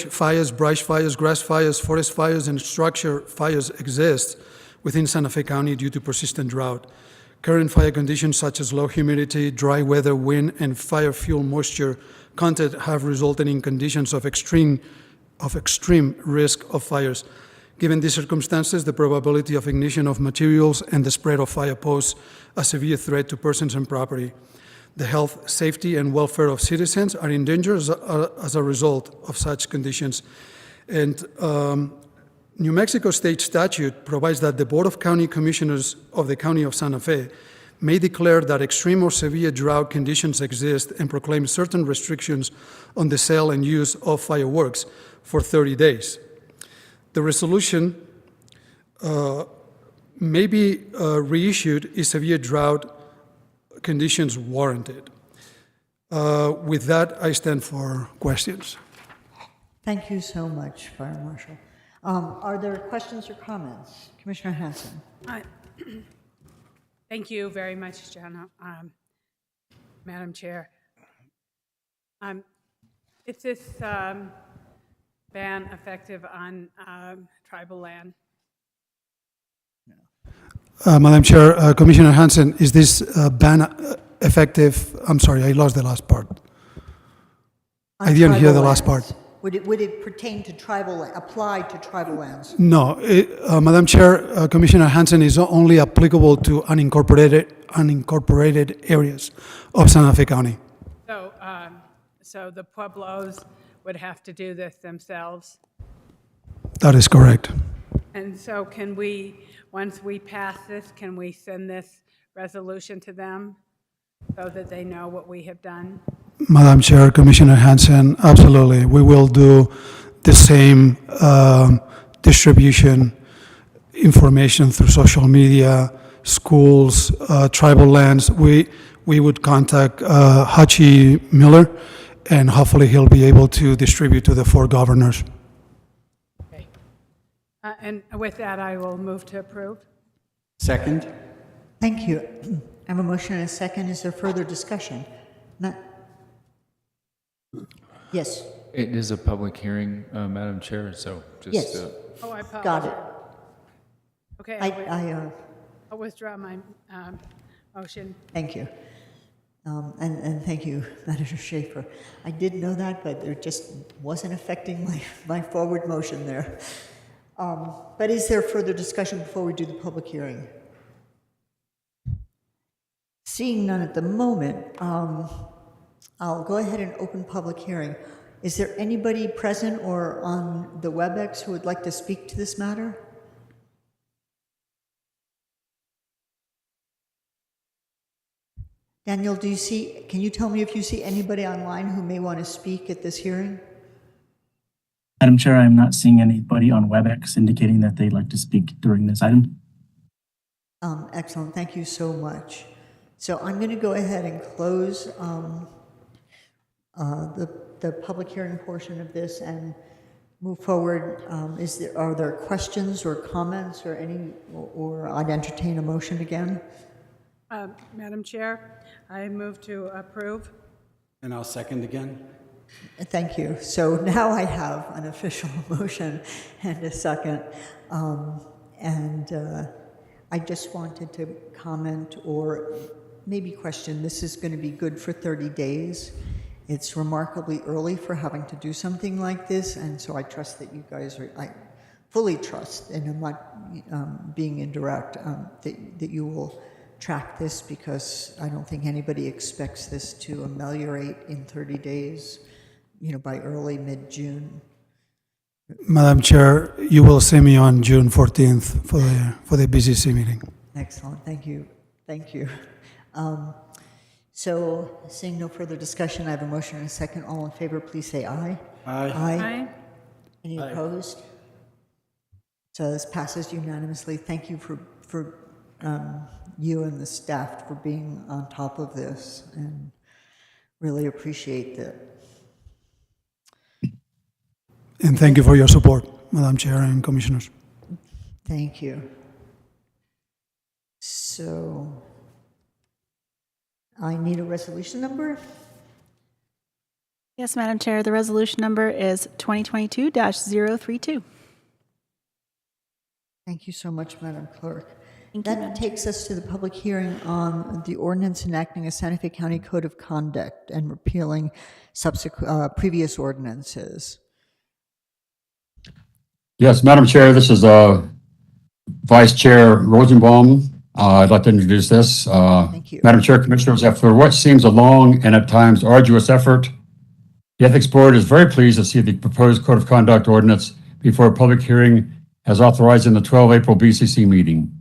fires, brush fires, grass fires, forest fires, and structure fires exists within Santa Fe County due to persistent drought. Current fire conditions such as low humidity, dry weather, wind, and fire fuel moisture content have resulted in conditions of extreme risk of fires. Given these circumstances, the probability of ignition of materials and the spread of fire pose a severe threat to persons and property. The health, safety, and welfare of citizens are in danger as a result of such conditions. And New Mexico State statute provides that the Board of County Commissioners of the County of Santa Fe may declare that extreme or severe drought conditions exist and proclaim certain restrictions on the sale and use of fireworks for 30 days. The resolution may be reissued if severe drought conditions warranted. With that, I stand for questions. Thank you so much, Fire Marshal. Are there questions or comments? Commissioner Hanson. Thank you very much, Jana, Madam Chair. Is this ban effective on tribal land? Madam Chair, Commissioner Hanson, is this ban effective? I'm sorry, I lost the last part. I didn't hear the last part. Would it pertain to apply to tribal lands? No, Madam Chair, Commissioner Hansen, is only applicable to unincorporated areas of Santa Fe County. So the Pueblos would have to do this themselves? That is correct. And so can we, once we pass this, can we send this resolution to them so that they know what we have done? Madam Chair, Commissioner Hansen, absolutely. We will do the same distribution information through social media, schools, tribal lands. We would contact Hachi Miller, and hopefully he'll be able to distribute to the 4 governors. Okay. And with that, I will move to approve. Second? Thank you. I have a motion and a second. Is there further discussion? Yes. It is a public hearing, Madam Chair, so just... Yes. Oh, I apologize. Got it. Okay, I'll withdraw my motion. Thank you. And thank you, Manager Schaefer. I did know that, but it just wasn't affecting my forward motion there. But is there further discussion before we do the public hearing? Seeing none at the moment, I'll go ahead and open public hearing. Is there anybody present or on the WebEx who would like to speak to this matter? Daniel, can you tell me if you see anybody online who may want to speak at this hearing? Madam Chair, I'm not seeing anybody on WebEx indicating that they'd like to speak during this item. Excellent, thank you so much. So I'm going to go ahead and close the public hearing portion of this and move forward. Are there questions or comments or I'd entertain a motion again? Madam Chair, I move to approve. And I'll second again. Thank you. So now I have an official motion and a second. I just wanted to comment or maybe question, this is going to be good for 30 days. It's remarkably early for having to do something like this, and so I trust that you guys I fully trust, and I'm not being indirect, that you will track this, because I don't think anybody expects this to ameliorate in 30 days, by early, mid-June. Madam Chair, you will see me on June 14th for the BCC meeting. Excellent, thank you. Thank you. So, seeing no further discussion, I have a motion and a second. All in favor, please say aye. Aye. Aye. Any opposed? So this passes unanimously. Thank you for you and the staff for being on top of this, and really appreciate that. And thank you for your support, Madam Chair and Commissioners. Thank you. So, I need a resolution number. Yes, Madam Chair, the resolution number is 2022-032. Thank you so much, Madam Clerk. That takes us to the public hearing on the ordinance enacting a Santa Fe County Code of Conduct and repealing previous ordinances. Yes, Madam Chair, this is Vice Chair Rosenbaum. I'd like to introduce this. Thank you. Madam Chair, Commissioners, after what seems a long and at times arduous effort, the Ethics Board is very pleased to see the proposed Code of Conduct ordinance before a public hearing as authorized in the 12 April BCC meeting.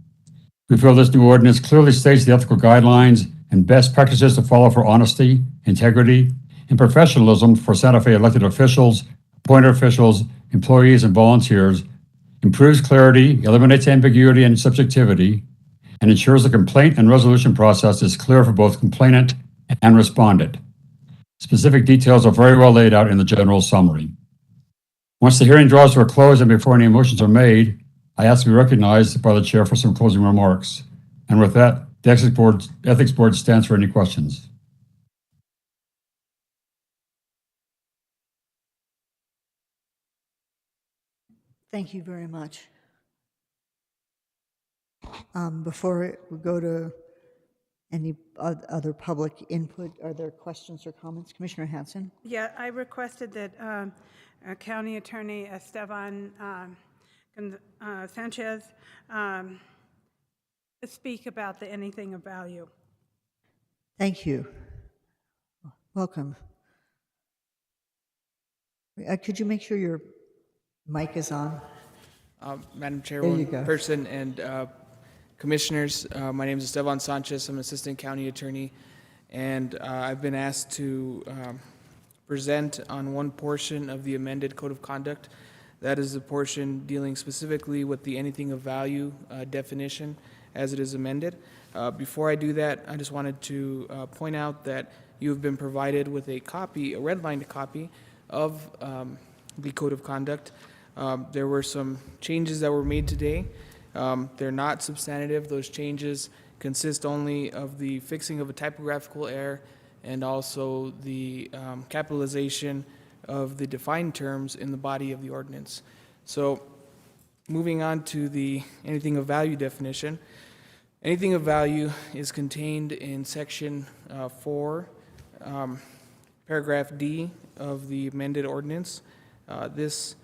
We feel this new ordinance clearly states the ethical guidelines and best practices to follow for honesty, integrity, and professionalism for Santa Fe elected officials, appointed officials, employees, and volunteers, improves clarity, eliminates ambiguity and subjectivity, and ensures the complaint and resolution process is clear for both complainant and respondent. Specific details are very well laid out in the general summary. Once the hearing draws to a close and before any motions are made, I ask to be recognized by the Chair for some closing remarks. And with that, the Ethics Board stands for any questions. Thank you very much. Before we go to Any other public input? Are there questions or comments? Commissioner Hanson? Yeah, I requested that County Attorney Esteban Sanchez speak about the anything of value. Thank you. Welcome. Could you make sure your mic is on? Madam There you go. Chairperson and Commissioners, my name is Esteban Sanchez. I'm an Assistant County Attorney, and I've been asked to present on one portion of the amended Code of Conduct. That is the portion dealing specifically with the anything of value definition as it is amended. Before I do that, I just wanted to point out that you have been provided with a copy, a redlined copy of the Code of Conduct. There were some changes that were made today. They're not substantive. Those changes consist only of the fixing of a typographical error and also the capitalization of the defined terms in the body of the ordinance. So moving on to the anything of value definition. Anything of value is contained in section 4, paragraph D of the amended ordinance. This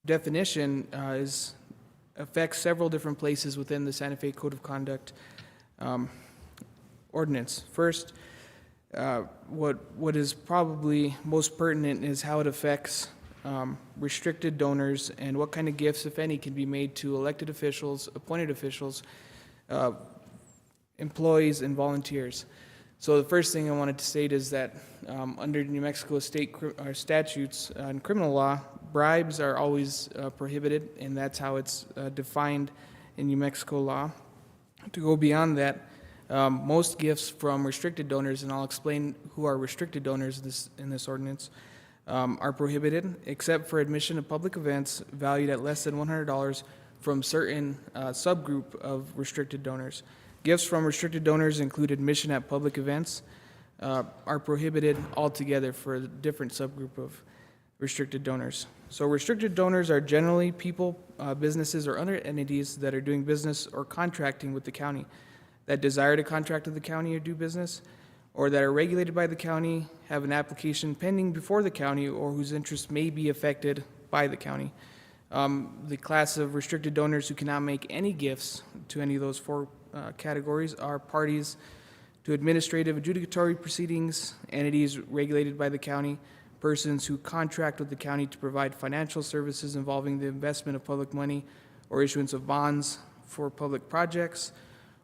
definition affects several different places within the Santa Fe Code of Conduct ordinance. First, what is probably most pertinent is how it affects restricted donors and what kind of gifts, if any, can be made to elected officials, appointed officials, employees, and volunteers. So the first thing I wanted to state is that under New Mexico state statutes and criminal law, bribes are always prohibited, and that's how it's defined in New Mexico law. To go beyond that, most gifts from restricted donors, and I'll explain who are restricted donors in this ordinance, are prohibited except for admission to public events valued at less than $100 from certain subgroup of restricted donors. Gifts from restricted donors include admission at public events are prohibited altogether for a different subgroup of restricted donors. So restricted donors are generally people, businesses, or other entities that are doing business or contracting with the county, that desire to contract with the county or do business, or that are regulated by the county, have an application pending before the county, or whose interests may be affected by the county. The class of restricted donors who cannot make any gifts to any of those four categories are parties to administrative adjudicatory proceedings, entities regulated by the county, persons who contract with the county to provide financial services involving the investment of public money or issuance of bonds for public projects,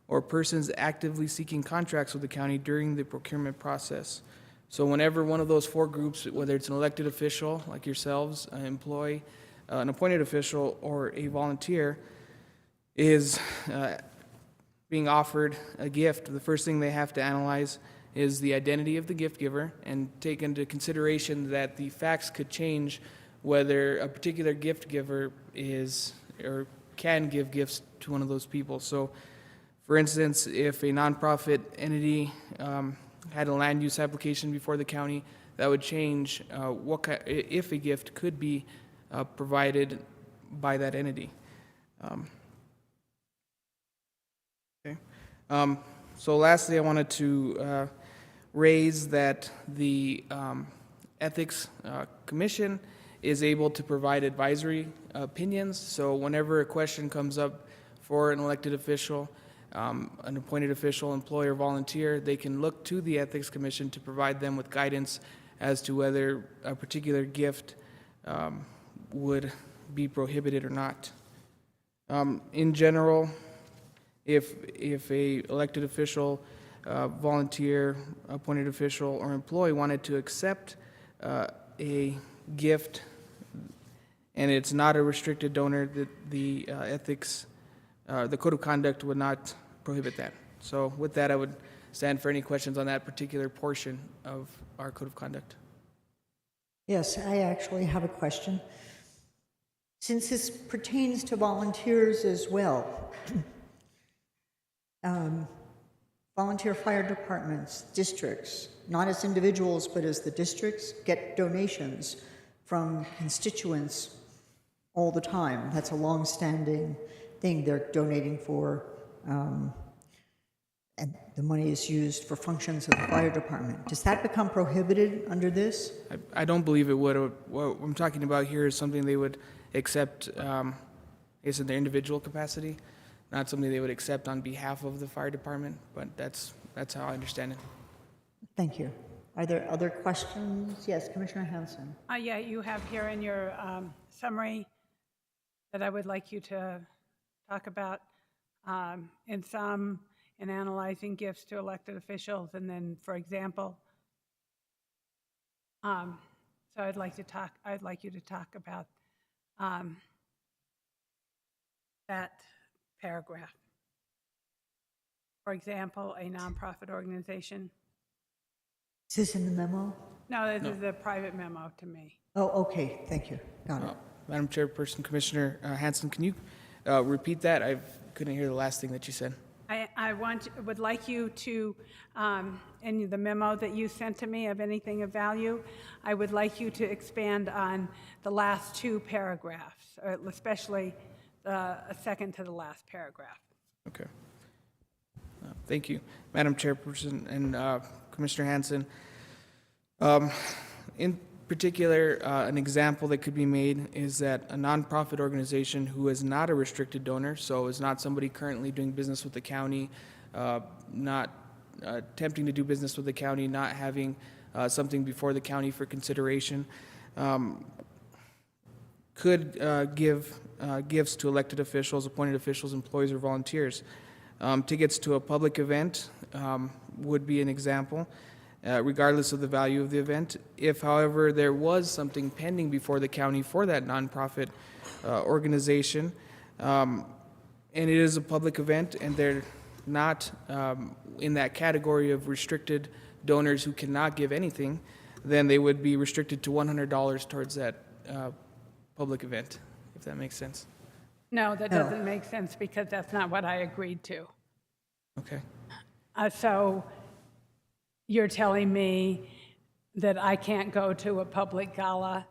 or persons actively seeking contracts with the county during the procurement process. So whenever one of those four groups, whether it's an elected official like yourselves, an employee, an appointed official, or a volunteer, is being offered a gift, the first thing they have to analyze is the identity of the gift giver and take into consideration that the facts could change whether a particular gift giver is or can give gifts to one of those people. So, for instance, if a nonprofit entity had a land use application before the county, that would change if a gift could be provided by that entity. So lastly, I wanted to raise that the Ethics Commission is able to provide advisory opinions. So whenever a question comes up for an elected official, an appointed official, employee, or volunteer, they can look to the Ethics Commission to provide them with guidance as to whether a particular gift would be prohibited or not. In general, if a elected official, volunteer, appointed official, or employee wanted to accept a gift and it's not a restricted donor, the ethics, the Code of Conduct would not prohibit that. So with that, I would stand for any questions on that particular portion of our Code of Conduct. Yes, I actually have a question. Since this pertains to volunteers as well, volunteer fire departments, districts, not as individuals, but as the districts, get donations from constituents all the time. That's a long-standing thing. They're donating for and the money is used for functions of the fire department. Does that become prohibited under this? I don't believe it would. What I'm talking about here is something they would accept, I guess in their individual capacity, not something they would accept on behalf of the fire department, but that's how I understand it. Thank you. Are there other questions? Yes, Commissioner Hanson. Yeah, you have here in your summary that I would like you to talk about in analyzing gifts to elected officials, and then, for example, so I'd like you to talk about that paragraph. For example, a nonprofit organization. Is this in the memo? No, this is a private memo to me. Oh, okay, thank you. Got it. Madam Chairperson, Commissioner Hanson, can you repeat that? I couldn't hear the last thing that you said. I would like you to, in the memo that you sent to me of anything of value, I would like you to expand on the last two paragraphs, or especially the second to the last paragraph. Okay. Thank you, Madam Chairperson and Commissioner Hanson. In particular, an example that could be made is that a nonprofit organization who is not a restricted donor, so is not somebody currently doing business with the county, not attempting to do business with the county, not having something before the county for consideration, could give gifts to elected officials, appointed officials, employees, or volunteers. Tickets to a public event would be an example, regardless of the value of the event. If, however, there was something pending before the county for that nonprofit organization, and it is a public event, and they're not in that category of restricted donors who cannot give anything, then they would be restricted to $100 towards that public event, if that makes sense. No, that doesn't make sense because that's not what I agreed to. Okay. So you're telling me that I can't go to a public gala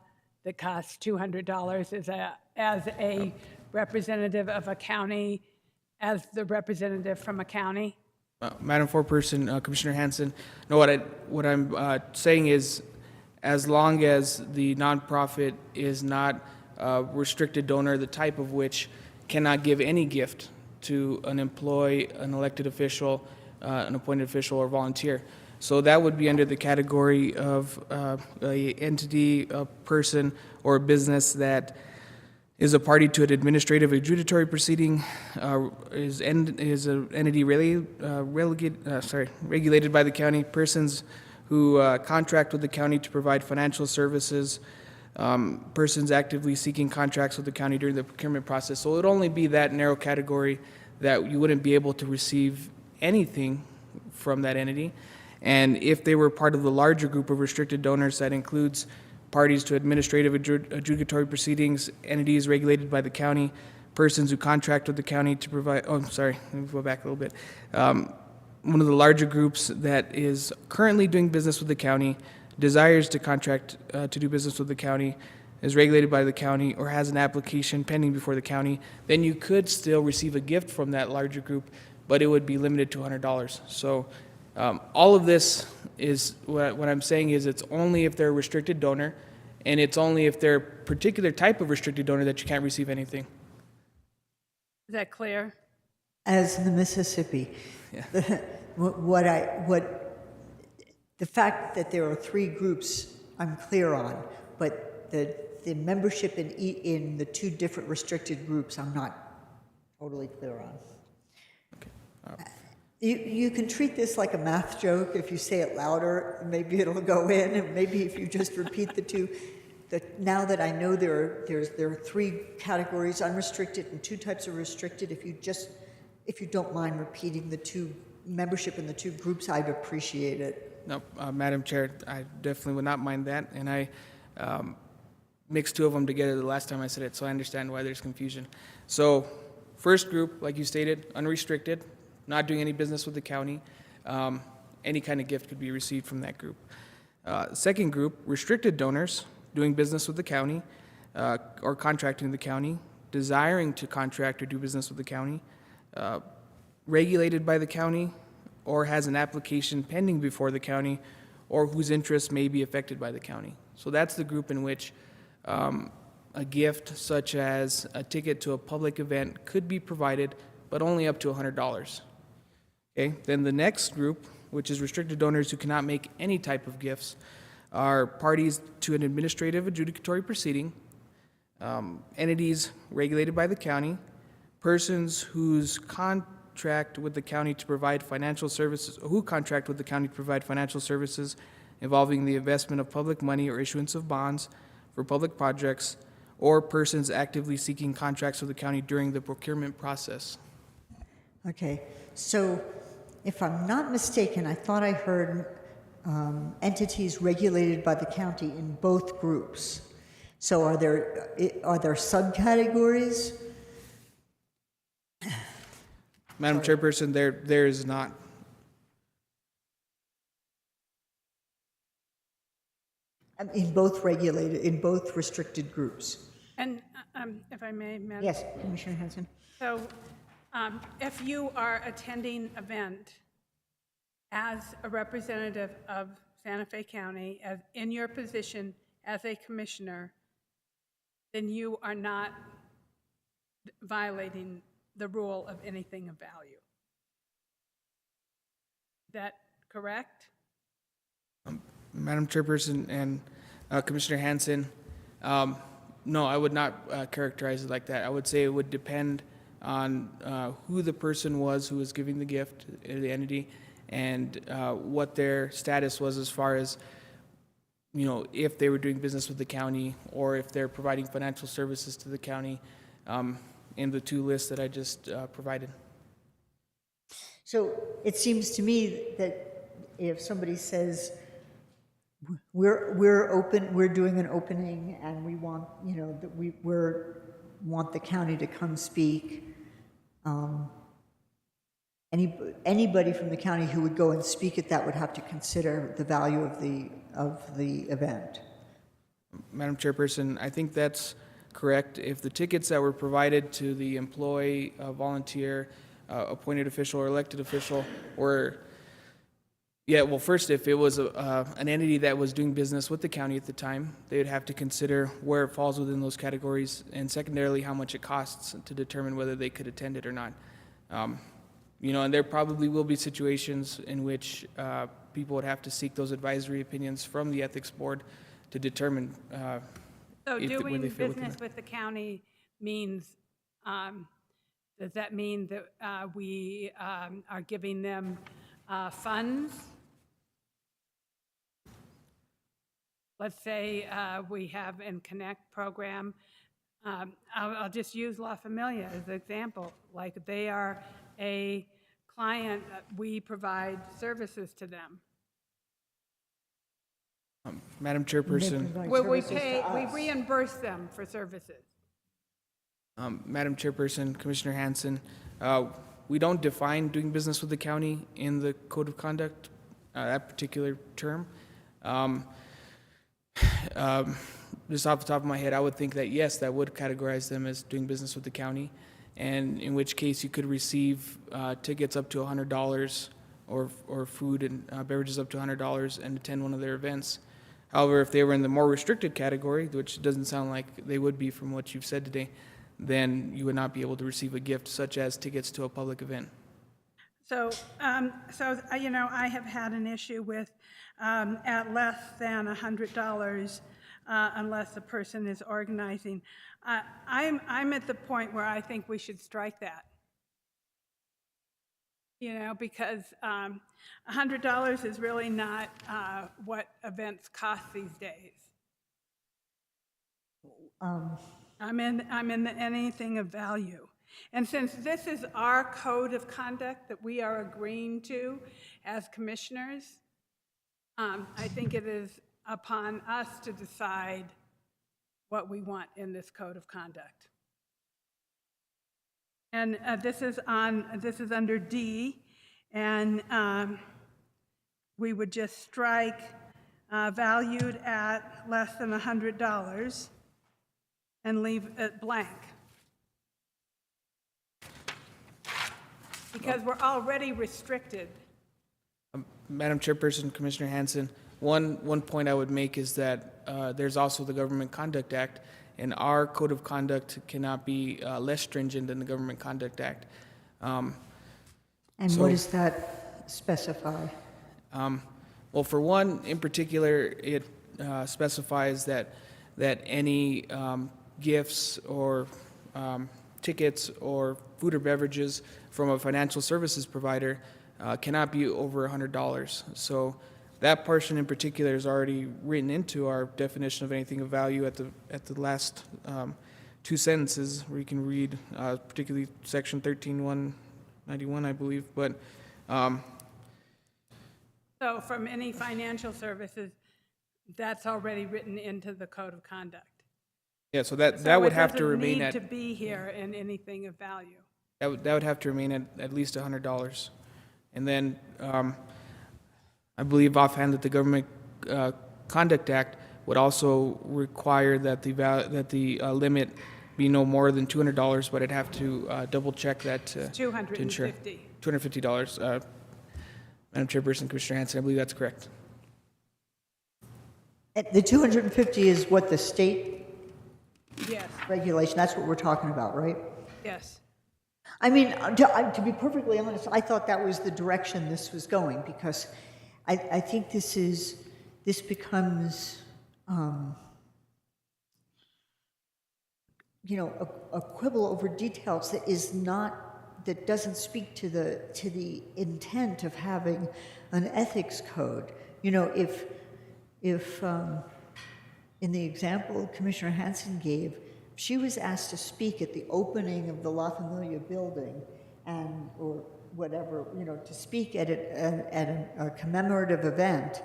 that costs $200 as a representative of a county, as the representative from a county? Madam Foreperson, Commissioner Hanson, no, what I'm saying is, as long as the nonprofit is not a restricted donor, the type of which cannot give any gift to an employee, an elected official, an appointed official, or volunteer. So that would be under the category of a entity, a person, or a business that is a party to an administrative adjudicatory proceeding, is an entity regulated by the county, persons who contract with the county to provide financial services, persons actively seeking contracts with the county during the procurement process. So it would only be that narrow category that you wouldn't be able to receive anything from that entity. And if they were part of the larger group of restricted donors, that includes parties to administrative adjudicatory proceedings, entities regulated by the county, persons who contract with the county to provide, let me go back a little bit. One of the larger groups that is currently doing business with the county, desires to contract to do business with the county, is regulated by the county, or has an application pending before the county, then you could still receive a gift from that larger group, but it would be limited to $100. So all of this is, what I'm saying is, it's only if they're a restricted donor, and it's only if they're a particular type of restricted donor that you can't receive anything. Is that clear? As in the Mississippi, Yeah. The fact that there are three groups, I'm clear on, but the membership in the two different restricted groups, I'm not totally clear on. Okay. You can treat this like a math joke. If you say it louder, maybe it'll go in, and maybe if you just repeat the two. Now that I know there are three categories, unrestricted and two types of restricted, if you don't mind repeating the two membership in the two groups, I'd appreciate it. No, Madam Chair, I definitely would not mind that, and I mixed two of them together the last time I said it, so I understand why there's confusion. So, first group, like you stated, unrestricted, not doing any business with the county. Any kind of gift could be received from that group. Second group, restricted donors, doing business with the county or contracting with the county, desiring to contract or do business with the county, regulated by the county, or has an application pending before the county, or whose interests may be affected by the county. So that's the group in which a gift such as a ticket to a public event could be provided, but only up to $100. Okay, then the next group, which is restricted donors who cannot make any type of gifts, are parties to an administrative adjudicatory proceeding, entities regulated by the county, persons whose contract with the county to provide financial services, who contract with the county to provide financial services involving the investment of public money or issuance of bonds for public projects, or persons actively seeking contracts with the county during the procurement process. Okay, so if I'm not mistaken, I thought I heard entities regulated by the county in both groups. So are there subcategories? Madam Chairperson, there is not. In both regulated, in both restricted groups? And if I may, Madam. Yes, Commissioner Hanson. So if you are attending an event as a representative of Santa Fe County, as in your position as a commissioner, then you are not violating the rule of anything of value. Is that correct? Madam Chairperson and Commissioner Hanson, no, I would not characterize it like that. I would say it would depend on who the person was who was giving the gift, the entity, and what their status was as far as, you know, if they were doing business with the county or if they're providing financial services to the county in the two lists that I just provided. So it seems to me that if somebody says, we're open, we're doing an opening, and we want, you know, that we want the county to come speak. Anybody from the county who would go and speak at that would have to consider the value of the event. Madam Chairperson, I think that's correct. If the tickets that were provided to the employee, volunteer, appointed official, or elected official were, yeah, well, first, if it was an entity that was doing business with the county at the time, they would have to consider where it falls within those categories, and secondarily, how much it costs to determine whether they could attend it or not. You know, and there probably will be situations in which people would have to seek those advisory opinions from the ethics board to determine So if doing when they feel business with the county means, does that mean that we are giving them funds? Let's say we have an Connect program. I'll just use La Familia as an example. Like, they are a client, we provide services to them. Madam Chairperson. Where we reimburse them for services. Madam Chairperson, Commissioner Hanson, we don't define doing business with the county in the Code of Conduct, that particular term. Just off the top of my head, I would think that, yes, that would categorize them as doing business with the county, and in which case you could receive tickets up to $100 or food and beverages up to $100 and attend one of their events. However, if they were in the more restricted category, which doesn't sound like they would be from what you've said today, then you would not be able to receive a gift such as tickets to a public event. So, you know, I have had an issue with at less than $100 unless the person is organizing. I'm at the point where I think we should strike that. You know, because $100 is really not what events cost these days. I'm in the anything of value. And since this is our code of conduct that we are agreeing to as commissioners, I think it is upon us to decide what we want in this code of conduct. And this is under D, and we would just strike valued at less than $100 and leave it blank. Because we're already restricted Madam Chairperson, Commissioner Hanson, one point I would make is that there's also the Government Conduct Act, and our code of conduct cannot be less stringent than the Government Conduct Act. And So- what does that specify? Well, for one, in particular, it specifies that any gifts or tickets or food or beverages from a financial services provider cannot be over $100. So that portion in particular is already written into our definition of anything of value at the last two sentences, where you can read particularly section 13.191, I believe. But So from any financial services, that's already written into the code of conduct. yeah, so that would have to So it remain doesn't at need to be here in anything of value. that would have to remain at least $100. And then I believe offhand that the Government Conduct Act would also require that the limit be no more than $200, but I'd have to double check that to ensure. $250. $250. Madam Chairperson, Commissioner Hanson, I believe that's correct. The 250 is what the state Yes, regulation, that's what we're talking about, right? yes. I mean, to be perfectly honest, I thought that was the direction this was going, because I think this becomes, a quibble over details that doesn't speak to the intent of having an ethics code. If in the example Commissioner Hanson gave, she was asked to speak at the opening of the La Familia building or whatever, to speak at a commemorative event,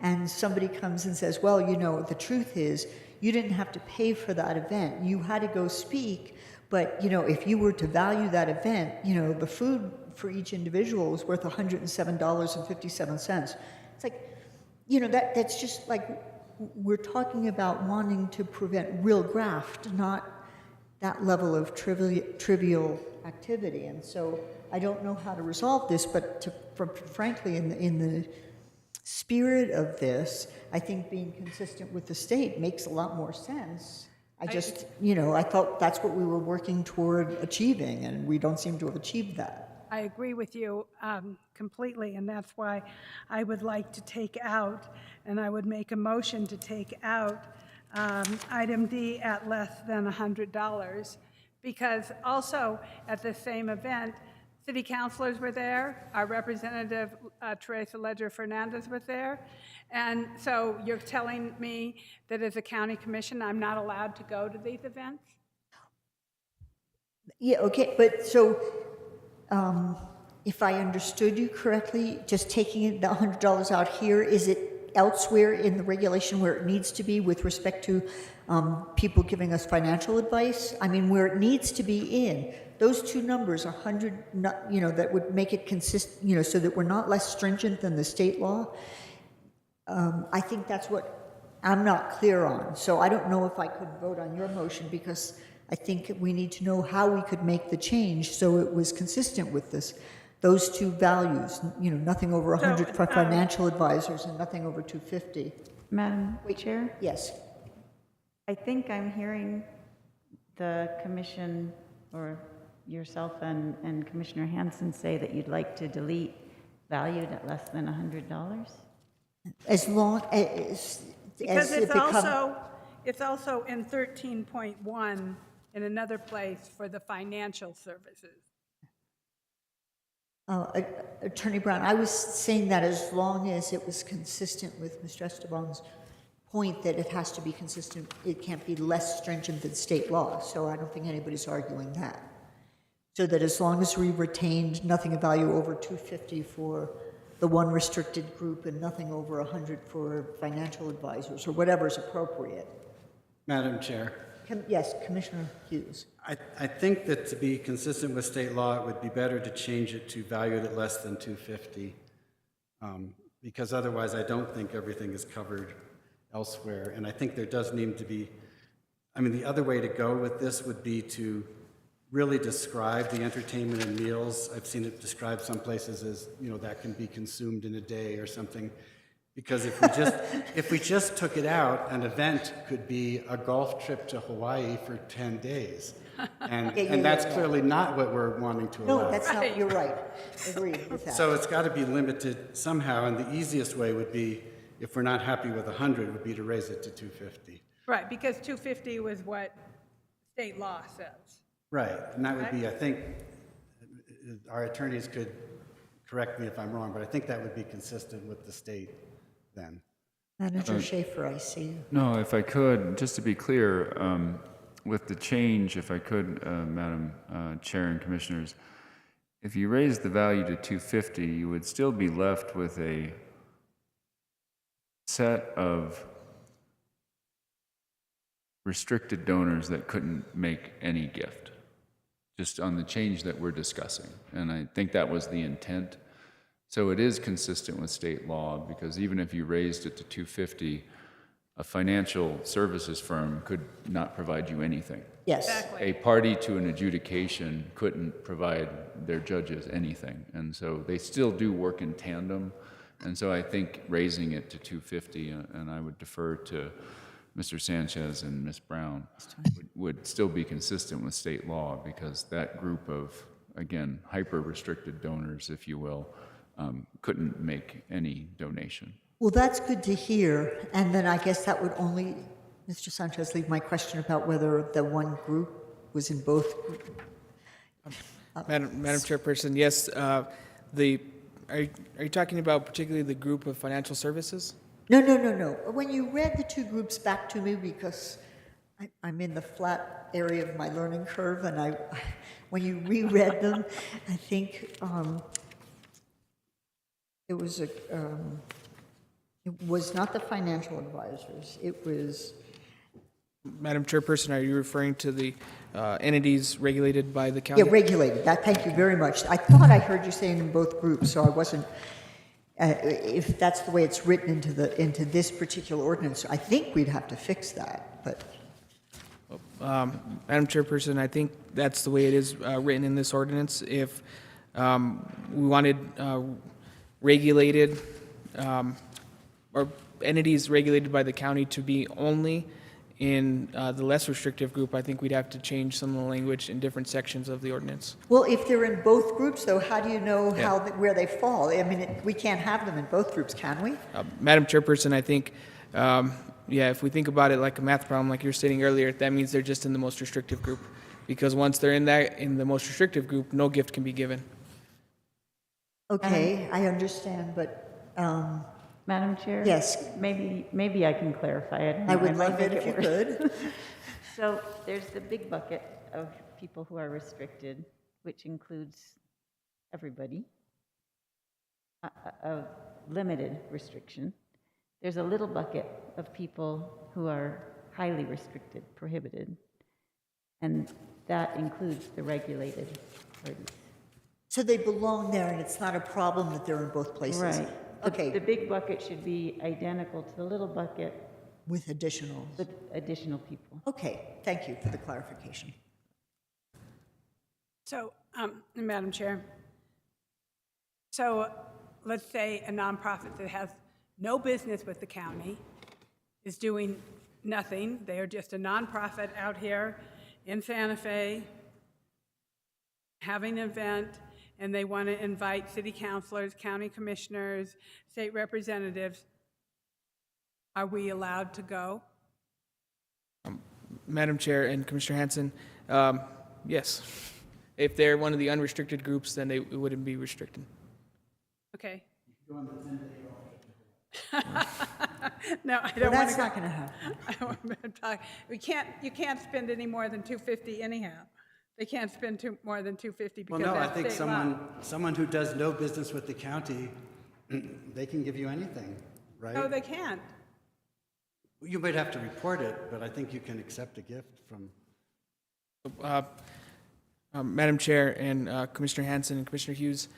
and somebody comes and says, well, the truth is you didn't have to pay for that event. You had to go speak, but, if you were to value that event, the food for each individual was worth $107.57. It's like, that's just like, we're talking about wanting to prevent real graft, not that level of trivial activity. And so I don't know how to resolve this, but frankly, in the spirit of this, I think being consistent with the state makes a lot more sense. I thought that's what we were working toward achieving, and we don't seem to have achieved that. I agree with you completely, and that's why I would like to take out, and I would make a motion to take out item D at less than $100, because also at the same event, city councilors were there, our representative Teresa Ledger Fernandez was there, and so you're telling me that as a county commission, I'm not allowed to go to these events? Yeah, okay, but so if I understood you correctly, just taking the $100 out here, is it elsewhere in the regulation where it needs to be with respect to people giving us financial advice? I mean, where it needs to be in, those two numbers, 100, that would make it consistent, so that we're not less stringent than the state law. I think that's what I'm not clear on. So I don't know if I could vote on your motion, because I think we need to know how we could make the change so it was consistent with those two values, nothing over 100 for financial advisors and nothing over 250. Madam Chair? Yes. I think I'm hearing the commission, or yourself and Commissioner Hanson, say that you'd like to delete valued at less than $100? As long as Because it it's also in 13.1 in another place for the financial services. Attorney Brown, I was saying that as long as it was consistent with Mr. Esteban's point that it has to be consistent, it can't be less stringent than state law. So I don't think anybody's arguing that. So that as long as we retained nothing of value over 250 for the one restricted group and nothing over 100 for financial advisors, or whatever is appropriate. Madam Chair. Yes, Commissioner Hughes. I think that to be consistent with state law, it would be better to change it to valued at less than 250, because otherwise I don't think everything is covered elsewhere. And I think there does need to be, the other way to go with this would be to really describe the entertainment and meals. I've seen it described some places as, that can be consumed in a day or something. Because if we just took it out, an event could be a golf trip to Hawaii for 10 days. And that's clearly not what we're wanting to allow. No, that's not, you're right. Agreed with that. So it's got to be limited somehow, and the easiest way would be, if we're not happy with 100, would be to raise it to 250. Right, because 250 was what state law says. Right, and that would be, I think, our attorneys could correct me if I'm wrong, but I think that would be consistent with the state then. Manager Schaefer, I see you. No, if I could, just to be clear, with the change, if I could, Madam Chair and Commissioners, if you raise the value to 250, you would still be left with a set of restricted donors that couldn't make any gift, just on the change that we're discussing. And I think that was the intent. So it is consistent with state law, because even if you raised it to 250, a financial services firm could not provide you anything. Yes. Exactly. A party to an adjudication couldn't provide their judges anything. And so they still do work in tandem. And so I think raising it to 250, and I would defer to Mr. Sanchez and Ms. Brown, would still be consistent with state law, because that group of, again, hyper-restricted donors, if you will, couldn't make any donation. Well, that's good to hear. And then I guess that would only, Mr. Sanchez, leave my question about whether the one group was in both. Madam Chairperson, yes. Are you talking about particularly the group of financial services? No. When you read the two groups back to me, because I'm in the flat area of my learning curve, and when you reread them, I think it was not the financial advisors. It was. Madam Chairperson, are you referring to the entities regulated by the county? Yeah, regulated. Thank you very much. I thought I heard you saying in both groups, so I wasn't. If that's the way it's written into this particular ordinance, I think we'd have to fix that. But Madam Chairperson, I think that's the way it is written in this ordinance. If we wanted regulated or entities regulated by the county to be only in the less restrictive group, I think we'd have to change some of the language in different sections of the ordinance. well, if they're in both groups, though, how do you know where they fall? I mean, we can't have them in both groups, can we? Madam Chairperson, I think, if we think about it like a math problem, like you were stating earlier, that means they're just in the most restrictive group. Because once they're in the most restrictive group, no gift can be given. Okay, I understand, but Madam Chair? Yes. Maybe I can clarify it. I would might love it make if you worse. could. So there's the big bucket of people who are restricted, which includes everybody, a limited restriction. There's a little bucket of people who are highly restricted, prohibited, and that includes the regulated parties. So they belong there, and it's not a problem that they're in both places. Right. Okay. The big bucket should be identical to the little bucket With additional. with additional people. Okay, thank you for the clarification. So, Madam Chair, so let's say a nonprofit that has no business with the county is doing nothing. They are just a nonprofit out here in Santa Fe having an event, and they want to invite city councilors, county commissioners, state representatives. Are we allowed to go? Madam Chair and Commissioner Hanson, yes. If they're one of the unrestricted groups, then it wouldn't be restricted. Okay. No, I don't want to. That's not going to happen. I don't want to talk. You can't spend any more than $250 anyhow. They can't spend more than $250 because Well, no, I that's think state law. someone who does no business with the county, they can give you anything, right? No, they can't. You might have to report it, but I think you can accept a gift from. Madam Chair and Commissioner Hanson and Commissioner Hughes,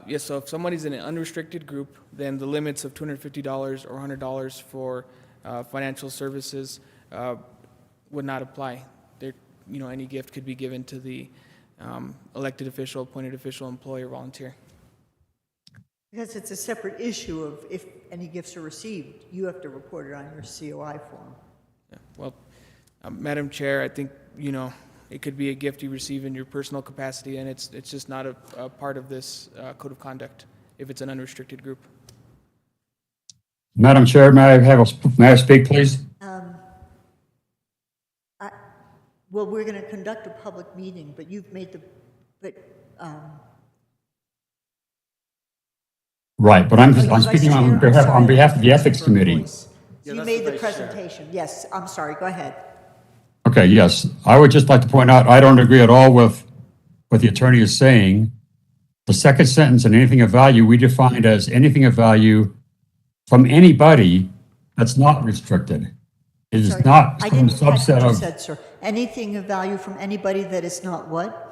yes, so if somebody's in an unrestricted group, then the limits of $250 or $100 for financial services would not apply. any gift could be given to the elected official, appointed official, employee, or volunteer. Because it's a separate issue of if any gifts are received, you have to report it on your COI form. Yeah, well, Madam Chair, I think, it could be a gift you receive in your personal capacity, and it's just not a part of this code of conduct if it's an unrestricted group. Madam Chair, may I speak, please? Well, we're going to conduct a public meeting, but you've made Right, but I'm speaking on behalf of the Ethics Committee. You made the presentation. Yes, I'm sorry. Go ahead. Okay, yes. I would just like to point out, I don't agree at all with what the attorney is saying. The second sentence, in anything of value, we defined as anything of value from anybody that's not restricted. It is not some subset You of said, sir. Anything of value from anybody that is not what?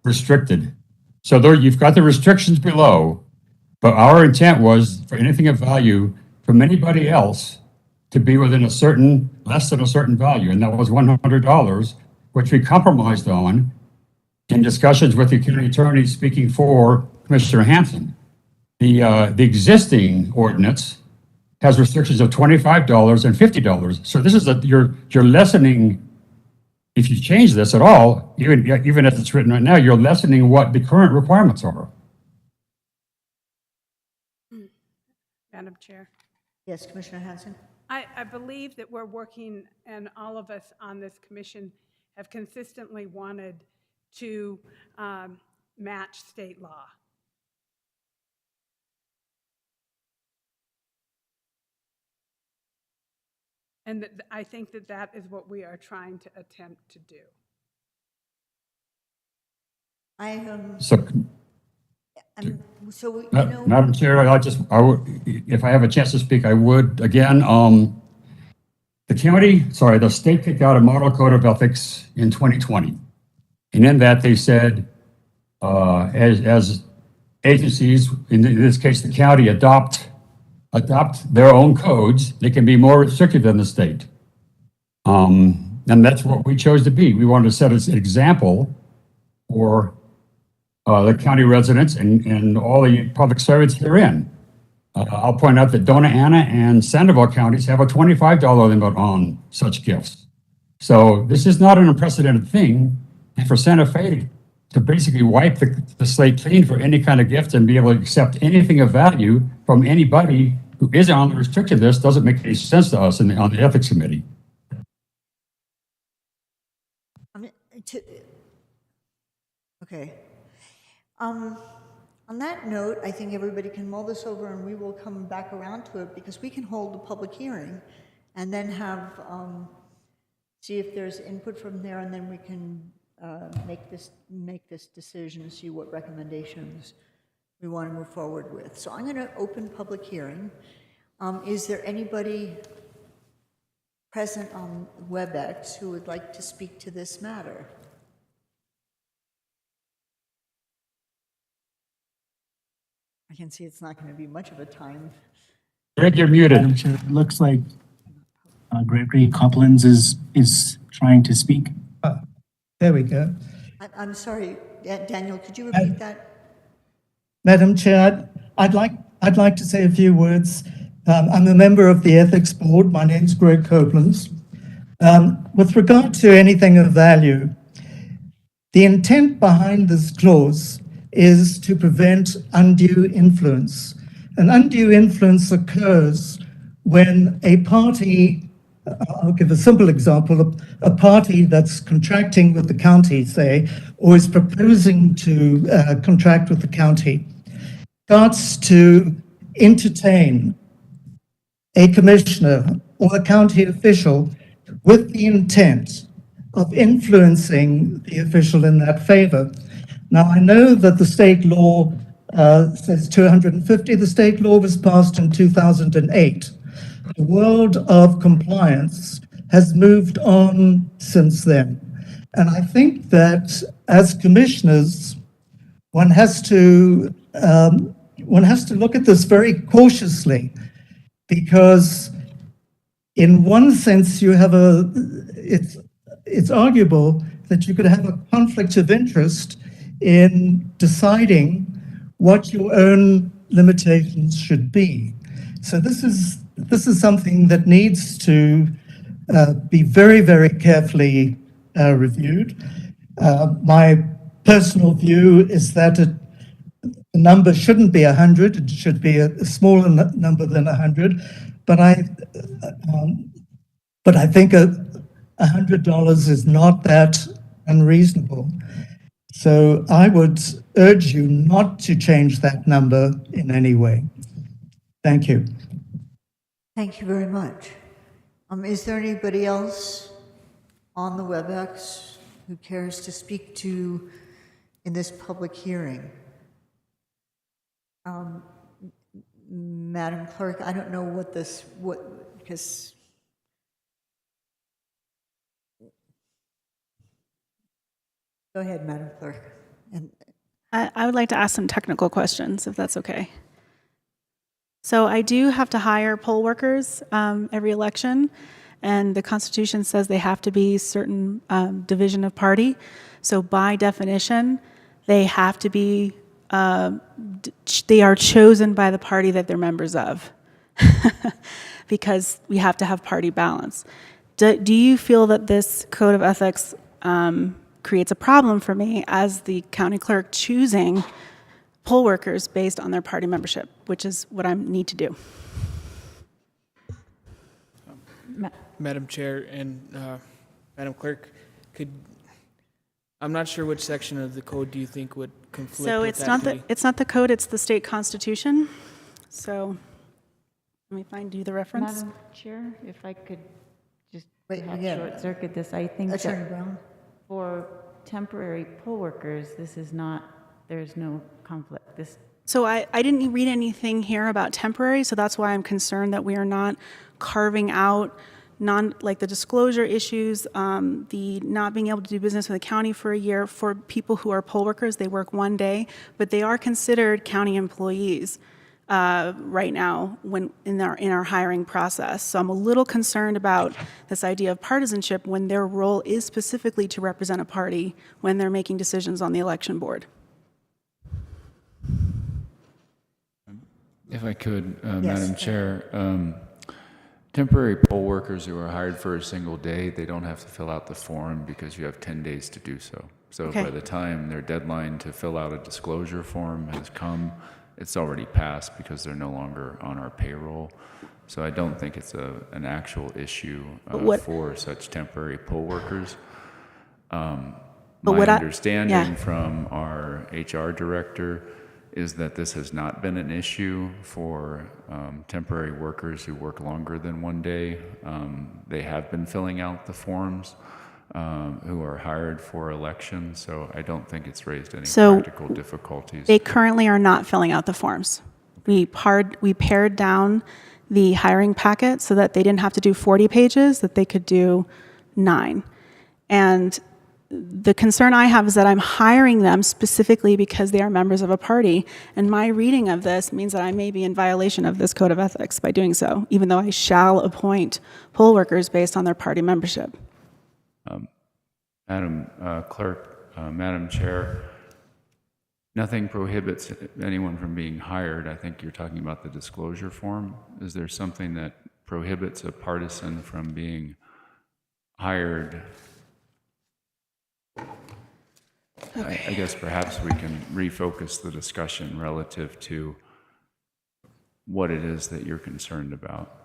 restricted. So there, you've got the restrictions below, but our intent was for anything of value from anybody else to be within less than a certain value, and that was $100, which we compromised on in discussions with the county attorney speaking for Commissioner Hanson. The existing ordinance has restrictions of $25 and $50. So this is you're lessening. If you change this at all, even as it's written right now, you're lessening what the current requirements are. Madam Chair. Yes, Commissioner Hanson. I believe that we're working, and all of us on this commission have consistently wanted to match state law. And I think that is what we are trying to attempt to do. Madam Chair, if I have a chance to speak, I would. Again, the state kicked out a model code of ethics in 2020. And in that they said, as agencies, in this case, the county, adopt their own codes, they can be more restrictive than the state. And that's what we chose to be. We wanted to set an example for the county residents and all the public servants herein. I'll point out that Dona Ana and Sandoval counties have a $25 limit on such gifts. So this is not an unprecedented thing. And for Santa Fe to basically wipe the slate clean for any kind of gift and be able to accept anything of value from anybody who isn't on the restricted list doesn't make any sense to us on the Ethics Committee. Okay. On that note, I think everybody can mull this over and we will come back around to it because we can hold the public hearing and then have, see if there's input from there, and then we can make this decision, see what recommendations we want to move forward with. So I'm going to open public hearing. Is there anybody present on WebEx who would like to speak to this matter? I can see it's not going to be much of a time. Greg, you're muted. Madam Chair, it looks like Gregory Copelands is trying to speak. There we go. I'm sorry, Daniel, could you repeat that? Madam Chair, I'd like to say a few words. I'm a member of the Ethics Board. My name's Greg Copelands. With regard to anything of value, the intent behind this clause is to prevent undue influence. And undue influence occurs when a party, I'll give a simple example, a party that's contracting with the county, say, or is proposing to contract with the county, starts to entertain a commissioner or a county official with the intent of influencing the official in that favor. Now, I know that the state law says 250. The state law was passed in 2008. The world of compliance has moved on since then. And I think that as commissioners, one has to look at this very cautiously, because in one sense you have it's arguable that you could have a conflict of interest in deciding what your own limitations should be. So this is something that needs to be very, very carefully reviewed. My personal view is that the number shouldn't be 100; it should be a smaller number than 100. But I think $100 is not that unreasonable. So I would urge you not to change that number in any way. Thank you. Thank you very much. Is there anybody else on the WebEx who cares to speak to in this public hearing? Madam Clerk, I don't know because go ahead, Madam Clerk. And I would like to ask some technical questions, if that's okay. So I do have to hire poll workers every election, and the Constitution says they have to be certain division of party. So by definition, they have to be, they are chosen by the party that they're members of, because we have to have party balance. Do you feel that this code of ethics creates a problem for me as the county clerk choosing poll workers based on their party membership, which is what I need to do? Madam Chair and Madam Clerk, I'm not sure which section of the code do you think would conflict So with it's that not duty? it's not the code, it's the state constitution. So let me find you the reference. Madam Chair, if I could just Wait, perhaps yeah. short circuit this, I think Attorney that Brown. for temporary poll workers, this is not, there's no conflict. This So I didn't read anything here about temporary, so that's why I'm concerned that we are not carving out like the disclosure issues, the not being able to do business with the county for a year. For people who are poll workers, they work one day, but they are considered county employees right now when in our hiring process. So I'm a little concerned about this idea of partisanship when their role is specifically to represent a party when they're making decisions on the election board. If I could, Madam Chair, temporary poll workers who are hired for a single day, they don't have to fill out the form because you have 10 days to do so. So Okay. by the time their deadline to fill out a disclosure form has come, it's already passed because they're no longer on our payroll. So I don't think it's an actual issue for such temporary poll workers. My understanding from our HR director is that this has not been an issue for temporary workers who work longer than one day. They have been filling out the forms who are hired for elections, so I don't think it's raised any practical difficulties. They currently are not filling out the forms. We pared down the hiring packet so that they didn't have to do 40 pages, that they could do 9. And the concern I have is that I'm hiring them specifically because they are members of a party, and my reading of this means that I may be in violation of this code of ethics by doing so, even though I shall appoint poll workers based on their party membership. Madam Clerk, Madam Chair, nothing prohibits anyone from being hired. I think you're talking about the disclosure form. Is there something that prohibits a partisan from being hired? I guess perhaps we can refocus the discussion relative to what it is that you're concerned about.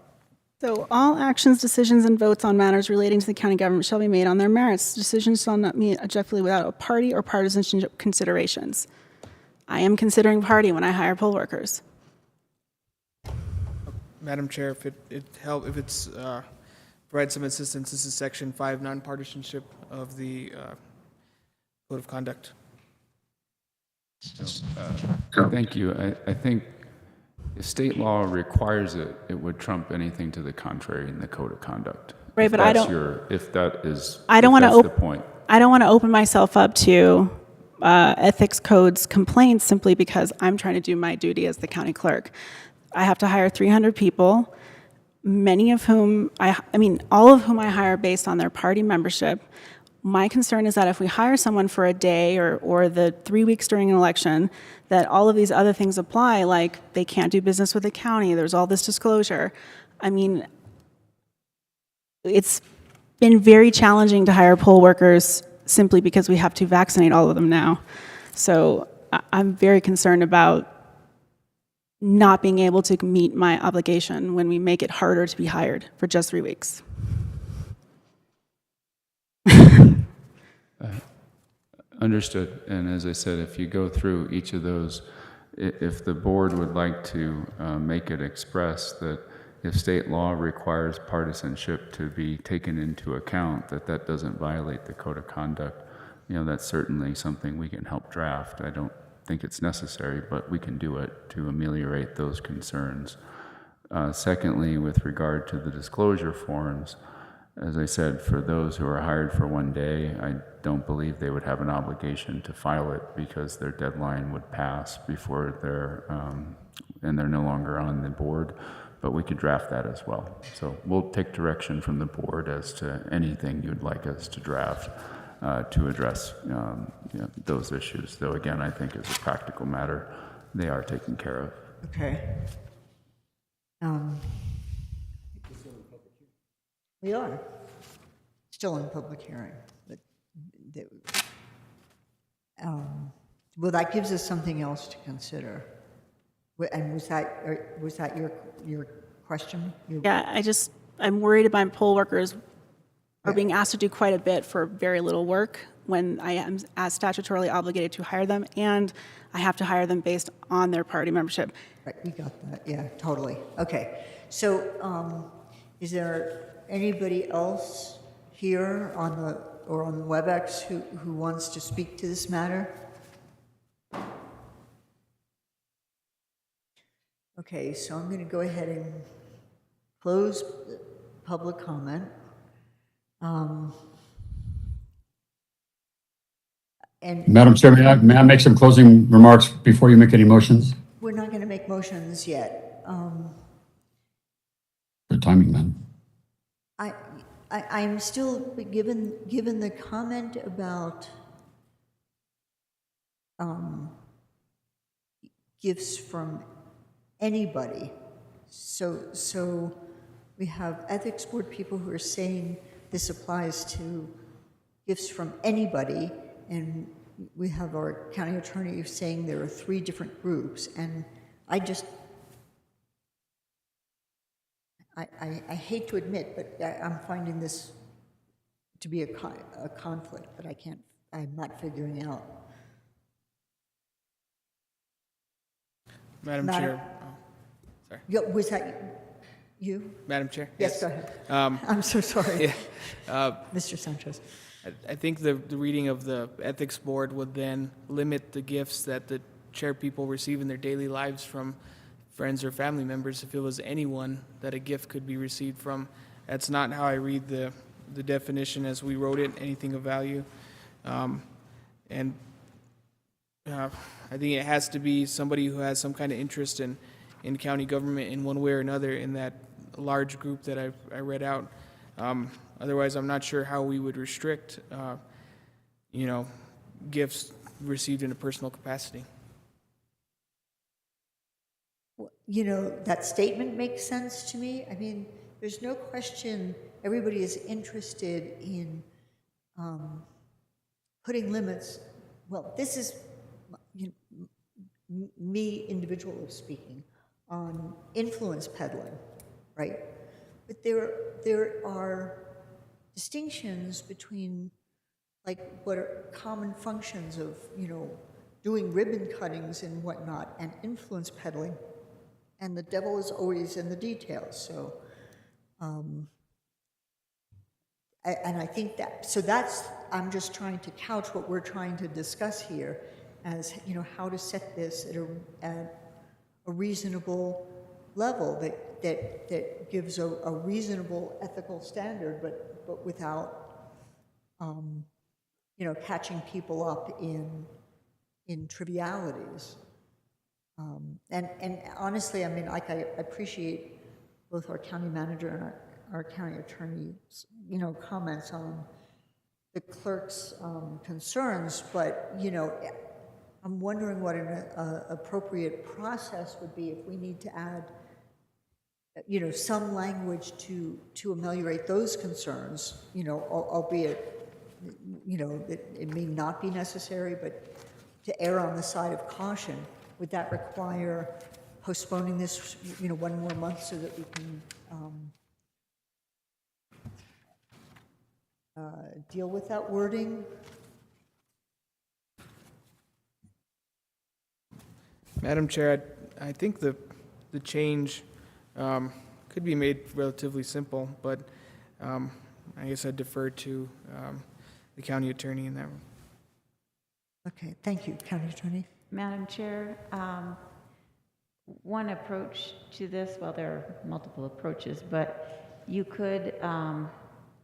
So all actions, decisions, and votes on matters relating to the county government shall be made on their merits. Decisions shall not be objectively without a party or partisanship considerations. I am considering party when I hire poll workers. Madam Chair, if it's provide some assistance, this is Section 5, nonpartisanship of the Code of Conduct. Thank you. I think if state law requires it, it would trump anything to the contrary in the Code of Conduct. Right, but I don't. If that is, I don't want to. The point. I don't want to open myself up to ethics codes complaints simply because I'm trying to do my duty as the county clerk. I have to hire 300 people, many of whom all of whom I hire based on their party membership. my concern is that if we hire someone for a day or the 3 weeks during an election, that all of these other things apply, like they can't do business with the county, there's all this disclosure. I mean, it's been very challenging to hire poll workers simply because we have to vaccinate all of them now. So I'm very concerned about not being able to meet my obligation when we make it harder to be hired for just 3 weeks. Understood. And as I said, if you go through each of those, if the board would like to make it express that if state law requires partisanship to be taken into account, that doesn't violate the code of conduct, that's certainly something we can help draft. I don't think it's necessary, but we can do it to ameliorate those concerns. Secondly, with regard to the disclosure forms, as I said, for those who are hired for 1 day, I don't believe they would have an obligation to file it because their deadline would pass before and they're no longer on the board, but we could draft that as well. So we'll take direction from the board as to anything you'd like us to draft to address those issues. Though again, I think as a practical matter, they are taken care of. Okay. We are still in public hearing, but well, that gives us something else to consider. And was that your question? Yeah, I'm worried my poll workers are being asked to do quite a bit for very little work when I am as statutorily obligated to hire them, and I have to hire them based on their party membership. Right, we got that. Yeah, totally. Okay. So, is there anybody else here on the WebEx who wants to speak to this matter? Okay, so I'm going to go ahead and close public comment. And Madam Chair, may I make some closing remarks before you make any motions? we're not going to make motions yet. Good timing, man. I'm still given the comment about gifts from anybody. So we have ethics board people who are saying this applies to gifts from anybody, and we have our county attorney saying there are 3 different groups, and I hate to admit, but I'm finding this to be a conflict that I'm not figuring out. Madam Chair. Sorry. Yeah, was that you? Madam Chair? Yes, go ahead. I'm so sorry. Mr. Sanchez. I think the reading of the ethics board would then limit the gifts that the chair people receive in their daily lives from friends or family members. If it was anyone that a gift could be received from, that's not how I read the definition as we wrote it, anything of value. I think it has to be somebody who has some kind of interest in county government in one way or another in that large group that I read out. Otherwise, I'm not sure how we would restrict, gifts received in a personal capacity. That statement makes sense to me. I mean, there's no question everybody is interested in putting limits. Well, this is me individually speaking on influence peddling, right? But there are distinctions between what are common functions of doing ribbon cuttings and whatnot and influence peddling. And the devil is always in the details. So, and I think I'm just trying to couch what we're trying to discuss here as, how to set this at a reasonable level that gives a reasonable ethical standard, but without, catching people up in trivialities. And honestly, I mean, I appreciate both our county manager and our county attorney's, comments on the clerk's concerns, but, you know, I'm wondering what an appropriate process would be if we need to add, you know, some language to ameliorate those concerns, you know, albeit, you know, it may not be necessary, but to err on the side of caution. Would that require postponing this, you know, one more month so that we can deal with that wording? Madam Chair, I think the change could be made relatively simple, but I guess I'd defer to the county attorney in that room. Okay, thank you, County Attorney. Madam Chair, one approach to this, well, there are multiple approaches, but you could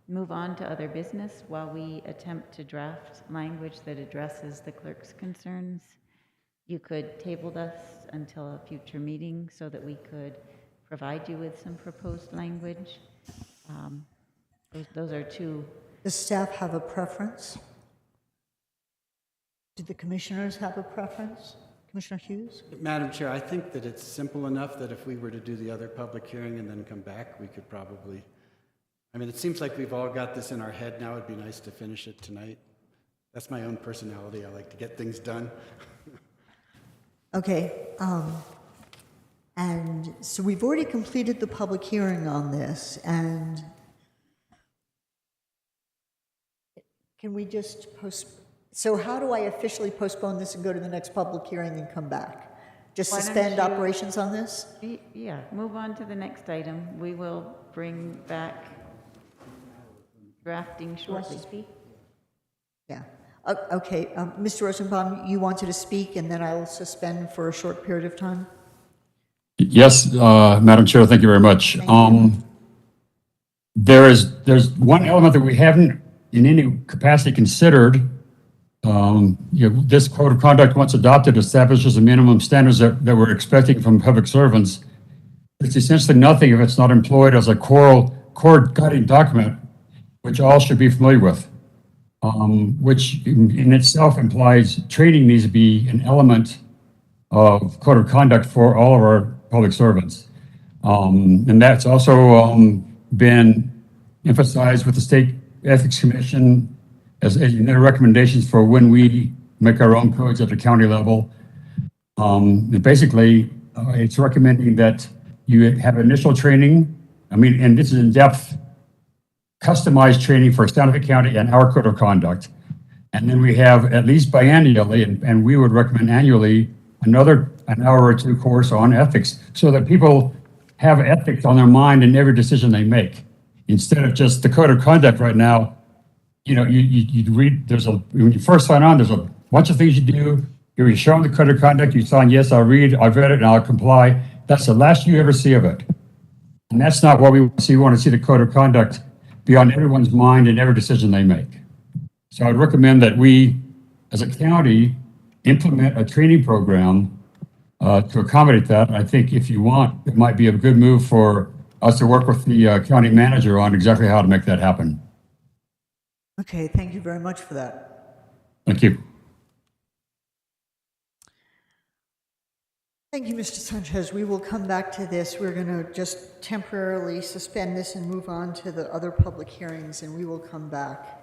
move on to other business while we attempt to draft language that addresses the clerk's concerns. You could table this until a future meeting so that we could provide you with some proposed language. Those are two. Does staff have a preference? Do the commissioners have a preference? Commissioner Hughes? Madam Chair, I think that it's simple enough that if we were to do the other public hearing and then come back, we could probably, I mean, it seems like we've all got this in our head now. It'd be nice to finish it tonight. That's my own personality. I like to get things done. Okay, and so we've already completed the public hearing on this, and can we just so how do I officially postpone this and go to the next public hearing and come back? Just suspend operations on this? Yeah, move on to the next item. We will bring back drafting shortly. Yeah. Okay, Mr. Rosenbaum, you wanted to speak, and then I'll suspend for a short period of time? Yes, Madam Chair, thank you very much. There's one element that we haven't in any capacity considered. This code of conduct, once adopted, establishes a minimum standards that we're expecting from public servants. It's essentially nothing if it's not employed as a core guiding document, which all should be familiar with, which in itself implies training needs to be an element of code of conduct for all of our public servants. And that's also been emphasized with the State Ethics Commission as in their recommendations for when we make our own codes at the county level. And basically, it's recommending that you have initial training. I mean, and this is in-depth, customized training for Santa Fe County and our code of conduct. And then we have at least biannually, and we would recommend annually, an hour or two course on ethics so that people have ethics on their mind in every decision they make. Instead of just the code of conduct right now, you know, you read, when you first sign on, there's a bunch of things you do. You show them the code of conduct, you sign, yes, I've read it, and I'll comply. That's the last you ever see of it. And that's not what we want to see. We want to see the code of conduct be on everyone's mind in every decision they make. So I'd recommend that we, as a county, implement a training program to accommodate that. And I think if you want, it might be a good move for us to work with the county manager on exactly how to make that happen. Okay, thank you very much for that. Thank you. Thank you, Mr. Sanchez. We will come back to this. We're going to just temporarily suspend this and move on to the other public hearings, and we will come back.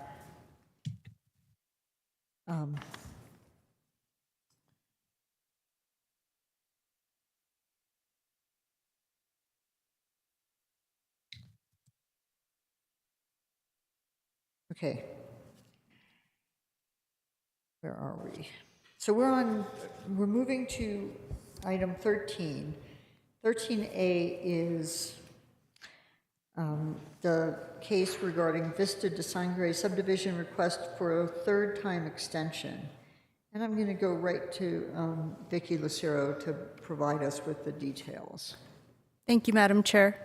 Okay. Where are we? So we're moving to item 13. 13A is the case regarding Vista de Sangre subdivision request for a third-time extension. And I'm going to go right to Vicki Lucero to provide us with the details. Thank you, Madam Chair.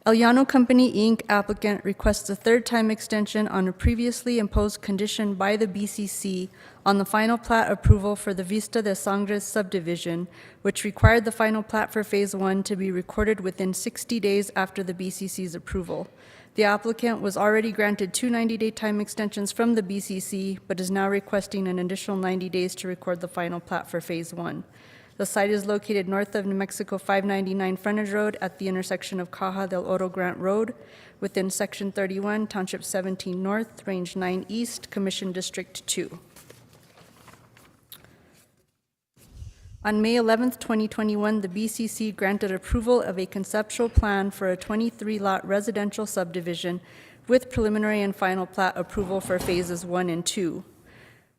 El Llano Company, Inc. applicant requests a third-time extension on a previously imposed condition by the BCC on the final plat approval for the Vista de Sangre subdivision, which required the final plat for Phase 1 to be recorded within 60 days after the BCC's approval. The applicant was already granted 2 90-day time extensions from the BCC, but is now requesting an additional 90 days to record the final plat for Phase 1. The site is located north of New Mexico 599 Frontage Road at the intersection of Caja del Oro Grant Road, within Section 31, Township 17 North, Range 9 East, Commission District 2. On May 11, 2021, the BCC granted approval of a conceptual plan for a 23-lot residential subdivision with preliminary and final plat approval for phases 1 and 2.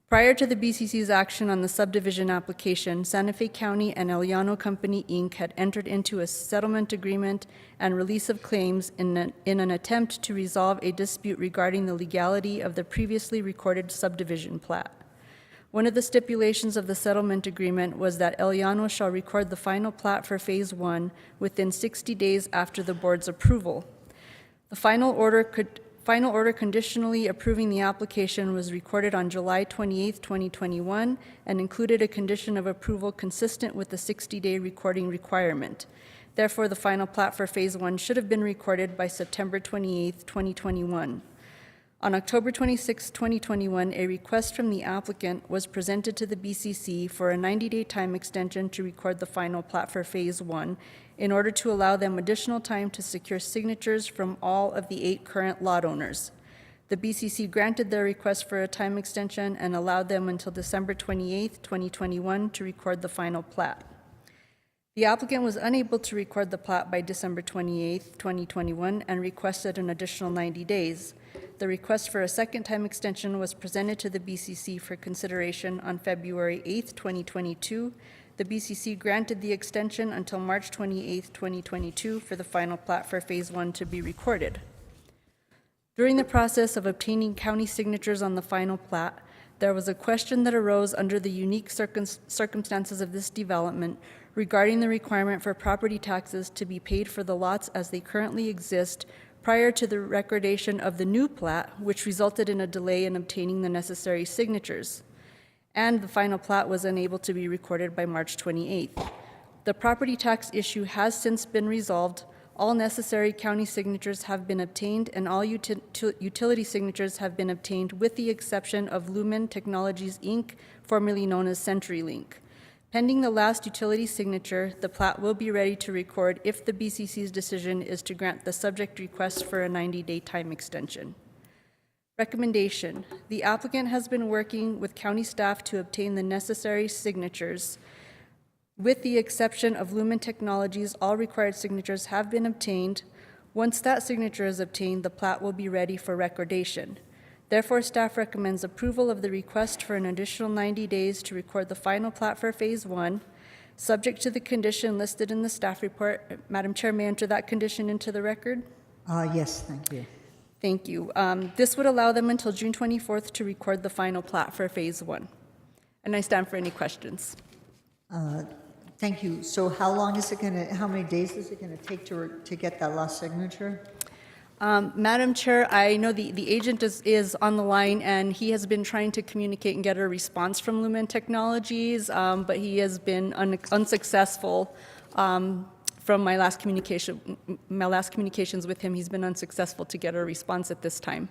Prior to the BCC's action on the subdivision application, Santa Fe County and El Llano Company, Inc. had entered into a settlement agreement and release of claims in an attempt to resolve a dispute regarding the legality of the previously recorded subdivision plat. One of the stipulations of the settlement agreement was that El Llano shall record the final plat for Phase 1 within 60 days after the board's approval. The final order conditionally approving the application was recorded on July 28, 2021, and included a condition of approval consistent with the 60-day recording requirement. Therefore, the final plat for Phase 1 should have been recorded by September 28, 2021. On October 26, 2021, a request from the applicant was presented to the BCC for a 90-day time extension to record the final plat for Phase 1 in order to allow them additional time to secure signatures from all of the 8 current lot owners. The BCC granted their request for a time extension and allowed them until December 28, 2021 to record the final plat. The applicant was unable to record the plat by December 28, 2021 and requested an additional 90 days. The request for a second time extension was presented to the BCC for consideration on February 8, 2022. The BCC granted the extension until March 28, 2022 for the final plat for Phase 1 to be recorded. During the process of obtaining county signatures on the final plat, there was a question that arose under the unique circumstances of this development regarding the requirement for property taxes to be paid for the lots as they currently exist prior to the recordation of the new plat, which resulted in a delay in obtaining the necessary signatures. And the final plat was unable to be recorded by March 28th. The property tax issue has since been resolved. All necessary county signatures have been obtained, and all utility signatures have been obtained with the exception of Lumen Technologies, Inc., formerly known as CenturyLink. Pending the last utility signature, the plat will be ready to record if the BCC's decision is to grant the subject request for a 90-day time extension. Recommendation: the applicant has been working with county staff to obtain the necessary signatures. With the exception of Lumen Technologies, all required signatures have been obtained. Once that signature is obtained, the plat will be ready for recordation. Therefore, staff recommends approval of the request for an additional 90 days to record the final plat for Phase 1, subject to the condition listed in the staff report. Madam Chair, may I enter that condition into the record? Yes, thank you. Thank you. This would allow them until June 24th to record the final plat for Phase 1. And I stand for any questions. Thank you. So how many days is it going to take to get that last signature? Madam Chair, I know the agent is on the line, and he has been trying to communicate and get a response from Lumen Technologies, but he has been unsuccessful. From my last communications with him, he's been unsuccessful to get a response at this time.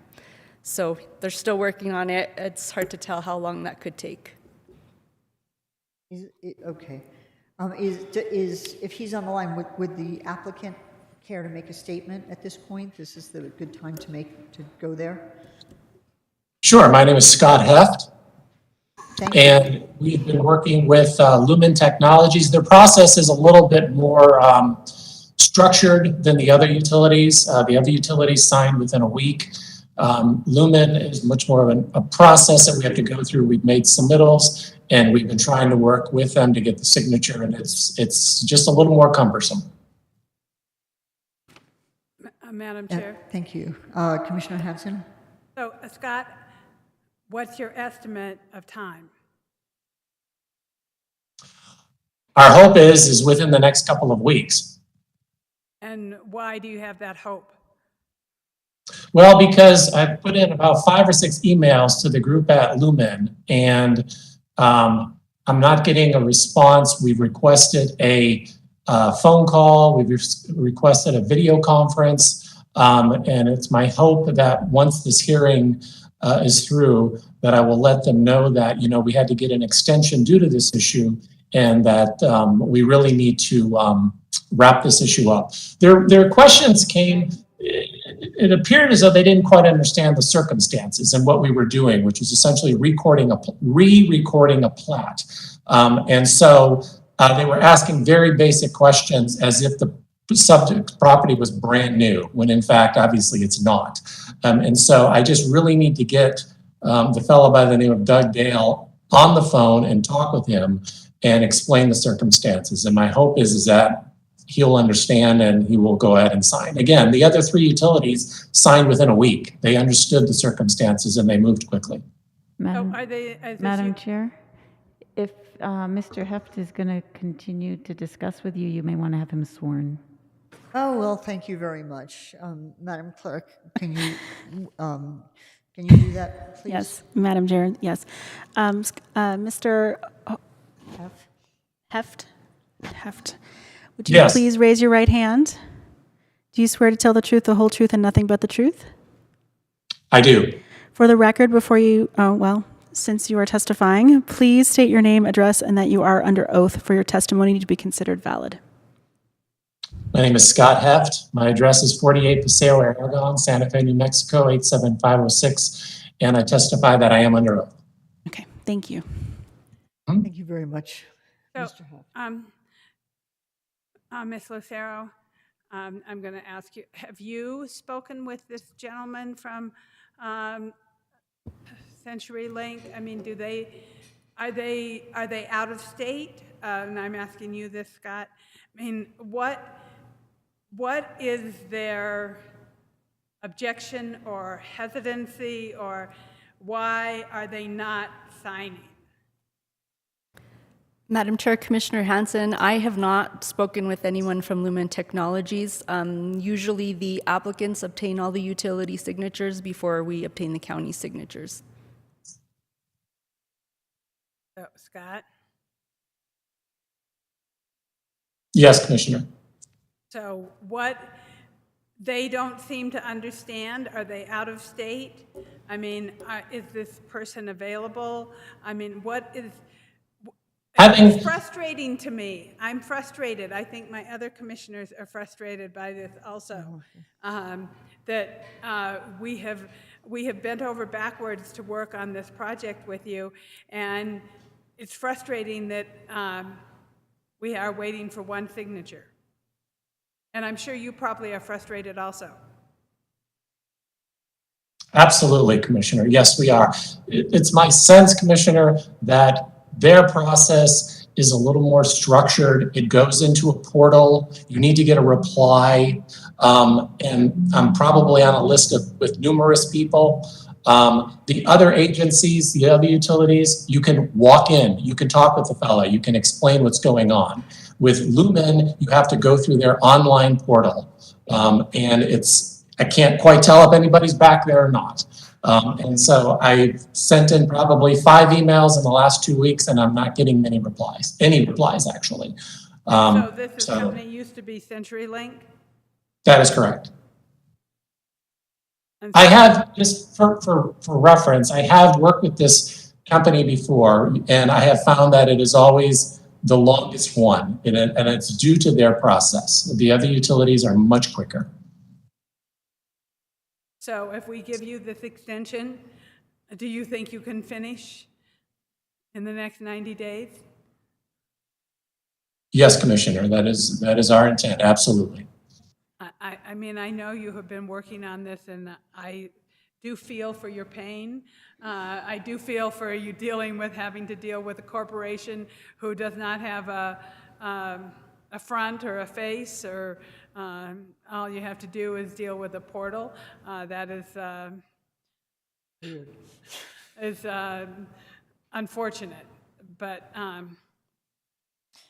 So they're still working on it. It's hard to tell how long that could take. Okay. If he's on the line, would the applicant care to make a statement at this point? This is the good time to go there. Sure. My name is Scott Heft, and we've been working with Lumen Technologies. Their process is a little bit more structured than the other utilities. The other utilities signed within a week. Lumen is much more of a process that we have to go through. We've made submittals, and we've been trying to work with them to get the signature, and it's just a little more cumbersome. Madam Chair. Thank you. Commissioner Hanson? So, Scott, what's your estimate of time? Our hope is within the next couple of weeks. And why do you have that hope? Well, because I put in about 5 or 6 emails to the group at Lumen, and I'm not getting a response. We've requested a phone call. We've requested a video conference. And it's my hope that once this hearing is through, that I will let them know that, we had to get an extension due to this issue and that we really need to wrap this issue up. Their questions came, it appeared as though they didn't quite understand the circumstances and what we were doing, which was essentially re-recording a plat. And so they were asking very basic questions as if the subject property was brand new, when in fact, obviously it's not. And so I just really need to get the fellow by the name of Doug Dale on the phone and talk with him and explain the circumstances. And my hope is that he'll understand and he will go ahead and sign. Again, the other 3 utilities signed within a week. They understood the circumstances and they moved quickly. Madam Chair, if Mr. Heft is going to continue to discuss with you, you may want to have him sworn. Oh, well, thank you very much. Madam Clerk, can you do that, please? Yes, Madam Chair, yes. Mr. Heft, would you Yes. please raise your right hand? Do you swear to tell the truth, the whole truth, and nothing but the truth? I do. For the record, before you, since you are testifying, please state your name, address, and that you are under oath for your testimony to be considered valid. My name is Scott Heft. My address is 48 Paseo Aragon, Santa Fe, New Mexico, 87506. And I testify that I am under oath. Okay, thank you. Thank you very much, So, Mr. Huff. Ms. Lucero, I'm going to ask you, have you spoken with this gentleman from CenturyLink? I mean, are they out of state? And I'm asking you this, Scott. I mean, what is their objection or hesitancy, or why are they not signing? Madam Chair, Commissioner Hansen, I have not spoken with anyone from Lumen Technologies. Usually the applicants obtain all the utility signatures before we obtain the county signatures. So, Scott? Yes, Commissioner. So what, they don't seem to understand? Are they out of state? I mean, is this person available? I mean, what is... It's frustrating to me. I'm frustrated. I think my other commissioners are frustrated by this also. That we have bent over backwards to work on this project with you, and it's frustrating that we are waiting for one signature. And I'm sure you probably are frustrated also. Absolutely, Commissioner. Yes, we are. It's my sense, Commissioner, that their process is a little more structured. It goes into a portal. You need to get a reply. And I'm probably on a list with numerous people. The other agencies, the other utilities, you can walk in, you can talk with the fellow, you can explain what's going on. With Lumen, you have to go through their online portal. And I can't quite tell if anybody's back there or not. And so I sent in probably 5 emails in the last 2 weeks, and I'm not getting any replies actually. So this is company used to be CenturyLink? That is correct. I have, just for reference, I have worked with this company before, and I have found that it is always the longest one, and it's due to their process. The other utilities are much quicker. So if we give you this extension, do you think you can finish in the next 90 days? Yes, Commissioner, that is our intent, absolutely. I mean, I know you have been working on this, and I do feel for your pain. I do feel for you having to deal with a corporation who does not have a front or a face, or all you have to do is deal with a portal. That is unfortunate, but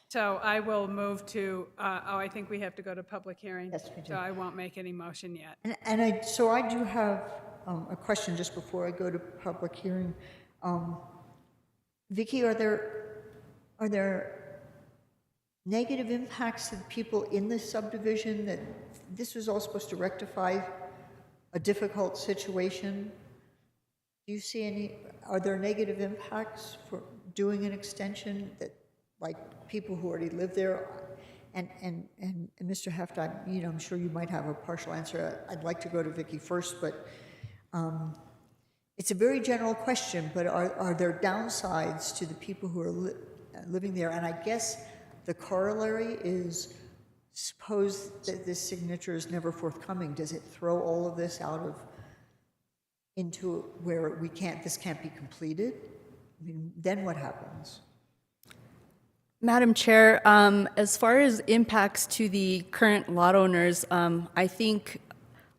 so I will move to, I think we have to go to public hearing. Yes, we do. So I won't make any motion yet. So I do have a question just before I go to public hearing. Vicki, are there negative impacts to the people in the subdivision, that this was all supposed to rectify a difficult situation? Do you see any, are there negative impacts for doing an extension that, like, people who already live there? And Mr. Heft, I'm sure you might have a partial answer. I'd like to go to Vicki first, but it's a very general question, but are there downsides to the people who are living there? And I guess the corollary is, suppose that this signature is never forthcoming. Does it throw all of this into where this can't be completed? I mean, then what happens? Madam Chair, as far as impacts to the current lot owners, I think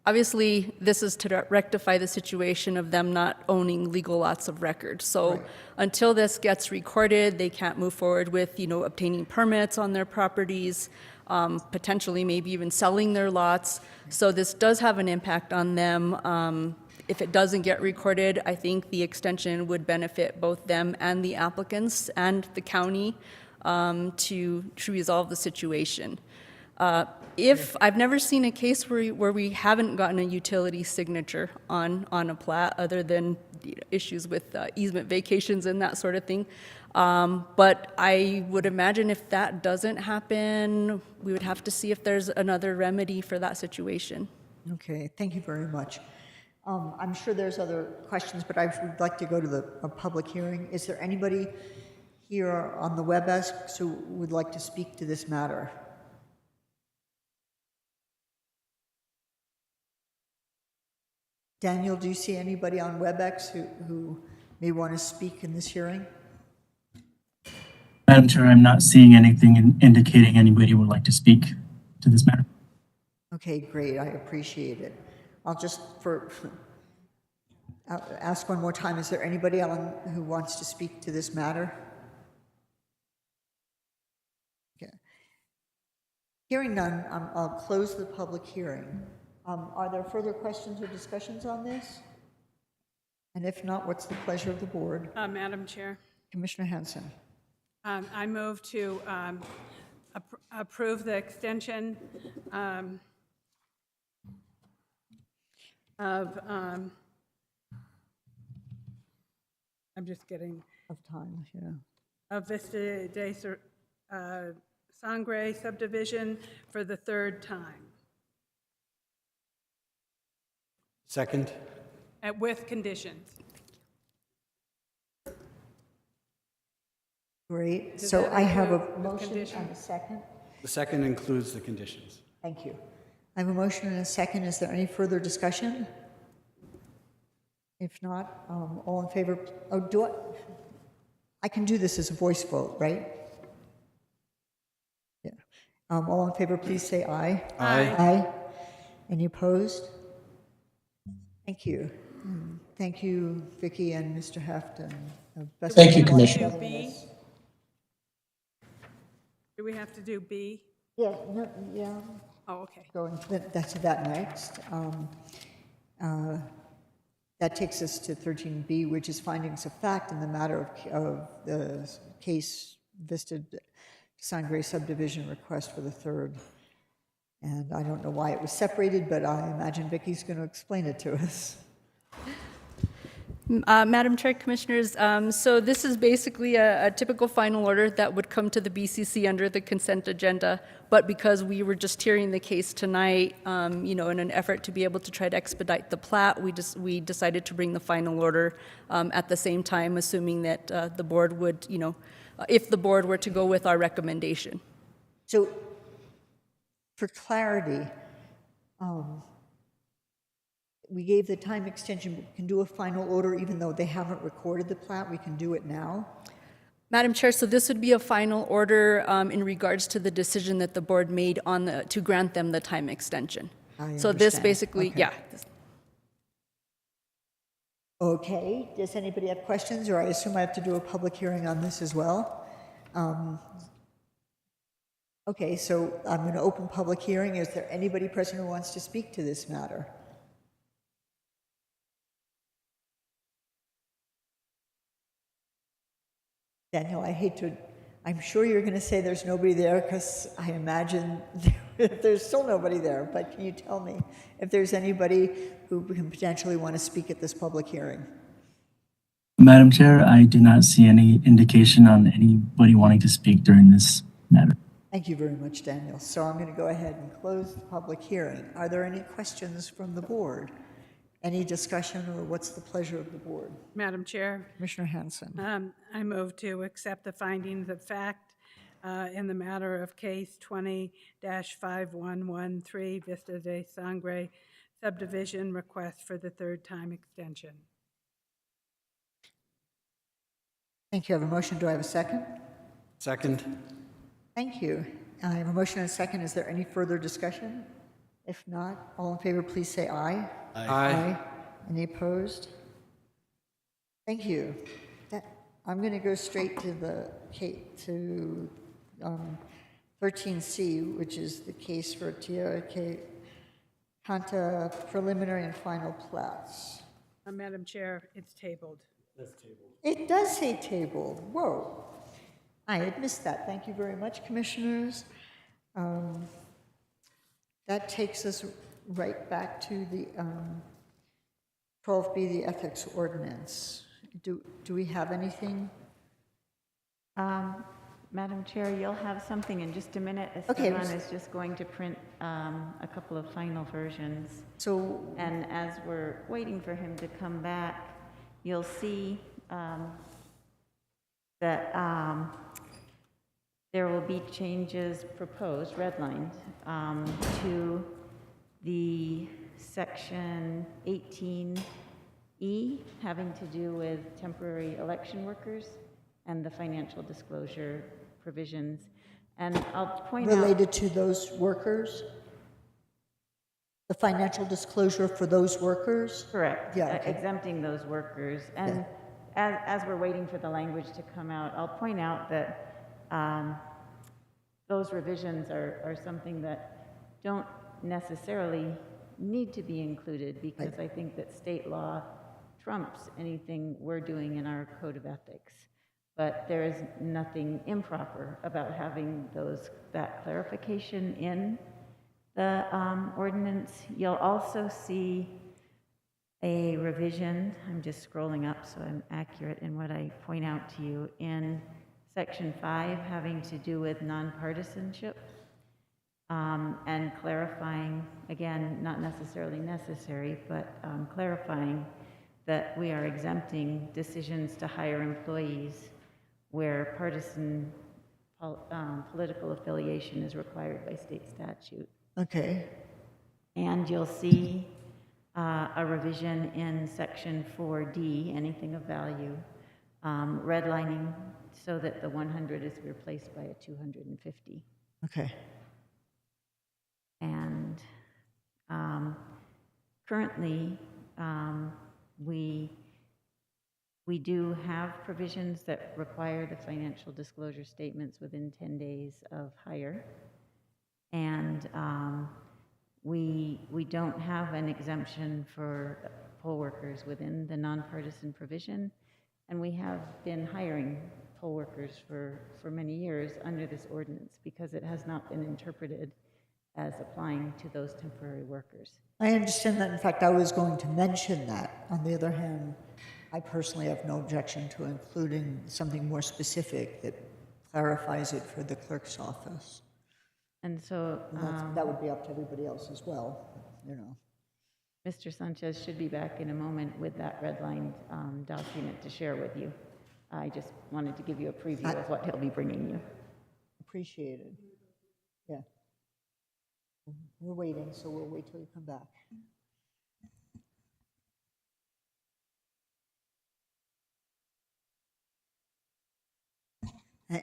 obviously this is to rectify the situation of them not owning legal lots of record. So until this gets recorded, they can't move forward with, obtaining permits on their properties, potentially maybe even selling their lots. So this does have an impact on them. If it doesn't get recorded, I think the extension would benefit both them and the applicants and the county to resolve the situation. If I've never seen a case where we haven't gotten a utility signature on a plat, other than issues with easement vacations and that sort of thing. But I would imagine if that doesn't happen, we would have to see if there's another remedy for that situation. Okay, thank you very much. I'm sure there's other questions, but I would like to go to a public hearing. Is there anybody here on the WebEx who would like to speak to this matter? Daniel, do you see anybody on WebEx who may want to speak in this hearing? Madam Chair, I'm not seeing anything indicating anybody would like to speak to this matter. Okay, great. I appreciate it. I'll just ask one more time. Is there anybody who wants to speak to this matter? Okay. Hearing none, I'll close the public hearing. Are there further questions or discussions on this? And if not, what's the pleasure of the board? Madam Chair, Commissioner Hanson. I move to approve the extension of, I'm just getting, of time, yeah. of Vista de Sangre subdivision for the third time. Second. With conditions. Great. Does So that I have a include motion conditions? and a second. The second includes the conditions. Thank you. I have a motion and a second. Is there any further discussion? If not, all in favor? Oh, I can do this as a voice vote, right? Yeah. All in favor, please say aye. Aye. Aye. Any opposed? Thank you. Thank you, Vicki and Mr. Heft. And best Thank of you, luck Commissioner. with this. Do we have to do B? Yeah, no, yeah. Oh, okay. Going to that next. That takes us to 13B, which is findings of fact in the matter of the case Vista Sangre subdivision request for the third. And I don't know why it was separated, but I imagine Vicki's going to explain it to us. Madam Chair, Commissioners, so this is basically a typical final order that would come to the BCC under the consent agenda, but because we were just hearing the case tonight, in an effort to be able to try to expedite the plat, we decided to bring the final order at the same time, assuming that the board would, if the board were to go with our recommendation. So, for clarity, we gave the time extension, but we can do a final order even though they haven't recorded the plat. We can do it now. Madam Chair, so this would be a final order in regards to the decision that the board made to grant them the time extension. So this basically, Okay. yeah. Okay, does anybody have questions, or I assume I have to do a public hearing on this as well? Okay, so I'm going to open public hearing. Is there anybody present who wants to speak to this matter? Daniel, I hate to I'm sure you're going to say there's nobody there because I imagine there's still nobody there, but can you tell me if there's anybody who can potentially want to speak at this public hearing? Madam Chair, I do not see any indication on anybody wanting to speak during this matter. Thank you very much, Daniel. So I'm going to go ahead and close the public hearing. Are there any questions from the board? Any discussion, or what's the pleasure of the board? Madam Chair, Commissioner Hanson. I move to accept the findings of fact in the matter of case 20-5113 Vista de Sangre subdivision request for the third time extension. Thank you. I have a motion. Do I have a second? Second. Thank you. I have a motion and a second. Is there any further discussion? If not, all in favor, please say aye. Aye. Any opposed? Thank you. I'm going to go straight to the 13C, which is the case for Tierra Canta preliminary and final plats. Madam Chair, it's tabled. It does say tabled. Whoa. I had missed that. Thank you very much, commissioners. That takes us right back to the 12B, the ethics ordinance. Do we have anything? Madam Chair, you'll have something in just a minute. Okay. Esteban is just going to print a couple of final versions. So, and as we're waiting for him to come back, you'll see that there will be changes proposed, redlined, to the section 18E having to do with temporary election workers and the financial disclosure provisions. And I'll point out— related to those workers? The financial disclosure for those workers? Correct. Yeah, okay. Exempting those workers. And as we're waiting for the language to come out, I'll point out that those revisions are something that don't necessarily need to be included, because I think that state law trumps anything we're doing in our code of ethics. But there is nothing improper about having that clarification in the ordinance. You'll also see a revision, I'm just scrolling up so I'm accurate in what I point out to you, in section 5 having to do with nonpartisanship, and clarifying, again, not necessarily necessary, but clarifying that we are exempting decisions to hire employees where partisan political affiliation is required by state statute. Okay. And you'll see a revision in section 4D, anything of value, redlining so that the 100 is replaced by a 250. Okay. And currently, we do have provisions that require the financial disclosure statements within 10 days of hire. And we don't have an exemption for poll workers within the nonpartisan provision. And we have been hiring poll workers for many years under this ordinance because it has not been interpreted as applying to those temporary workers. I understand that. In fact, I was going to mention that. On the other hand, I personally have no objection to including something more specific that clarifies it for the clerk's office. And so that would be up to everybody else as well, you know. Mr. Sanchez should be back in a moment with that redlined document to share with you. I just wanted to give you a preview of what he'll be bringing you. Appreciated. Yeah. We're waiting, so we'll wait till you come back.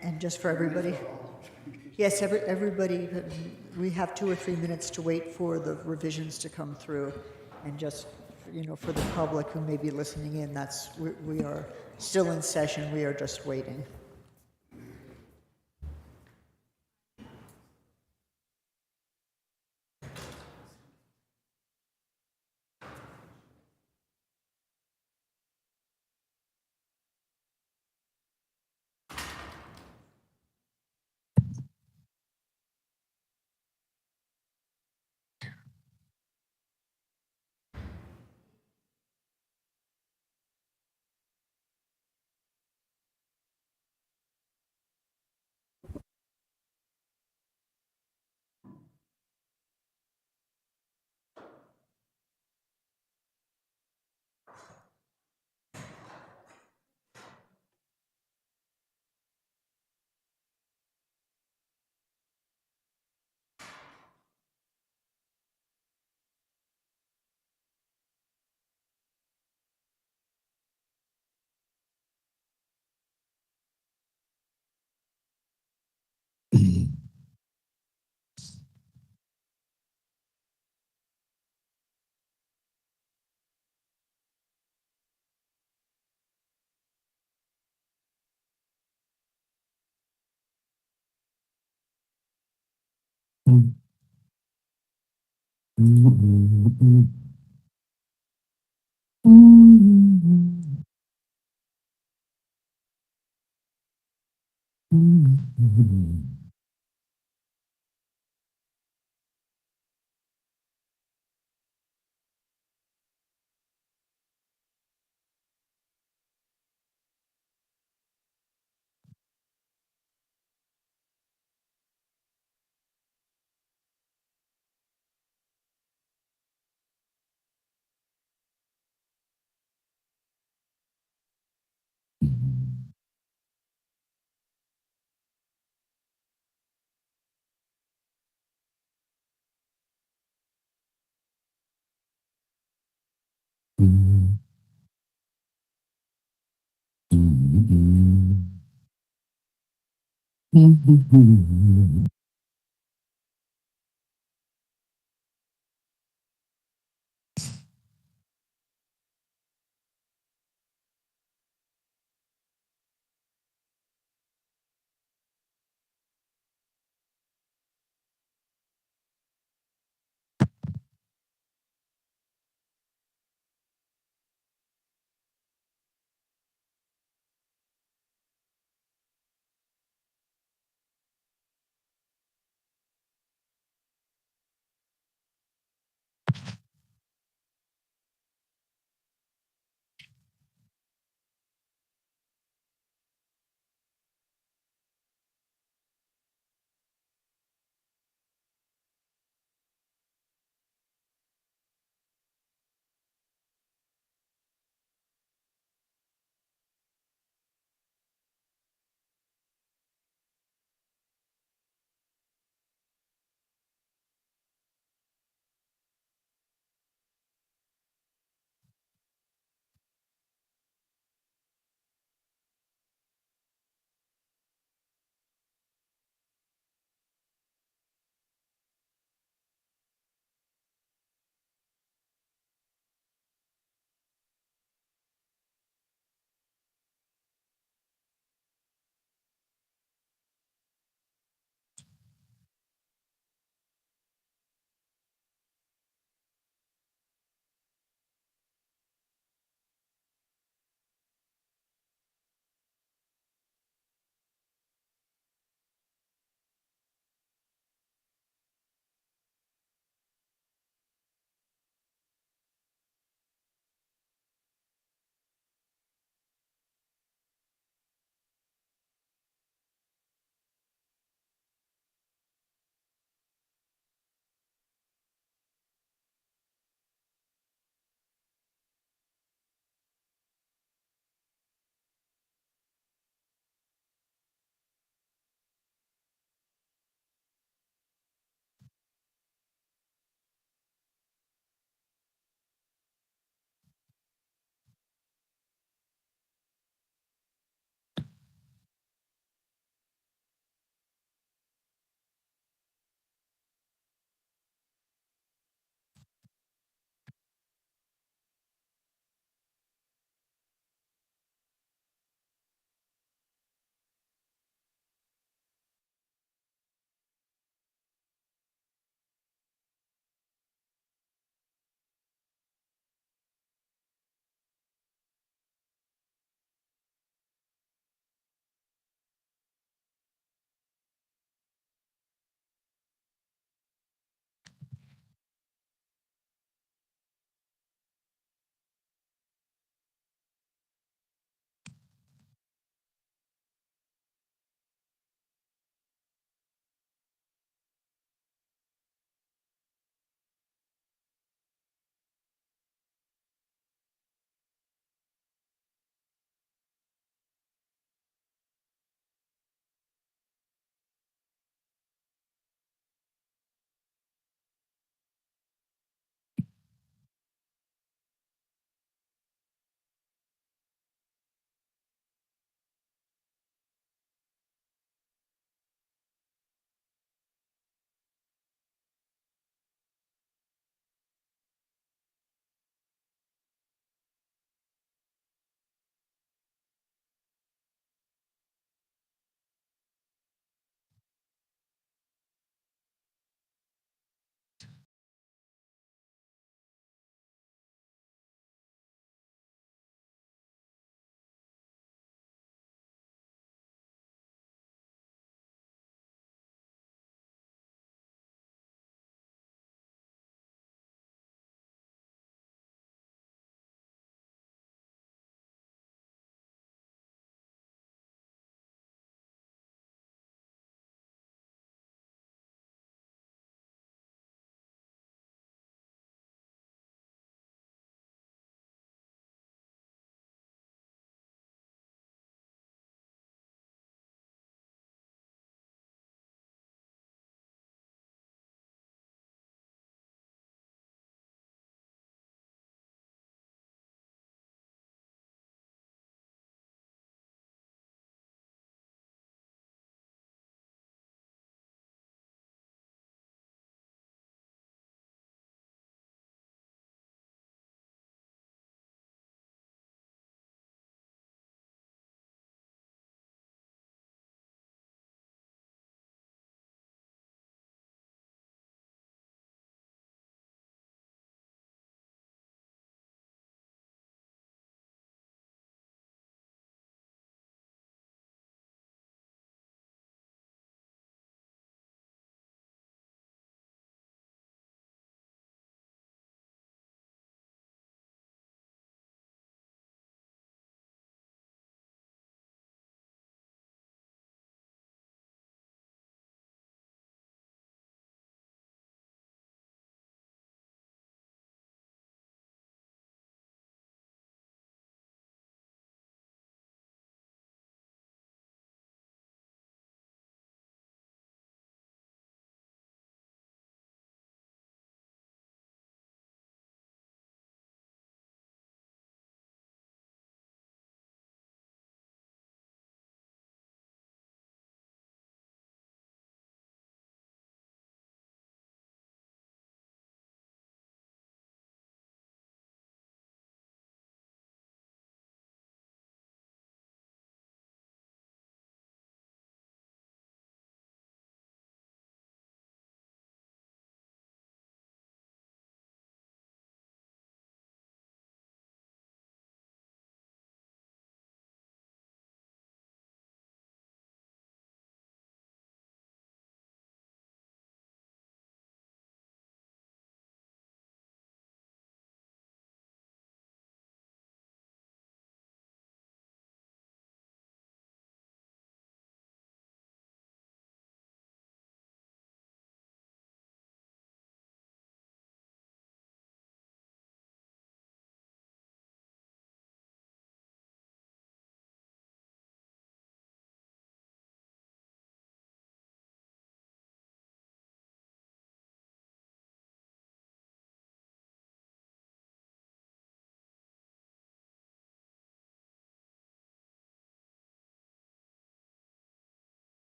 And just for everybody, yes, everybody, we have 2 or 3 minutes to wait for the revisions to come through. And just, you know, for the public who may be listening in, we are still in session. We are just waiting.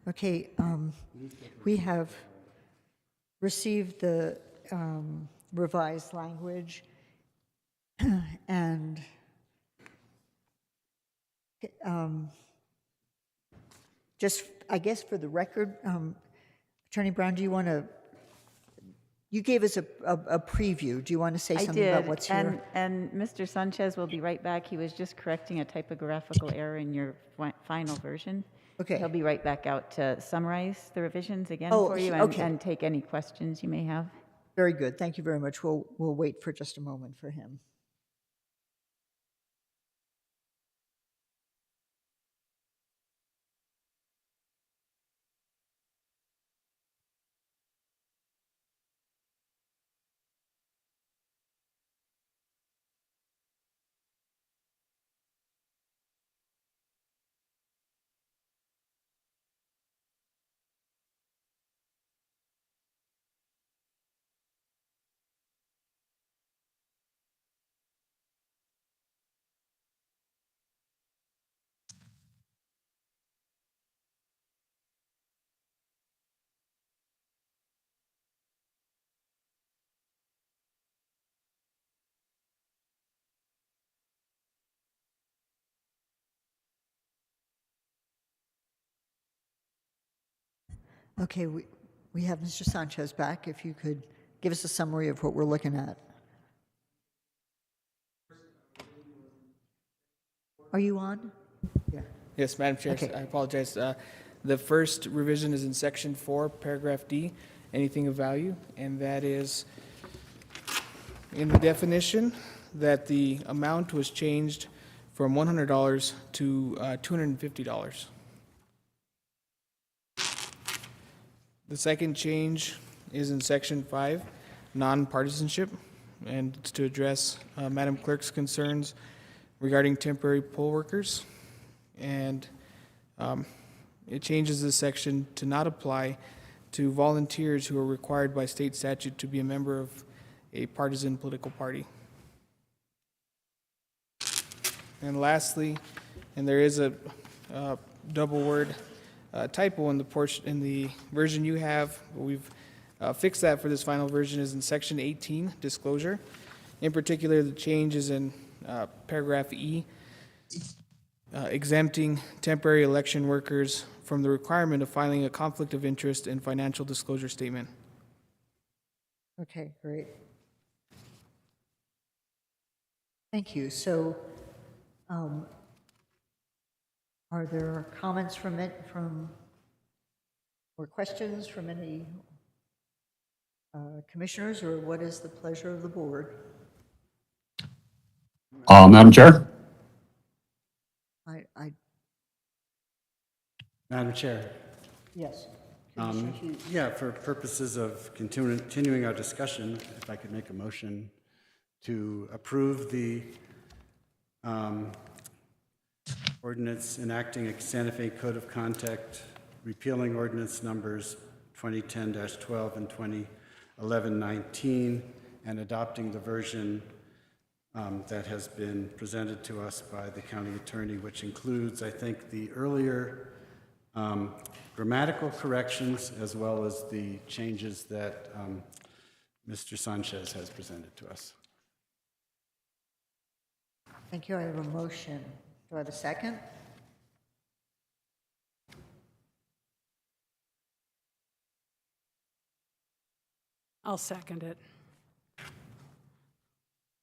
Okay, we have received the revised language, and just, I guess for the record, Attorney Brown, do you want to, you gave us a preview. Do you want to say something about what's here? And Mr. Sanchez will be right back. He was just correcting a typographical error in your final version. Okay. He'll be right back out to summarize the revisions again Oh, for you okay. and take any questions you may have. Very good. Thank you very much. We'll wait for just a moment for him. Okay, we have Mr. Sanchez back. If you could give us a summary of what we're looking at. Are you on? Yeah. Yes, Madam Chair, Okay. I apologize. The first revision is in Section 4, Paragraph D, anything of value, and that is in the definition that the amount was changed from $100 to $250. The second change is in Section 5, nonpartisanship, and it's to address Madam Clerk's concerns regarding temporary poll workers. And it changes this section to not apply to volunteers who are required by state statute to be a member of a partisan political party. And lastly, and there is a double word typo in the portion in the version you have, but we've fixed that for this final version, is in Section 18, disclosure. In particular, the change is in paragraph E, exempting temporary election workers from the requirement of filing a conflict of interest and financial disclosure statement. Okay, great. Thank you. So, are there comments or questions from any commissioners, or what is the pleasure of the board? Madam Chair? Madam Chair. Yes. Yeah, for purposes of continuing our discussion, if I could make a motion to approve the ordinance enacting a Santa Fe Code of Conduct, repealing ordinance numbers 2010-12 and 2011-19, and adopting the version that has been presented to us by the county attorney, which includes, I think, the earlier grammatical corrections as well as the changes that Mr. Sanchez has presented to us. Thank you. I have a motion. Do I have a second? I'll second it.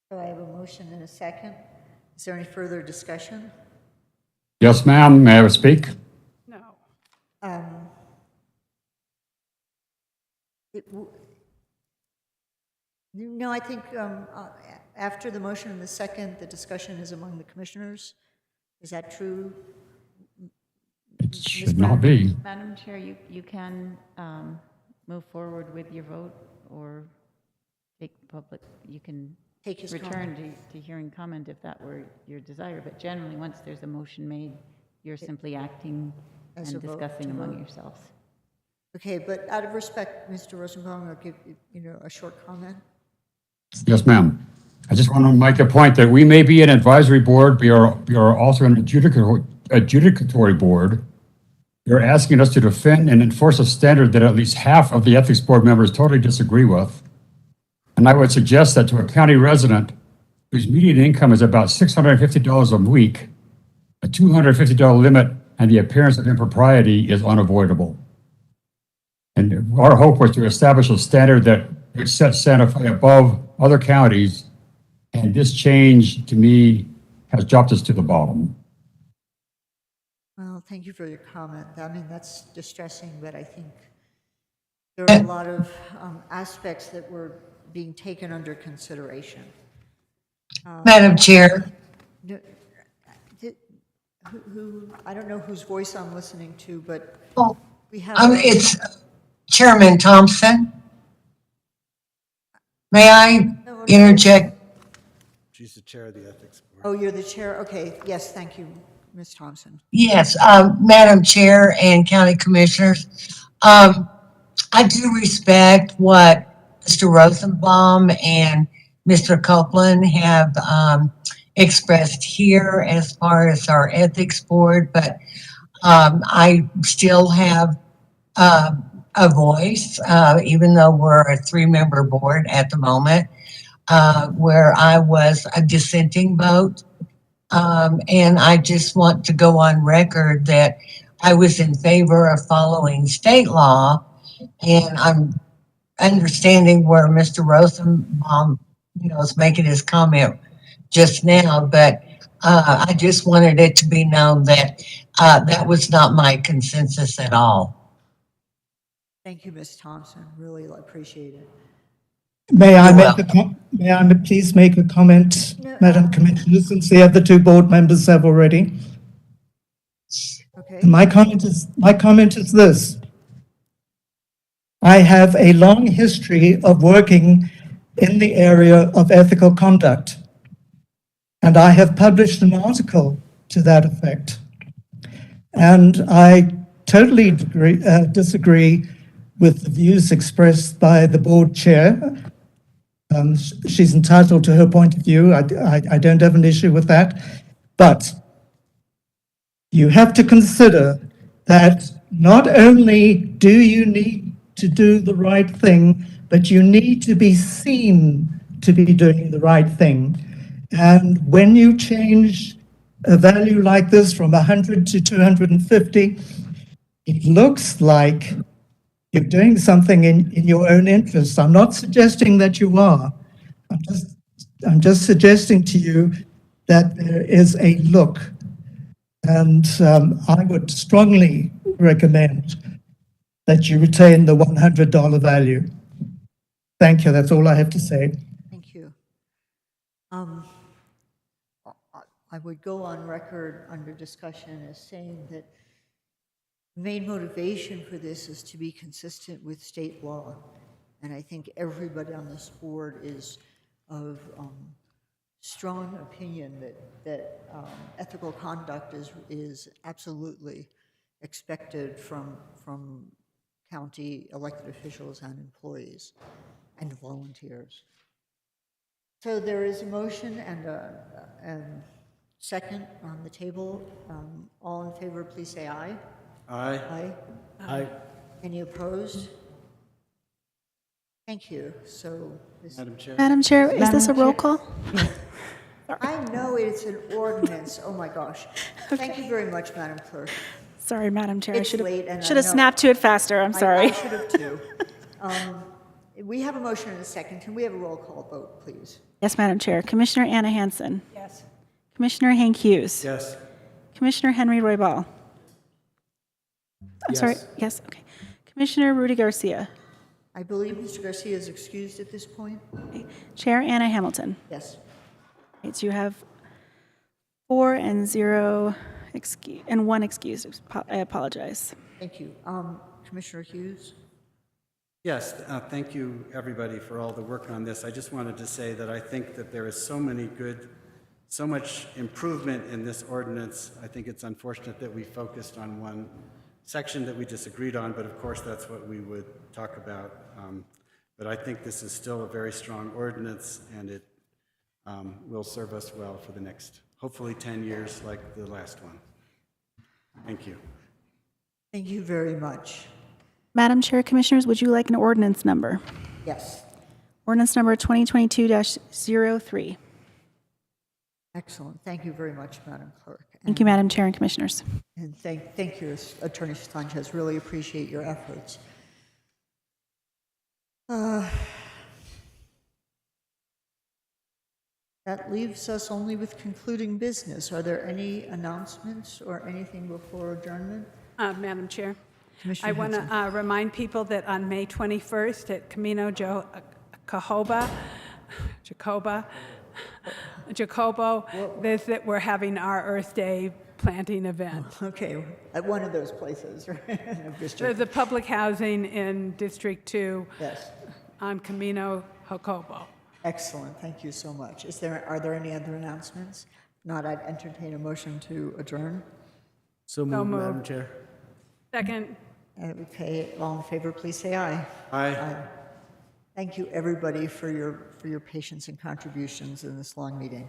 So I have a motion and a second. Is there any further discussion? Yes, ma'am. May I speak? No. No, I think after the motion and the second, the discussion is among the commissioners. Is that true? It should not be. Madam Chair, you can move forward with your vote or take public, you can Take his return to hearing comment if that were your desire. But generally, once there's a motion made, you're simply acting As and a vote, discussing to among vote. yourselves. Okay, but out of respect, Mr. Rosenbaum, I'll give you a short comment. Yes, ma'am. I just want to make a point that we may be an advisory board, we are also an adjudicatory board. You're asking us to defend and enforce a standard that at least half of the ethics board members totally disagree with. And I would suggest that to a county resident whose median income is about $650 a week, a $250 limit and the appearance of impropriety is unavoidable. And our hope was to establish a standard that would set Santa Fe above other counties, and this change, to me, has dropped us to the bottom. Well, thank you for your comment. I mean, that's distressing, but I think there are a lot of aspects that were being taken under consideration. Madam Chair. I don't know whose voice I'm listening to, but we have. It's Chairman Thompson. May I interject? She's the chair of the ethics board. Oh, you're the chair? Okay, yes, thank you, Ms. Thompson. Yes, Madam Chair and County Commissioners. I do respect what Mr. Rosenbaum and Mr. Copeland have expressed here as far as our ethics board, but I still have a voice, even though we're a 3-member board at the moment, where I was a dissenting vote. And I just want to go on record that I was in favor of following state law, and I'm understanding where Mr. Rosenbaum, is making his comment just now, but I just wanted it to be known that that was not my consensus at all. Thank you, Ms. Thompson. Really appreciate it. May I please make a comment, Madam Commissioner, since the other 2 board members have already? Okay. My comment is this. I have a long history of working in the area of ethical conduct, and I have published an article to that effect. And I totally disagree with the views expressed by the board chair. She's entitled to her point of view. I don't have an issue with that. But you have to consider that not only do you need to do the right thing, but you need to be seen to be doing the right thing. And when you change a value like this from 100 to 250, it looks like you're doing something in your own interest. I'm not suggesting that you are. I'm just suggesting to you that there is a look. And I would strongly recommend that you retain the $100 value. Thank you. That's all I have to say. Thank you. I would go on record under discussion as saying that the main motivation for this is to be consistent with state law. And I think everybody on this board is of strong opinion that ethical conduct is absolutely expected from county elected officials and employees and volunteers. So there is a motion and a second on the table. All in favor, please say aye. Aye. Aye. Aye. Any opposed? Thank you. So, Madam Chair, is this a roll call? I know it's an ordinance. Oh my gosh. Thank you very much, Madam Clerk. Sorry, Madam Chair. I It's late and I should have know- snapped to it faster. I'm sorry. I should have too. We have a motion and a second. Can we have a roll call vote, please? Yes, Madam Chair. Commissioner Anna Hansen. Yes. Commissioner Hank Hughes. Yes. Commissioner Henry Roybal. I'm sorry. Yes, okay. Commissioner Rudy Garcia. I believe Mr. Garcia is excused at this point. Okay. Chair Anna Hamilton. Yes. Okay, so you have 4 and 0 and 1 excused. I apologize. Thank you. Commissioner Hughes? Yes, thank you, everybody, for all the work on this. I just wanted to say that I think that there is so much improvement in this ordinance. I think it's unfortunate that we focused on one section that we disagreed on, but of course that's what we would talk about. But I think this is still a very strong ordinance, and it will serve us well for the next, hopefully 10 years like the last one. Thank you. Thank you very much. Madam Chair, Commissioners, would you like an ordinance number? Yes, Ordinance number 2022-03. excellent. Thank you very much, Madam Clerk. Thank you, Madam Chair and Commissioners. And thank you, Attorney Sanchez. Really appreciate your efforts. That leaves us only with concluding business. Are there any announcements or anything before adjournment? Madam Chair, Commissioner I want to remind people that on May 21st at Camino Jacobo, that we're having our Earth Day planting event. Okay, at one of those places, right? The public housing in District 2 Yes. on Camino Jacobo. Excellent, thank you so much. Are there any other announcements? Not, I'd entertain a motion to adjourn. So moved, moved. Madam Chair. Second. Okay, all in favor, please say aye. Aye. Thank you, everybody, for your patience and contributions in this long meeting.